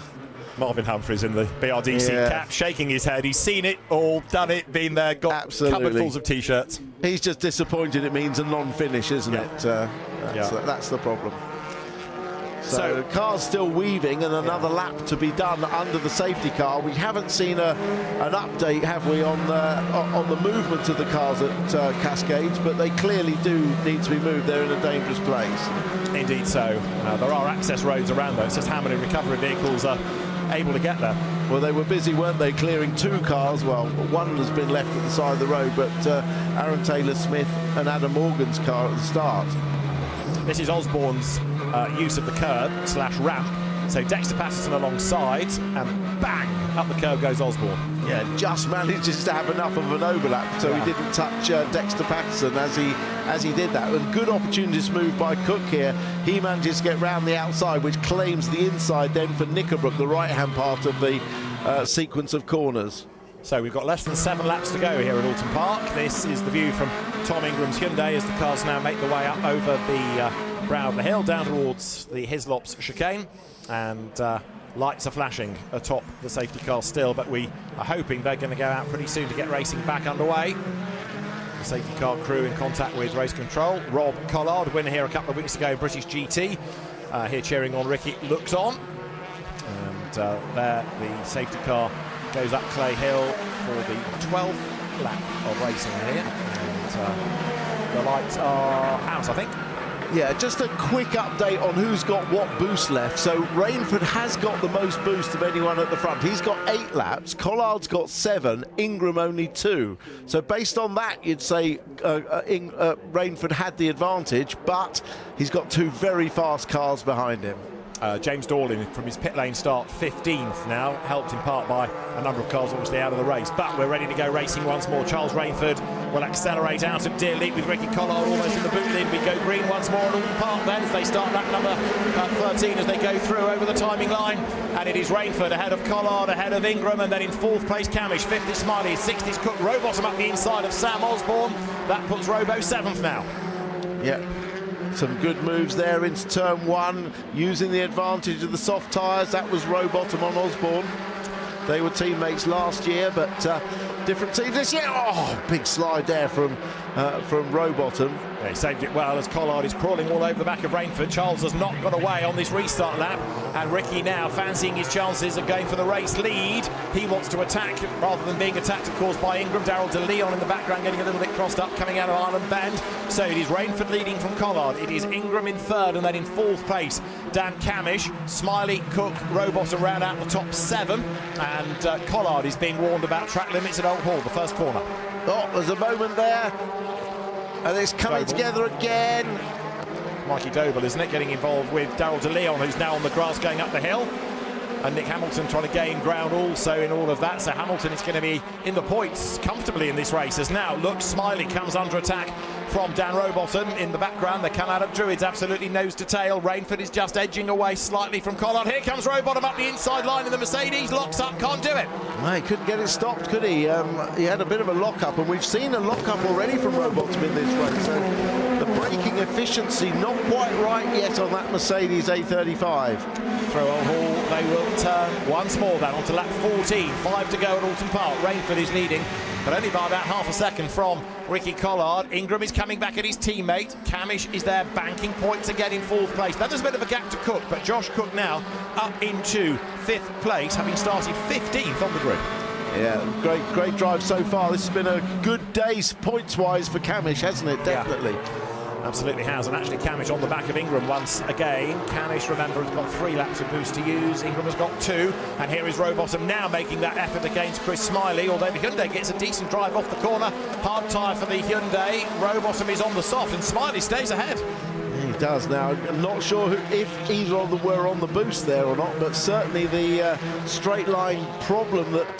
Marvin Humphreys in the BRDC cap, shaking his head. He's seen it all, done it, been there, got cupboardfuls of T-shirts. He's just disappointed it means a non-finish, isn't it? That's the problem. So the car's still weaving, and another lap to be done under the safety car. We haven't seen an update, have we, on the movement of the cars at Cascades, but they clearly do need to be moved. They're in a dangerous place. Indeed so. There are access roads around, though. It's just how many recovery vehicles are able to get there. Well, they were busy, weren't they, clearing two cars? Well, one has been left at the side of the road, but Aaron Taylor-Smith and Adam Morgan's car at the start. This is Osborne's use of the curb / ramp. So Dexter Patterson alongside, and bang, up the curb goes Osborne. Yeah, just manages to have enough of an overlap, so he didn't touch Dexter Patterson as he did that. And good opportunities moved by Cook here. He manages to get round the outside, which claims the inside then for Knickerbrook, the right-hand part of the sequence of corners. So we've got less than 7 laps to go here at Oulton Park. This is the view from Tom Ingram's Hyundai as the cars now make their way up over the brow of the hill down towards the Hislops chicane, and lights are flashing atop the safety car still, but we are hoping they're going to go out pretty soon to get racing back underway. The safety car crew in contact with race control. Rob Collard, winner here a couple of weeks ago, British GT, here cheering on Ricky, looks on, and there the safety car goes up Clay Hill for the 12th lap of racing here, and the lights are out, I think. Yeah, just a quick update on who's got what boost left. So Rainford has got the most boost of anyone at the front. He's got 8 laps, Collard's got 7, Ingram only 2. So based on that, you'd say Rainford had the advantage, but he's got 2 very fast cars behind him. James Dorlin from his pit lane start 15th now, helped in part by a number of cars obviously out of the race, but we're ready to go racing once more. Charles Rainford will accelerate out of Deer Leap with Ricky Collard almost in the boot lid. We go green once more at Oulton Park then as they start lap number 13 as they go through over the timing line, and it is Rainford ahead of Collard, ahead of Ingram, and then in 4th place Camish, 5th is Smiley, 6th is Cook. Rowbottom up the inside of Sam Osborne. That puts Robo 7th now. Yeah. Some good moves there into turn 1, using the advantage of the soft tyres. That was Rowbottom on Osborne. They were teammates last year, but different teams this year. Oh, big slide there from Rowbottom. Yeah, he saved it well as Collard is crawling all over the back of Rainford. Charles has not got away on this restart lap, and Ricky now fancying his chances of going for the race lead. He wants to attack rather than being attacked, of course, by Ingram. Darrell De Leon in the background getting a little bit crossed up coming out of Island Bend. So it is Rainford leading from Collard. It is Ingram in 3rd, and then in 4th place Dan Camish, Smiley, Cook, Rowbottom round out the top 7, and Collard is being warned about track limits at Old Hall, the first corner. Oh, there's a moment there. And it's coming together again. Mikey Doble, isn't it, getting involved with Darrell De Leon, who's now on the grass going up the hill. And Nick Hamilton trying to gain ground also in all of that. So Hamilton is going to be in the points comfortably in this race. As now, look, Smiley comes under attack from Dan Rowbottom in the background. They come out of Druids absolutely nose to tail. Rainford is just edging away slightly from Collard. Here comes Rowbottom up the inside line in the Mercedes. Locks up, can't do it. Well, he couldn't get it stopped, could he? He had a bit of a lock-up, and we've seen a lock-up already from Rowbottom in this race. And the braking efficiency not quite right yet on that Mercedes A35. Through Old Hall, they will turn once more then onto lap 14. 5 to go at Oulton Park. Rainford is leading, but only by about half a second from Ricky Collard. Ingram is coming back at his teammate. Camish is there banking points again in 4th place. That is a bit of a gap to Cook, but Josh Cook now up into 5th place, having started 15th on the grid. Yeah, great drive so far. This has been a good day points-wise for Camish, hasn't it? Definitely. Yeah. Absolutely has, and actually Camish on the back of Ingram once again. Camish, remember, has got 3 laps of boost to use. Ingram has got 2, and here is Rowbottom now making that effort against Chris Smiley, although the Hyundai gets a decent drive off the corner. Hard tyre for the Hyundai. Rowbottom is on the soft, and Smiley stays ahead. He does now. I'm not sure if either of them were on the boost there or not, but certainly the straight line problem that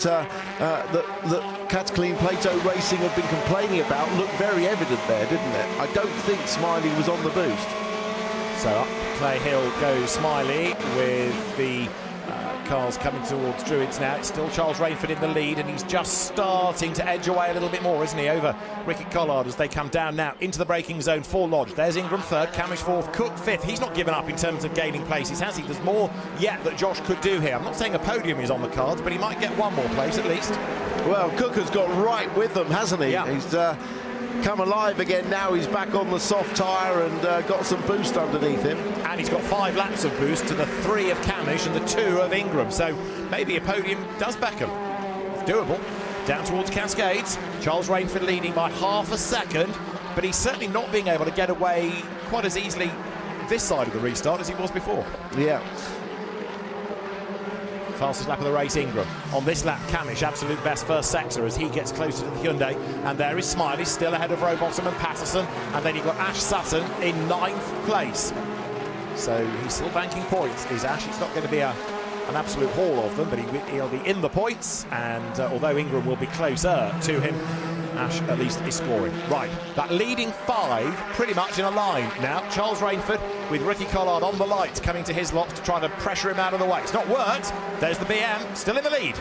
Cataclean Plato Racing have been complaining about looked very evident there, didn't it? I don't think Smiley was on the boost. So up Clay Hill goes Smiley with the cars coming towards Druids now. It's still Charles Rainford in the lead, and he's just starting to edge away a little bit more, isn't he, over Ricky Collard as they come down now into the braking zone for Lodge. There's Ingram third, Camish fourth, Cook fifth. He's not given up in terms of gaining places, has he? There's more yet that Josh could do here. I'm not saying a podium is on the cards, but he might get one more place at least. Well, Cook has got right with them, hasn't he? Yeah. He's come alive again now. He's back on the soft tyre and got some boost underneath him. And he's got 5 laps of boost to the 3 of Camish and the 2 of Ingram. So maybe a podium does back him. It's doable. Down towards Cascades. Charles Rainford leading by half a second, but he's certainly not being able to get away quite as easily this side of the restart as he was before. Yeah. Fastest lap of the race, Ingram. On this lap, Camish, absolute best first sector as he gets closer to the Hyundai. And there is Smiley, still ahead of Rowbottom and Patterson. And then you've got Ash Sutton in 9th place. So he's still banking points, is Ash. It's not going to be an absolute haul of them, but he'll be in the points. And although Ingram will be closer to him, Ash at least is scoring. Right, that leading 5 pretty much in a line now. Charles Rainford with Ricky Collard on the lights coming to his lot to try to pressure him out of the way. It's not worked. There's the BM, still in the lead.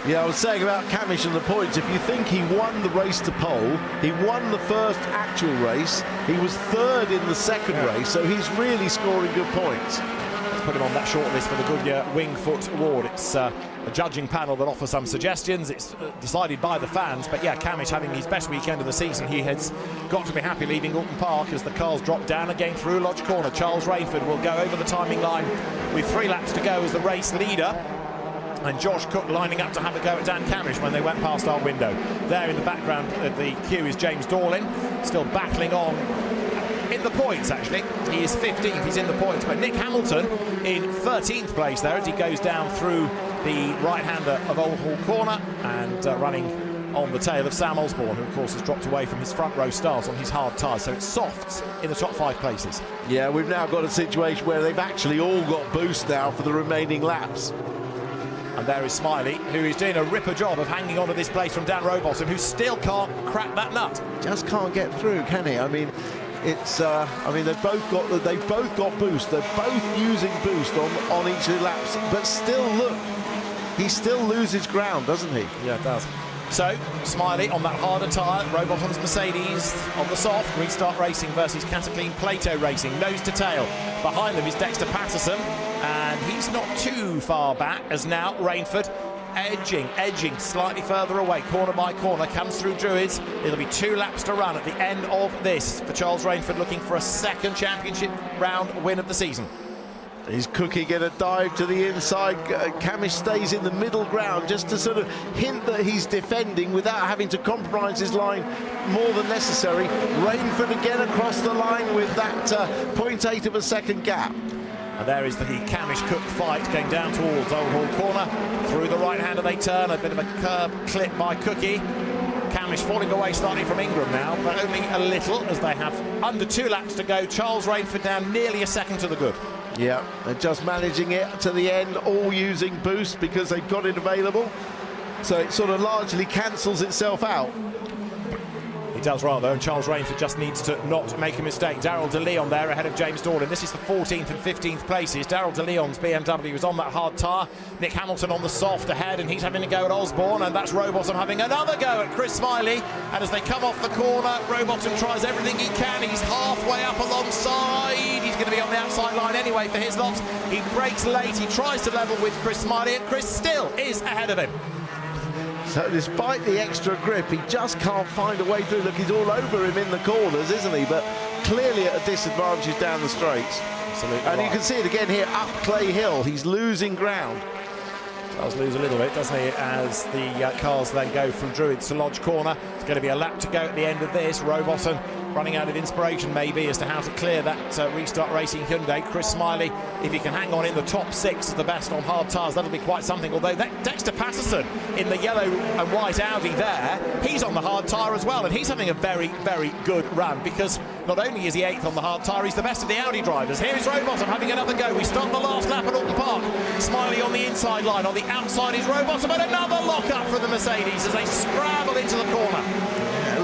Yeah, I was saying about Camish and the points, if you think he won the race to pole, he won the first actual race, he was 3rd in the second race, so he's really scoring good points. Let's put him on that shortlist for the Goodyear Wingfoot Award. It's a judging panel that offers some suggestions. It's decided by the fans, but yeah, Camish having his best weekend of the season. He has got to be happy leaving Oulton Park as the cars drop down again through Lodge Corner. Charles Rainford will go over the timing line with 3 laps to go as the race leader. And Josh Cook lining up to have a go at Dan Camish when they went past our window. There in the background of the queue is James Dorlin, still battling on in the points, actually. He is 15th, he's in the points, but Nick Hamilton in 13th place there as he goes down through the right-hander of Old Hall Corner and running on the tail of Sam Osborne, who of course has dropped away from his front row start on his hard tyres, so it's softs in the top 5 places. Yeah, we've now got a situation where they've actually all got boost now for the remaining laps. And there is Smiley, who is doing a ripper job of hanging on to this place from Dan Rowbottom, who still can't crack that nut. Just can't get through, can he? I mean, it's. I mean, they've both got boost. They're both using boost on each of the laps, but still, look, he still loses ground, doesn't he? Yeah, it does. So, Smiley on that harder tyre, Rowbottom's Mercedes on the soft, Restart Racing versus Cataclean Plato Racing, nose to tail. Behind them is Dexter Patterson, and he's not too far back as now Rainford edging slightly further away, corner by corner, comes through Druids. It'll be 2 laps to run at the end of this for Charles Rainford, looking for a 2nd championship round win of the season. Is Cookie going to dive to the inside? Camish stays in the middle ground just to sort of hint that he's defending without having to compromise his line more than necessary. Rainford again across the line with that 0.8 of a second gap. And there is the Camish-Cook fight going down towards Old Hall Corner. Through the right-hander they turn, a bit of a curb clip by Cookie. Camish falling away slightly from Ingram now, but only a little as they have under 2 laps to go. Charles Rainford down nearly a second to the good. Yeah, they're just managing it to the end, all using boost because they've got it available. So it sort of largely cancels itself out. He does rather, and Charles Rainford just needs to not make a mistake. Darryl De Leon there ahead of James Dorlin. This is the 14th and 15th places. Darryl De Leon's BMW was on that hard tyre. Nick Hamilton on the soft ahead, and he's having a go at Osborne, and that's Rowbottom having another go at Chris Smiley. And as they come off the corner, Rowbottom tries everything he can. He's halfway up alongside. He's going to be on the outside line anyway for his lot. He brakes late. He tries to level with Chris Smiley, and Chris still is ahead of him. So despite the extra grip, he just can't find a way through. Look, he's all over him in the corners, isn't he? But clearly at a disadvantage down the straights. Absolutely. And right. you can see it again here, up Clay Hill. He's losing ground. Does lose a little bit, doesn't he, as the cars then go from Druids to Lodge Corner. It's going to be a lap to go at the end of this. Rowbottom running out of inspiration maybe as to how to clear that Restart Racing Hyundai. Chris Smiley, if he can hang on in the top 6 as the best on hard tyres, that'll be quite something. Although that Dexter Patterson in the yellow and white Audi there, he's on the hard tyre as well, and he's having a very, very good run, because not only is he 8th on the hard tyre, he's the best of the Audi drivers. Here is Rowbottom having another go. We start the last lap at Oulton Park. Smiley on the inside line. On the outside is Rowbottom, and another lock-up for the Mercedes as they scramble into the corner.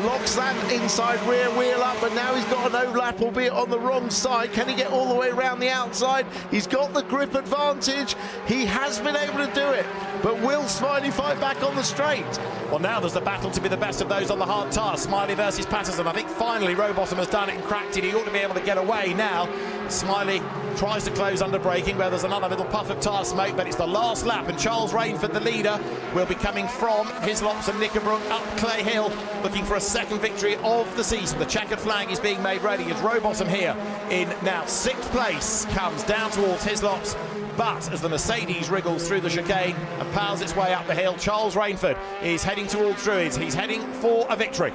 Locks that inside rear wheel up, but now he's got an overlap, albeit on the wrong side. Can he get all the way around the outside? He's got the grip advantage. He has been able to do it, but will Smiley fight back on the straight? Well, now there's the battle to be the best of those on the hard tyre. Smiley versus Patterson. I think finally Rowbottom has done it and cracked it. He ought to be able to get away now. Smiley tries to close under braking, where there's another little puff of tyre smoke, but it's the last lap, and Charles Rainford, the leader, will be coming from Hislops and Knickerbrook up Clay Hill, looking for a second victory of the season. The checkered flag is being made ready as Rowbottom here in now 6th place comes down towards Hislops. But as the Mercedes wriggles through the chicane and powers its way up the hill, Charles Rainford is heading towards Druids. He's heading for a victory.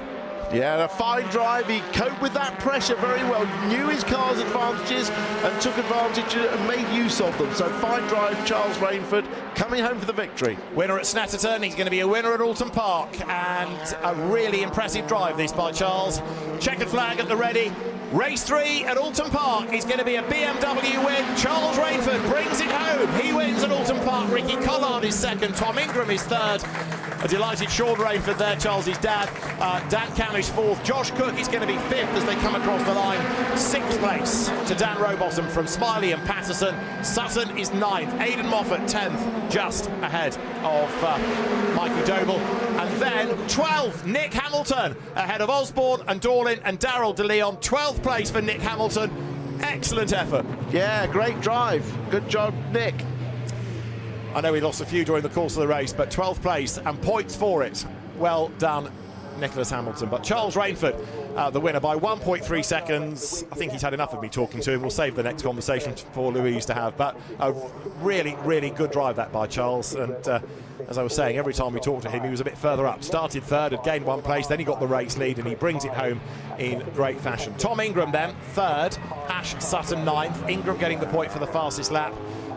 Yeah, a fine drive. He coped with that pressure very well, knew his car's advantages and took advantage and made use of them. So fine drive, Charles Rainford coming home for the victory. Winner at Snetterton, he's going to be a winner at Oulton Park, and a really impressive drive this by Charles. Checkered flag at the ready. Race 3 at Oulton Park is going to be a BMW win. Charles Rainford brings it home. He wins at Oulton Park. Ricky Collard is 2nd. Tom Ingram is 3rd. A delighted Sean Rainford there, Charles' dad. Dan Camish 4th. Josh Cook is going to be 5th as they come across the line. 6th place to Dan Rowbottom from Smiley and Patterson. Sutton is 9th. Aidan Moffat 10th, just ahead of Mikey Doble. And then 12th, Nick Hamilton, ahead of Osborne and Dorlin and Darrell De Leon. 12th place for Nick Hamilton. Excellent effort. Yeah, great drive. Good job, Nick. I know he lost a few during the course of the race, but 12th place and points for it. Well done, Nicholas Hamilton. But Charles Rainford, the winner by 1.3 seconds. I think he's had enough of me talking to him. We'll save the next conversation for Louise to have. But a really, really good drive that by Charles. And as I was saying, every time we talked to him, he was a bit further up. Started 3rd, had gained 1 place, then he got the race lead, and he brings it home in great fashion. Tom Ingram then, 3rd. Ash Sutton 9th. Ingram getting the point for the fastest lap.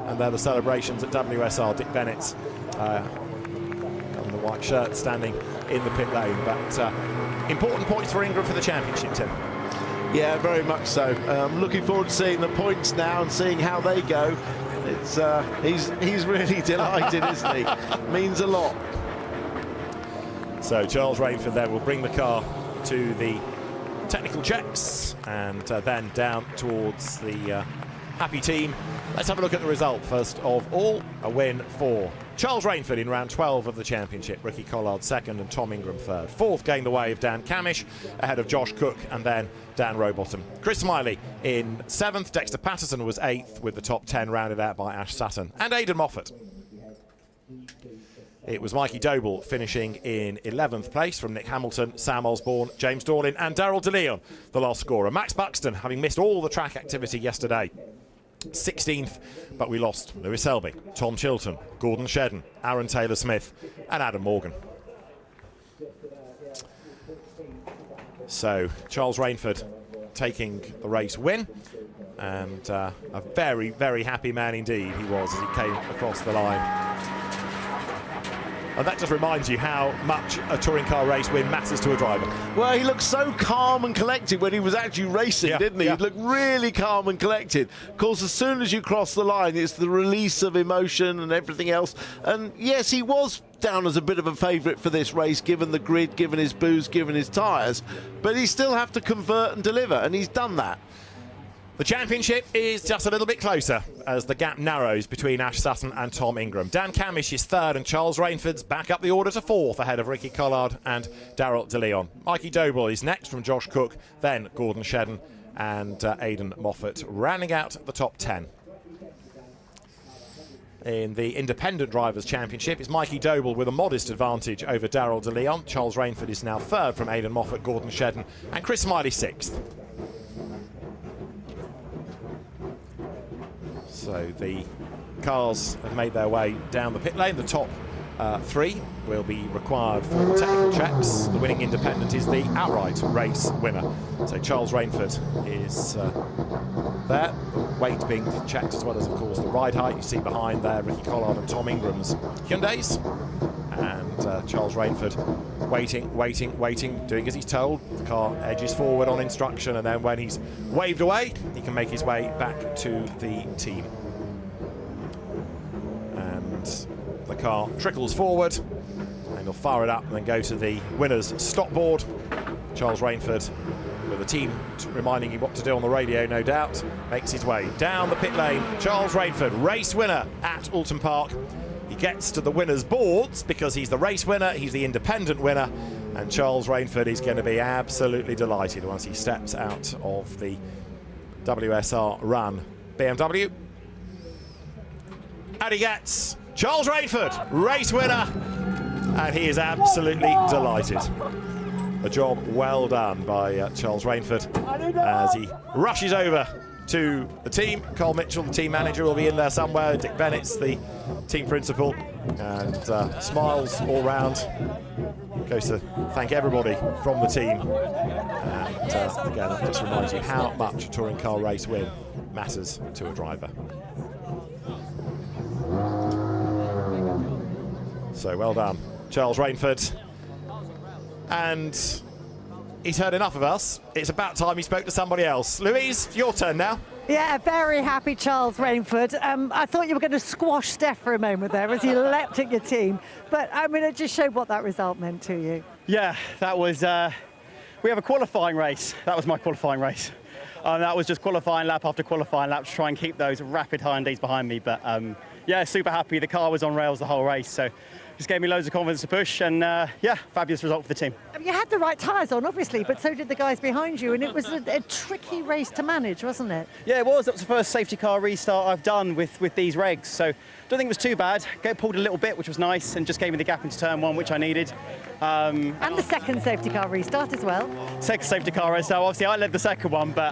And there are the celebrations at WSR. Dick Bennett's in the white shirt standing in the pit lane. But important points for Ingram for the championship, Tim. Yeah, very much so. Looking forward to seeing the points now and seeing how they go. It's he's really delighted, isn't he? Means a lot. So Charles Rainford there will bring the car to the technical checks and then down towards the happy team. Let's have a look at the result first of all. A win for Charles Rainford in round 12 of the championship. Ricky Collard 2nd and Tom Ingram 3rd. 4th gained the way of Dan Camish ahead of Josh Cook and then Dan Rowbottom. Chris Smiley in 7th. Dexter Patterson was 8th with the top 10 rounded out by Ash Sutton and Aidan Moffat. It was Mikey Doble finishing in 11th place from Nick Hamilton, Sam Osborne, James Dorlin and Darrell De Leon, the last scorer. Max Buxton, having missed all the track activity yesterday, 16th, but we lost Lewis Selby, Tom Chilton, Gordon Shedden, Aaron Taylor-Smith and Adam Morgan. So Charles Rainford taking the race win, and a very, very happy man indeed he was as he came across the line. And that just reminds you how much a touring car race win matters to a driver. Well, he looked so calm and collected when he was actually racing, didn't he? Yeah. He looked really calm and collected. Of course, as soon as you cross the line, it's the release of emotion and everything else. And yes, he was down as a bit of a favourite for this race, given the grid, given his booze, given his tyres. But he still have to convert and deliver, and he's done that. The championship is just a little bit closer as the gap narrows between Ash Sutton and Tom Ingram. Dan Camish is 3rd and Charles Rainford's back up the order to 4th ahead of Ricky Collard and Darrell De Leon. Mikey Doble is next from Josh Cook, then Gordon Shedden and Aidan Moffat, rounding out the top 10. In the Independent Drivers' Championship is Mikey Doble with a modest advantage over Darrell De Leon. Charles Rainford is now 3rd from Aidan Moffat, Gordon Shedden and Chris Smiley 6th. So the cars have made their way down the pit lane. The top 3 will be required for technical checks. The winning independent is the outright race winner. So Charles Rainford is there. The weight being checked, as well as, of course, the ride height. You see behind there Ricky Collard and Tom Ingram's Hyundais. And Charles Rainford waiting, doing as he's told. The car edges forward on instruction, and then when he's waved away, he can make his way back to the team. And the car trickles forward, and he'll fire it up and then go to the winner's stop board. Charles Rainford, with the team reminding him what to do on the radio, no doubt, makes his way down the pit lane. Charles Rainford, race winner at Oulton Park. He gets to the winner's boards because he's the race winner, he's the independent winner, and Charles Rainford is going to be absolutely delighted once he steps out of the WSR Run BMW. And he gets Charles Rainford, race winner, and he is absolutely delighted. A job well done by Charles Rainford as he rushes over to the team. Cole Mitchell, the team manager, will be in there somewhere. Dick Bennett's the team principal, and smiles all round. Goes to thank everybody from the team. And again, that just reminds you how much a touring car race win matters to a driver. So well done, Charles Rainford. And he's heard enough of us. It's about time he spoke to somebody else. Louise, your turn now. Yeah, very happy Charles Rainford. I thought you were going to squash Steph for a moment there as he leapt at your team. But, I mean, it just showed what that result meant to you. Yeah, that was... we have a qualifying race. That was my qualifying race. That was just qualifying lap after qualifying lap to try and keep those rapid Hyundais behind me. But, yeah, super happy. The car was on rails the whole race. So just gave me loads of confidence to push, and yeah, fabulous result for the team. You had the right tyres on, obviously, but so did the guys behind you, and it was a tricky race to manage, wasn't it? Yeah, it was. That was the first safety car restart I've done with these regs, so I don't think it was too bad. Pulled a little bit, which was nice, and just gave me the gap into turn 1, which I needed. And the second safety car restart as well. Second safety car restart. Obviously, I led the second one, but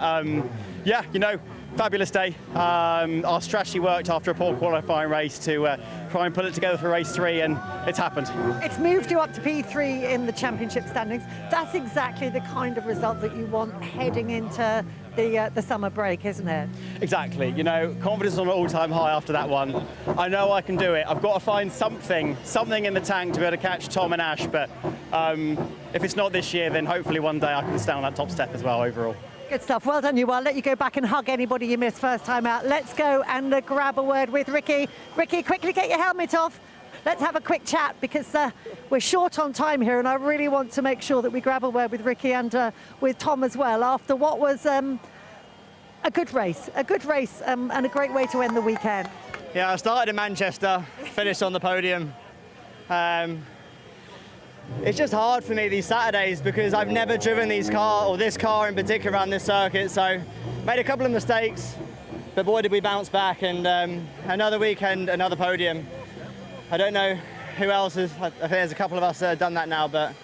yeah, you know, fabulous day. Our strategy worked after a poor qualifying race to try and put it together for race 3, and it's happened. It's moved you up to P3 in the championship standings. That's exactly the kind of result that you want heading into the summer break, isn't it? Exactly. You know, confidence on an all-time high after that one. I know I can do it. I've got to find something in the tank to be able to catch Tom and Ash, but if it's not this year, then hopefully one day I can stand on that top step as well overall. Good stuff. Well done, you. I'll let you go back and hug anybody you missed first time out. Let's go and grab a word with Ricky. Ricky, quickly get your helmet off. Let's have a quick chat because we're short on time here, and I really want to make sure that we grab a word with Ricky and with Tom as well after what was a good race and a great way to end the weekend. Yeah, I started in Manchester, finished on the podium. It's just hard for me these Saturdays because I've never driven this car in particular around this circuit, so made a couple of mistakes, but boy did we bounce back, and another weekend, another podium. I don't know who else is, I think there's a couple of us that have done that now, but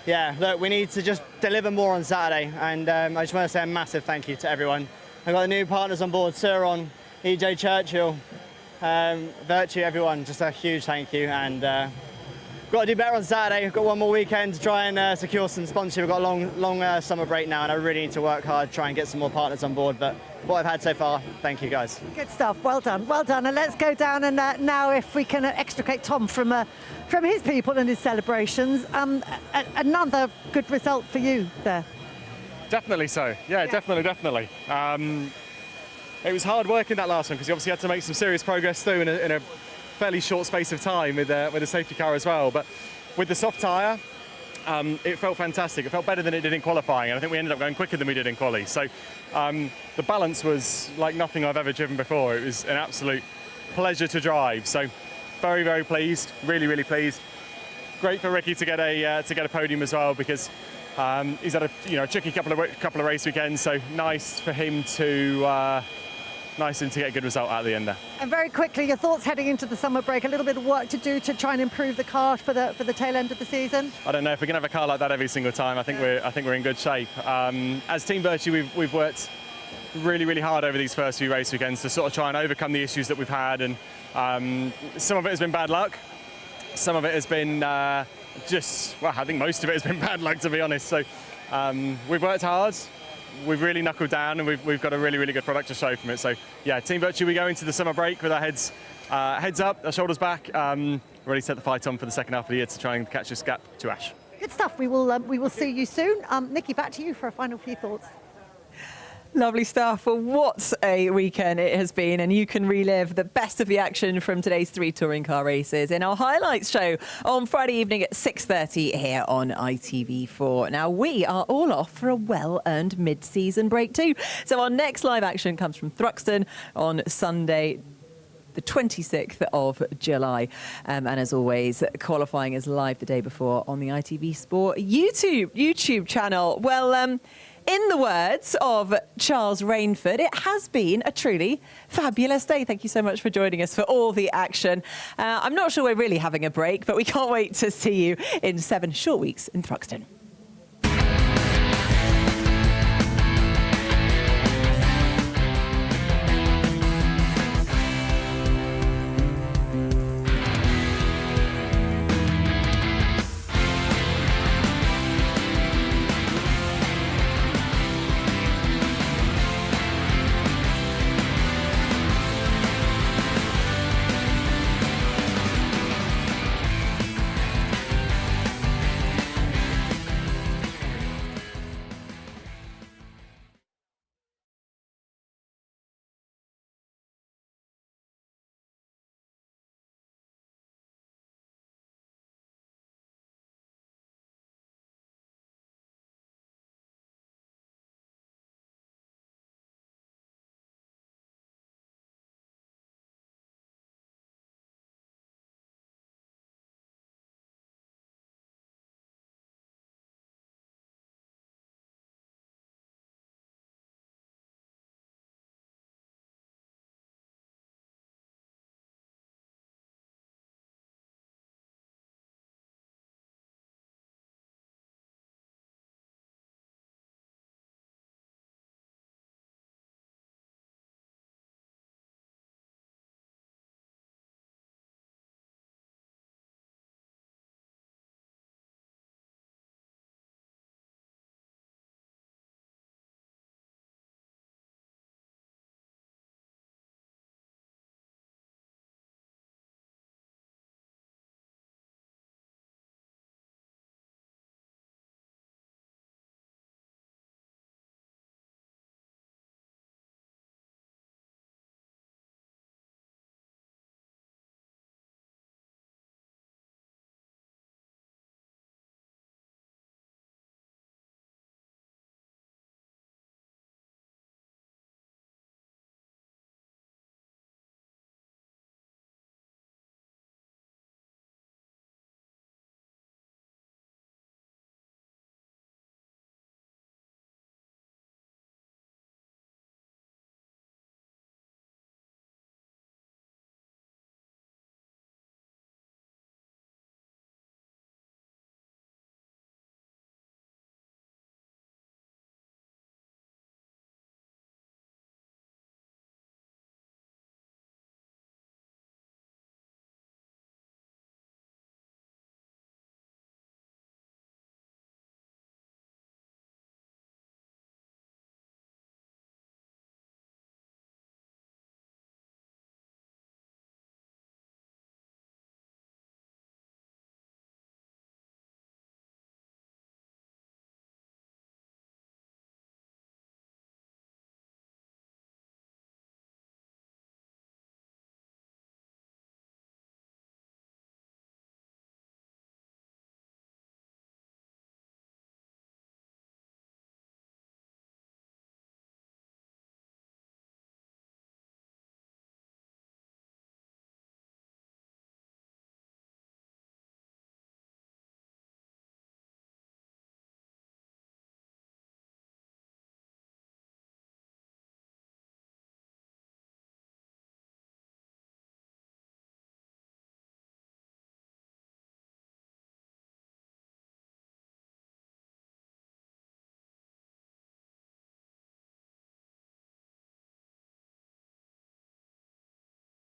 yeah, look, we need to just deliver more on Saturday, and I just want to say a massive thank you to everyone. I've got the new partners on board, Suron, EJ Churchill, Virtue, everyone, just a huge thank you, and got to do better on Saturday. I've got one more weekend to try and secure some sponsorship. We've got a long summer break now, and I really need to work hard, try and get some more partners on board. But what I've had so far, thank you guys. Good stuff. Well done. Well done. And let's go down and now, if we can extricate Tom from his people and his celebrations, another good result for you there. Definitely so. Yeah. Definitely. It was hard work in that last one because you obviously had to make some serious progress through in a fairly short space of time with a safety car as well, but with the soft tyre, it felt fantastic. It felt better than it did in qualifying, and I think we ended up going quicker than we did in quali. So the balance was like nothing I've ever driven before. It was an absolute pleasure to drive. So very, very pleased, really pleased. Great for Ricky to get a podium as well because he's had a tricky couple of race weekends. So nice for him to. Nice to get a good result out of the end there. And very quickly, your thoughts heading into the summer break, a little bit of work to do to try and improve the car for the tail end of the season? I don't know if we're going to have a car like that every single time. I think we're in good shape. As Team Virtue, we've worked really, really hard over these first few race weekends to sort of try and overcome the issues that we've had, and some of it has been bad luck. Some of it has been I think most of it has been bad luck, to be honest. So we've worked hard, we've really knuckled down, and we've got a really, really good product to show from it. So yeah, Team Virtue, we go into the summer break with our heads up, our shoulders back, ready to set the fight on for the second half of the year to try and catch this gap to Ash. Good stuff. We will see you soon. Nikki, back to you for a final few thoughts. Lovely stuff. Well, what a weekend it has been, and you can relive the best of the action from today's 3 touring car races in our highlights show on Friday evening at 6:30 here on ITV4. Now, we are all off for a well-earned mid-season break too. So our next live action comes from Thruxton on Sunday, the 26th of July. And as always, qualifying is live the day before on the ITV Sport YouTube channel. Well, in the words of Charles Rainford, it has been a truly fabulous day. Thank you so much for joining us for all the action. I'm not sure we're really having a break, but we can't wait to see you in 7 short weeks in Thruxton.